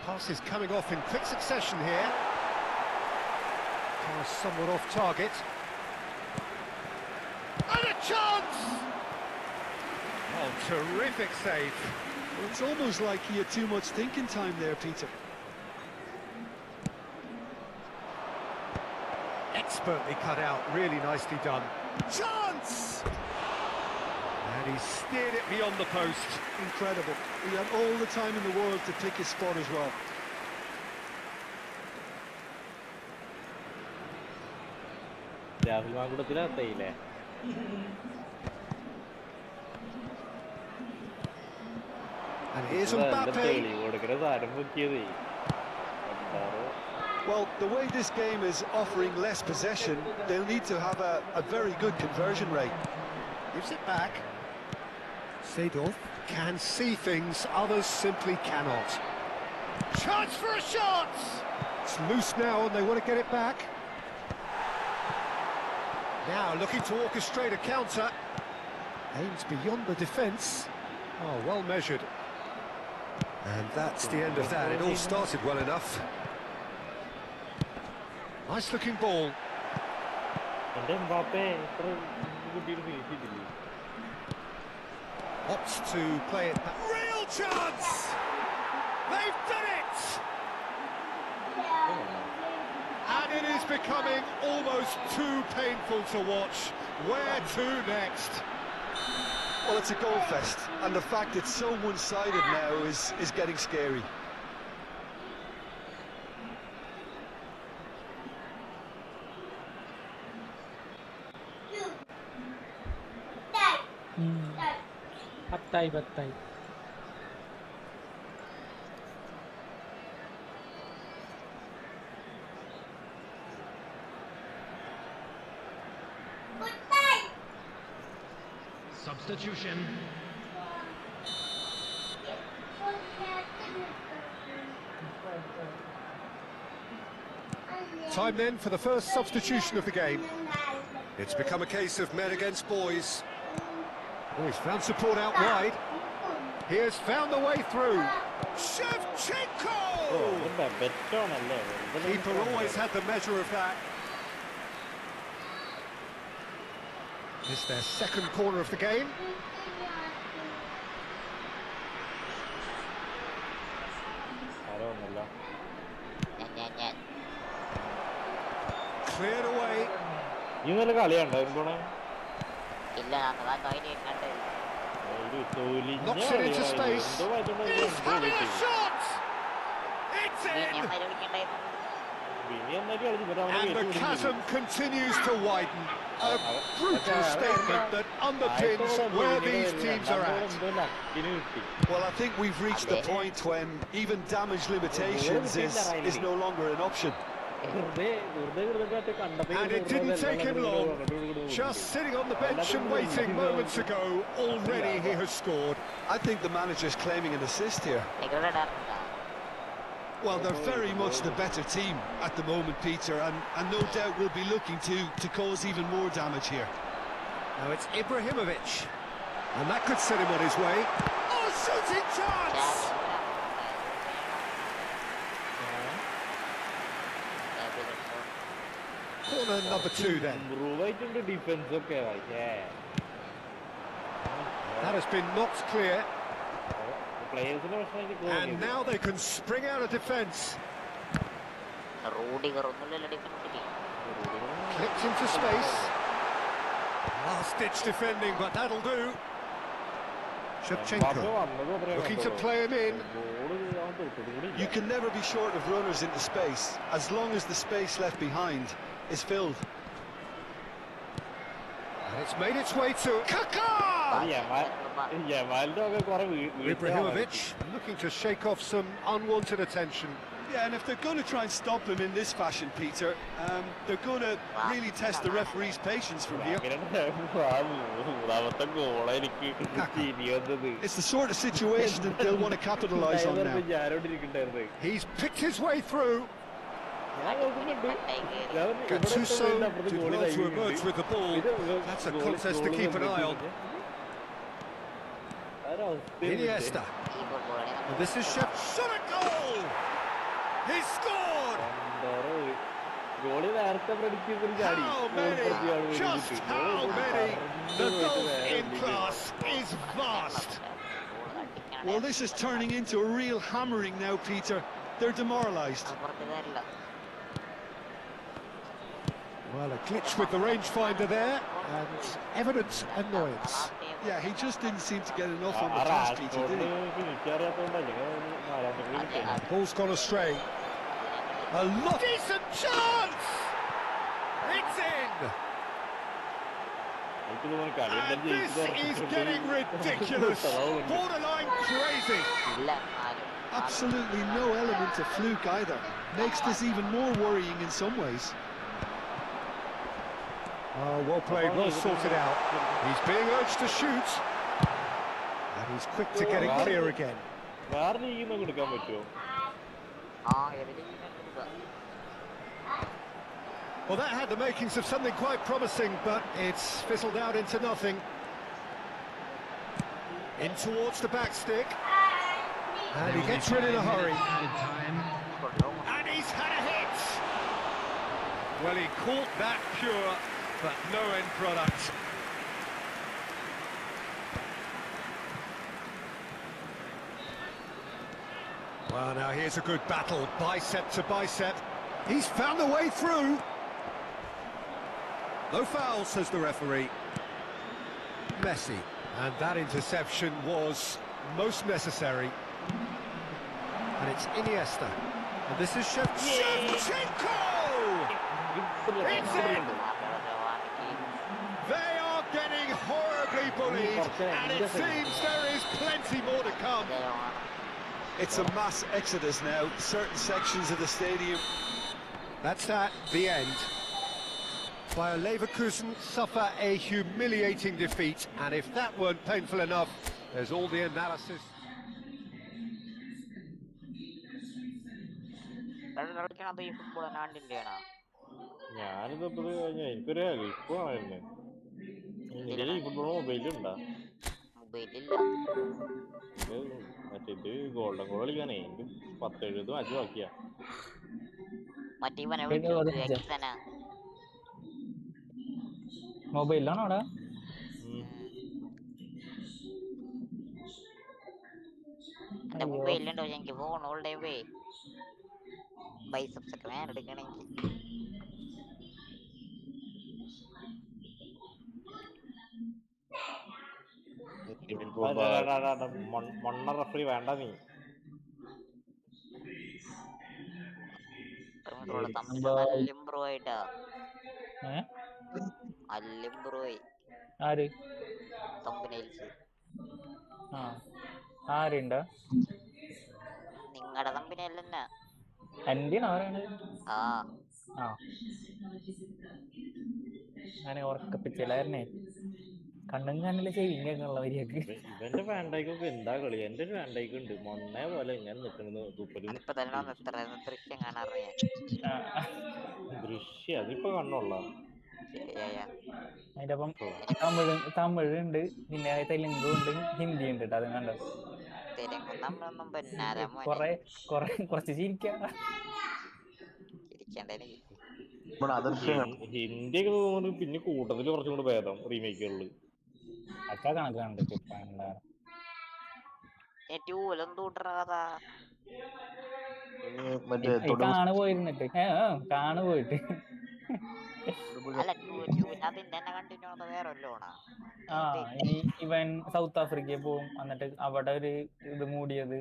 Pass is coming off in quick succession here. Pass somewhat off target. And a chance! Oh, terrific save. Well, it's almost like he had too much thinking time there, Peter. Expertly cut out, really nicely done. Chance! And he steered it beyond the post. Incredible. He had all the time in the world to pick his spot as well. And here's Mbappe. Well, the way this game is offering less possession, they'll need to have a very good conversion rate. Gives it back. Seedorf can see things others simply cannot. Chance for a shot! It's loose now and they want to get it back. Now looking to orchestrate a counter. Aims beyond the defence. Oh, well measured. And that's the end of that. It all started well enough. Nice looking ball. Opts to play it back. Real chance! They've done it! And it is becoming almost too painful to watch. Where to next? Well, it's a goal fest, and the fact it's so one-sided now is getting scary. പത്തായി Substitution. Time then for the first substitution of the game. It's become a case of men against boys. Oh, he's found support out wide. He has found the way through. Shevchenko! Keeper always had the measure of that. It's their second corner of the game. Cleared away. Knocks it into space. He's having a shot! It's in! And the chasm continues to widen. A brutal statement that underpins where these teams are at. Well, I think we've reached the point when even damage limitations is no longer an option. And it didn't take him long. Just sitting on the bench and waiting moments ago, already he has scored. I think the manager's claiming an assist here. Well, they're very much the better team at the moment, Peter, and no doubt will be looking to cause even more damage here. Now it's Ibrahimovic, and that could set him on his way. Oh, shooting chance! Corner number 2 then. That has been knocked clear. And now they can spring out of defence. Clipped into space. Last-ditch defending, but that'll do. Shevchenko looking to play him in. You can never be short of runners into space, as long as the space left behind is filled. And it's made its way to Kaká! Ibrahimovic looking to shake off some unwanted attention. Yeah, and if they're going to try and stop him in this fashion, Peter, they're going to really test the referee's patience from here. It's the sort of situation that they'll want to capitalise on now. He's picked his way through. Gattuso did well to emerge with the ball. That's a contest to keep an eye on. Iniesta. And this is Shep. Shot a goal! He scored! How many? Just how many? The golf in class is vast. Well, this is turning into a real hammering now, Peter. They're demoralised. Well, a glitch with the rangefinder there, and evident annoyance. Yeah, he just didn't seem to get enough on the pass, Peter, did he? Ball's gone astray. A lot. Decent chance! It's in! And this is getting ridiculous. Borderline crazy. Absolutely no element of fluke either. Makes this even more worrying in some ways. Oh, well played, well sorted out. He's being urged to shoot. And he's quick to get it clear again. Well, that had the makings of something quite promising, but it's fizzled out into nothing. In towards the back stick. And he gets rid in a hurry. And he's had a hit! Well, he caught that pure, but no end product. Well, now here's a good battle, bicep to bicep. He's found a way through. No foul, says the referee. Messi, and that interception was most necessary. And it's Iniesta. And this is Shevchenko! It's in! They are getting horribly bullied, and it seems there is plenty more to come. It's a mass exodus now, certain sections of the stadium. That's that, the end. Bayer Leverkusen suffer a humiliating defeat, and if that weren't painful enough, there's all the analysis. ഞാനിതപ്പത് എനിക്കൊരു help വേണമായിരുന്നു. ഇന്ത്യയിൽ ഈ football മൊബൈലുണ്ടാ? മറ്റേ ഇത് golden goal കളിക്കാനേ എനിക്ക് 10-70 match ബാക്കിയാ. മൊബൈലാണോ അവിടെ? മൊബൈലുണ്ടോ? എനിക്ക് ഫോണുകളുടെ ബൈസെപ്സ് ഒക്കെ വേറെ എടുക്കണെങ്കിൽ മണ്ണ റഫറി വേണ്ട നീ. അല്ലിംബ്രോയിട്ടാ അല്ലിംബ്രോയി ആര് തമ്പനയിൽസ് ആരുണ്ടോ? നിങ്ങടെ തമ്പനയിലെന്നാ എന്റെയാണോ പറയണത്? ആ ഞാൻ ഉറക്കപ്പിച്ചില്ലായിരുന്നേ. കണ്ണും കണ്ണിലെ ചെവിങ്ങള്ള വരിയൊക്കെ. ഇവന്റെ ഫാൻഡൈക്കൊക്കെ എന്താ കളി? എന്റെ ഒരു ഫാൻഡൈക്ക് ഉണ്ട് മൊണ്ണെ പോലെ ഇങ്ങനെ നിൽക്കുന്നത് തുപ്പലും. ദൃശ്യം കാണാറിയാ. ദൃശ്യം അതിപ്പോ കണ്ണുള്ള അതിന്റെ അപ്പം തമിഴ് ഉണ്ട്, പിന്നെ തെലുങ്കും ഉണ്ട്, ഹിന്ദി ഉണ്ട്. അതും കണ്ടോ? കുറച്ച് ചിരിക്കാം. ഹിന്ദിയൊക്കെ തോന്നുന്നു പിന്നെ കൂട്ടത്തില് കുറച്ചും കൂടെ ഭേദം റീമേക്കുകളില്. അക്ക കണക്കാണ് കാണു പോയിരുന്നിട്ട് കാണു പോയിട്ട് ഇനി ഇവൻ സൗത്ത് ആഫ്രിക്കയിൽ പോവും. എന്നിട്ട് അവിടെ ഒരു ഇത് മൂടിയത്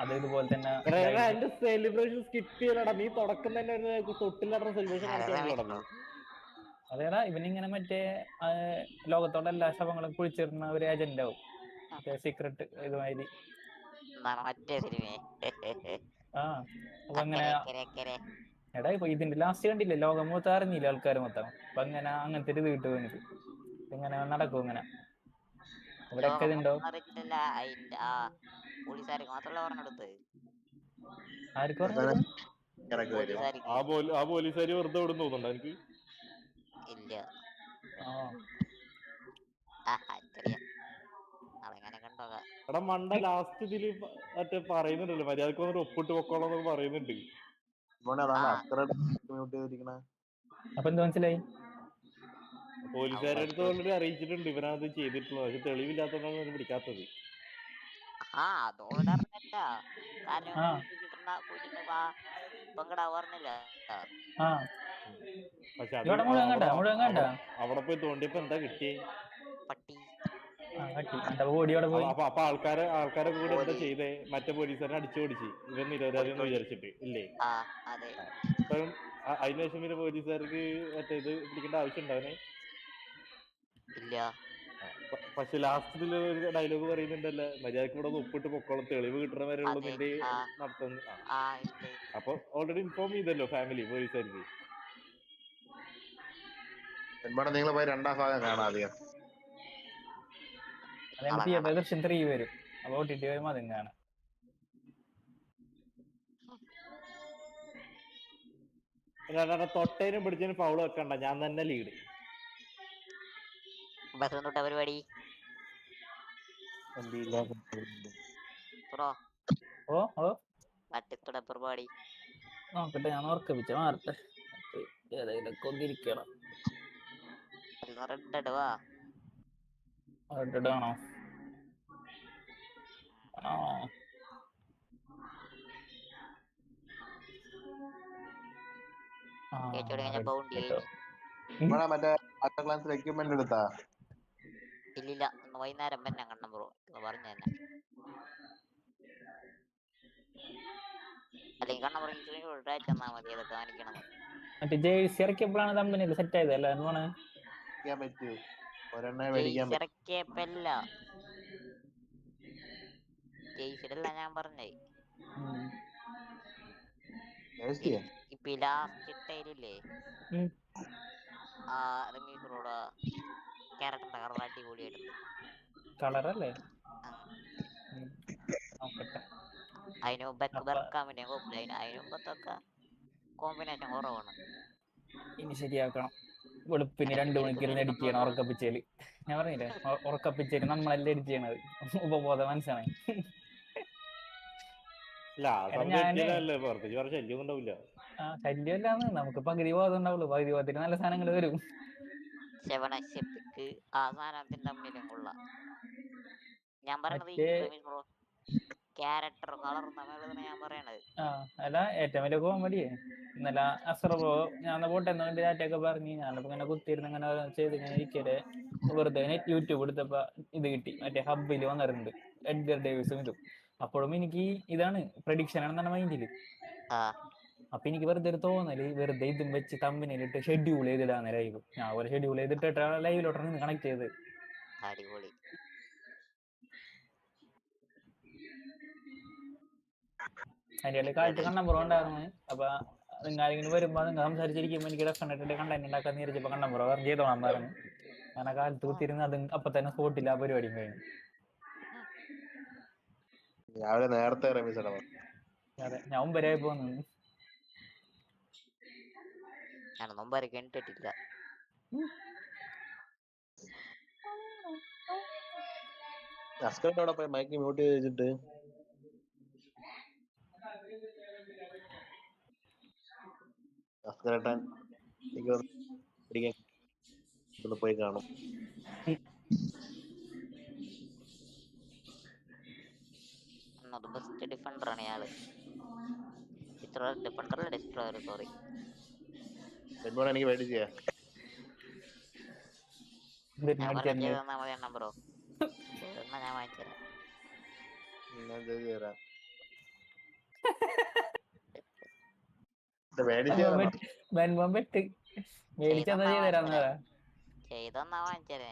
അത് ഇതുപോലെ തന്നെ സെലിബ്രേഷൻ സ്കിപ്പ് ചെയ്യലടാ നീ. തുടക്കം തന്നെ തൊട്ടിലട സെലിബ്രേഷൻ. അതേടാ ഇവനിങ്ങനെ മറ്റേ ലോകത്തോടെ എല്ലാ ശവങ്ങളും കുഴിച്ചിടുന്ന ഒരു ഏജന്റ് ആവും. സീക്രട്ട് ഇതുമാതിരി. മറ്റേ സിനിമ ആ അപ്പൊ അങ്ങനെ എടാ ഇപ്പൊ ഇതിന്റെ ലാസ്റ്റ് കണ്ടില്ലേ, ലോകം മൊത്തം അറിഞ്ഞില്ല ആൾക്കാർ മൊത്തം. അപ്പൊ അങ്ങനെ അങ്ങനത്തെ ഒരു ഇത് കിട്ടും എനിക്ക്. ഇങ്ങനെ നടക്കും ഇങ്ങനെ ഇവിടെയൊക്കെ ഇതുണ്ടോ? പോലീസുകാർക്ക് മാത്രമല്ല പറഞ്ഞെടുത്ത്. ആർക്ക് പറഞ്ഞെടുത്ത്? ആ പോലീസുകാർ വെറുതെ വിടും തോന്നുന്നുണ്ടോ എനിക്ക്? ഇല്ല. എടാ മണ്ട ലാസ്റ്റ് ഇതില് മറ്റേ പറയുന്നുണ്ടല്ലോ, മര്യാദക്ക് വന്നിട്ട് ഒപ്പിട്ട് പൊക്കോളാം പറയുന്നുണ്ട്. അപ്പൊ എന്ത് മനസ്സിലായി? പോലീസുകാരുടെ അടുത്ത് ഓൾറെഡി അറിയിച്ചിട്ടുണ്ട് ഇവനത് ചെയ്തിട്ടുള്ളത്. പക്ഷെ തെളിവില്ലാത്തതാണ് പിടിക്കാത്തത്. അതോടെ അറിഞ്ഞല്ല. കാരണം പങ്കടാ പറഞ്ഞില്ല. പക്ഷെ അത് അവിടെ പോയി തോണ്ടിയപ്പോ എന്താ കിട്ടിയേ? പട്ടി. അപ്പൊ ആൾക്കാരെ കൂടി എന്താ ചെയ്തേ? മറ്റേ പോലീസുകാരെ അടിച്ചു ഓടിച്ച് ഇവൻ നിരപരാധി എന്ന് വിചാരിച്ചിട്ട് ഇല്ലേ? ഇപ്പം അതിനുശേഷം പിന്നെ പോലീസുകാർക്ക് മറ്റേ ഇത് പിടിക്കേണ്ട ആവശ്യം ഉണ്ടാവനെ ഇല്ല. പക്ഷെ ലാസ്റ്റ് ഒരു ഡയലോഗ് പറയുന്നുണ്ടല്ലോ, മര്യാദക്ക് ഇവിടെ ഒപ്പിട്ട് പൊക്കോളം, തെളിവ് കിട്ടണ വരെ ഉള്ളു നിന്റെ നടത്തുന്നത്. അപ്പൊ ഓൾറെഡി ഇൻഫോം ചെയ്തല്ലോ ഫാമിലി പോലീസുകാർക്ക്. നിങ്ങൾ പോയി രണ്ടാം ഭാഗം കാണാതെയോ? ദൃശ്യം 3 വരും. അപ്പൊ OTT വരുമ്പോ അതും കാണാം. തൊട്ടേനും പിടിച്ചതിനും ഫൗള് വെക്കണ്ട, ഞാൻ തന്നെ ലീഡ്. പരിപാടി പരിപാടി നോക്കട്ടെ, ഞാൻ ഓർക്കപ്പിച്ച മാറട്ടെ. ഏതെങ്കിലൊക്കെ ഒന്നിരിക്കണം. ആണോ? മറ്റേ എക്യുപ്മെന്റ് എടുത്താ? ഇല്ലില്ല, വൈകുന്നേരം തന്നെ കണ്ണം ബ്രോ പറഞ്ഞു തന്നെ. അല്ലെങ്കിൽ കണ്ണം പറഞ്ഞാൽ മതി അത് കാണിക്കണം. മറ്റേ ജേഴ്സി ഇറക്കിയപ്പോഴാണ് കമ്പനി സെറ്റ് ആയത് അല്ല? ഇറക്കിയപ്പല്ല, ജെയ്സിലല്ല ഞാൻ പറഞ്ഞേ. ഇപ്പൊ ലാസ്റ്റ് ഇട്ടയില്ലേ റമീസറോട് ക്യാരക്ടറിന്റെ കളർ അടിപൊളിയായിട്ടുണ്ട്. കളറല്ലേ? അതിന് മുമ്പത്തൊക്കെ കോമ്പിനേഷൻ കുറവാണ്. ഇനി ശരിയാക്കണം. വെളുപ്പിന് 2 മണിക്കിരുന്ന് എഡിറ്റ് ചെയ്യണം ഉറക്കപ്പിച്ചേല്. ഞാൻ പറഞ്ഞില്ലേ, ഉറക്കപ്പിച്ചേല് നമ്മളെല്ലാം എഡിറ്റ് ചെയ്യണത്. ഉപബോധ മനസ്സാണ്. ശല്യമില്ലാന്ന് നമുക്ക് പകുതി ബോധം ഉണ്ടാവുള്ളൂ. പകുതി ബോധത്തിന് നല്ല സാധനങ്ങൾ വരും. ആ സാധനത്തിന് തമ്മിലും കൊള്ളാം. ഞാൻ പറഞ്ഞത് ക്യാരക്ടർ കളറും തമ്മിലുള്ളതാണ് ഞാൻ പറയണത്. അല്ല, ഏറ്റവും വലിയ കോമഡിയെ ഇന്നലെ അസറോ ഞാൻ പോട്ടെ എന്നോണ്ട് ചാറ്റൊക്കെ പറഞ്ഞ് ഞാനിപ്പോ ഇങ്ങനെ കുത്തിയിരുന്ന് ഇങ്ങനെ ചെയ്ത് ഇങ്ങനെ ഇരിക്കല് വെറുതെ യൂട്യൂബ് എടുത്തപ്പോ ഇത് കിട്ടി. മറ്റേ ഹബ്ബിൽ വന്നിട്ടുണ്ട് എഡ്ഗർ ഡേവിസും ഇതും. അപ്പോഴും എനിക്ക് ഇതാണ് പ്രഡിക്ഷൻ ആണെന്നാണ് മൈൻഡില്. അപ്പൊ എനിക്ക് വെറുതെ ഒരു തോന്നല്, വെറുതെ ഇതും വെച്ച് തമ്മിലിട്ട് ഷെഡ്യൂൾ ചെയ്തിടാന്ന് ലൈവ്. ഞാൻ ഒരു ഷെഡ്യൂൾ ചെയ്തിട്ട് ലൈവിലോട്ടാണ് നിന്ന് കണക്ട് ചെയ്ത്. അടിപൊളി. അതിന്റെ കാലത്ത് കണ്ണമ്പുറം ഉണ്ടായിരുന്നു. അപ്പൊ നിങ്ങളാരെങ്കിലും വരുമ്പോ നിങ്ങൾ സംസാരിച്ചിരിക്കുമ്പോ എനിക്ക് ഡെഫിനറ്റ് കണ്ടന്റ് ഉണ്ടാക്കാൻ നീരിച്ചപ്പോ കണ്ണമ്പുറം ചെയ്തോളാൻ പറഞ്ഞു. ഞാൻ ആ കാലത്ത് കുത്തിരുന്ന് അത് അപ്പൊ തന്നെ സ്പോട്ടില്ല പരിപാടിയും കഴിഞ്ഞു. നേരത്തെ അതെ, ഞാൻ മുമ്പരായി പോന്നു. ഞാൻ മുമ്പ് കേട്ടിട്ടില്ല. അസ്കറിനോടെ പോയി മൈക്ക് മ്യൂട്ട് ചെയ്തിട്ട് അസ്കരേട്ടൻ പോയി കാണും. ബെസ്റ്റ് ഡിഫൻഡർ ആണ് ഇയാള്. Defender destroyer, sorry. എനിക്ക് പേടിച്ചാ തന്നാ മതി എണ്ണം ബ്രോ. എന്നാ ഞാൻ വാങ്ങിച്ചത് ചെയ്തെന്നാ വാങ്ങിച്ചത്.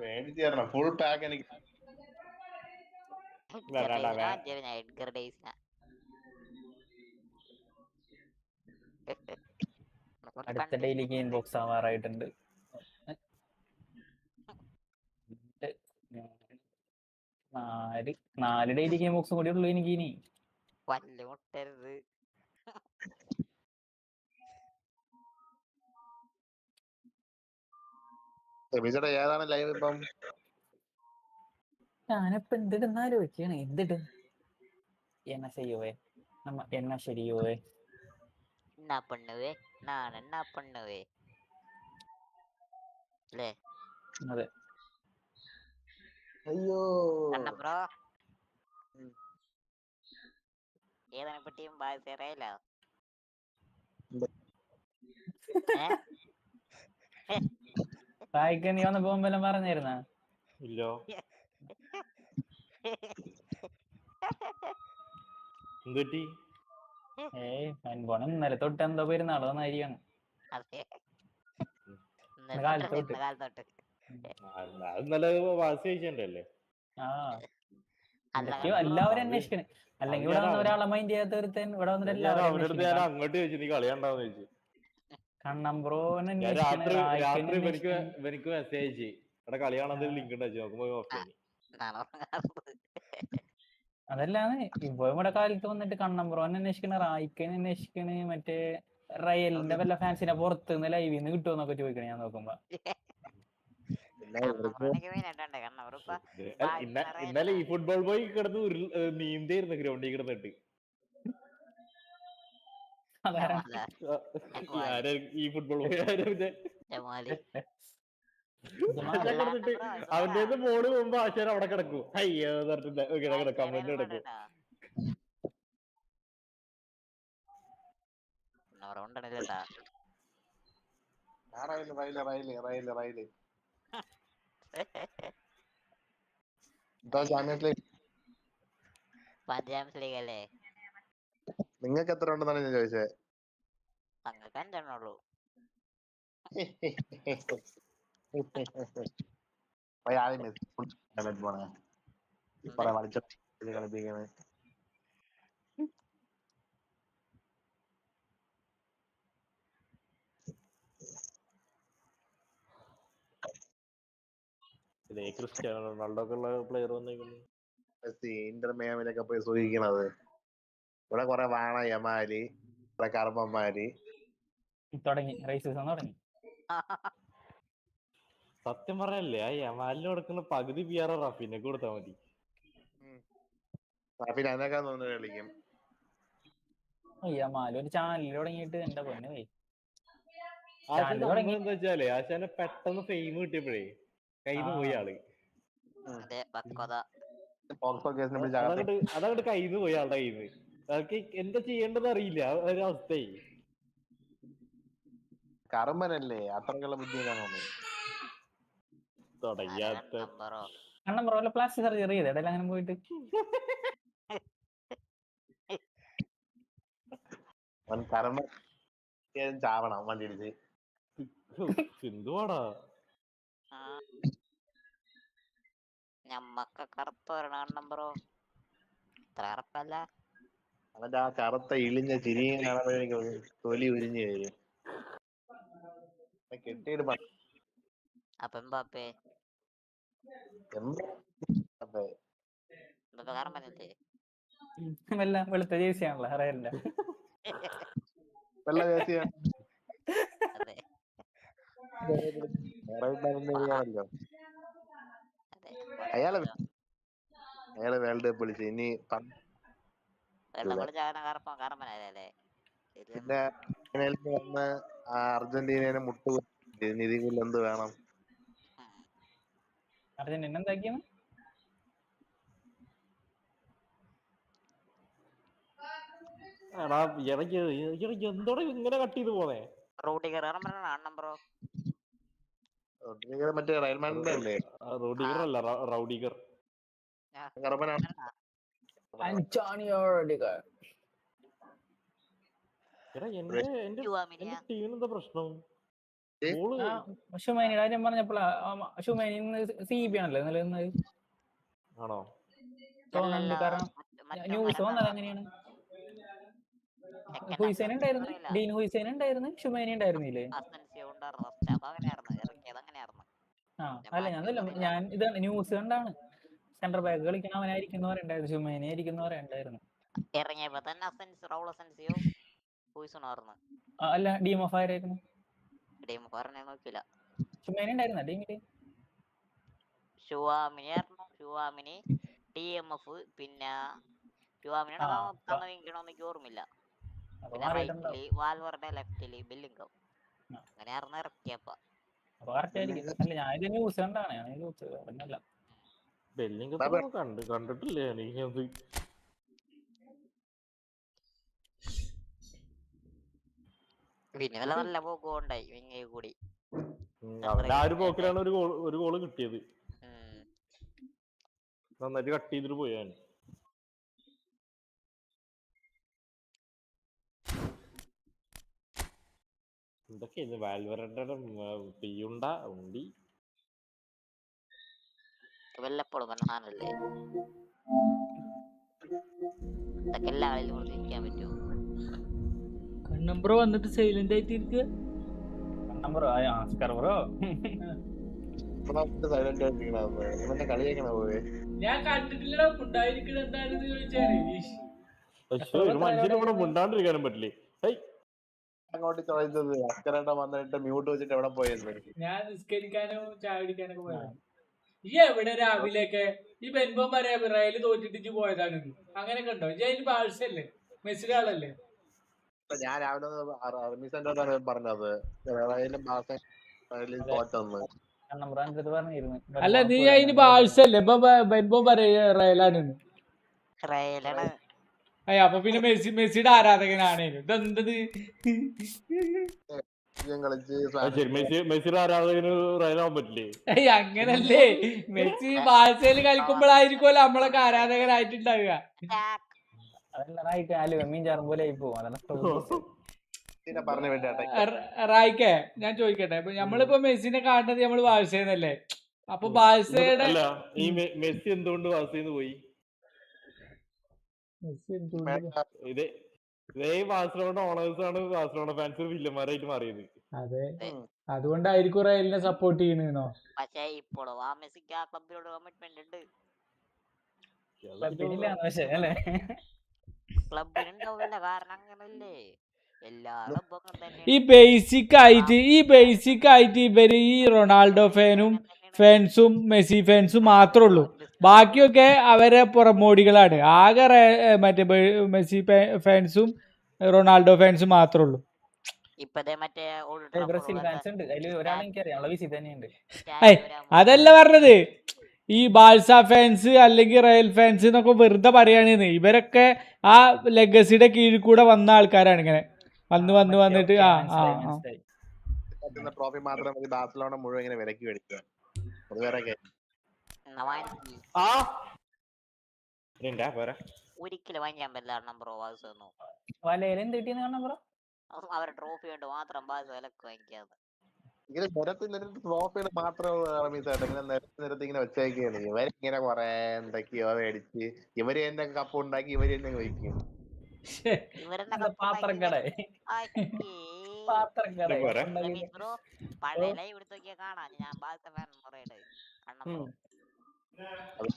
മേടിച്ചു തരണം ഫുൾ പാക്ക് എനിക്ക്. എഡ്ഗർ ഡേയ്സിനാ അടുത്ത ഡെയിലിക്ക് ഇൻബോക്സ് ആവാറായിട്ടുണ്ട്. 4 ഡെയിലി ഗെയിം ബോക്സും കൂടി ഉള്ളു എനിക്ക് ഇനി. പല്ല് മുട്ടരുത്. ഏതാണ് ലൈവ് ഇപ്പം? ഞാനിപ്പോ എന്തിടുന്ന ആലോചിക്കാണ്. എന്തിടും എന്നാ ചെയ്യോവേ എന്നാ ശരിയോവേ എന്നാ പെണ്ണുവേ എന്നാ പെണ്ണുവേ അല്ലേ? അതെ. അയ്യോ ബ്രോ ഏതാണ് പറ്റിയും ബാധിച്ചറിയാലോ. സായിക്ക് നീ വന്ന് പോകുമ്പോ പറഞ്ഞിരുന്ന? ഇല്ലോ. എന്തുപറ്റി? അൻപോണം ഇന്നലെ തൊട്ട് എന്തോ പെരുന്നാള് വന്നായിരിക്കാണ്. കാലത്തോട്ട് ഇന്നലെ വാസി കഴിച്ചല്ലേ? എല്ലാവരും അന്വേഷിക്കണേ. അല്ലെങ്കിൽ ഇവിടെ വന്ന ഒരാളെ മൈൻഡ് ചെയ്യാത്ത ഒരുത്തൻ ഇവിടെ വന്നിട്ട് എല്ലാവരും അങ്ങോട്ട് ചോദിച്ചു നീ കളിയാണ്ടാന്ന് ചോദിച്ചു. കണ്ണമ്പ്രോനെ രാത്രി ഇവനിക്ക് മെസ്സേജ് അയച്ചു ഇവിടെ കളി കാണാൻ ലിങ്ക് ഉണ്ടാച്ചു നോക്കുമ്പോ ഓഫ്ലൈൻ. അതല്ലാന്ന് ഇപ്പൊ ഇവിടെ കാലത്ത് വന്നിട്ട് കണ്ണമ്പ്രോനെ അന്വേഷിക്കണ, റായിക്കനെ അന്വേഷിക്കണ്, മറ്റേ റയലിന്റെ വല്ല ഫാൻസിനെ പുറത്തുനിന്ന് ലൈവിൽ നിന്ന് കിട്ടുമെന്നൊക്കെ ചോദിക്കണേ. ഞാൻ നോക്കുമ്പോ ഇന്നലെ ഈ ഫുട്ബോൾ പോയി കിടന്ന് നീന്തായിരുന്നു ഗ്രൗണ്ടിൽ കിടന്നിട്ട്. ഈ ഫുട്ബോൾ പോയി അവന്റെ മോള് പോകുമ്പോ ആശാൻ അവിടെ കിടക്കും. അയ്യോ കമന്റ് കിടക്കും. പഞ്ചാബ്സ് ലീഗ് അല്ലേ? നിങ്ങൾക്ക് എത്ര ഉണ്ടെന്നാണ് ഞാൻ ചോദിച്ചത്. നിങ്ങൾക്ക് 5 ഉള്ളൂ. ക്രിസ്ത്യാനോ റൊണാൾഡോ ഒക്കെ ഉള്ള പ്ലെയർ വന്നേക്കുന്നു. ഇന്റർ മിയാമിലൊക്കെ പോയി സൂചിക്കണത്. ഇവിടെ കൊറേ വാണ യമാലി, കുറെ കർമ്മന്മാര് തുടങ്ങി. റൈസിസം തുടങ്ങി. സത്യം പറഞ്ഞല്ലേ ആ യമാലിന് കൊടുക്കുന്ന പകുതി പിയർ റഫീനെ കൊടുത്താൽ മതി. റഫീൻ അതിനൊക്കെ തോന്നുന്നു കളിക്കും. യമാല് ഒരു ചാനൽ തുടങ്ങിയിട്ട് എന്റെ പൊന്നു പോയി. എന്താ വെച്ചാലേ ആശാനെ പെട്ടെന്ന് ഫെയിം കിട്ടിയപ്പോഴേ കയ്യിൽ പോയി ആള്. അതങ്ങോട്ട് കയ്യിൽ പോയി ആളുടെ കയ്യിൽ നിന്ന്. അതൊക്കെ എന്താ ചെയ്യേണ്ടത് അറിയില്ല. ഒരവസ്ഥയായി. കർമ്മനല്ലേ അത്രക്കുള്ള ബുദ്ധിയിലാണ് തുടങ്ങിയാത്ത കണ്ണമ്പ്രോലെ പ്ലാസ്റ്റിക് സർജറി ചെയ്തേ അങ്ങനെ പോയിട്ട്. കർമ്മ ചാവണം വണ്ടിയിടിച്ച്. എന്തുവാടാ ഞമ്മക്ക കറുത്ത ഒരെണ്ണം ബ്രോ. ഇത്ര കറുപ്പല്ല. അവന്റെ ആ കറുത്ത ഇളിഞ്ഞ ചിരിയും കാണുമ്പോഴേക്ക് തൊലി ഉരിഞ്ഞു വരും. കെട്ടിയിട്ട് അപ്പൊ എംബാപ്പേ കർമ്മനല്ലേ? വെളുത്ത ജേഴ്സിയാണല്ലോ അറിയില്ല. വെള്ള ജേഴ്സിയാണ്. അയാള് വേൾഡ് കപ്പ് വിളിച്ചു. ഇനി പിന്നെ വന്ന് അർജന്റീനയെ മുട്ടു നിധികൾ എന്ത് വേണം? അർജന്റീന എന്താക്കിയാണ്? എന്തോടെ ഇങ്ങനെ കട്ട് ചെയ്ത് പോണേ? മറ്റേ റയൽമാൻ്റെ അല്ലേ? റോഡിഗർ അല്ല, റൗഡിഗർ. എന്റെ ടീമിന് എന്താ പ്രശ്നം? ഷുമൈനിയുടെ കാര്യം പറഞ്ഞപ്പോഴാ ഷുമൈനി CB ആണല്ലോ നിലനിന്നത് ആണോ തോന്നുന്നുണ്ട്. കാരണം ന്യൂസ് വന്നത് എങ്ങനെയാണ്? ഹുസൈൻ ഉണ്ടായിരുന്നു, ഡീൻ ഹുസൈൻ ഉണ്ടായിരുന്നു, ഷുമൈനി ഉണ്ടായിരുന്നില്ലേ? അല്ല ഞാൻ ഇതാണ് ന്യൂസ് കണ്ടാണ്. സെന്റർ ബാക്ക് കളിക്കുന്ന അവനായിരിക്കുന്നവരുണ്ടായിരുന്നു, ഷുമൈനി ആയിരിക്കുന്നവരുണ്ടായിരുന്നു. ഇറങ്ങിയപ്പോ തന്നെ അല്ല ഡീം ഓഫ് ആയിരുന്നു. നോക്കില്ല. ഷുമൈനി ഉണ്ടായിരുന്ന ഡീമില് ഷുവാമിനി DMF പിന്നെ എനിക്ക് ഓർമ്മയില്ല. പിന്നെ റൈറ്റില് വാൽവറുടെ ലെഫ്റ്റില് ബെല്ലിംഗം അങ്ങനെയായിരുന്നു ഇറക്കിയപ്പ. അല്ല ഞാൻ ന്യൂസ് കണ്ടാണ്, കണ്ടിട്ടില്ലേ എനിക്കത്. പിന്നെ നല്ല പോക്കുണ്ടായി വിങ്ങി കൂടി. അവന്റെ ആ ഒരു പോക്കിലാണ് ഒരു ഗോള് കിട്ടിയത്. നന്നായിട്ട് കട്ട് ചെയ്തിട്ട് പോയാണ്. എന്തൊക്കെയായിരുന്നു വാൽവറന്റെ പെയ്യുണ്ട ഉണ്ടി വല്ലപ്പോഴും പറഞ്ഞ സാധനല്ലേ. ഇതൊക്കെ എല്ലാ കളിയിലും പ്രതീക്ഷിക്കാൻ പറ്റുമോ? കണ്ണമ്പ്രോ വന്നിട്ട് സൈലന്റ് ആയിട്ട് ഇരിക്കുക. ഞാൻ കണ്ടിട്ടില്ലടാ ഉണ്ടായിരിക്കണ എന്താണെന്ന് ചോദിച്ചാണ്. മനുഷ്യനിവിടെ മുണ്ടാണ്ടിരിക്കാനും പറ്റില്ലേ? അങ്ങോട്ട് ചോദിച്ചത് അക്കരണ്ട വന്നിട്ട് മ്യൂട്ട് വെച്ചിട്ട് എവിടെ പോയത്? ഞാൻ നിസ്കരിക്കാനോ ചായ കുടിക്കാനൊക്കെ പോയത്. ഈ എവിടെ രാവിലെയൊക്കെ ഈ ബെൻബോം പറയാ റയല് തോറ്റിട്ട് പോയതാണ് അങ്ങനെയൊക്കെ ഉണ്ടോ? ഈ ബാഴ്സല്ലേ മെസ്സിയുടെ ആളല്ലേ? ഞാൻ രാവിലെ പറഞ്ഞത് തോറ്റെന്ന്. അല്ല നീ അതിന് ബാഴ്സല്ലേ ബെൻബോം പറയാ റയലാണ്. അപ്പൊ പിന്നെ മെസ്സിയുടെ ആരാധകനാണ്. ഇതെന്തത് മെസ്സിയുടെ ആരാധകന് റയലാവാൻ പറ്റില്ലേ? അങ്ങനല്ലേ, മെസ്സി ബാഴ്സയിൽ കളിക്കുമ്പോഴായിരിക്കുമല്ലോ നമ്മളൊക്കെ ആരാധകരായിട്ടുണ്ടാവുക. റായിക്കേ ഞാൻ ചോദിക്കട്ടെ, നമ്മളിപ്പോ മെസ്സിനെ കാണുന്നത് നമ്മള് ബാഴ്സന്നല്ലേ? അപ്പൊ ബാഴ്സയുടെ ഈ മെസ്സി എന്തുകൊണ്ട് ബാഴ്സന്ന് പോയി? ഇതേ ബാഴ്സലോണ ഓണേഴ്സ് ആണ് ബാഴ്സലോണ ഫാൻസ് വില്ലന്മാരായിട്ട് മാറിയത്. അതെ, അതുകൊണ്ടായിരിക്കും റയലിനെ സപ്പോർട്ട് ചെയ്യണോ? പക്ഷേ ഇപ്പോഴോ ആ മെസ്സിക്ക് ആ ക്ലബിനോട് കമ്മിറ്റ്മെന്റ് ഉണ്ട്. ക്ലബിനുണ്ടാവില്ല, കാരണം അങ്ങനല്ലേ എല്ലാ ക്ലബും തന്നെ. ഈ ബേസിക് ആയിട്ട് ഇവര് ഈ റൊണാൾഡോ ഫാൻസും മെസ്സി ഫാൻസും മാത്രമേ ഉള്ളൂ. ബാക്കിയൊക്കെ അവരെ പുറമോടികളാണ്. ആകെ മറ്റേ മെസ്സി ഫാൻസും റൊണാൾഡോ ഫാൻസും മാത്രമേ ഉള്ളൂ. അതല്ല പറഞ്ഞത്, ഈ ബാഴ്സ ഫാൻസ് അല്ലെങ്കിൽ റയൽ ഫാൻസ് എന്നൊക്കെ വെറുതെ പറയാണെന്ന്. ഇവരൊക്കെ ആ ലെഗസിയുടെ കീഴിൽ കൂടെ വന്ന ആൾക്കാരാണ്. ഇങ്ങനെ വന്നിട്ട് ട്രോഫി മാത്രം ബാഴ്സലോണ മുഴുവൻ ഇങ്ങനെ വിലക്ക് മേടിക്കുക. ഒരിക്കലും വാങ്ങിക്കാൻ പറ്റില്ല നമ്പറോ അവരുടെ ട്രോഫി കൊണ്ട് മാത്രം വിലക്ക് വാങ്ങിക്കാതെ. ഇങ്ങനെ ട്രോഫികൾ മാത്രം നിരത്തി ഇങ്ങനെ വെച്ചേക്കാണ്. ഇവരിങ്ങനെ കൊറേ എന്തൊക്കെയോ മേടിച്ച് ഇവര് തന്നെ കപ്പ് ഉണ്ടാക്കി ഇവര് തന്നെ വയ്ക്കും. പഴയ ലൈവ് എടുത്ത് നോക്കിയാ കാണാം. ഞാൻ ബാഴ്സ ഫാൻ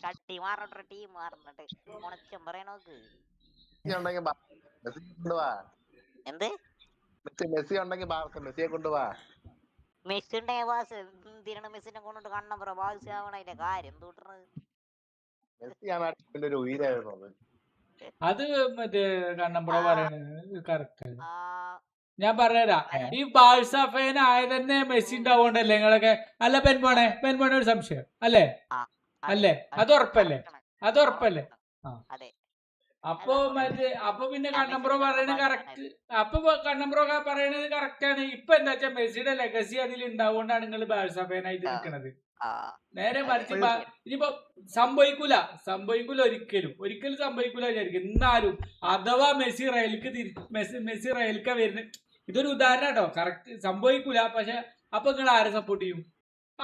കട്ടി മാറിട്ട് ടീം മാറിട്ട് മുണച്ചം പറയണോക്ക് എന്ത് മെസ്സി ഉണ്ടെങ്കിൽ മെസ്സിയെ കൊണ്ടുപോവാ. മെസ്സി ഉണ്ടെങ്കിൽ ബാസ് എന്തിനാണ് മെസ്സിനെ കൊണ്ടിട്ട് കണ്ണപ്പുറ ബാസ് ആവണതിന്റെ കാര്യം തോട്ടണത്? മെസ്സിയാണ് ഒരു ഉയരായിരുന്നത്. അത് മറ്റേ കണ്ണമ്പുറ പറയണത് കറക്റ്റ്. ഞാൻ പറഞ്ഞുതരാം, ഈ ബാഴ്സ ഫാൻ ആയതന്നെ മെസ്സി ഉണ്ടാവോണ്ടല്ലേ നിങ്ങളൊക്കെ? അല്ല പെൻപോണെ ഒരു സംശയം അല്ലേ? അത് ഉറപ്പല്ലേ? അപ്പൊ പിന്നെ കണ്ണമ്പുറ പറയണത് കറക്റ്റ്. കണ്ണമ്പുറ പറയണത് കറക്റ്റ് ആണ്. ഇപ്പൊ എന്താ വെച്ചാൽ മെസ്സിയുടെ ലെഗസി അതിൽ ഉണ്ടാവുകൊണ്ടാണ് നിങ്ങൾ ബാഴ്സ ഫാനായിട്ട് നിൽക്കണത്. നേരെ മറിച്ച് ഇനിയിപ്പോ സംഭവിക്കൂല ഒരിക്കലും സംഭവിക്കൂല വിചാരിക്കും. എന്നാലും അഥവാ മെസ്സി റയൽക്ക് വരുന്ന, ഇതൊരു ഉദാഹരണം കേട്ടോ, കറക്റ്റ് സംഭവിക്കൂല. പക്ഷെ അപ്പൊ നിങ്ങൾ ആരെ സപ്പോർട്ട് ചെയ്യും?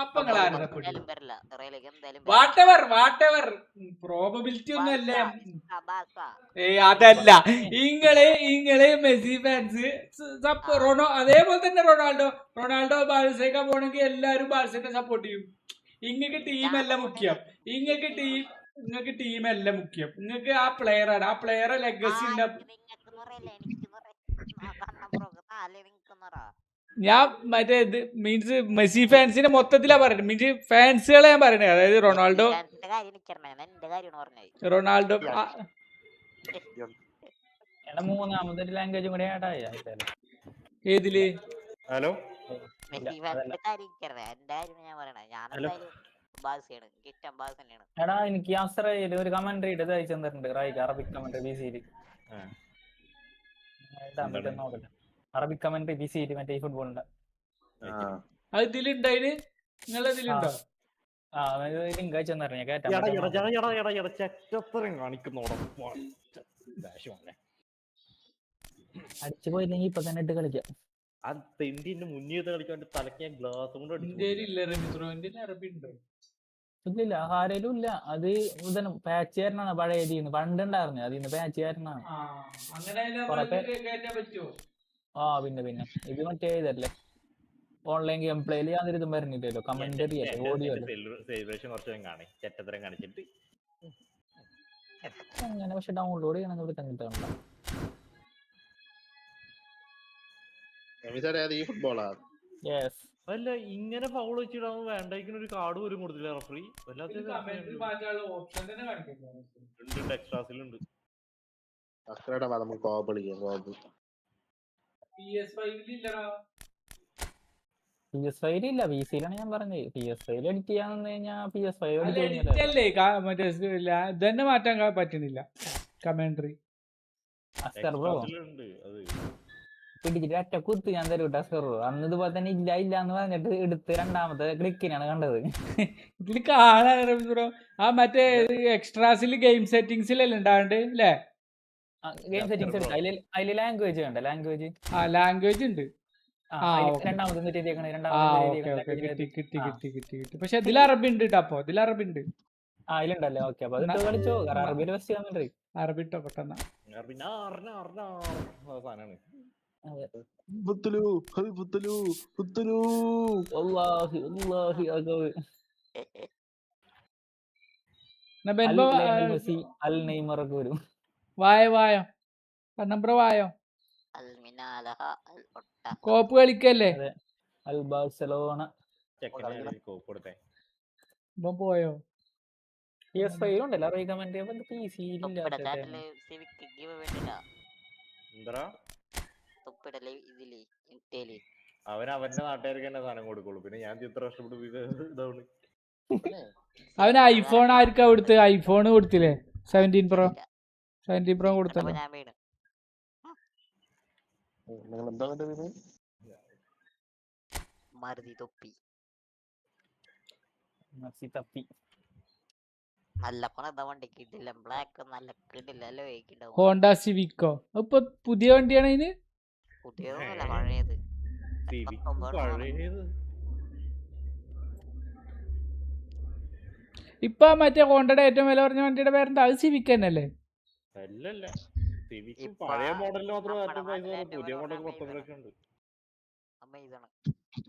അപ്പൊ നിങ്ങൾ ആരെ സപ്പോർട്ട് ചെയ്യും? വരില്ല, റയലേക്ക് എന്തായാലും വാട്ടെവർ പ്രോബബിലിറ്റി ഒന്നും അല്ലേ. അതല്ല, ഇങ്ങള് മെസ്സി ഫാൻസ് അതേപോലെ തന്നെ റൊണാൾഡോ ബാഴ്സയ്ക്ക പോണെങ്കിൽ എല്ലാരും ബാഴ്സനെ സപ്പോർട്ട് ചെയ്യും. ഇങ്ങക്ക് ടീമല്ല മുഖ്യം, ഇങ്ങക്ക് ടീമല്ല മുഖ്യം, ഇങ്ങക്ക് ആ പ്ലെയർ ആണ്. ആ പ്ലെയറെ ലെഗസി ഉണ്ട്. ഞാൻ മറ്റേ ഇത് മീൻസ് മെസ്സി ഫാൻസിനെ മൊത്തത്തിലാ പറയുന്നത്, മീൻസ് ഫാൻസുകളെ ഞാൻ പറയണേ. അതായത് റൊണാൾഡോ മൂന്നാമത്തെ ലാംഗ്വേജും കൂടെ ഏതില്? ഹലോ എടാ എനിക്ക് അസ്രയില് ഒരു കമന്ററി ഇട്ട് അയച്ചു തന്നിട്ടുണ്ട്, അറബിക് കമന്ററി ബിസിയിൽ. നോക്കട്ടെ, അറബിക് കമന്ററി ബിസിയിൽ മറ്റേ ഫുട്ബോളിന്റെ ഇതിലുണ്ടായിന്. നിങ്ങളതിലുണ്ടോ? ലിങ്ക് അയച്ചു തന്നിട്ടുണ്ട്, ഞാൻ അടിച്ചു പോയില്ലെങ്കിൽ ഇപ്പൊ തന്നെ ഇട്ട് കളിക്കാം. ആ തെണ്ടിന്റെ മുന്നിൽ കളിക്കാൻ തലക്ക് ഞാൻ ഗ്ലാസ് കൊണ്ട് ഇല്ല, ആരേലും ഇല്ല. അത് പാച്ച് കാരനാണ് പഴയ ഇതിന്ന് പണ്ടുണ്ടായിരുന്നു, അതിന്ന് പാച്ച് കാരനാണ്. പിന്നെ ഇത് മറ്റേ ഇതല്ലേ ഓൺലൈൻ ഗെയിം പ്ലേയില് യാതൊരു ഇതും വരുന്നില്ലല്ലോ, കമന്ററി അല്ലേ, ഓഡിയോ അല്ലേ അങ്ങനെ. പക്ഷെ ഡൗൺലോഡ് ചെയ്യണമെന്ന് ഇവിടെ തന്നെ അല്ല ഇങ്ങനെ ഫൗൾ വെച്ചിടാൻ വേണ്ട, ഒരു കാർഡ് പോലും കൊടുത്തില്ല റഫറി. എക്സ്ട്രാസിലുണ്ട്. PS5 ഇല്ല, PC-യിലാണ് ഞാൻ പറഞ്ഞത്. PS5 എഡിറ്റ് ചെയ്യാന്ന് കഴിഞ്ഞാൽ PS5 തന്നെ മാറ്റാൻ പറ്റുന്നില്ല കമന്ററി. പിടിച്ചിട്ട് ഒറ്റ കുത്ത് ഞാൻ തരൂ ടസ്കർ. അന്ന് ഇതുപോലെ തന്നെ ഇല്ല എന്ന് പറഞ്ഞിട്ട് എടുത്ത് രണ്ടാമത്തെ ക്ലിക്കിനാണ് കണ്ടത്. ഇതില് കാണാൻ ആ മറ്റേ എക്സ്ട്രാസിൽ ഗെയിം സെറ്റിംഗ്സിലല്ലേ ഉണ്ടാണ്ട് അല്ലേ? ഗെയിം സെറ്റിംഗ്സ് അതില് ലാംഗ്വേജ് വേണ്ട, ലാംഗ്വേജ് ഉണ്ട്. കിട്ടി. പക്ഷെ ഇതിൽ അറബി ഉണ്ട് കേട്ടോ. ഇതിൽ അറബി ഉണ്ട്. അതിലുണ്ടല്ലേ? ഓക്കെ, അപ്പൊ അത് കളിച്ചോ. അറബിയിൽ അറബി ഇട്ടോ പെട്ടെന്ന്. വായോ നമ്പർ വായോ കോപ്പ് കളിക്കല്ലേ? ബാഴ്സലോണ പോയോ? PS5 ഉണ്ടല്ലോ റീകമന്റ് അവൻ അവന്റെ നാട്ടുകാർക്ക് തന്നെ സാധനം കൊടുക്കുള്ളൂ. പിന്നെ ഞാൻ ഇത്ര കഷ്ടപ്പെട്ടു ഇതാണ്. അവന് ഐഫോൺ ആർക്കാ കൊടുത്ത്? ഐഫോൺ കൊടുത്തില്ലേ? 17 Pro കൊടുത്തല്ലോ. ഹോണ്ട സിവിക്കോ ഇപ്പൊ പുതിയ വണ്ടിയാണ് ഇതിന്. ഇപ്പൊ മറ്റേ ഹോണ്ടയുടെ ഏറ്റവും വില പറഞ്ഞ വണ്ടിയുടെ പേരെന്താ? അത് സിവിക് തന്നെയല്ലേ? പഴയ മോഡലിന് മാത്രം പുതിയ മോഡൽ ഉണ്ട്.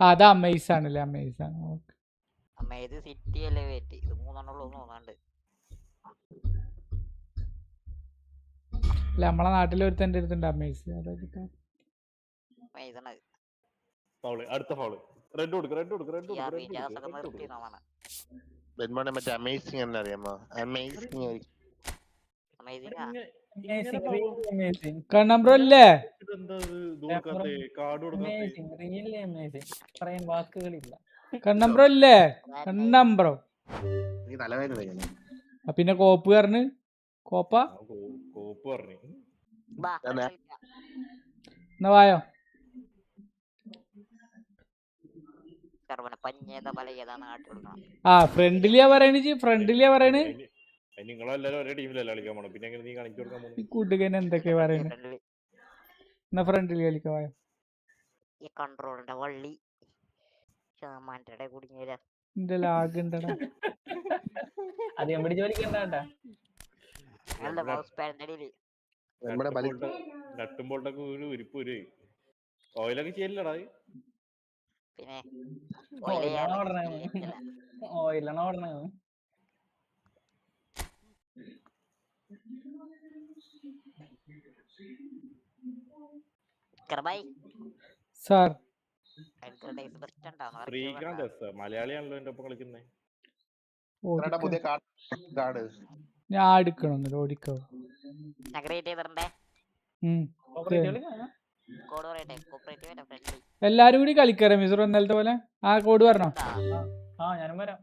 അത് അമേസ് ആണല്ലേ? അമേസ് ആണ്. അല്ല നമ്മളെ നാട്ടിൽ ഒരുത്തൻ്റെ അടുത്തുണ്ട് അമേസ്. അടുത്ത ഫൗള് റെഡ് കൊടുക്ക്. മറ്റേ അമേസിംഗ് എന്ന് അറിയാമോ? അമേസിംഗ് കണ്ണമ്പ്രോ ഇല്ലേ? കണ്ണമ്പ്രോ ഇല്ലേ? കണ്ണമ്പ്രോ പിന്നെ കോപ്പ് പറഞ്ഞ് കോപ്പ എന്നാ വായോ. ഫ്രണ്ടിലിയാ പറയണ നിങ്ങളെല്ലാരും ഒരേ ടീമിലല്ല കളിക്കാൻ പോണം. പിന്നെ നീ കാണിച്ചു കൊടുക്കാൻ ഈ കൂട്ടുകാരൻ എന്തൊക്കെയാ പറയണേ? എന്നാ ഫ്രണ്ടിൽ കളിക്കാ വായോ. എന്റെ ലാഗ് ഉണ്ടടാ. അത് ഞാൻ പിടിച്ച് വലിക്കണ്ടാ. നട്ടും ബോൾട്ടൊക്കെ ഒരു ഉരിപ്പൂര് ഓയിലൊക്കെ ചെയ്യല്ലടാ. പിന്നെ ഓയിലാണ് ഓടണേ. സാർ മലയാളിയാണല്ലോ എന്റെ ഒപ്പം കളിക്കുന്നേ. ഞാൻ എടുക്കണം ഓടിക്കോ. എല്ലാരും കൂടി കളിക്കാറേ മിസർ ഇന്നലത്തെ പോലെ. ആ കോഡ് പറഞ്ഞോ. ഞാനും വരാം.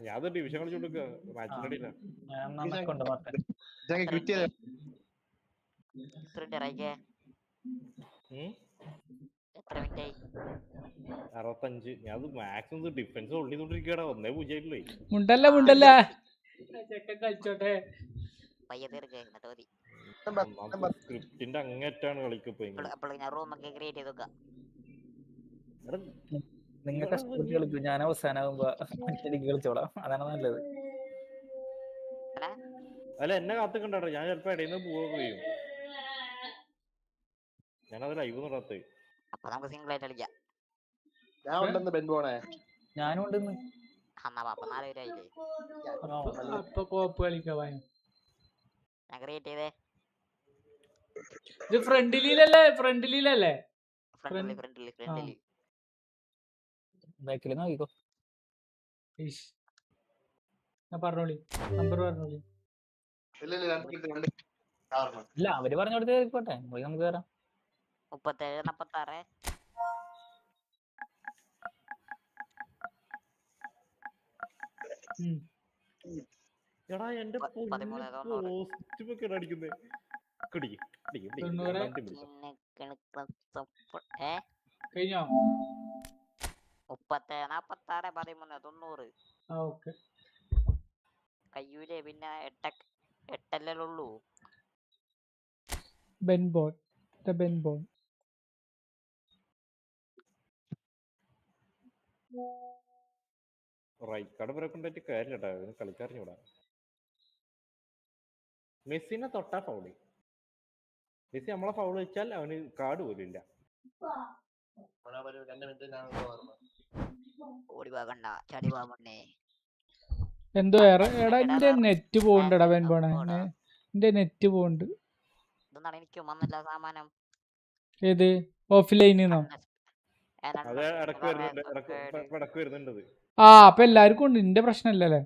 ഞാൻ ഡിവിഷൻ കളിച്ചോണ്ടിരിക്കുക. മാച്ചിന്റെ ഇടയില്ല. എത്ര മിനിറ്റ്? 65. ഞാൻ മാക്സിമം ഡിഫൻസ് ഹോൾഡ് ചെയ്തോണ്ടിരിക്കടാ. 1-0 മുണ്ടല്ല കളിച്ചോട്ടെ. സ്ക്രിപ്റ്റിന്റെ അങ്ങേറ്റാണ് കളിക്കപ്പോ. നിങ്ങൾക്ക് ഞാൻ അവസാനാകുമ്പോ കളിച്ചോളാം. അതാണ് നല്ലത്. അല്ല എന്നെ കാത്തുക്കണ്ടോ. ഞാൻ ചിലപ്പോ ഇടയിൽ നിന്ന് പോവുക ചെയ്യും. ഞാനത് ലൈവ് നടത്തേ. അപ്പൊ നമുക്ക് സിംഗിൾ ആയിട്ട് കളിക്കാം. ഞാനും ഉണ്ടെന്ന്. അപ്പൊ 4 പേരായില്ലേ? അപ്പൊ കോപ്പ് കളിക്കാം. ഇത് ഫ്രണ്ടിലല്ലേ? ബാക്കിൽ നോക്കിക്കോ. പറഞ്ഞോളി, നമ്പർ പറഞ്ഞോളി. ഇല്ല, അവര് പറഞ്ഞോടത്ത് പോട്ടെ, പോയി നമുക്ക് കയറാം. 37 46. എടാ എന്റെ അടിക്കുന്നേ. കഴിഞ്ഞോ? 37 46 13 90. കയ്യൂലേ പിന്നെ 8 ഉള്ളൂ. ബെൻബോൺ. റൈക്കാർഡ് വരെ കൊണ്ടായിട്ട് കാര്യമില്ലട്ടാ. കളിക്കാറിഞ്ഞൂടാ. മെസ്സിനെ തൊട്ടാ ഫൗള്. മെസ്സി നമ്മളെ ഫൗള് വെച്ചാൽ അവന് കാർഡ് പോലും ഇല്ല. എന്തോ എടാ എന്റെ നെറ്റ് പോണ്ടടാ. ബെൻബോണെ എന്റെ നെറ്റ് പോണ്ട്. ഏത് ഓഫ്ലൈനിന്നോ? അപ്പൊ എല്ലാവർക്കും ഉണ്ട്. എന്റെ പ്രശ്നമല്ലല്ലേ?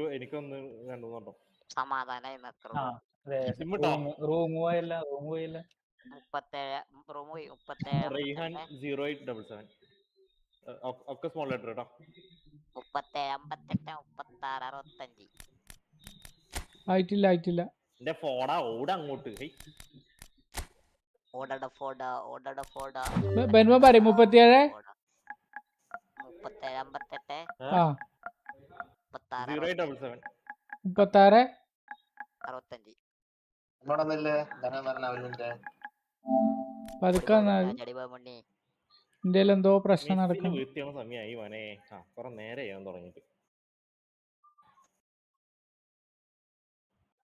എനിക്കൊന്ന് രണ്ടു സമാധാനായി. റൂം പോയല്ല. 0877 ഒക്കെ സ്മോൾ ലെറ്റർ കേട്ടോ. 37 58 66 65. ആയിട്ടില്ല. എന്റെ ഫോടാ ഓട അങ്ങോട്ട്. ബെൻബോൺ പറയും 37 58 36 65. പതുക്കെ ഇന്ത്യയിൽ എന്തോ പ്രശ്നം നടക്കും. സമയമായി മോനെ. കുറെ നേരെ ചെയ്യാൻ തുടങ്ങിട്ട്.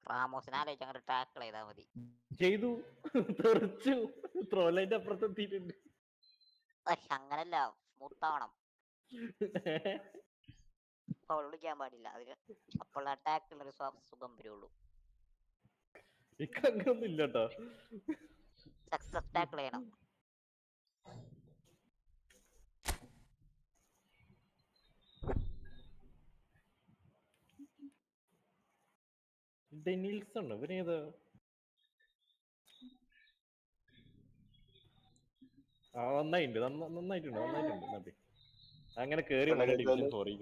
റാമോസിനെ ടാക്കിൾ ചെയ്താൽ മതി. ചെയ്തു. തെറിച്ചു. ത്രോലൈന്റെ അപ്പുറത്തെത്തിയിട്ടുണ്ട്. അങ്ങനല്ല, സ്മൂത്താവണം. ഫൗൾ വിളിക്കാൻ പാടില്ല. അതിന് അപ്പോൾ ടാക്കിളിനൊരു സുഖം വരുള്ളൂ. അങ്ങനൊന്നും ഇല്ലട്ടോ. സക്സസ് ടാക്കിൾ ചെയ്യണം. ഡെനിൽസൺ ഇവനേത്? നന്നായിട്ടുണ്ട്. അങ്ങനെ കേറി ഡിവിഷൻ 4.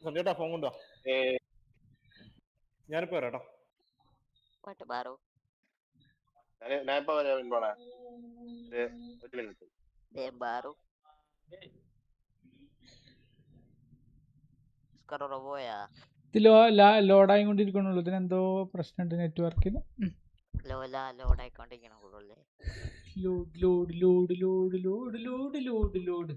സന്ധ്യേട്ടാ ഫോൺ കൊണ്ടോ? ഞാനിപ്പോ വരാട്ടോ. ലോഡായി കൊണ്ടിരിക്കണുള്ളൂ. ഇതിനെന്തോ പ്രശ്നമുണ്ട് നെറ്റ്വർക്കിന്. ലോഡ് ആയിക്കൊണ്ടിരിക്കണം കൂടുതലേ. ലോഡ്.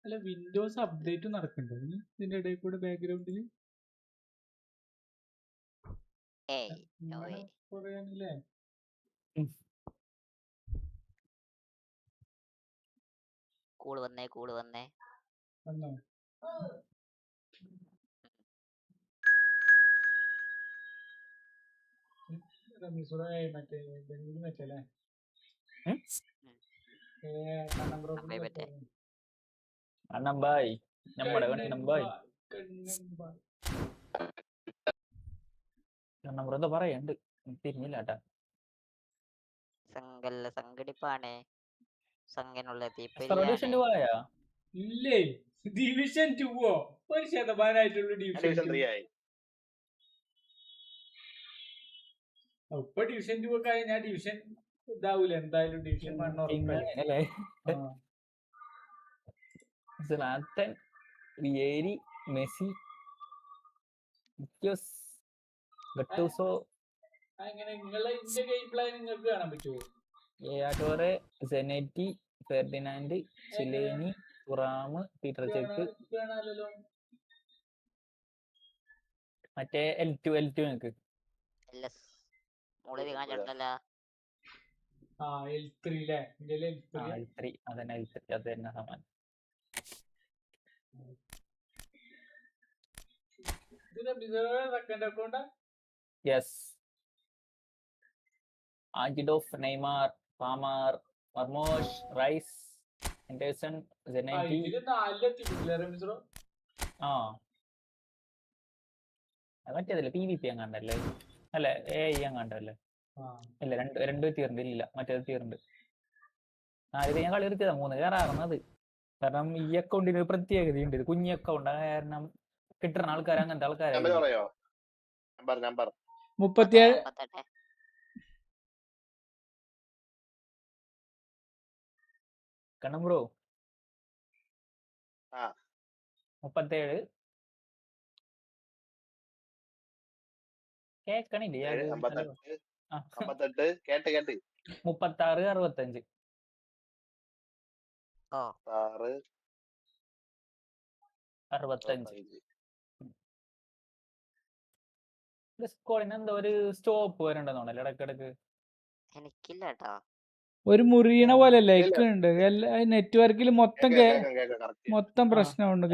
അല്ല വിൻഡോസ് അപ്ഡേറ്റ് നടക്കണ്ടോ ഇതിന്റെ ഇടയിൽ കൂടെ ബാക്ക്ഗ്രൗണ്ടില്? പറയാനില്ലേ? കൂള് വന്നേ വന്നോ? മറ്റേ ബെന്നി മറ്റല്ലേ അണ്ണമ്പായി നമ്മുടെ കണ്ണമ്പായി കണ്ണമ്പ്രത പറയണ്ട് തിരിഞ്ഞില്ലാട്ടാ. സംഘടിപ്പാണ് സംഘനുള്ള ഇല്ലേ ഡിവിഷൻ 2 1% ഡിവിഷൻ 2 ആയി. ഇപ്പൊ ഡിവിഷൻ 2 ഒക്കെ ഞാൻ ഡിവിഷൻ ഇതാവൂല എന്തായാലും ഡിവിഷൻ 1 ഉറപ്പല്ലേ. സ്ലാറ്റൻ വിയേരി മെസ്സി ഗട്ടൂസോ അങ്ങനെ നിങ്ങളെ ഇന്ത്യ ഗെയിം പ്ലാൻ നിങ്ങൾക്ക് കാണാൻ പറ്റുമോ? ഏയാട്ടോറെ Zanetti Ferdinand Chileni തുറാമ് Peter check മറ്റേ L2 നിനക്ക് L3 അതന്നെ L3 അത് തന്നെ സമാനം. Yes ആഞ്ചിഡോഫ് Neymar palmar മർമോഷ് rice Anderson Zanetti. ആ മറ്റേതല്ലേ PVP അങ്ങാണ്ടല്ലേ അല്ലെ AI അങ്ങാണ്ടല്ലേ? അല്ല രണ്ട് തീർന്നില്ല. ഇല്ല മറ്റേത് തീർന്നുണ്ട്. ഇത് ഞാൻ കളി നിർത്തിയതാ 3 കയറാറുന്നത്. കാരണം ഈ അക്കൗണ്ടിന് പ്രത്യേകതയുണ്ട്. കുഞ്ഞി അക്കൗണ്ട് കാരണം കിട്ടുന്ന ആൾക്കാർ അങ്ങനത്തെ ആൾക്കാരായിരിക്കും. 37 കണ്ണം ബ്രോ 37 കേക്കണില്ലേ? 36 65 65 ഡിസ്കോഡിന് എന്തോ ഒരു സ്റ്റോപ്പ് വരണ്ടെന്നോണല്ലേ ഇടക്കിടക്ക്? എനിക്കില്ല കേട്ടോ. ഒരു മുറിയണ പോലെ ലൈക്ക് ഉണ്ട് നെറ്റ്വർക്കിൽ മൊത്തം പ്രശ്നമുണ്ട്.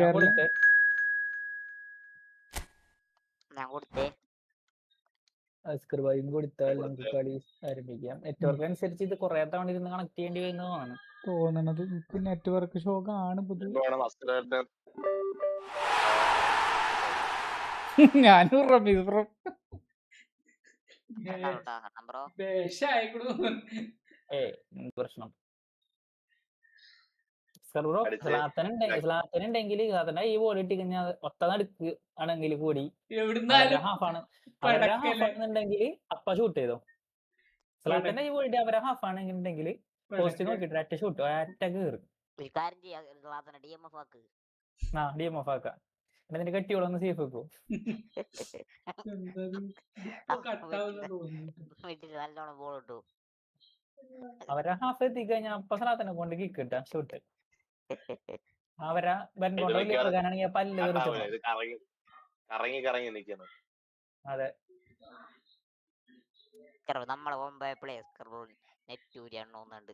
കൊടുത്താൽ നമുക്ക് കളി ആരംഭിക്കാം. നെറ്റ്വർക്ക് അനുസരിച്ച് ഇത് കുറെ തവണ ഇരുന്ന് കണക്ട് ചെയ്യേണ്ടി വരുന്നതാണ് തോന്നണത്. നെറ്റ്വർക്ക് ഷോ ആണ് ഞാനും പ്രശ്നം. ഉണ്ടെങ്കിൽ ഈ ബോൾ ഇട്ടി കഴിഞ്ഞാൽ ഒത്ത നടുക്ക് ആണെങ്കിൽ കൂടി ഹാഫാണ് അവരുടെ ഹാഫാണെന്നുണ്ടെങ്കിൽ അപ്പ ഷൂട്ട് ചെയ്തോ. സ്ലാത്തന്റെ ഈ ബോൾ ഇട്ടി അവരെ ഹാഫ് ആണെന്നുണ്ടെങ്കിൽ പോസ്റ്റ് നോക്കിട്ട് ഒറ്റ ഷൂട്ട് ഒറ്റ കയറും. DMF ആക്കാം. എന്നിട്ട് കെട്ടിയോളൊന്ന് സേഫ് വെക്കൂ. അവരെ ഹാഫ് എത്തിക്കഴിഞ്ഞാൽ അപ്പ സ്ലാത്തനെ കൊണ്ട് കിക്ക് കിട്ടാം ഷൂട്ട്. അവരെ ബെൻകൊണ്ടാണെങ്കിൽ പല്ല് അതെ നമ്മളെ മുമ്പേ നെറ്റൂരി എണ്ണോന്നുണ്ട്.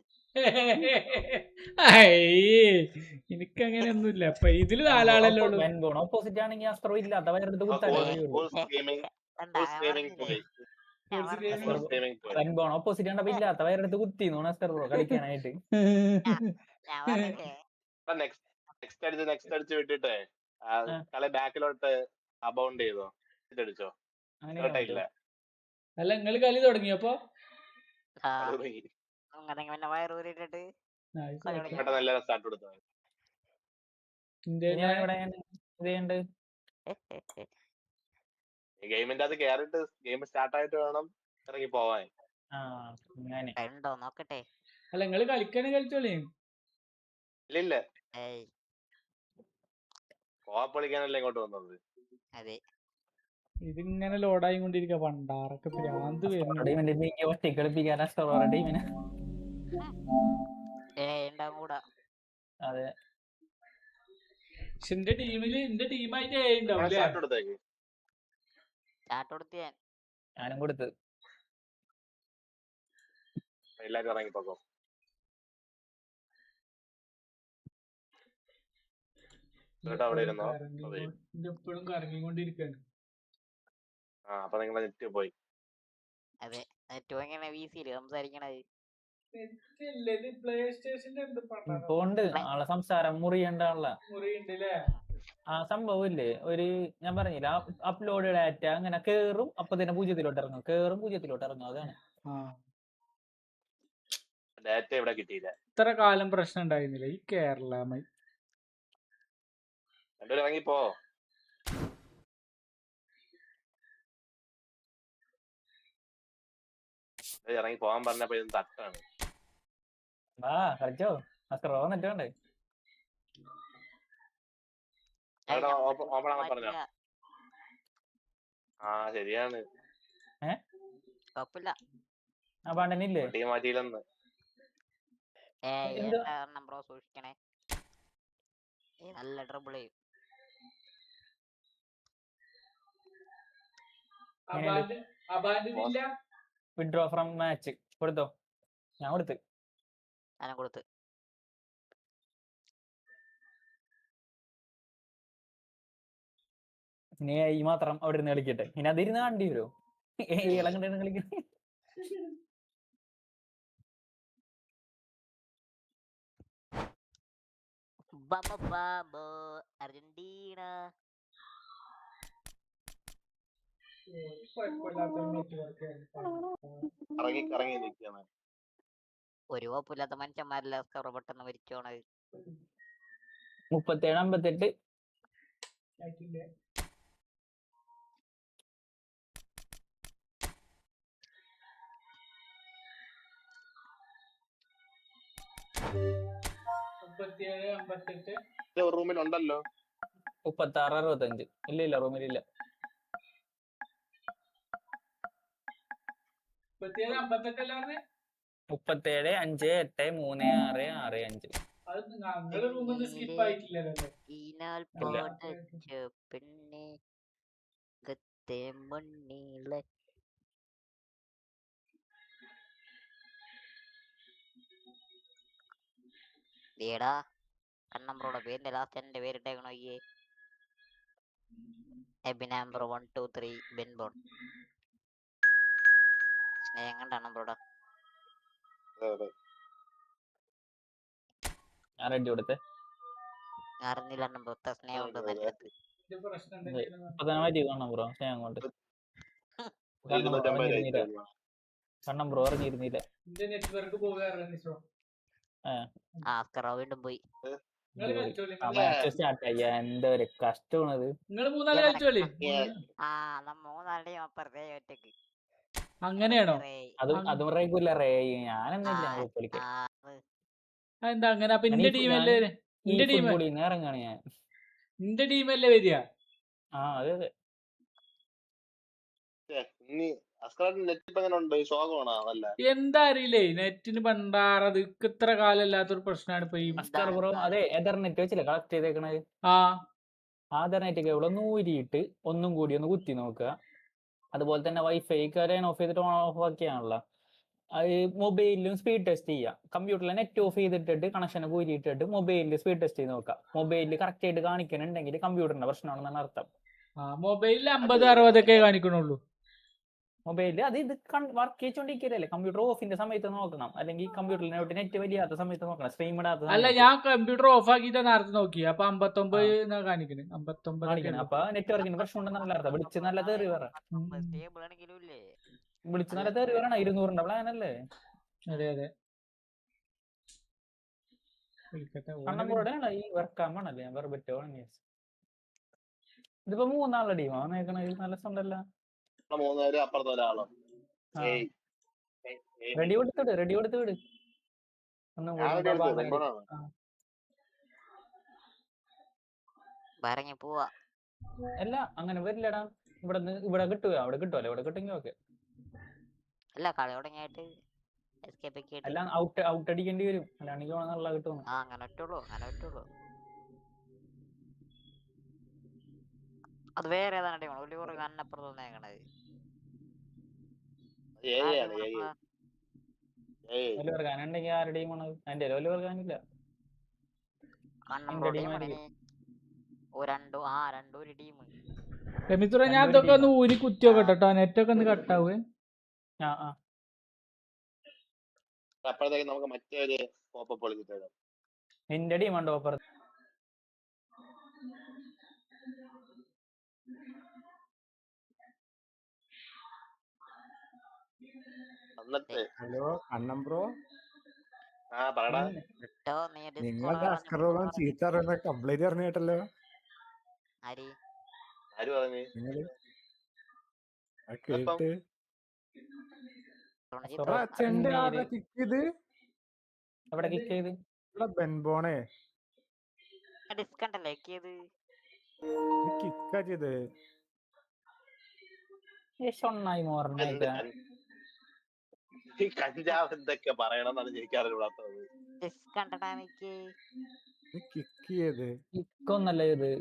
എനിക്ക് അങ്ങനെയൊന്നുമില്ല. അപ്പൊ ഇതില് 4 ആളല്ലേ ഉള്ളൂ. ഓപ്പോസിറ്റ് ആണെങ്കിൽ അസ്ത്രം ഇല്ലാത്ത അവരുടെ ഓപ്പോസിറ്റ് ആണ്ടപ്പോ ഇല്ലാത്ത അവരുടെ കുത്തിന്നോ അസ്തർ ബ്രോ കളിക്കാനായിട്ട്. നെക്സ്റ്റ് അടിച്ച് വിട്ടിട്ടേ കളി ബാക്കിലോട്ട് അബൗണ്ട് ചെയ്തോ ഇതടിച്ചോ. അല്ല നിങ്ങള് കളി തുടങ്ങിയപ്പോ നല്ല സ്റ്റാർട്ട് കൊടുത്തോ. ഗെയിമിന്റെ അത് കേറിട്ട് ഗെയിം സ്റ്റാർട്ട് ആയിട്ട് വേണം ഇറങ്ങി പോവാൻ. നോക്കട്ടെ. അല്ല നിങ്ങള് കളിക്കാനും കളിച്ചോളേ. ഇല്ല കോപ്പ് കളിക്കാനല്ലേ ഇങ്ങോട്ട് വന്നത്. അതെ ഇതിങ്ങനെ ലോഡായി കൊണ്ടിരിക്ക പണ്ടാറൊക്കെ ഭ്രാന്ത് വരുന്നു. അതെ, പക്ഷെ എന്റെ ടീമില് എന്റെ ടീമായിട്ട് ഉണ്ടാവും. ഞാനും കൊടുത്ത്. എല്ലാരും ഇറങ്ങിപ്പോക്കോ. എപ്പോഴും കറങ്ങിക്കൊണ്ടിരിക്കാണ്. അപ്പൊ നിങ്ങളെ നെറ്റ് പോയി. അതെ, നെറ്റ് എങ്ങനെ വീസിയില് സംസാരിക്കണത്? ഇപ്പൊ ഉണ്ട് ആളെ സംസാരം മുറിയണ്ടാള ആ സംഭവം ഇല്ലേ. ഒരു ഞാൻ പറഞ്ഞില്ല, അപ്ലോഡ് ഡാറ്റ അങ്ങനെ കേറും, അപ്പൊ തന്നെ 0-ലോട്ട് ഇറങ്ങും, കേറും 0-ലോട്ട് ഇറങ്ങും. അതാണ് ഡാറ്റ ഇവിടെ കിട്ടിയില്ല. ഇത്ര കാലം പ്രശ്നം ഉണ്ടായിരുന്നില്ല ഈ കേരള. ഇറങ്ങിപ്പോ. ഇറങ്ങി പോവാൻ പറഞ്ഞപ്പോ ഇത് തട്ടാണ്. കളിച്ചോ നെറ്റോണ്ടേ. ഓപ്പൺ ആകാൻ പറഞ്ഞോ? ശരിയാണ്. പണ്ടനില്ലേ മാറ്റിയില്ലെന്ന്. ബ്രോ സൂക്ഷിക്കണേ, നല്ല ട്രബിൾ ചെയ്യും. വിഡ്രോ ഫ്രം മാച്ച് കൊടുത്തോ? ഞാൻ കൊടുത്ത്. ഇനി ഈ മാത്രം അവിടെ ഇരുന്ന് കളിക്കട്ടെ. ഇനി അതിരുന്ന് കണ്ടി വരോ ഇളം കണ്ടിരുന്ന് കളിക്കട്ടെ. അർജന്റീന ഒരു കുഴപ്പമില്ലാത്ത മനുഷ്യന്മാരല്ല പെട്ടെന്ന് മരിച്ചോണത്. 37-58. റൂമിലുണ്ടല്ലോ. 36-65. ഇല്ല റൂമിലില്ല. 37-5-8-3-6-6-5. കണ്ണമ്പ്രോടെ പേരിന്റെ ലാസ്റ്റ് എന്റെ പേരിട്ടേക്കണോ? എബിനാംബ്രോ 1 2 3 ബെൻബോൺ. സ്നേഹം കണ്ടാണ് ബ്രോടാ. അറിഞ്ഞില്ല സ്നേഹം ഉണ്ട് നല്ലത്. കണ്ണമ്പ്രോ അറിഞ്ഞിരുന്നില്ല. വീണ്ടും പോയി. എന്താ ഒരു കഷ്ടമാണത്. അങ്ങനെയാണോ? അതും റെഗുലറേ. ഞാനൊന്നുമില്ല കളിക്കാൻ. എന്താ അങ്ങനെ? അപ്പൊ എന്റെ ടീമല്ലേ ഇറങ്ങാണ് ഞാൻ. എന്റെ ടീമല്ലേ വരിക? അതെ അതെ. എന്താ അറിയില്ലേ, നെറ്റിന് പണ്ടാറത് ഇത്ര കാലല്ലാത്തൊരു പ്രശ്നമാണ് ഇപ്പൊ. അതെ, എതർനെറ്റ് വെച്ചില്ലേ കളക്ട് ചെയ്തേക്കണത്. എതർനെറ്റ് കേബിൾ ഒന്ന് ഊരിയിട്ട് ഒന്നും കൂടി ഒന്ന് കുത്തി നോക്കുക. അതുപോലെ തന്നെ വൈഫൈ കാര്യം ഓഫ് ചെയ്തിട്ട് ഓഫ് ആക്കിയാണല്ലോ. മൊബൈലിലും സ്പീഡ് ടെസ്റ്റ് ചെയ്യുക. കമ്പ്യൂട്ടറിലെ നെറ്റ് ഓഫ് ചെയ്തിട്ടിട്ട് കണക്ഷൻ ഊരിയിട്ടിട്ട് മൊബൈലിൽ സ്പീഡ് ടെസ്റ്റ് ചെയ്ത് നോക്കാം. മൊബൈലിൽ കറക്റ്റ് ആയിട്ട് കാണിക്കുന്നുണ്ടെങ്കിൽ കമ്പ്യൂട്ടറിന്റെ പ്രശ്നമാണെന്നാണ് അർത്ഥം. മൊബൈലിൽ 50-60 കാണിക്കണുള്ളൂ. മൊബൈലിൽ അത് ഇത് വർക്ക് ചെയ്തോണ്ടിരിക്കല്ലേ. കമ്പ്യൂട്ടർ ഓഫിന്റെ സമയത്ത് നോക്കണം, അല്ലെങ്കിൽ കമ്പ്യൂട്ടറിനോട്ട് നെറ്റ് വലിയാത്ത സമയത്ത് നോക്കണം, സ്ട്രീം ഇടാത്ത. അല്ല, ഞാൻ കമ്പ്യൂട്ടർ ഓഫ് ആക്കിയിട്ട് നേരത്തെ നോക്കി, അപ്പൊ 59 കാണിക്കണേ. 59 അപ്പൊ നെറ്റ്വർക്കിന് പ്രശ്നം ഉണ്ടെന്നല്ല അർത്ഥം. വിളിച്ച് നല്ല തെറി പറ. വിളിച്ച് നല്ല തെറി പറയണ. 200 പ്ലാനല്ലേ? അതെ അതെ. കണ്ണമ്പൂടെ ഈ വർക്കാമണല്ലേ ഞാൻ വേറെ പറ്റോ? ഇതിപ്പോ 3 ആളുടെ ടീമാ വന്നേക്കണ. നല്ല സൗണ്ടല്ല. റെഡി കൊടുത്ത് വിട്. ഒന്നും പോവാ. അല്ല, അങ്ങനെ വരില്ലടാ. ഇവിടെ കിട്ടുക, അവിടെ കിട്ടുമല്ലോ, ഇവിടെ കിട്ടുമെങ്കിൽ ഓക്കെ. അല്ല കളി തുടങ്ങിയായിട്ട് എല്ലാം ഔട്ട് അടിക്കേണ്ടി വരും, അല്ലാണെങ്കിൽ നല്ല കിട്ടും. അങ്ങനെ പറ്റുള്ളൂ. അത് വേറെ ഏതാണ് ടീമാണ് ഒരു അന്നപ്പുറത്ത് നേക്കണത്. ഉണ്ടെങ്കിൽ ആരുടെ ടീമാണ്? എന്റെ വർഗാനില്ല. ഒരു ടീം. രമിത്ര ഞാൻ അതൊക്കെ ഒന്ന് ഊരി കുത്തിയൊക്കെ കേട്ടോ, നെറ്റൊക്കെ ഒന്ന് കട്ടാവേ. അപ്പോഴത്തേക്ക് നമുക്ക് മറ്റൊരു പോപ്പപ്പ് വിളിച്ചിട്ട് നിന്റെ ടീമുണ്ടോ ഓപ്പർ? ഹലോ അണ്ണം ബ്രോ, നിങ്ങളെ അസ്കറോളം ചീത്ത പറയുന്ന കംപ്ലൈന്റ് പറഞ്ഞു കേട്ടല്ലോ. നിങ്ങള് കേട്ട് ചെണ്ട ആരാ കിക്ക് ചെയ്ത്? ഇവിടെ ബെൻബോണേ കിക്കാ ചെയ്ത്. കഞ്ചാവ് എന്തൊക്കെ പറയണമെന്നാണ് എനിക്കറിയാത്തത്. കിക്ക് ചെയ്ത് കിക്കൊന്നല്ല ഇത്.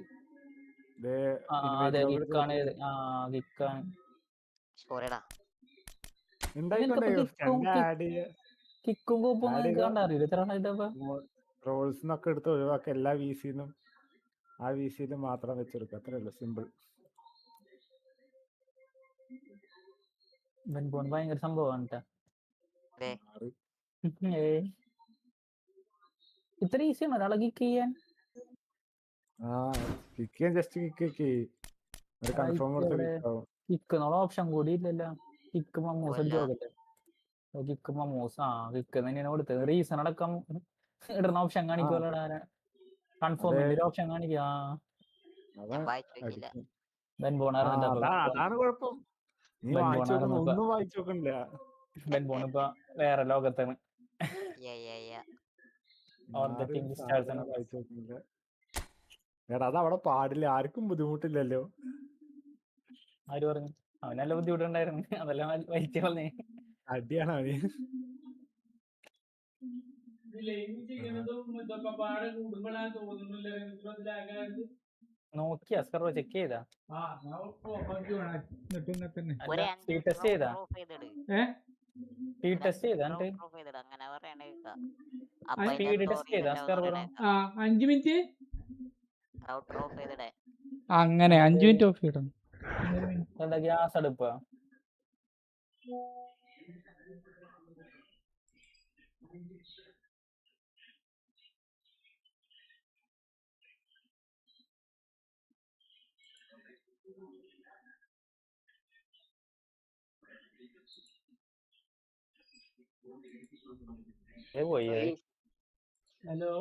റോൾസിനൊക്കെ എടുത്ത് ഒഴിവാക്കുക, എല്ലാ വിസിന്നും ആ വിസിയിൽ മാത്രം വെച്ചെടുക്കുക, അത്രേ ഉള്ളൂ, സിമ്പിൾ. ഭയങ്കര സംഭവമാണ്. ഇത്ര ഈസിയാണ് ഒരാളെ കിക്ക് ചെയ്യാൻ. കിക്ക് ചെയ്യാൻ ജസ്റ്റ് കിക്ക് ഒരു കൺഫേം കൊടുത്ത് കിക്കാവും. കിക്കുന്നുള്ള ഓപ്ഷൻ കൂടി ഇല്ലല്ലോ. കിക്ക് മമ്മൂസ് അടിച്ചോക്കട്ടെ. കിക്ക് മമ്മൂസ് കിക്ക് തന്നെയാണ് കൊടുത്തത്. റീസൺ അടക്കം ഇടുന്ന ഓപ്ഷൻ കാണിക്കുമല്ലോ, കൺഫേമിന്റെ ഓപ്ഷൻ കാണിക്കുക. അതാണ് കുഴപ്പം. ബെൻബോൺ ഇപ്പൊ വേറെ ലോകത്താണ്. എടാ അത് അവിടെ പാടില്ല, ആർക്കും ബുദ്ധിമുട്ടില്ലല്ലോ. ആര് പറഞ്ഞു? അവന് നല്ല ബുദ്ധിമുട്ടുണ്ടായിരുന്നു, അതെല്ലാം വലിച്ചു കളഞ്ഞേ. അടിയാണ് അവന്. നോക്കി അസ്കറോ ചെക്ക് ചെയ്താ? ടെസ്റ്റ് ചെയ്താ? 5 മിനിറ്റ് അങ്ങനെ 5 മിനിറ്റ് ഓഫ് ചെയ്യണം. ഗ്യാസ് അടുപ്പാ? ഹലോ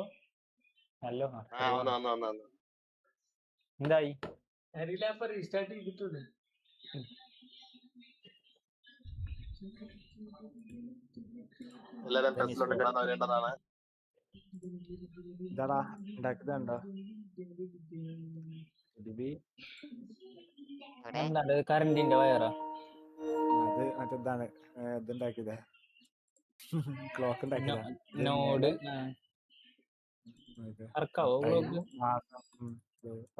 എന്തായി? അറിയില്ല, അപ്പൊ റീസ്റ്റാർട്ട് ചെയ്തിട്ടുണ്ട്. എല്ലാരും ടെസ്റ്റിലോട്ട് കിടന്നു വരേണ്ടതാണ്. ഇതാടാ ഉണ്ടാക്കിയതുണ്ടോ? കറന്റിന്റെ വയറാ അത് മറ്റെന്താണ് ഇതുണ്ടാക്കിയതേ, ക്ലോക്ക് ഉണ്ടാക്കിയതാ.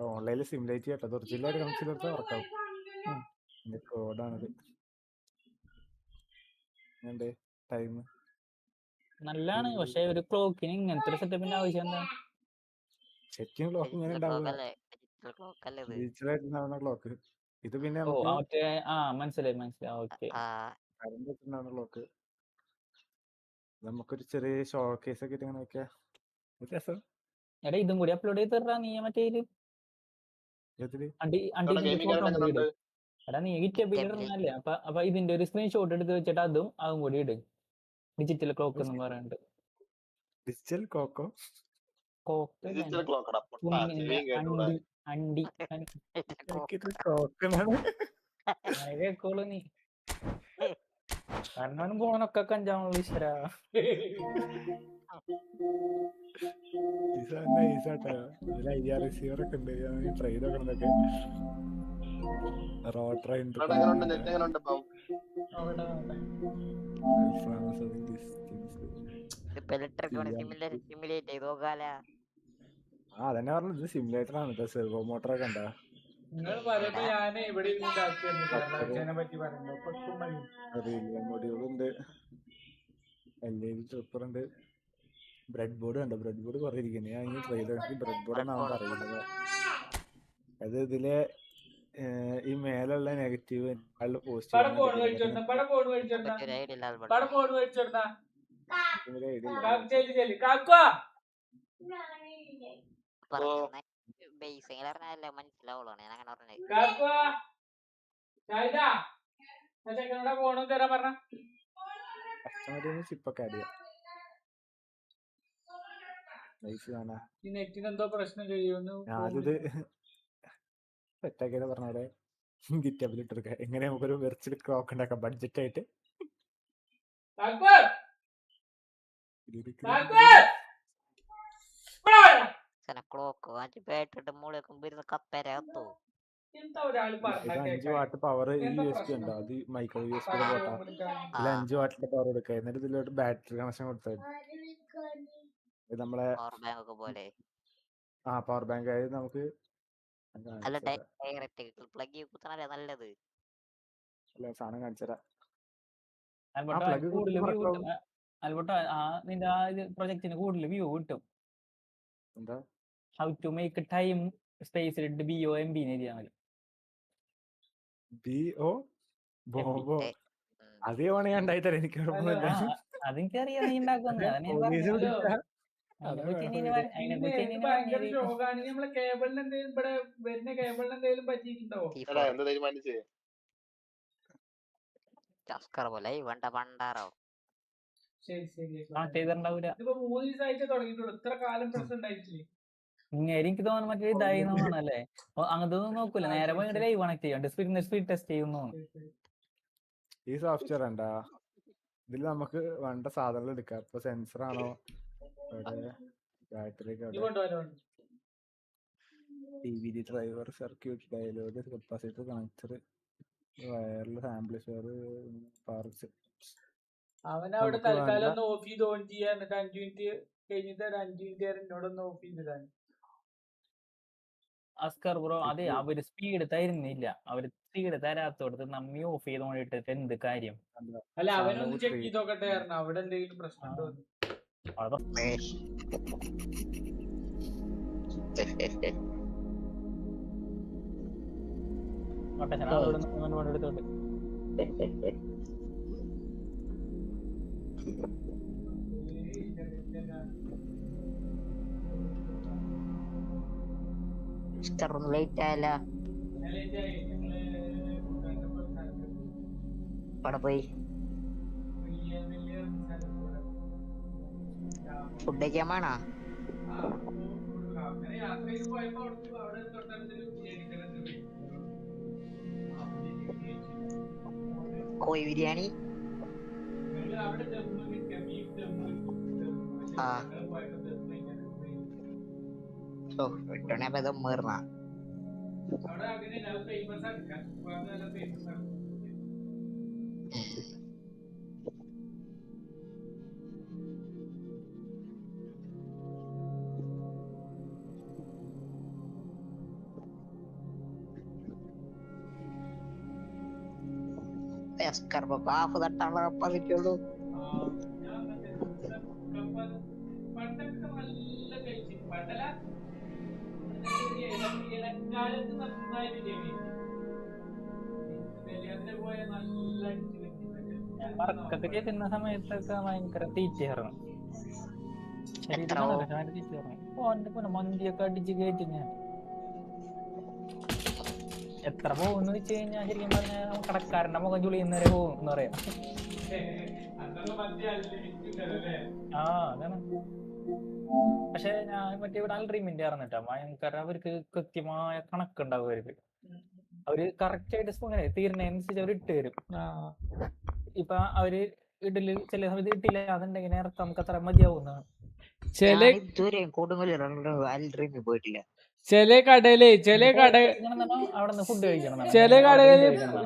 ഓൺലൈനിൽ സിമുലേറ്റ് ചെയ്യട്ടെ, ഒറിജിനലായിട്ട് കണക്ട് ചെയ്തെടുത്താൽ വർക്കാവും. കോഡാണിത്. ടൈം നല്ലതാണ്, പക്ഷെ ഒരു ക്ലോക്കിന് ഇങ്ങനത്തെ ഒരു സെറ്റപ്പിന്റെ ആവശ്യം എന്താ? ശരിക്കും ക്ലോക്ക് ഇങ്ങനെ ഉണ്ടാവുക, ഡിജിറ്റലായിട്ടുണ്ടാവുന്ന ക്ലോക്ക്. ഇത് പിന്നെ മനസ്സിലായി. കറണ്ട് വെച്ചിട്ടുണ്ടാവുന്ന ക്ലോക്ക്. നമുക്കൊരു ചെറിയ ഷോ കേസ് ഒക്കെ ഇങ്ങനെ വെക്കാം. എടാ ഇതും കൂടി അപ്ലോഡ് ചെയ്ത് തരാ നീ. മറ്റേ എടാ നീ ഇടണല്ലേ, അപ്പൊ ഇതിന്റെ ഒരു സ്ക്രീൻഷോട്ട് എടുത്ത് വെച്ചിട്ട് അതും കൂടി ഇട്. ഡിജിറ്റൽ ക്ലോക്ക് എന്ന് പറയുന്നുണ്ട്. ഡിജിറ്റൽ ക്ലോക്കോ? അണ്ടി കേക്കോളൂ നീ. കാരണം പോണൊക്കെ കഞ്ചാവുള്ളൂ. ഈശ്വരാ റിസീവർ ഒക്കെ ഉണ്ട്, ട്രൈ ചെയ്തോക്കെ. റോഡ് ട്രെയിൻ അതന്നെ പറഞ്ഞത് സിമുലേറ്റർ ആണ്. സെർവോ മോട്ടറൊക്കെ ഉണ്ടാ നിങ്ങൾ പറയുമ്പോ ഞാൻ ഇവിടെ റെയിൽവേ മൊഡ്യൂളുണ്ട്, LED ട്രിപ്പർ ഉണ്ട്, ബ്രെഡ് ബോർഡ് ഉണ്ട്. ബ്രെഡ് ബോർഡ് കുറെ ഇരിക്കുന്നത്. ഞാൻ ഈ ട്രെയിലർക്ക് ബ്രെഡ് ബോർഡ് എന്നാവും പറയുന്നത്. അത് ഇതിലെ ഈ മേലുള്ള നെഗറ്റീവ് പോസിറ്റീവ് മനസ്സിലാവുള്ളൂ ഞാൻ അങ്ങനെ പറഞ്ഞത്. ചിപ്പൊക്കെ ആഡ് ചെയ്യാം. നെറ്റിനെന്തോ പ്രശ്നം കഴിയുമെന്ന് ഞാനിത് സെറ്റാക്കിയത് പറഞ്ഞവിടെ ഗിറ്റബിൽ ഇട്ടെടുക്കുക. എങ്ങനെ നമുക്കൊരു വെർച്വൽ ക്ലോക്ക് ഉണ്ടാക്കാം ബഡ്ജറ്റ് ആയിട്ട്. ക്ലോക്ക് വാങ്ങി പേട്ടിട്ട് മൂളേക്കും വരുന്ന കപ്പരത്തോ. 5 വാട്ട് പവർ ഈ USB ഉണ്ടോ? അത് മൈക്രോ USB പോട്ടാ. ഇതിൽ 5 വാട്ടിന്റെ പവർ എടുക്കുക. എന്നിട്ട് ഇതിലോട്ട് ബാറ്ററി കണക്ഷൻ കൊടുത്താൽ നമ്മളെ പവർ ബാങ്ക് ആയത് നമുക്ക് സാധനം കാണിച്ചുതരാം. പ്രൊജക്ടിന് കൂടുതൽ വ്യൂ കിട്ടും. എന്താ how to make time space BOMB അതേവാണ് ഞാൻ ഉണ്ടായി തരാം. എനിക്ക് അതെനിക്കറിയാം നീ ഉണ്ടാക്കുന്നത്. എനിക്ക് തോന്നുന്നു മറ്റേ ഇതായി തോന്നണല്ലേ. അങ്ങനത്തെ ഒന്നും നോക്കൂല, നേരെ പോയിട്ട് ലൈവ് കണക്ട് ചെയ്യാം, സ്പീഡ് ടെസ്റ്റ് ചെയ്യുന്നു. ഈ സോഫ്റ്റ്വെയർ ഉണ്ടാ ഇതിൽ നമുക്ക് വേണ്ട സാധനങ്ങൾ എടുക്കാം. ഇപ്പൊ സെൻസർ ആണോ, battery, DVD driver, circuit dialogue, capacitor, connector, wireless amplifier, power. അവനവിടെ തൽക്കാലം ഒന്ന് ഓഫ് ചെയ്ത് ഓൺ ചെയ്യാൻ, എന്നിട്ട് 5 മിനിറ്റ് കഴിഞ്ഞിട്ട് 5 മിനിറ്റ് വരെ എന്നോടൊന്ന് ഓഫ് ചെയ്തിടാൻ. അസ്കർ ബ്രോ, അതെ അവര് സ്പീഡ് തരുന്നില്ല. അവര് സ്പീഡ് തരാത്തോടത്ത് നമ്മി ഓഫ് ചെയ്തോണ്ടിട്ട് എന്ത് കാര്യം? അല്ല, അവനൊന്ന് ചെക്ക് ചെയ്ത് നോക്കട്ടെ, അവിടെ എന്തെങ്കിലും പ്രശ്നം ഉണ്ടോ? ലേറ്റ് ആയല്ല അവിടെ പോയി ഫുഡ് കഴിക്കാൻ വേണോ? കോഴി ബിരിയാണി മേർന്ന ഹാഫ് തട്ടാനുള്ള കപ്പാസിറ്റിയുള്ളൂ. വർക്കൊക്കെ ചെയ്യുന്ന സമയത്തൊക്കെ ഭയങ്കര തീറ്റയായിരുന്നു. ശരീരം തീറ്റയായിരുന്നു. മന്തിയൊക്കെ അടിച്ച് കയറ്റി ഞാൻ. എത്ര പോകുന്നു വെച്ച് കഴിഞ്ഞാൽ ശരിക്കും പറഞ്ഞാൽ കടക്കാരന്റെ മുഖം ചുളിയുന്നവരെ പോകും എന്ന് പറയാം. അതാണ്. പക്ഷെ ഞാൻ മറ്റേ ഇവിടെ അൽഡ്രീമിന്റെ ആയിരുന്നിട്ടാ ഭയങ്കര അവർക്ക് കൃത്യമായ കണക്കുണ്ടാവും. അവർക്ക് അവര് കറക്റ്റ് ആയിട്ട് ഇങ്ങനെ തീരുന്നതിനനുസരിച്ച് അവർ ഇട്ട് തരും. ഇപ്പൊ അവര് ഇടല് ചില സമയത്ത് ഇട്ടില്ല, അതുണ്ടെങ്കിൽ നേരത്തെ നമുക്ക് അത്ര മതിയാവുന്നതാണ്. പോയിട്ടില്ല. ചില കടകളില്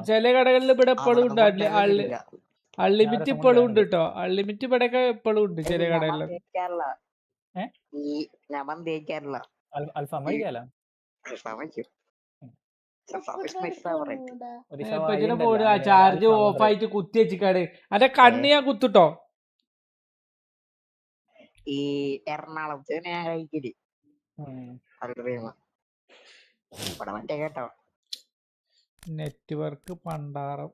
ചില കടകളിൽ ഇവിടെ എപ്പോഴും ഉണ്ട് അൺലിമിറ്റ് ഇപ്പോഴും ഉണ്ട് കേട്ടോ. അൺലിമിറ്റ് ഇവിടെയൊക്കെ എപ്പോഴും ഉണ്ട് ചില കടകളിൽ. ചാർജ് ഓഫ് ആയിട്ട് കുത്തി വെച്ചിക്കാണ്. അതെ കണ്ണ് ഞാൻ കുത്തിട്ടോ. ഈ എറണാകുളത്ത് ഞാൻ കഴിക്കല് കേട്ടോ. നെറ്റ്വർക്ക് പണ്ടാറം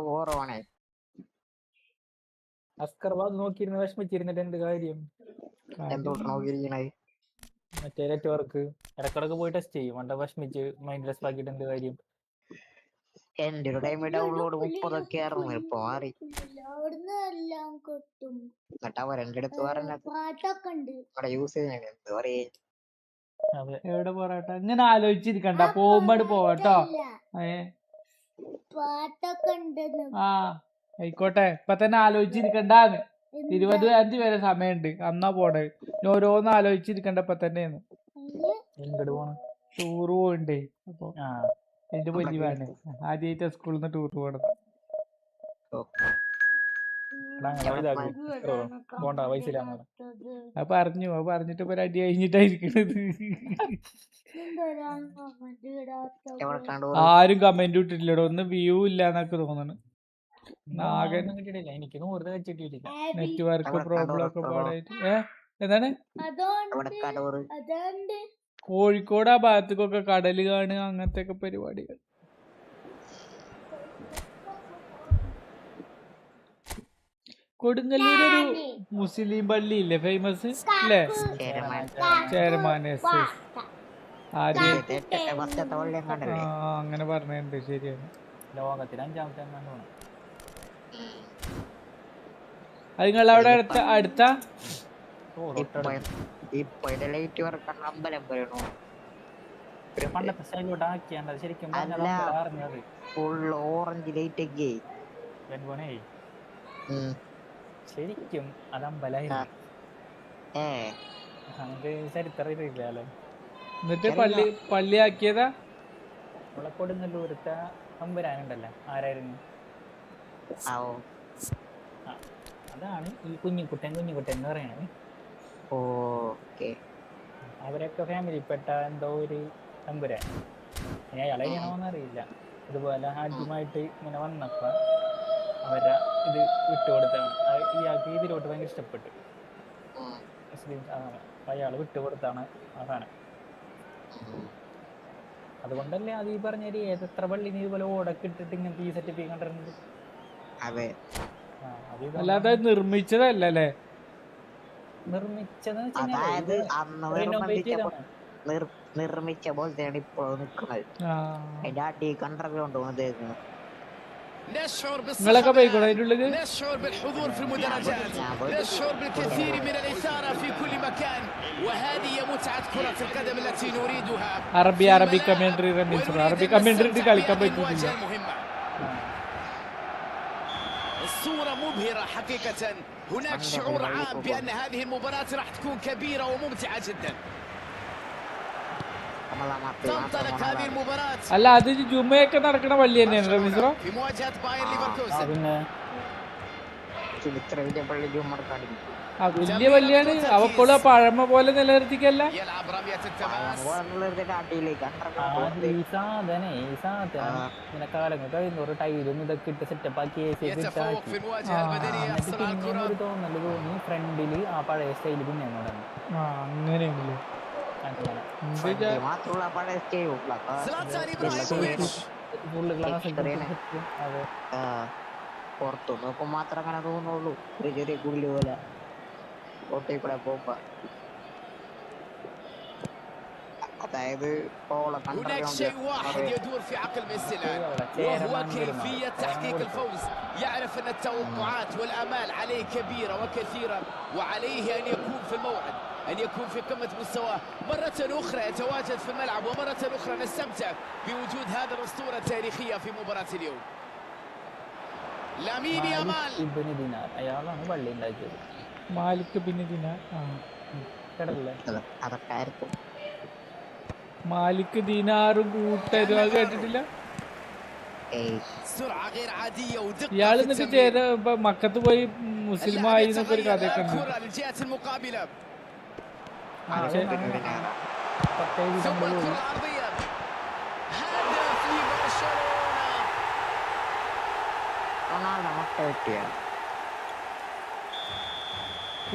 കുറവാണ്. അസ്കർബാദ് നോക്കിയിരുന്ന വിഷമിച്ചിരുന്നിട്ട് എന്ത് കാര്യം? എന്തോട്ട് നോക്കിയിരിക്കണേ? മറ്റേ നെറ്റ്വർക്ക് ഇടക്കിടക്ക് പോയി ടെസ്റ്റ് ചെയ്യും. വണ്ട വിഷമിച്ച് മൈൻഡ്ലെസ് ആക്കിയിട്ട് എന്ത് കാര്യം? എന്റെ ഒരു ടൈം ഡൗൺലോഡ് 30 ആയിരുന്നു. ഇപ്പൊ മാറി. എന്നിട്ട് അവരെന്റെ അടുത്ത് പറഞ്ഞത് യൂസ് ചെയ്യുന്ന എന്ത് പറയേ. എവിടെ പോരാട്ട ഇങ്ങനെ ആലോചിച്ചിരിക്കണ്ട, പോകുമ്പോട് പോവാട്ടോ. ആ ആയിക്കോട്ടെ, ഇപ്പൊ തന്നെ ആലോചിച്ചിരിക്കണ്ടാന്ന്. 25 വരെ സമയമുണ്ട്, അന്നാ പോണേ. ഓരോന്ന് ആലോചിച്ചിരിക്കണ്ട ഇപ്പൊ തന്നെയാണ്. ടൂറ് പോകണ്ടേ? അപ്പൊ എന്റെ വലിയ വേണേ ആദ്യമായിട്ട് സ്കൂളിൽ നിന്ന് ടൂർ പോകണം. പറഞ്ഞിട്ട് ഇപ്പൊ അടി കഴിഞ്ഞിട്ടായിരിക്കണത്. ആരും കമന്റ് ഇട്ടിട്ടില്ലടോ, ഒന്ന് വ്യൂ ഇല്ല എന്നൊക്കെ തോന്നണ്. നെറ്റ്വർക്ക് പ്രോബ്ലം ഒക്കെ പാടായിട്ട്. എന്താണ് കോഴിക്കോട് ആ ഭാഗത്തേക്കൊക്കെ കടല് കാണുക, അങ്ങനത്തെ ഒക്കെ പരിപാടികൾ. കൊടുങ്ങല്ലൂർ ഒരു മുസ്ലിം പള്ളി ഇല്ലേ ഫേമസ് അല്ലേ? ചേരമാനസ് അങ്ങനെ പറഞ്ഞിട്ടുണ്ട്. ശരിയാണ്. ലോകത്തിൽ 5ാമത്തെ അത് നിങ്ങളവിടെ അടുത്ത ഓറഞ്ച് ലൈറ്റ് ഒക്കെ ശരിക്കും അത് അമ്പലമായിരുന്നു. ചരിത്രം ഇല്ലല്ലോ. എന്നിട്ട് പള്ളി ആക്കിയതാ. നമ്മളെ കൊടുങ്ങല്ലൂരത്തെ അമ്പരാനുണ്ടല്ലോ, ആരായിരുന്നു? അതാണ് ഈ കുഞ്ഞിക്കുട്ടൻ എന്ന് പറയണത്. അവരൊക്കെ ഫാമിലിപ്പെട്ട എന്തോ ഒരു തമ്പുരാൻ. അയാളെ ചെയ്യണമെന്ന് അറിയില്ല. ഇതുപോലെ ആദ്യമായിട്ട് ഇങ്ങനെ വന്നപ്പോ അവരെ ഇത് വിട്ടുകൊടുത്താണ്. ഇയാൾക്ക് ഇതിലോട്ട് ഭയങ്കര ഇഷ്ടപ്പെട്ടു. മുസ്ലിം സാധനം. അപ്പൊ അയാൾ വിട്ടുകൊടുത്താണ് ആ സാധനം. അതുകൊണ്ടല്ലേ അത് ഈ പറഞ്ഞൊരു ഏതെത്ര പള്ളി നീ ഇതുപോലെ ഓടൊക്കെ ഇട്ടിട്ട് ഇങ്ങനത്തെ ഈ സെറ്റപ്പ് കണ്ടിരുന്നത്. അല്ലാതെ നിർമ്മിച്ചതല്ലേ? നിർമ്മിച്ച പോലത്തെയാണ് ഇപ്പോൾ നിൽക്കുന്നത്. അതിന്റെ അടി കണ്ടതുകൊണ്ട് വന്നേക്കുന്നത്. നിങ്ങളൊക്കെ പോയിക്കോളൂ അതിൻ്റെ ഉള്ളിൽ. അറബി കമന്ററി അറബി കളിക്കാൻ പറ്റിയിട്ടില്ല. الصورة مبهرة حقيقة. هناك شعور عام بأن هذه المباراة راح تكون كبيرة وممتعة جدا. تنطلق هذه المباراة. അല്ല അത് ജുമയൊക്കെ നടക്കണ പള്ളി തന്നെയാണ് റമീസ്രോ. في مواجهة باير ليفركوزن. വലിയ പള്ളിയാണ്. അവപ്പോഴും ആ പഴമ പോലെ നിലനിർത്തിക്കല്ല. ഈ സാധനം ഇങ്ങനെ കാലങ്ങൾ കഴിയുന്നൊരു ടൈലും ഇതൊക്കെ ഇട്ട് സെറ്റപ്പ് ആക്കി ഒരു തോന്നല് തോന്നി. ഫ്രണ്ടില് ആ പഴയ സ്റ്റൈല് പിന്നെ അങ്ങനെയാണല്ലേ. ഫുള്ള് ഗ്ലാസ് പുറത്തു നോക്കും മാത്രം അങ്ങനെ തോന്നുള്ളൂ. ഒരു ചെറിയ കുള്ളി പോലെ കോട്ടയിൽ കൂടെ പോകുമ്പോ. അതായത് هناك شيء واحد يدور في عقل ميسي الآن، وهو كيفية تحقيق الفوز. يعرف أن التوقعات والآمال عليه كبيرة وكثيرة، وعليه أن يكون في الموعد، أن يكون في قمة مستواه. مرة أخرى يتواجد في الملعب، ومرة أخرى نستمتع بوجود هذه الأسطورة التاريخية في مباراة اليوم. لامين يامال. അയാളാണ് പള്ളി ഉണ്ടാക്കിയത്. മാലിക് ബിൻ ദിനാർ. മാലിക് ദിനാറും കൂട്ടരും അത് കേട്ടിട്ടില്ല. ഇയാൾ എന്നിട്ട് ചെയ്ത ഇപ്പൊ മക്കത്ത് പോയി മുസ്ലിം ആയി എന്നൊക്കെ ഒരു കഥയൊക്കെ ഉണ്ട്.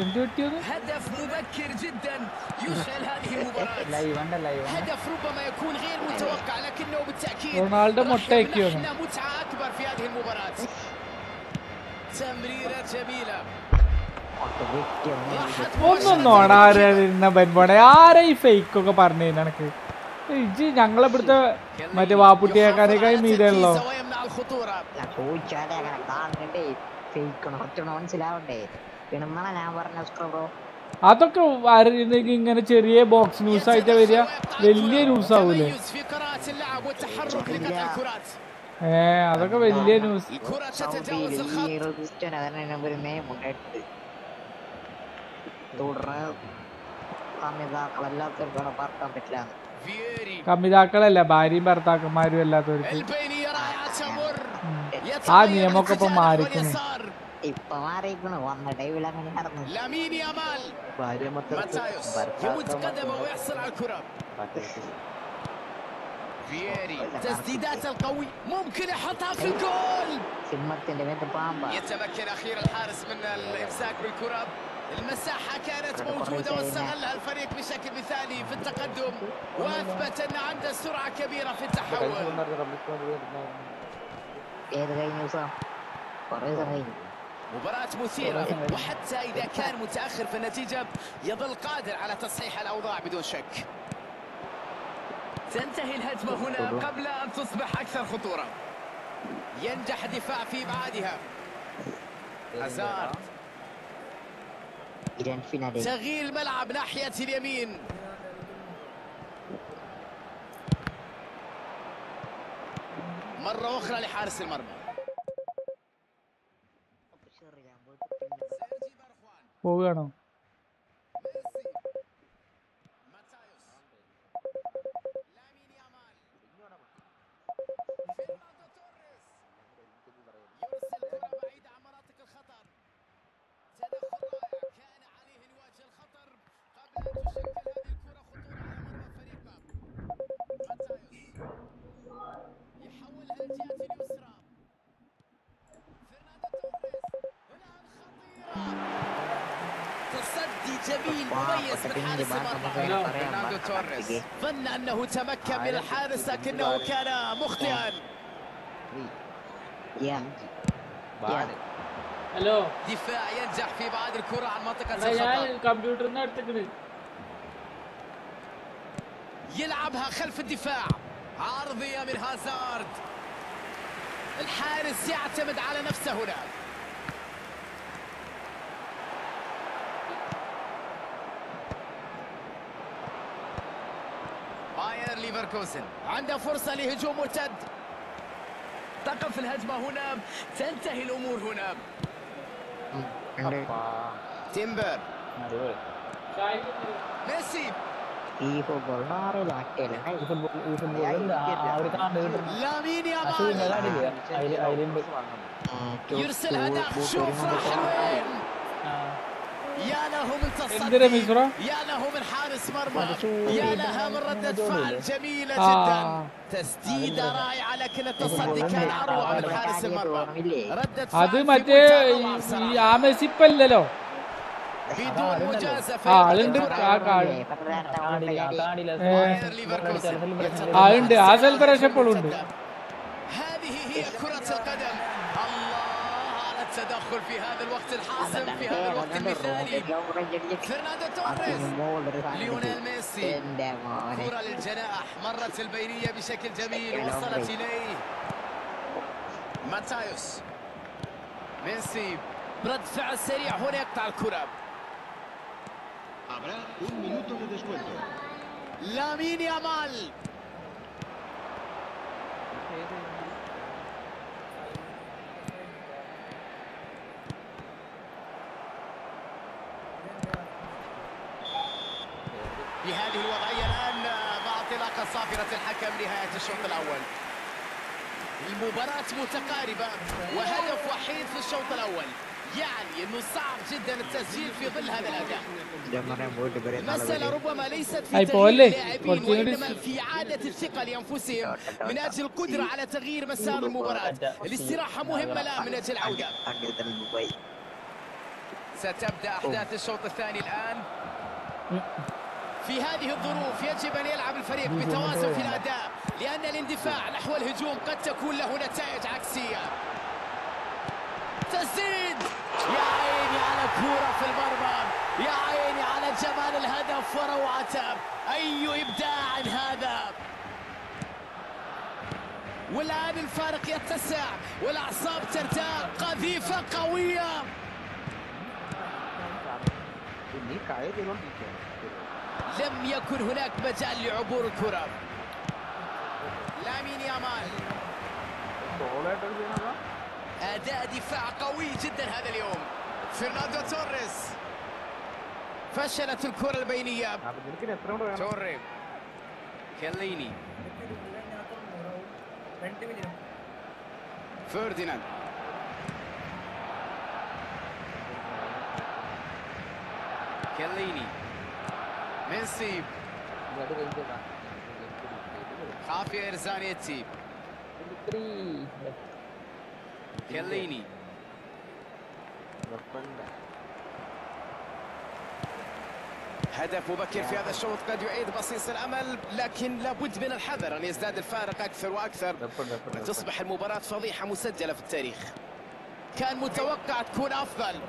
എന്ത് പറ്റിയത്? هدف مبكر جدا يشعل هذه المباراة. هدف ربما يكون غير متوقع لكنه بالتأكيد رونالدو متأكد متعة أكبر في هذه المباراة. تمريرة جميلة. ഒന്നും നോണാരുന്ന ബൻപോണെ ആരാ ഈ ഫേക്ക് ഒക്കെ പറഞ്ഞു എനിക്ക്. ഇജ്ജ് ഞങ്ങളിവിടുത്തെ മറ്റേ വാപ്പുട്ടിയേക്കാനേക്കായി മീതാണല്ലോ. അതൊക്കെ ഇങ്ങനെ ചെറിയ ബോക്സ് ന്യൂസ് ആയിട്ട് വരിക, വലിയ ന്യൂസ് ആവൂലേ? അതൊക്കെ വലിയ ന്യൂസ്. കമ്മിതാക്കളല്ല, ഭാര്യയും ഭർത്താക്കന്മാരും അല്ലാത്തവർക്ക് ആ നിയമമൊക്കെ ഇപ്പൊ മാറിക്കുന്നു. ഇപ്പൊ മാറിയിരിക്കണു. വന്ന ടൈമിൽ അങ്ങനെ നടന്നു. تسديدات القوي ممكن يحطها في الجول. يتمكن اخيرا الحارس من الامساك بالكرة. المساحة كانت موجودة واستغلها الفريق بشكل مثالي في التقدم، واثبت ان عنده سرعة كبيرة في التحول. مباراة مثيرة، وحتى إذا كان متأخر في النتيجة يظل قادر على تصحيح الأوضاع بدون شك. تنتهي الهجمة هنا قبل أن تصبح أكثر خطورة. ينجح الدفاع في إبعادها. هازارد تغيير الملعب ناحية اليمين. مرة أخرى لحارس المرمى. പോവുകയാണോ? جميل مميز من حارس المرمى فرناندو توريس. ظن انه تمكن من الحارس لكنه كان مخطئا. دفاع ينجح في ابعاد الكرة عن منطقة الخطر. يلعبها خلف الدفاع. عرضية من هازارد. الحارس يعتمد على نفسه هنا. باير ليفركوزن عنده فرصة لهجوم مرتد. تقف الهجمة هنا، تنتهي الأمور هنا. تيمبر ميسي لامين يامال يرسلها داخل. شوف راح وين. يا له من تصدي، يا له من حارس مرمى، يا لها من ردة فعل جميلة جدا. تسديدة رائعة لكن التصدي كان أروع من حارس المرمى. ردة فعل في منتهى الروعة بصراحة. بدون مجازفة. هذه هي كرة القدم. التدخل في هذا الوقت الحاسم، في هذا الوقت المثالي. فرناندو توريس، ليونيل ميسي، كرة للجناح، مرت البينية بشكل جميل، وصلت إليه ماتايوس. ميسي رد فعل سريع هنا يقطع الكرة. لامين يامال بهذه الوضعية الآن مع انطلاقة صافرة الحكم نهاية الشوط الأول. المباراة متقاربة وهدف وحيد في الشوط الأول، يعني أنه صعب جدا التسجيل في ظل هذا الأداء. المسألة ربما ليست في تغيير اللاعبين وإنما في إعادة الثقة لأنفسهم من أجل القدرة على تغيير مسار المباراة. الاستراحة مهمة الآن من أجل العودة. ستبدأ أحداث الشوط الثاني الآن. في هذه الظروف يجب أن يلعب الفريق بتوازن في الأداء، لأن الاندفاع نحو الهجوم قد تكون له نتائج عكسية. تسديد، يا عيني على كورة في المرمى، يا عيني على جمال الهدف وروعته، أي إبداع هذا. والآن الفارق يتسع والأعصاب ترتاح، قذيفة قوية. لم يكن هناك مجال لعبور الكرة. لامين يامال، أداء دفاع قوي جدا هذا اليوم. فرناندو توريس، فشلت الكرة البينية. توري، كيليني، فرديناند، كيليني، ميسي، خافير زانيتي، كيليني، هدف مبكر في هذا الشوط قد يعيد بصيص الأمل، لكن لابد من الحذر أن يزداد الفارق أكثر وأكثر وتصبح المباراة فضيحة مسجلة في التاريخ. كان متوقع تكون أفضل.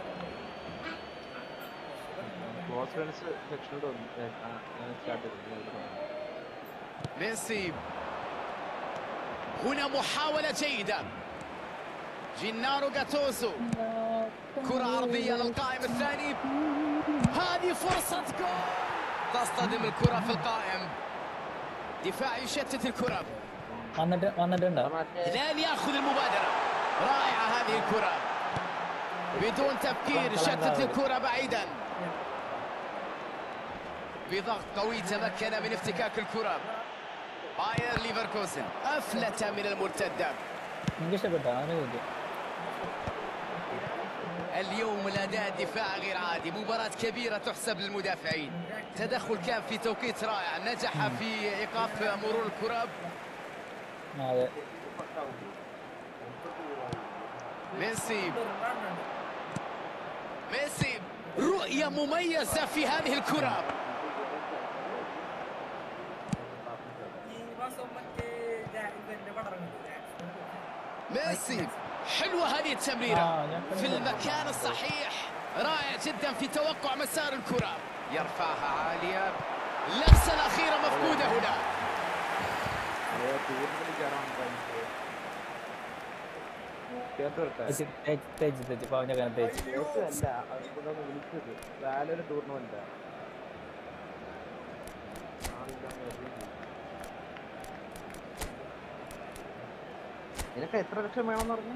ميسي، هنا محاولة جيدة. جينارو غاتوزو، كرة عرضية للقائم الثاني، هذه فرصة جول. تصطدم الكرة في القائم، دفاع يشتت الكرة. هلال يأخذ المبادرة، رائعة هذه الكرة، بدون تفكير شتت الكرة بعيدا. بضغط قوي تمكن من افتكاك الكرة. باير ليفركوزن أفلت من المرتدة. اليوم الأداء الدفاع غير عادي، مباراة كبيرة تحسب للمدافعين. تدخل كان في توقيت رائع، نجح في إيقاف مرور الكرة. ميسي، ميسي، رؤية مميزة في هذه الكرة. ميسي، حلوة هذه التمريرة في المكان الصحيح، رائع جدا في توقع مسار الكرة. يرفعها عالية، اللمسة الأخيرة مفقودة هنا. നിനക്ക് എത്ര ലക്ഷം വേണമെന്ന് പറഞ്ഞു?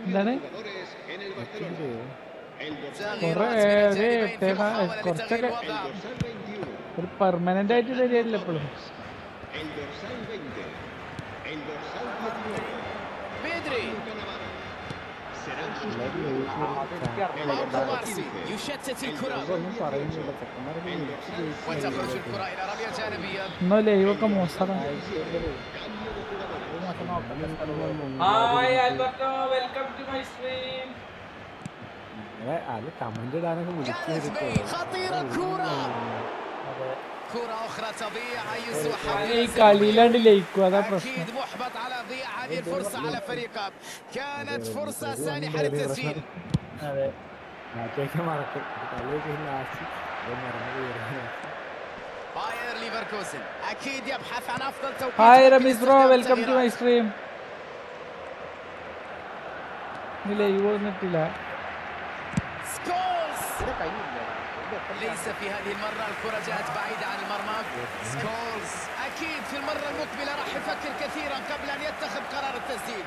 എന്താണ് കുറച്ചൊക്കെ ഒരു പെർമനന്റ് ആയിട്ട് തരികയല്ല എപ്പോഴും. ഇന്നോ ലൈവൊക്കെ മോശമാണ്. അത് കമന്റ് ഇടാനൊക്കെ വിളിച്ചു. ഈ കളിയിലാണ്ട് ലയിക്കും, അതാ പ്രശ്നം. അതെ, hi Rameez bro, welcome to my stream. Live വന്നിട്ടില്ല. سكولز ليس في هذه المرة، الكرة جاءت بعيدة عن المرمى. سكولز أكيد في المرة المقبلة راح يفكر كثيرا قبل أن يتخذ قرار التسديد.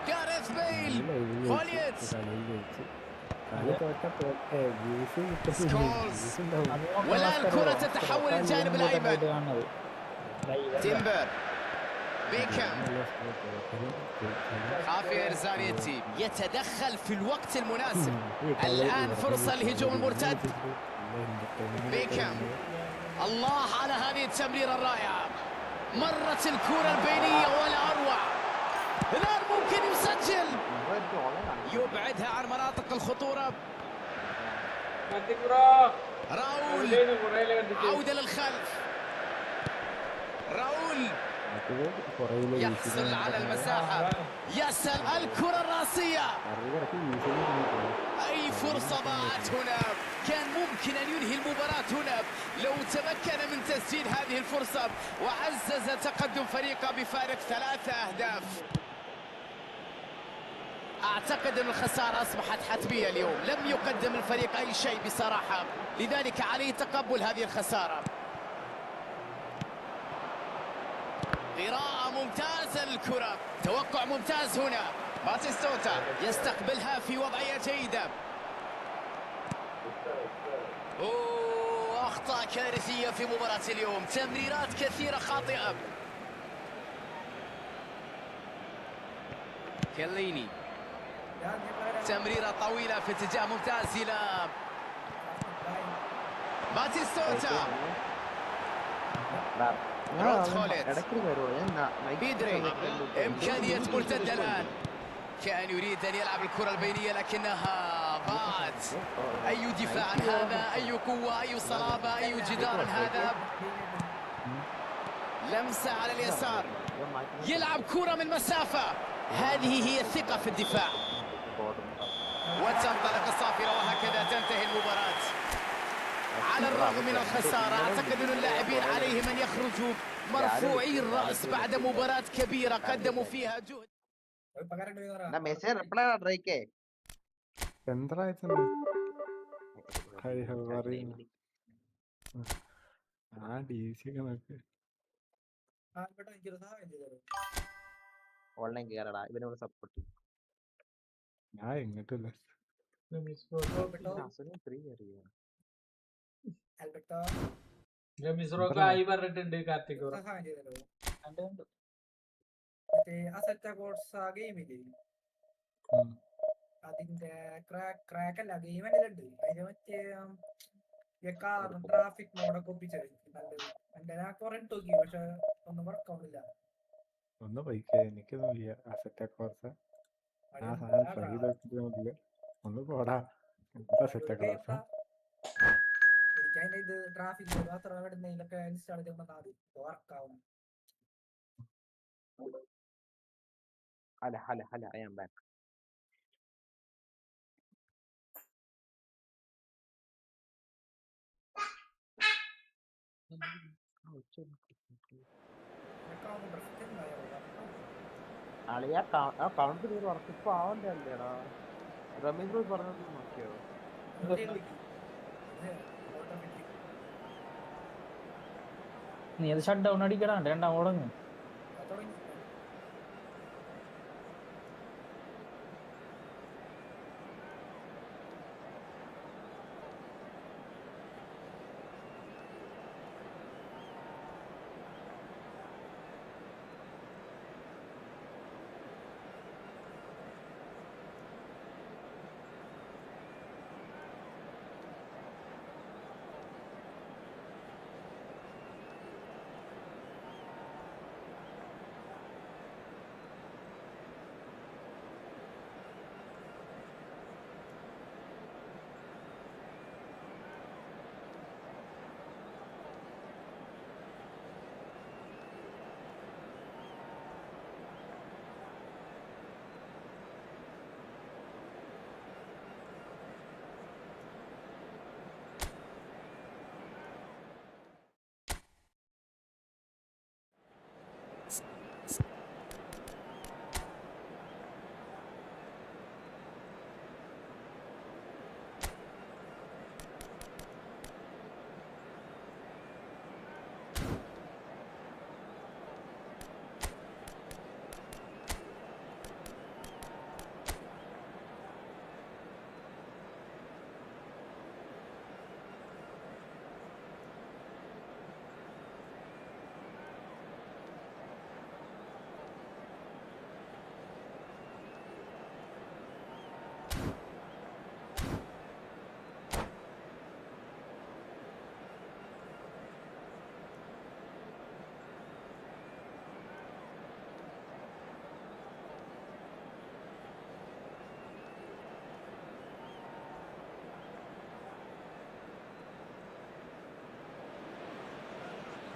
جاريث بيل، فوليتس، سكولز، والآن الكرة تتحول للجانب الأيمن. تيمبر، بيكهام، خافير زانيتي يتدخل في الوقت المناسب. الآن فرصة للهجوم المرتد. بيكهام، الله على هذه التمريرة الرائعة، مرت الكرة البينية ولا أروع. الآن ممكن يسجل، يبعدها عن مناطق الخطورة. راؤول، عودة للخلف. راؤول يحصل على المساحة، يسأل الكرة الراسية. أي فرصة ضاعت هنا، كان ممكن أن ينهي المباراة هنا لو تمكن من تسجيل هذه الفرصة وعزز تقدم فريقه بفارق 3 أهداف. أعتقد أن الخسارة أصبحت حتمية اليوم، لم يقدم الفريق أي شيء بصراحة، لذلك عليه تقبل هذه الخسارة. قراءة ممتازة للكرة، توقع ممتاز هنا. باتيستوتا يستقبلها في وضعية جيدة. أخطاء كارثية في مباراة اليوم، تمريرات كثيرة خاطئة. كيليني، تمريرة طويلة في اتجاه ممتاز إلى باتيستوتا. رودخوليت، بيدري، إمكانية مرتدة الآن. كان يريد أن يلعب الكرة البينية لكنها ضاعت. أي دفاع هذا، أي قوة، أي صلابة، أي جدار هذا. لمسة على اليسار، يلعب كرة من مسافة. هذه هي الثقة في الدفاع. وتنطلق الصافرة وهكذا تنتهي المباراة. على الرغم من الخسارة أعتقد أن اللاعبين عليهم أن يخرجوا مرفوعي الرأس بعد مباراة كبيرة قدموا فيها جهد. ഓൺലൈൻ കേറടാ, ഇവനോട് സപ്പോർട്ട് ഞാൻ എങ്ങോട്ടില്ല. ആയി പറഞ്ഞിട്ടുണ്ട് കാർത്തിക്. അതിന്റെ ക്രാക്ക് അല്ല, ഗെയിം ഉണ്ട്. അതിന് മറ്റേ ട്രാഫിക് മോഡൊക്കെ ഒപ്പിച്ചത് എന്റെ കുറെ നോക്കി, പക്ഷെ ഒന്നും വർക്കാവുന്നില്ല. ഒന്ന് പോയിക്കേ, എനിക്കൊന്നും ഇല്ല. അസറ്റ് കോർസ ആ സാധനം ട്രൈ ചെയ്തില്ല. ഒന്ന് പോടാ, എന്താ സെറ്റ് കോർസ. എനിക്ക് അതിന്റെ ഇത് ട്രാഫിക് മോഡ് അത്ര ഇടുന്നതിലൊക്കെ ഇൻസ്റ്റാൾ ചെയ്തിട്ടുണ്ടെങ്കിൽ മതി, വർക്കാവും. ഹല ഐ ആം ബാക്ക്. അളിയാ കൗണ്ട് ചെയ്ത് ഉറപ്പിപ്പോ ആവണ്ടേ അല്ലേടാ. രമേന്ദ്ര പറഞ്ഞത് നോക്കിയോ? നീ അത് ഷട്ട് ഡൗൺ അടിക്കടാ, രണ്ടാം തുടങ്ങും.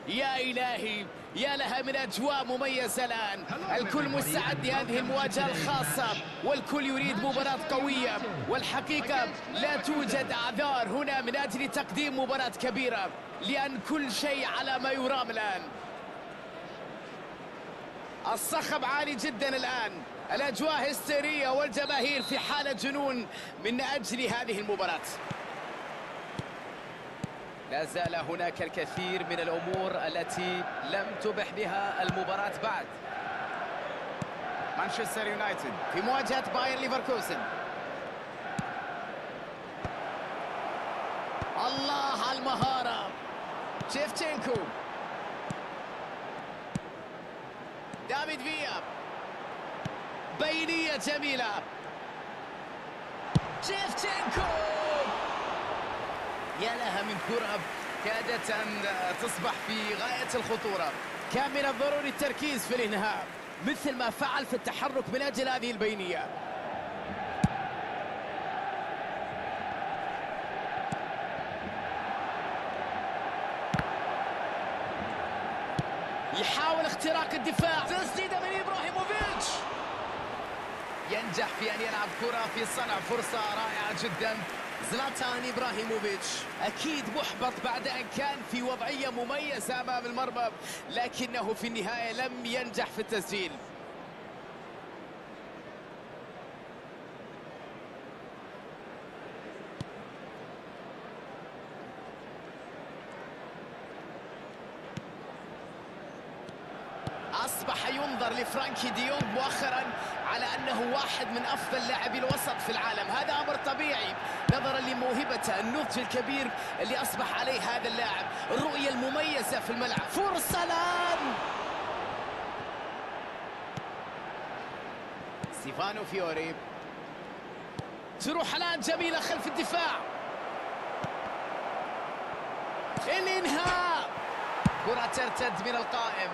يا إلهي يا لها من أجواء مميزة الآن. الكل مستعد لهذه المواجهة الخاصة والكل يريد مباراة قوية، والحقيقة لا توجد أعذار هنا من أجل تقديم مباراة كبيرة، لأن كل شيء على ما يرام الآن. الصخب عالي جدا الآن، الأجواء هستيرية والجماهير في حالة جنون من أجل هذه المباراة. لا زال هناك الكثير من الأمور التي لم تبح بها المباراة بعد. مانشستر يونايتد في مواجهة بايرن ليفركوزن. الله على المهارة، شيفتشينكو، دافيد فيا، بينية جميلة، شيفتشينكو، يا لها من كرة كادت أن تصبح في غاية الخطورة. كان من الضروري التركيز في الإنهاء مثل ما فعل في التحرك من أجل هذه البينية. يحاول اختراق الدفاع، تسديدة من إبراهيموفيتش، ينجح في أن يلعب كرة في صنع فرصة رائعة جدا. زلاتان إبراهيموفيتش أكيد محبط بعد أن كان في وضعية مميزة أمام المرمى، لكنه في النهاية لم ينجح في التسجيل. أصبح ينظر لفرانكي دي يونغ مؤخرا على أنه واحد من أفضل لاعبي الوسط في العالم. هذا أمر طبيعي نظرا لموهبته، النضج الكبير اللي أصبح عليه هذا اللاعب، الرؤية المميزة في الملعب. فرصة الآن، ستيفانو فيوري، تروح الآن جميلة خلف الدفاع، الإنهاء، كرة ترتد من القائم،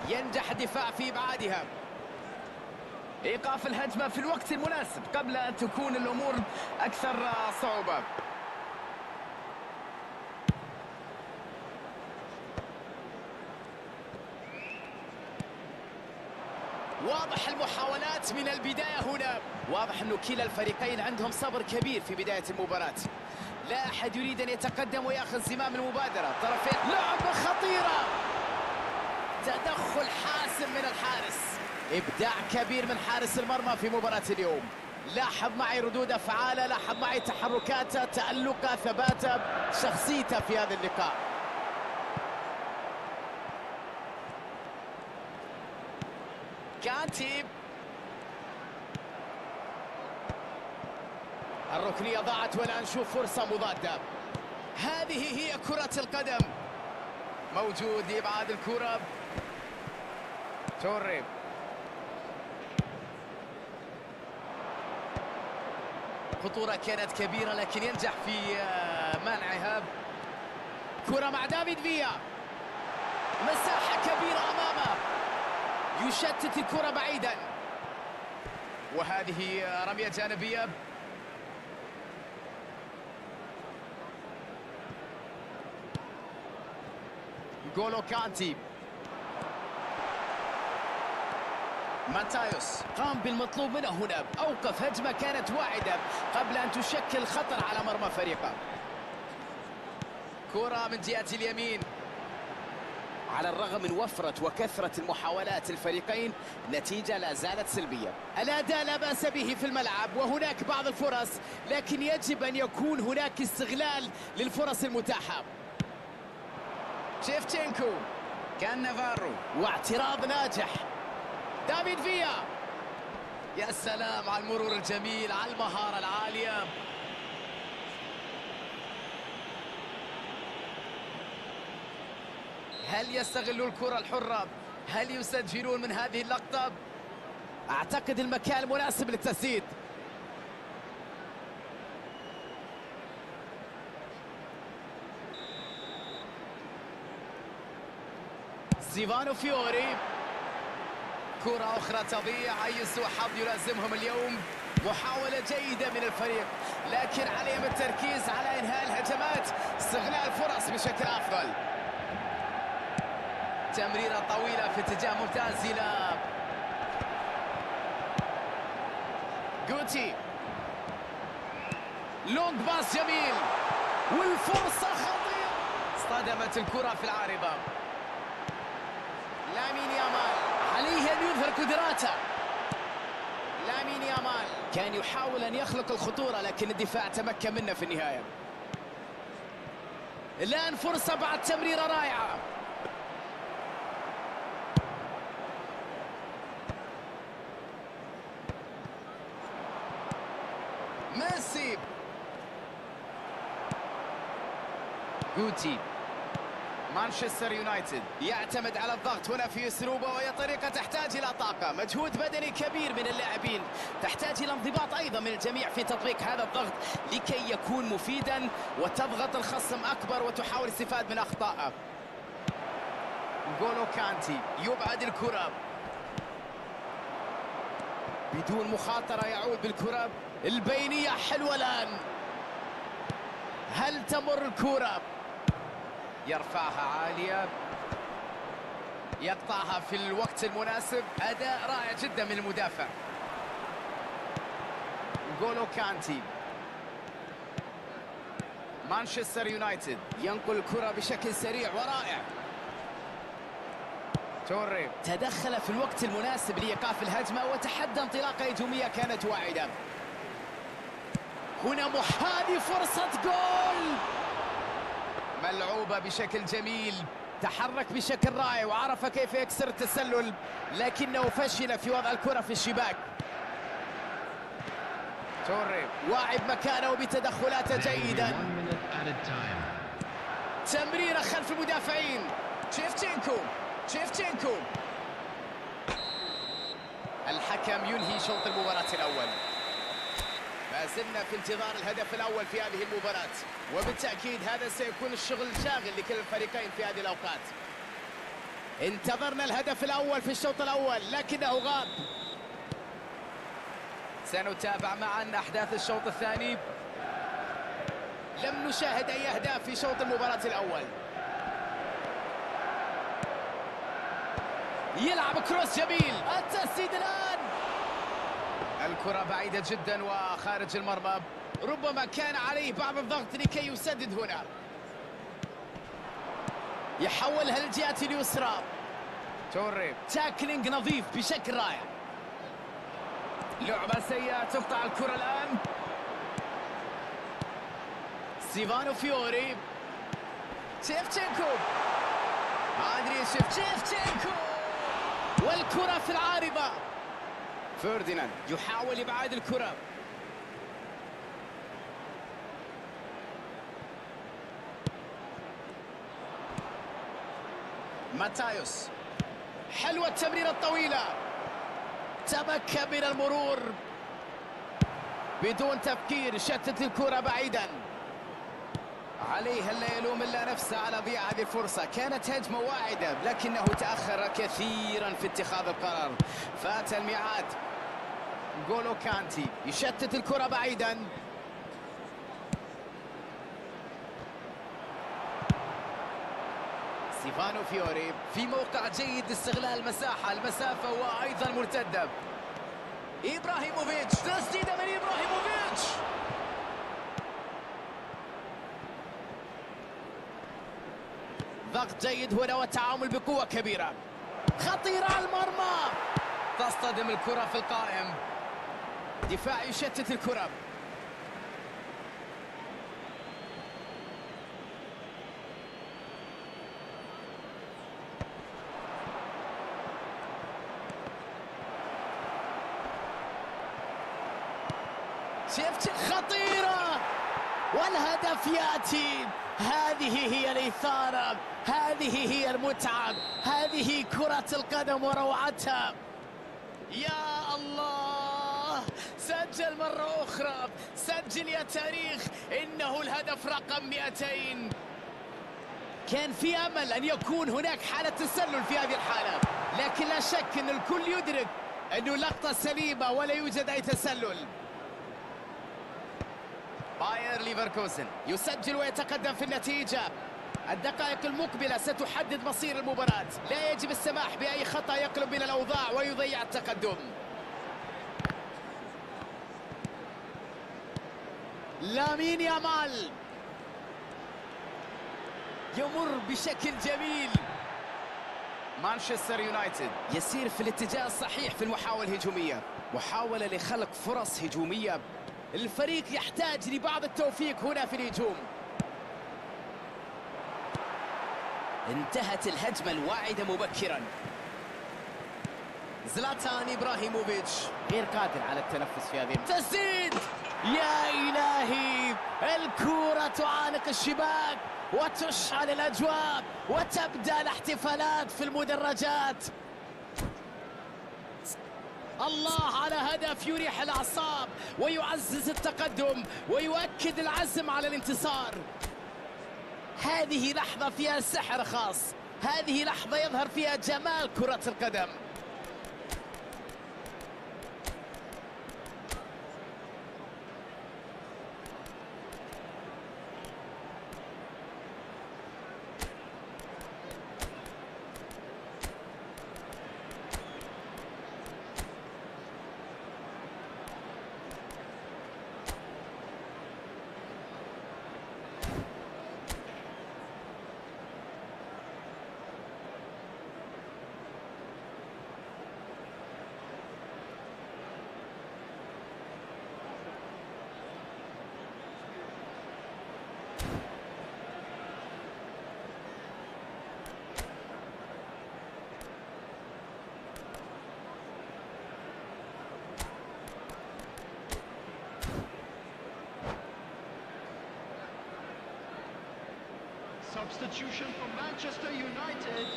ينجح الدفاع في إبعادها، إيقاف الهجمة في الوقت المناسب قبل أن تكون الأمور أكثر صعوبة. واضح المحاولات من البداية هنا، واضح أنه كلا الفريقين عندهم صبر كبير في بداية المباراة. لا أحد يريد أن يتقدم ويأخذ زمام المبادرة. طرفين، لعبة خطيرة، تدخل حاسم من الحارس، إبداع كبير من حارس المرمى في مباراة اليوم. لاحظ معي ردود أفعاله، لاحظ معي تحركاته، تألقه، ثباته، شخصيته في هذا اللقاء. كانتي، الركنية ضاعت والآن نشوف فرصة مضادة. هذه هي كرة القدم، موجود لإبعاد الكرة. توري، خطورة كانت كبيرة لكن ينجح في منعها. كرة مع دافيد فيا، مساحة كبيرة أمامه، يشتت الكرة بعيدا، وهذه رمية جانبية. جولو كانتي، ماتايوس قام بالمطلوب منه هنا، أوقف هجمة كانت واعدة قبل أن تشكل خطر على مرمى فريقه. كرة من جهة اليمين، على الرغم من وفرة وكثرة المحاولات الفريقين النتيجة لا زالت سلبية. الأداء لا بأس به في الملعب وهناك بعض الفرص، لكن يجب أن يكون هناك استغلال للفرص المتاحة. شيفتشينكو، كان نافارو، واعتراض ناجح. دافيد فيا، يا سلام على المرور الجميل، على المهارة العالية. هل يستغلوا الكرة الحرة؟ هل يسجلون من هذه اللقطة؟ أعتقد المكان المناسب للتسديد. ستيفانو فيوري، كرة أخرى تضيع، أي سوء حظ يلازمهم اليوم. محاولة جيدة من الفريق، لكن عليهم التركيز على إنهاء الهجمات، استغلال الفرص بشكل أفضل. تمريرة طويلة في اتجاه ممتاز إلى جوتي. لونج باس جميل والفرصة خطيرة. اصطدمت الكرة في العارضة. لامين يامال عليه أن يظهر قدراته. لامين يامال كان يحاول أن يخلق الخطورة لكن الدفاع تمكن منه في النهاية. الآن فرصة بعد تمريرة رائعة. ميسي. جوتي. مانشستر يونايتد يعتمد على الضغط هنا في اسلوبه، وهي طريقة تحتاج إلى طاقة، مجهود بدني كبير من اللاعبين، تحتاج إلى انضباط أيضا من الجميع في تطبيق هذا الضغط لكي يكون مفيدا وتضغط الخصم أكبر وتحاول الاستفادة من أخطائه. نغولو كانتي يبعد الكرة بدون مخاطرة، يعود بالكرة البينية حلوة الآن. هل تمر الكرة؟ يرفعها عالية، يقطعها في الوقت المناسب. أداء رائع جدا من المدافع. نغولو كانتي. مانشستر يونايتد ينقل الكرة بشكل سريع ورائع. توري تدخل في الوقت المناسب لإيقاف الهجمة وتحدى انطلاقة هجومية كانت واعدة. هنا هذه فرصة جول ملعوبة بشكل جميل، تحرك بشكل رائع وعرف كيف يكسر التسلل لكنه فشل في وضع الكرة في الشباك. توري واعي بمكانه وبتدخلاته جيدا. تمريرة خلف المدافعين. شيفتشينكو. الحكم ينهي شوط المباراة الأول. ما زلنا في انتظار الهدف الأول في هذه المباراة، وبالتأكيد هذا سيكون الشغل شاغل لكل الفريقين في هذه الأوقات. انتظرنا الهدف الأول في الشوط الأول لكنه غاب. سنتابع معا أحداث الشوط الثاني. لم نشاهد أي أهداف في شوط المباراة الأول. يلعب كروس جميل، التسديد الآن. الكرة بعيدة جدا وخارج المرمى، ربما كان عليه بعض الضغط لكي يسدد هنا. يحولها للجهة اليسرى. توري تاكلينج نظيف بشكل رائع. لعبة سيئة تقطع الكرة الآن. ستيفانو فيوري. شيفتشينكو. أندري شيفتشينكو والكرة في العارضة. فرديناند يحاول إبعاد الكرة. ماتايوس. حلوة التمريرة الطويلة، تمكن من المرور بدون تفكير، شتت الكرة بعيدا. عليه لا يلوم الا نفسه على ضياع هذه الفرصة، كانت هجمة واعدة لكنه تأخر كثيرا في اتخاذ القرار، فات الميعاد. نغولو كانتي يشتت الكرة بعيدا. ستيفانو فيوري في موقع جيد لاستغلال المسافة وأيضا مرتدة. إبراهيموفيتش، تسديدة من إبراهيموفيتش. ضغط جيد هنا والتعامل بقوة كبيرة، خطيرة على المرمى، تصطدم الكرة في القائم. دفاع يشتت الكرة. شفت خطيرة والهدف يأتي. هذه هي الإثارة، هذه هي المتعة، هذه كرة القدم وروعتها. يا الله، سجل مرة أخرى، سجل يا تاريخ، إنه الهدف رقم 200. كان في أمل أن يكون هناك حالة تسلل في هذه الحالة، لكن لا شك أن الكل يدرك أنه لقطة سليمة ولا يوجد أي تسلل. باير ليفركوزن يسجل ويتقدم في النتيجة. الدقائق المقبلة ستحدد مصير المباراة. لا يجب السماح بأي خطأ يقلب من الأوضاع ويضيع التقدم. لامين يامال يمر بشكل جميل. مانشستر يونايتد يسير في الاتجاه الصحيح في المحاولة الهجومية، محاولة لخلق فرص هجومية. الفريق يحتاج لبعض التوفيق هنا في الهجوم. انتهت الهجمة الواعدة مبكرا. زلاتان إبراهيموفيتش غير قادر على التنفس في هذه التسديد. يا إلهي، الكرة تعانق الشباك وتشعل الأجواء وتبدأ الاحتفالات في المدرجات. الله على هدف يريح الأعصاب ويعزز التقدم ويؤكد العزم على الانتصار. هذه لحظة فيها سحر خاص، هذه لحظة يظهر فيها جمال كرة القدم. Substitution for Manchester United.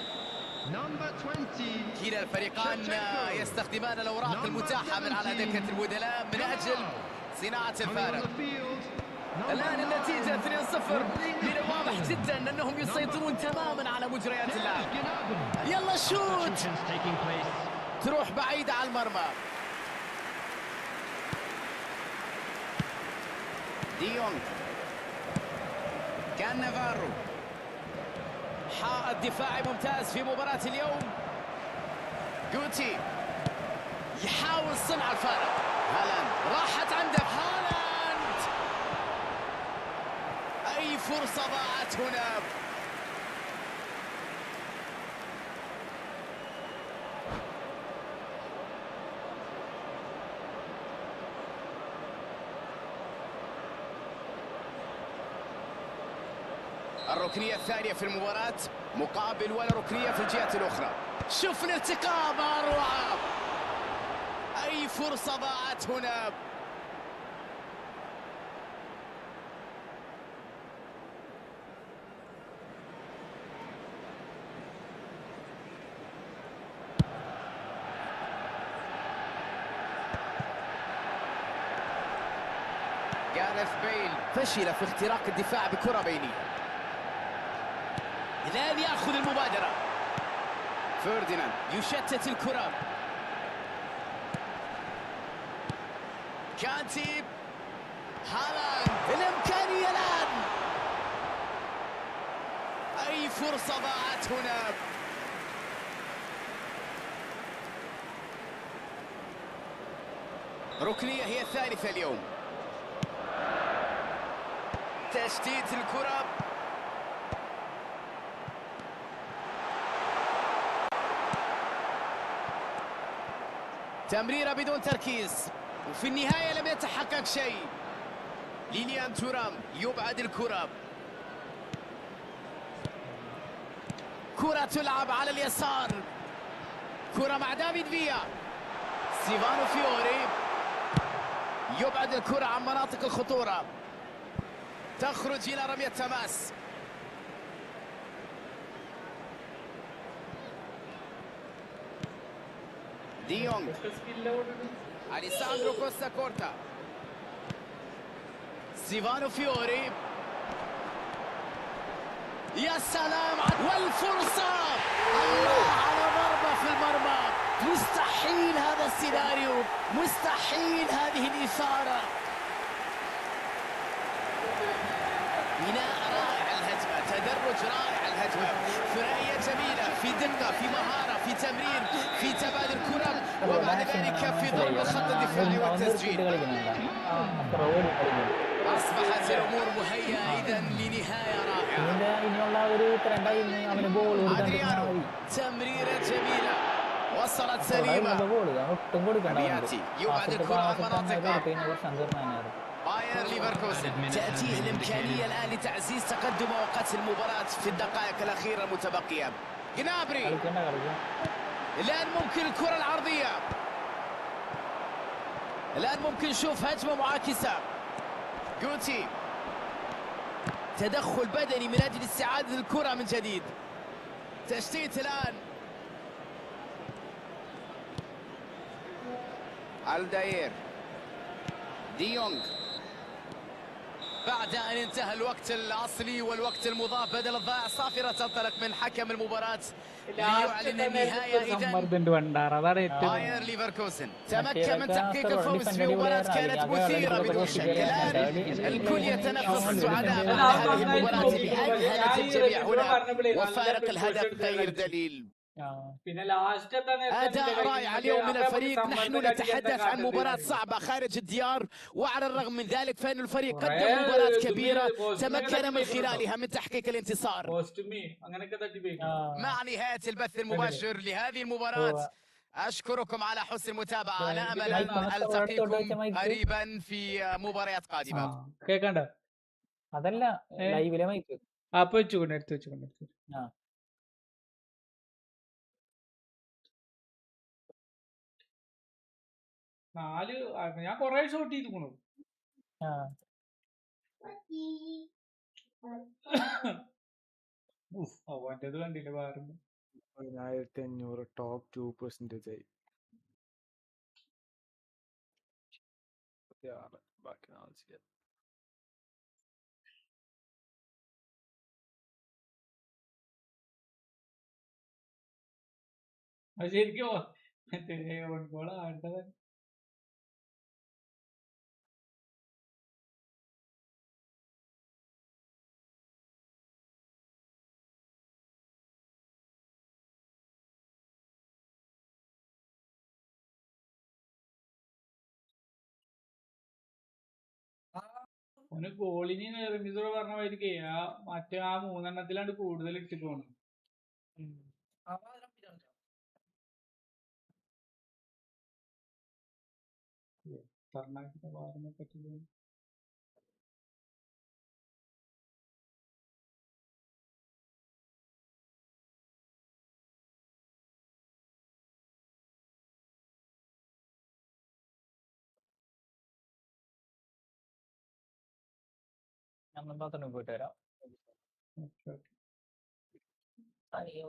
Number 20. كلا الفريقان يستخدمان الأوراق المتاحة من على دكة البدلاء من أجل صناعة الفارق. الآن النتيجة 2-0. من الواضح جدا أنهم يسيطرون تماما على مجريات اللعب. يلا شوت، تروح بعيدة على المرمى. ديونغ، كان نافارو، حائط دفاعي ممتاز في مباراة اليوم. جوتي يحاول صنع الفارق. هالاند راحت عنده. هالاند، أي فرصة ضاعت هنا. الركنية الثانية في المباراة مقابل ولا ركنية في الجهة الأخرى. شوف الارتقاء، روعة. أي فرصة ضاعت هنا. جاريث بيل فشل في اختراق الدفاع بكرة بينية. الآن يأخذ المبادرة. فرديناند يشتت الكرة. كانتي، هالاند، الإمكانية الآن. أي فرصة ضاعت هنا. ركنية هي الثالثة اليوم. تشتيت الكرة. تمريرة بدون تركيز وفي النهاية لم يتحقق شيء. ليليان تورام يبعد الكرة. كرة تلعب على اليسار. كرة مع دافيد فيا. ستيفانو فيوري يبعد الكرة عن مناطق الخطورة. تخرج إلى رمية تماس. ديونغ، أليساندرو كوستا كورتا. ستيفانو فيوري. يا سلام، والفرصة. الله على ضربة في المرمى. مستحيل هذا السيناريو، مستحيل هذه الإثارة. بناء رائع الهجمة، تدرج رائعة الهجمة، ثنائية جميلة في دقة في مهارة في تمرير في تبادل كرة وبعد ذلك في ضرب الخط الدفاعي والتسجيل. أصبحت الأمور مهيئة إذا لنهاية رائعة. أدريانو تمريرة جميلة وصلت سليمة. أبياتي يبعد الكرة عن مناطقها. باير ليفركوزن تأتيه الإمكانية الآن لتعزيز تقدمه وقتل المباراة في الدقائق الأخيرة المتبقية. جنابري الآن ممكن الكرة العرضية، الآن ممكن نشوف هجمة معاكسة. جوتي تدخل بدني من أجل استعادة الكرة من جديد. تشتيت الآن. الداير ديونغ بعد أن انتهى الوقت الأصلي والوقت المضاف بدل الضائع صافرة تنطلق من حكم المباراة ليعلن النهاية. إذن باير ليفركوزن تمكن من تحقيق الفوز في مباراة كانت مثيرة بدون شك. الآن الكل يتنافس السعداء بعد هذه المباراة اللي أذهلت الجميع هنا وفارق الهدف غير دليل. أداء رائع اليوم من الفريق. نحن نتحدث عن مباراة صعبة خارج الديار، وعلى الرغم من ذلك فإن الفريق قدم مباراة كبيرة تمكن من خلالها من تحقيق الانتصار. مع نهاية البث المباشر لهذه المباراة أشكركم على حسن المتابعة. أنا أمل أن ألتقيكم قريبا في مباريات قادمة. ഞാൻ കൊറേ ഷോട്ട് ചെയ്തിരിക്കണു. അവൻ്റെത് കണ്ടില്ല വേറെ 1500 ടോപ്പ് 2% ആയി. ബാക്കി നാളെ ചെയ്യാം. അത് ശരിക്കും മറ്റേ ഓൺ ഗോൾ ആണ്ടത്. ഓന് ഗോളിന് നിർമ്മിതോ പറഞ്ഞ മാതിരിക്കേ മറ്റേ ആ 3 കൂടുതൽ ഇട്ടിട്ട് പോണം. പറഞ്ഞ പറ്റില്ല. ഞാൻ ബാത്റൂമിൽ പോയിട്ട് വരാം. അയ്യോ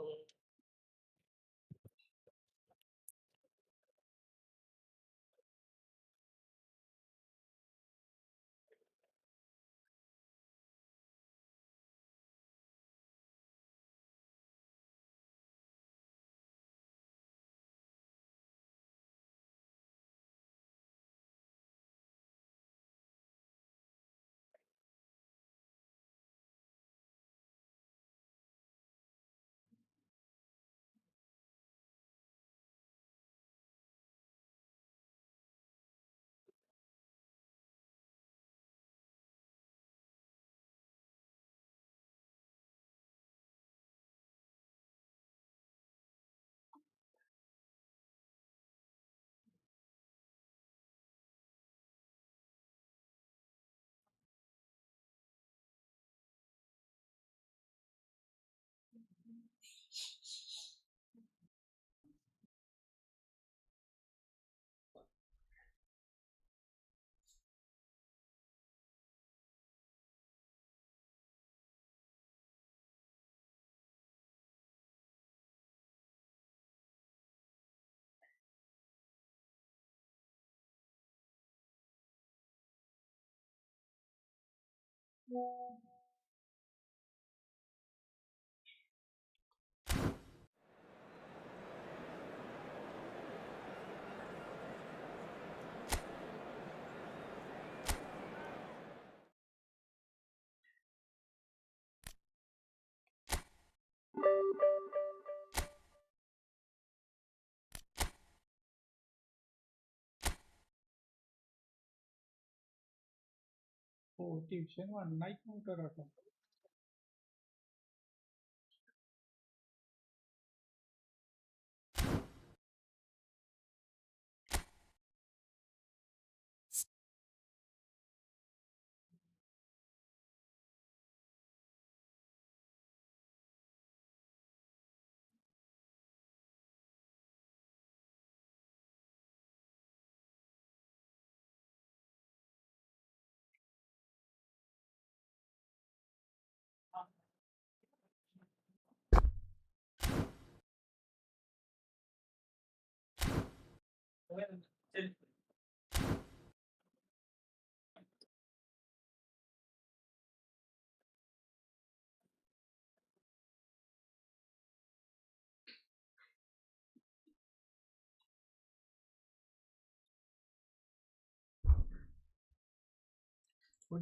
ഡിവിഷൻ 1 ആയി കേട്ടോ.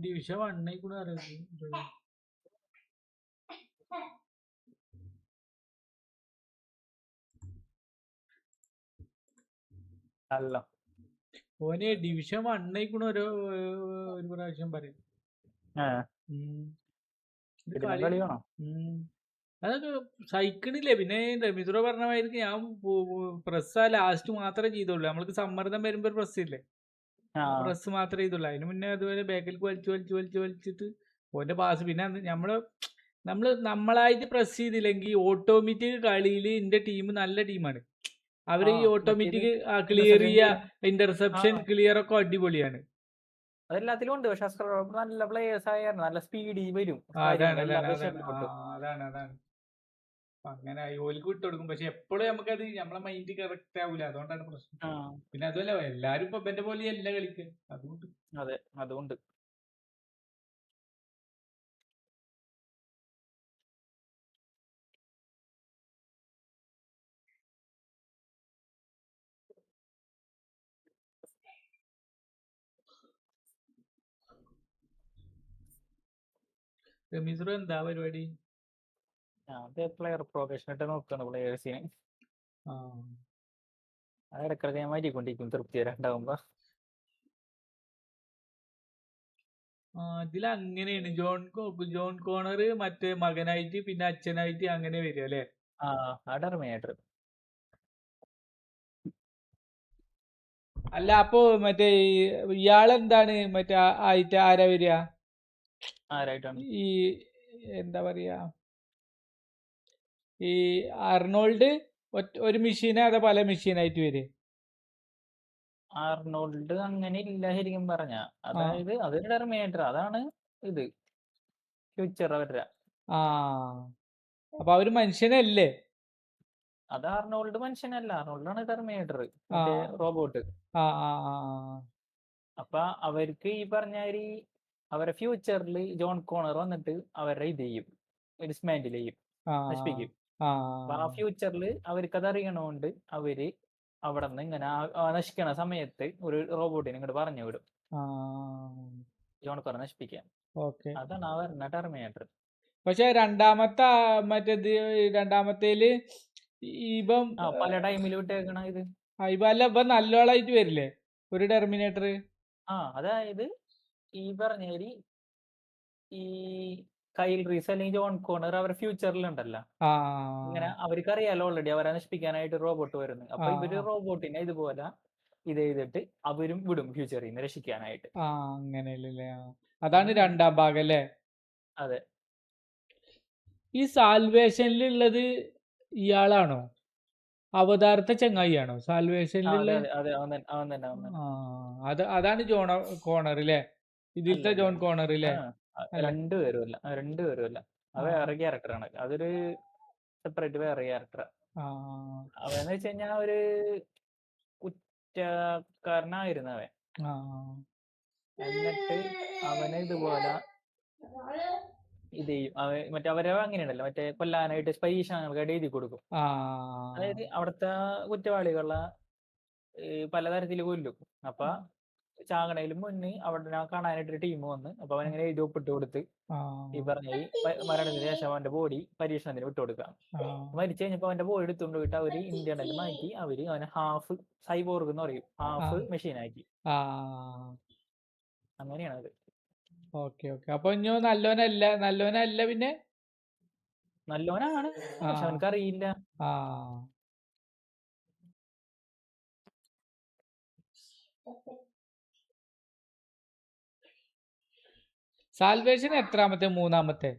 ഡിവിഷൻ 1 ആയി കൂടെ അറിയാം. അല്ല ഓന് ഡിവിഷൻ 1 ആയി കൂടെ ഒരു പ്രാവശ്യം പറയും. അതൊക്കെ സഹിക്കണില്ലേ. പിന്നെ രമിദ്രോ പറഞ്ഞ മാതിരി ഞാൻ പ്രസ് ലാസ്റ്റ് മാത്രമേ ചെയ്തുള്ളൂ. നമ്മൾക്ക് സമ്മർദ്ദം വരുമ്പോ ഒരു പ്രസ് ഇല്ലേ, പ്രസ് മാത്രമേ ചെയ്തുള്ളൂ. അതിന് മുന്നേ അതുപോലെ ബാക്കിലേക്ക് വലിച്ചിട്ട് ഓന്റെ പാസ്. പിന്നെ നമ്മളായിട്ട് പ്രസ് ചെയ്തില്ലെങ്കിൽ ഓട്ടോമാറ്റിക് കളിയിൽ എന്റെ ടീം നല്ല ടീമാണ്. അവര് ഈ ഓട്ടോമാറ്റിക് ക്ലിയർ ചെയ്യുക, ഇന്റർസെപ്ഷൻ ക്ലിയർ ഒക്കെ അടിപൊളിയാണ്. അതെല്ലാത്തിലും ഉണ്ട്. പക്ഷെ നല്ല പ്ലേയേഴ്സ് ആയ നല്ല സ്പീഡിൽ വരും. അതാണ് അങ്ങനെ ഓലിക്ക് വിട്ടുകൊടുക്കും. പക്ഷെ എപ്പോഴും നമുക്കത് നമ്മളെ മൈൻഡ് കറക്റ്റ് ആവൂല. അതുകൊണ്ടാണ് പ്രശ്നം. പിന്നെ അതുമല്ല എല്ലാരും ഇപ്പൊ എന്റെ പോലെ അല്ല കളിക്കുക. അതുകൊണ്ട് അതുകൊണ്ട് രമിദ്രോ എന്താ പരിപാടി? പ്ലെയർ പ്രൊഫഷൻ ആയിട്ട് നോക്കാണ് പ്ലെയേഴ്സിനെ. ഇടക്കിടക്ക് ഞാൻ മാറ്റിക്കൊണ്ടിരിക്കും തൃപ്തി വരാണ്ടാവുമ്പോ. ഇതിൽ അങ്ങനെയാണ്. ജോൺ കോണർ മറ്റേ മകനായിട്ട് പിന്നെ അച്ഛനായിട്ട് അങ്ങനെ വരിക അല്ലേ? അല്ല അപ്പൊ മറ്റേ ഇയാളെന്താണ് മറ്റേ ആയിട്ട് ആരാ വരിക? ഈ എന്താ പറയാ, ഈ അർണോൾഡ് ഒരു മെഷീനാ അതോ പല മെഷീനായിട്ട് വരും? ആർണോൾഡ് അങ്ങനെ ഇല്ല ശരിക്കും പറഞ്ഞ. അതായത് അതൊരു ടെർമിനേറ്റർ. അതാണ് ഇത് ഫ്യൂച്ചർ അവരുടെ. അപ്പൊ അവര് മനുഷ്യനല്ലേ? അത് ആർണോൾഡ് മനുഷ്യനല്ല. ആർണോൾഡാണ് ടെർമിനേറ്റർ, റോബോട്ട്. അപ്പൊ അവർക്ക് ഈ പറഞ്ഞാല് അവരുടെ ഫ്യൂച്ചറിൽ ജോൺ കോണർ വന്നിട്ട് അവരുടെ ഇത് ചെയ്യും, ഡിസ്മാൻഡിൽ ചെയ്യും, നശിപ്പിക്കും. അപ്പൊ ആ ഫ്യൂച്ചറിൽ അവർക്ക് അത് അറിയണോണ്ട് അവര് അവിടെ നിന്ന് ഇങ്ങനെ നശിക്കണ സമയത്ത് ഒരു റോബോട്ടിനെ ഇങ്ങോട്ട് പറഞ്ഞു വിടും ജോൺ കോണർ നശിപ്പിക്കാൻ. അതാണ് ആ വരുന്ന ടെർമിനേറ്റർ. പക്ഷെ രണ്ടാമത്തേല് ഇപ്പം പല ടൈമിൽ വിട്ടേക്കണ ഇത് ഇപ്പം നല്ലോളായിട്ട് വരില്ലേ ഒരു ടെർമിനേറ്റർ? അതായത് ഈ പറഞ്ഞാല് ഈ കൈൽ റീസ് അല്ലെങ്കിൽ ജോൺ കോണർ അവരുടെ ഫ്യൂച്ചറിലുണ്ടല്ലോ, ഇങ്ങനെ അവർക്ക് അറിയാലോ ഓൾറെഡി അവരെ നശിപ്പിക്കാനായിട്ട് റോബോട്ട് വരുന്നു. അപ്പൊ ഇവര് റോബോട്ടിനെ ഇതുപോലെ ഇത് ചെയ്തിട്ട് അവരും വിടും ഫ്യൂച്ചറിൽ നിന്ന് രക്ഷിക്കാനായിട്ട്. അങ്ങനെയല്ലേ? അതാണ് രണ്ടാം ഭാഗം അല്ലേ? അതെ. ഈ സാൽവേഷനിലുള്ളത് ഇയാളാണോ? അവതാരത്തെ ചങ്ങായിയാണോ സാൽവേഷനിലുള്ള? അതാണ് ജോൺ കോണർ അല്ലേ? ഇതിലത്തെ ജോൺ കോണർ അല്ലേ? രണ്ടുപേരുമല്ല. അത് വേറെ ക്യാരക്ടറാണ്. അതൊരു സെപ്പറേറ്റ് വേറെ ക്യാരക്ടറാ. അവന്ന് വെച്ച് കഴിഞ്ഞാൽ ഒരു കുറ്റക്കാരനായിരുന്നു അവൻ. എന്നിട്ട് അവന് ഇതുപോലെ ഇത് ചെയ്യും. മറ്റേ അവരെ അങ്ങനെയുണ്ടല്ലോ, മറ്റേ കൊല്ലാനായിട്ട് പരീക്ഷണങ്ങൾക്കായിട്ട് എഴുതി കൊടുക്കും. അതായത് അവിടുത്തെ കുറ്റവാളികളെ പലതരത്തിൽ കൊല്ലും. അപ്പൊ ചാകണയിലും മുന്നേ അവിടെ കാണാനായിട്ടൊരു ടീം വന്ന് അപ്പൊ അവനങ്ങനെ എഴുതി ഒപ്പിട്ട് കൊടുത്ത് ഈ പറഞ്ഞ ഈ മരണത്തിന് ശേഷം അവന്റെ ബോഡി പരീക്ഷണത്തിന് വിട്ടുകൊടുക്കാം. മരിച്ചു കഴിഞ്ഞപ്പോ അവന്റെ ബോഡി എടുത്തുകൊണ്ട് പോയിട്ട് അവര് ഇന്റർണൽ മാറ്റി അവനെ ഹാഫ് സൈബോർഗ് എന്ന് പറയും, ഹാഫ് മെഷീൻ ആക്കി. അങ്ങനെയാണ് അത്. Okay okay. അപ്പൊ ഇഞ്ഞോ നല്ലോനല്ല പിന്നെ നല്ലോനാണ്, പക്ഷെ അവനക്ക് അറിയില്ല. സാൽവേഷൻ എത്രാമത്തെ? മൂന്നാമത്തെ?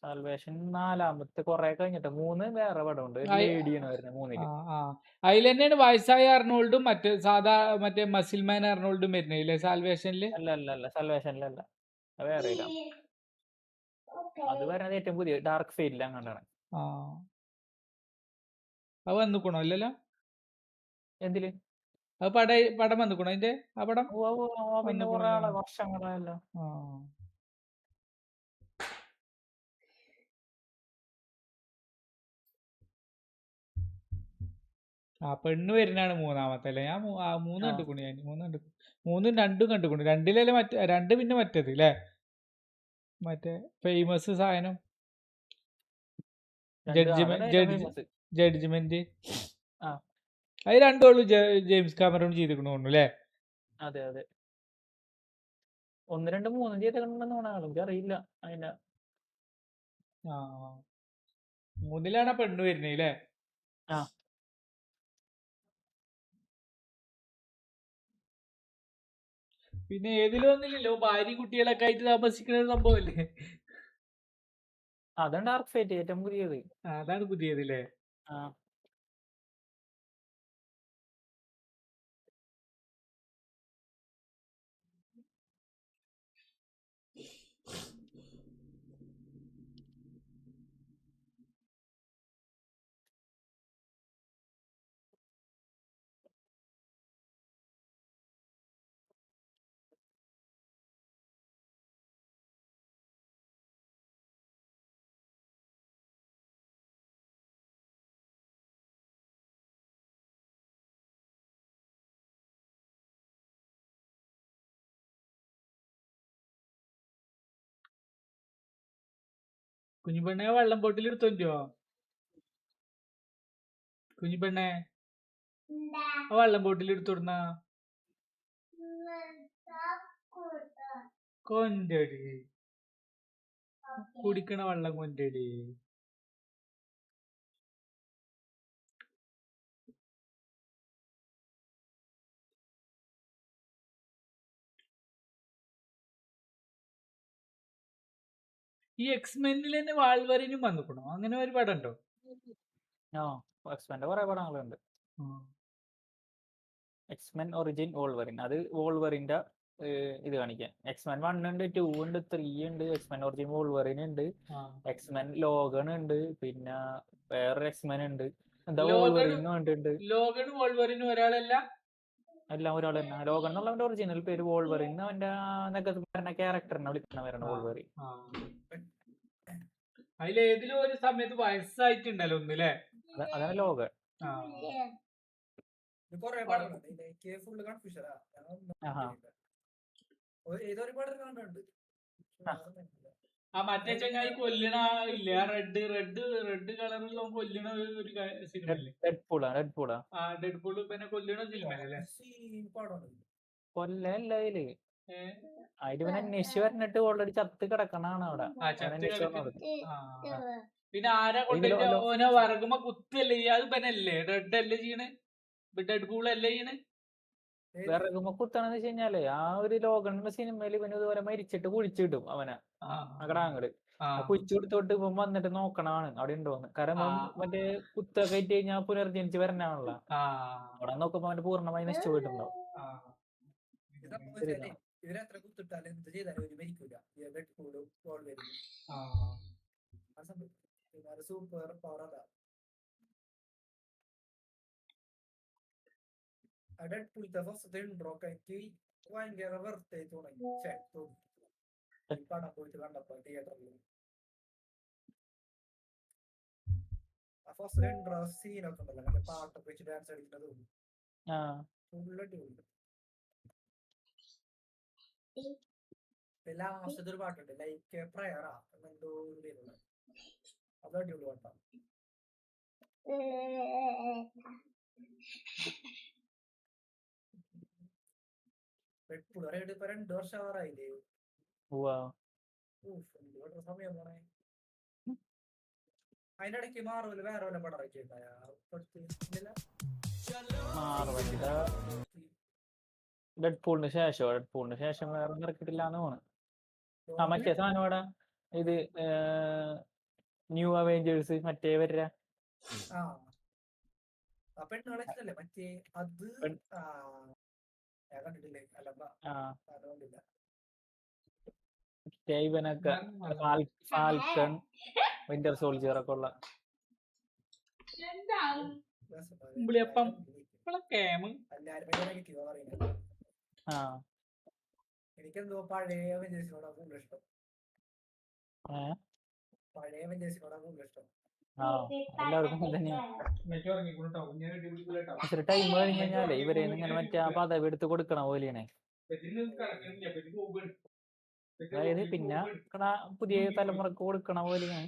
സാൽവേഷൻ 4-മത്തെ, കൊറേ കഴിഞ്ഞിട്ട്. 3 വേറെ പടമുണ്ട്, ലേഡിയാണ് വരുന്നത് 3-ല്. അതിൽ തന്നെയാണ് വയസ്സായ അർണോൾഡും മറ്റേ സാധാ മറ്റേ മസിൽമാൻ അർണോൾഡും വരുന്നില്ലേ സാൽവേഷനില്? അല്ല സാൽവേഷനിലല്ല, വേറെ ഇല്ല. അത് വരുന്നത് ഏറ്റവും പുതിയ ഡാർക്ക് ഫെയ്റ്റിൽ അങ്ങോട്ടാണ്. അത് വന്നിക്കണോ? അല്ലല്ലോ. എന്തില്? അത് പടം വന്നിക്കണോ അതിന്റെ? ആ പടം പിന്നെ കുറെ വർഷങ്ങളായല്ലോ. പെണ്ണ് വരുന്നാണ് മൂന്നാമത്തെ അല്ലേ? ഞാൻ 3 കണ്ടുക്കുണു. ഞാൻ 3 2 കണ്ടുക്കുണു. 2-ലല്ലേ മറ്റേ 2 പിന്നെ മറ്റേത് അല്ലേ, മറ്റേ ഫേമസ് സാധനം ജഡ്ജ്മെന്റ്. അത് രണ്ടോളൂ ജെയിംസ് കാമറൂൺ ചെയ്തിക്കണു അല്ലേ? അതെ 1, 2, 3 ചെയ്തിട്ടുണ്ടെന്ന് തോന്നാണ്, എനിക്ക് അറിയില്ല അതിന്റെ. 3-ലാണ് പെണ്ണ് വരുന്നേ അല്ലേ? പിന്നെ ഏതിലും ഒന്നില്ലല്ലോ ഭാര്യ കുട്ടികളൊക്കെ ആയിട്ട് താമസിക്കുന്ന ഒരു സംഭവല്ലേ? അതാണ് ഡാർക്ക് ഫേറ്റ് ഏറ്റവും പുതിയത്. അതാണ് പുതിയത് അല്ലേ? കുഞ്ഞിപ്പെണ്ണെ വെള്ളം ബോട്ടിൽ എടുത്തോണ്ടോ? കുഞ്ഞിപ്പെണ്ണെ വെള്ളം ബോട്ടിൽ എടുത്തോടുന്ന കൊണ്ടടി, കുടിക്കണ വെള്ളം കൊണ്ടടി. ഈ എക്സ്മെനിൽ തന്നെ വാൾവറിനും വന്നിക്കണോ? അങ്ങനെ ഒരു പടം ഉണ്ടോ? എക്സ്മെന്റെ കുറെ പടങ്ങളുണ്ട്. എക്സ്മെൻ ഒറിജിൻ വോൾവറിൻ, അത് വോൾവറിന്റെ ഇത് കാണിക്കാൻ. എക്സ്മെൻ 1 ഉണ്ട്, 2 ഉണ്ട്, 3 ഉണ്ട്, എക്സ്മെൻ ഒറിജിൻ വോൾവറിൻ ഉണ്ട്, എക്സ്മെൻ ലോഗൺ ഉണ്ട്, പിന്നെ വേറൊരു എക്സ്മെൻ ഉണ്ട്, എന്താ വോൾവറിനും ഉണ്ട്. ലോഗണും വോൾവറിനും ഒരാളല്ല? എല്ലാം ഒരാൾ തന്നെ. ലോഗൺ എന്നുള്ളവന്റെ ഒറിജിനൽ പേര്, വോൾവറിൻ അവന്റെ ക്യാരക്ടറിനെ വിളിക്കണവരാണ് വോൾവറിൻ. അതിലേതിലും ഒരു സമയത്ത് വയസ്സായിട്ടുണ്ടല്ലോ ഒന്നില്ലേ? അതാണ് ലോഗൺ. കൊറേ പടങ്ങളുണ്ട്, എനിക്ക് ഫുള്ള് കൺഫ്യൂഷനാ. ഏതൊരു പടം കണ്ടുണ്ട്. മറ്റേ ചങ്ങായി കൊല്ലണ ഇല്ലേ, റെഡ് കളറിലുള്ള കൊല്ലണ ഒരു സിനിമ അല്ലേ? ഡെഡ്പൂൾ പിന്നെ കൊല്ലണ സിനിമ അല്ലേ? കൊല്ലല്ല അതില്. അതില് പിന്നെ അന്വേഷിച്ച് പറഞ്ഞിട്ട് ഓൾറെഡി ചത്ത് കിടക്കണാണ് അവിടെ. പിന്നെ ആരാ കൊണ്ടുപോയിട്ട് ഓനെ വറകുമ്പോ കുത്തല്ലേ? അത് പനല്ലേ? റെഡ് അല്ലേ ചെയ്യണ്? ഡെഡ്പൂൾ അല്ലേ ചെയ്യണ്? വിറകുമ്പോ കുത്തണെന്ന് വെച്ച് കഴിഞ്ഞാല് ആ ഒരു ലോകണ്ണ സിനിമയിൽ ഇവന് ഇതുപോലെ മരിച്ചിട്ട് കുഴിച്ചിടും അവനെ അങ്ങട്. കുഴിച്ചു കൊടുത്തോട്ട് ഇവൻ വന്നിട്ട് നോക്കണാണ് അവിടെ ഉണ്ടോന്ന്. കാരണം മറ്റേ കുത്തൊക്കെ ഇട്ട് കഴിഞ്ഞാൽ പുനർജനിച്ച് വരണാണല്ലോ. അവിടെ നോക്കുമ്പോ അവന്റെ പൂർണ്ണമായി നശിച്ചു പോയിട്ടുണ്ടാവും. ഇവരെത്ര കുത്തിട്ടാലും എന്ത് ചെയ്താലും ഒരു മരിക്കൂല. സൂപ്പർ പവർ അതാ. ഡെഡ്പൂളിത്തെ ഫസ്റ്റത്തെ ഇൻട്രോക്കെ എനിക്ക് ഭയങ്കര വെറുതെ തുടങ്ങി. പടം പോയിട്ട് കണ്ടപ്പോ തിയേറ്ററിൽ ഫസ്റ്റ് ഇൻട്രോ സീനൊക്കെ ഉണ്ടല്ലോ, മറ്റേ പാട്ടൊക്കെ വെച്ച് ഡാൻസ് കളിക്കുന്നതും ഫുള്ള് അടിപൊളി. ലാസ്റ്റത്തെ ഒരു പാട്ടുണ്ട്, ലൈക്ക് പ്രയറാ എന്തോ ഒരു പേരുള്ള, അത് അടിപൊളി പാട്ടാ. ഇപ്പൊ 2 വർഷം ആവാറായില്ലേ? സമയം പോണേ. അതിനിടയ്ക്ക് മാറുമല്ലോ വേറെ വല്ല പടം ഇറക്കിയിട്ടുണ്ടായ ഡെഡ്പൂളിന് ശേഷം വേറെ ഇറക്കിയിട്ടില്ല എന്ന് തോന്നുന്നു. ആ മറ്റേ സാധനം ഇവിടെ ഇത് ന്യൂ അവെഞ്ചേഴ്സ് മറ്റേ വരിക പെണ്ണുകളെ ഇഷ്ടല്ലേ മറ്റേ അത് ഞാൻ കണ്ടിട്ടില്ലേ അല്ലപ്പ അതുകൊണ്ടില്ല. ഇവനൊക്കെ ഫാൽക്കൺ വിന്റർ സോൾജിയർ ഒക്കെ ഉള്ള എനിക്കെന്തോ പഴയ അവെഞ്ചേഴ്സിനോടാ കൂടുതൽ ഇഷ്ടം. പഴയ അവെഞ്ചേഴ്സിനോടാ കൂടുതൽ ഇഷ്ടം. എല്ലാവർക്കും ടൈം കഴിഞ്ഞ് കഴിഞ്ഞാലേ ഇവരെ ഇങ്ങനെ മറ്റേ ആ പദവി എടുത്ത് കൊടുക്കണ പോലെയാണ്. അതായത് പിന്നെ പുതിയ തലമുറക്ക് കൊടുക്കണ പോലെയാണ്.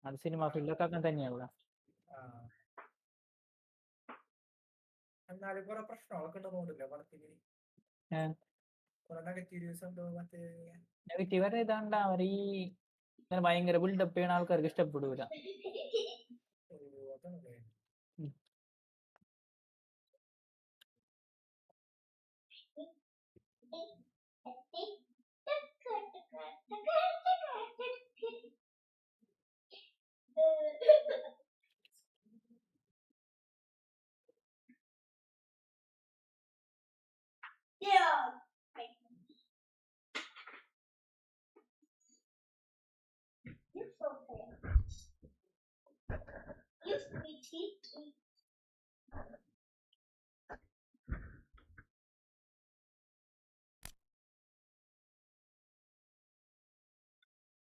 അത് സിനിമ ഫീൽഡൊക്കെ അങ്ങനെ തന്നെയാണല്ലോ. എന്നാലും കുറെ പ്രശ്നങ്ങളൊക്കെ ഉണ്ടെന്നില്ല പടത്തിന്. നെഗറ്റീവ് ഇതാണ്ട് അവർ ഈ ഭയങ്കര ബിൽഡപ്പ് ചെയ്യണ ആൾക്കാർക്ക് ഇഷ്ടപ്പെടൂല.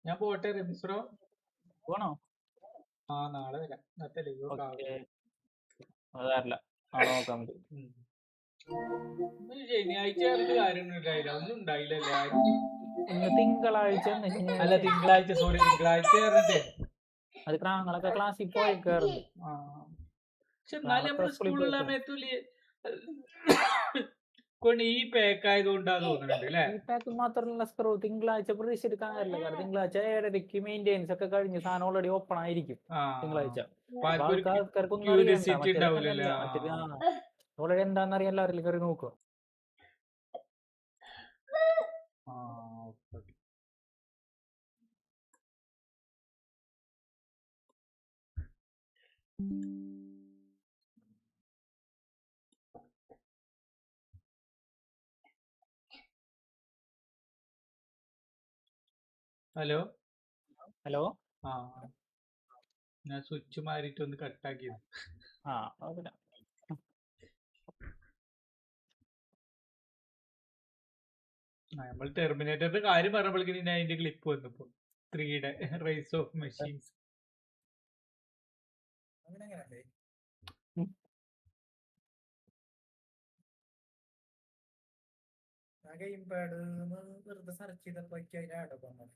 ഞാൻ പോട്ടെ റെമിസ്രോ. പോണോ? ആ നാളെ വരാം. ശനിയാഴ്ച കാര്യമൊന്നുമില്ല, ഒന്നും ഉണ്ടായില്ലല്ലേ. തിങ്കളാഴ്ച അല്ല തിങ്കളാഴ്ച സോറി തിങ്കളാഴ്ച അത് ഞങ്ങളൊക്കെ ക്ലാസ്സിൽ പോയേക്കാറുണ്ട്. പക്ഷെ എന്നാലും നമ്മള് സ്കൂളിലുള്ള സമയത്തൂല് ഈ പാക്ക് ആയതുകൊണ്ടാന്ന് തോന്നുന്നുണ്ട് അല്ലേ. ഈ പാക്ക് മാത്രമല്ല സ്ക്രൂ തിങ്കളാഴ്ച പ്രതീക്ഷിച്ചെടുക്കാൻ കാര്യമില്ല. കാരണം തിങ്കളാഴ്ച 7:30 മെയിൻ്റെനൻസ് ഒക്കെ കഴിഞ്ഞ് സാധനം ഓൾറെഡി ഓപ്പൺ ആയിരിക്കും തിങ്കളാഴ്ച. ആൾക്കാർക്കൊന്നും അറിയണ്ട. ഓൾറെഡി എന്താണെന്നറിയാൻ എല്ലാവരും കയറി നോക്കുക. Hello hello. ഞാൻ സ്വിച്ച് മാറിയിട്ട് ഒന്ന് കട്ടാക്കിയത്. നമ്മൾ ടെർമിനേറ്ററിന്റെ കാര്യം പറഞ്ഞപ്പോഴേക്കും അതിന്റെ ക്ലിപ്പ് വന്നപ്പോ 3യുടെ rise of machines. Game pad വെറുതെ സെർച്ച് ചെയ്തപ്പോ അതിന്റെ ആഡ് വന്നത്.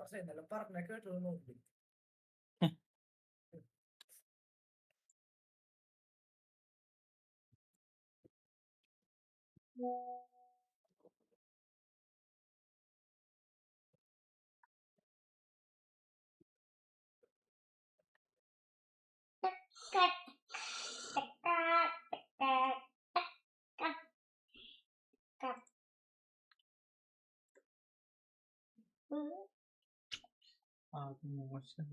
പക്ഷെ ഇന്നലെ പറഞ്ഞ കേട്ടു നോക്കി. മോശം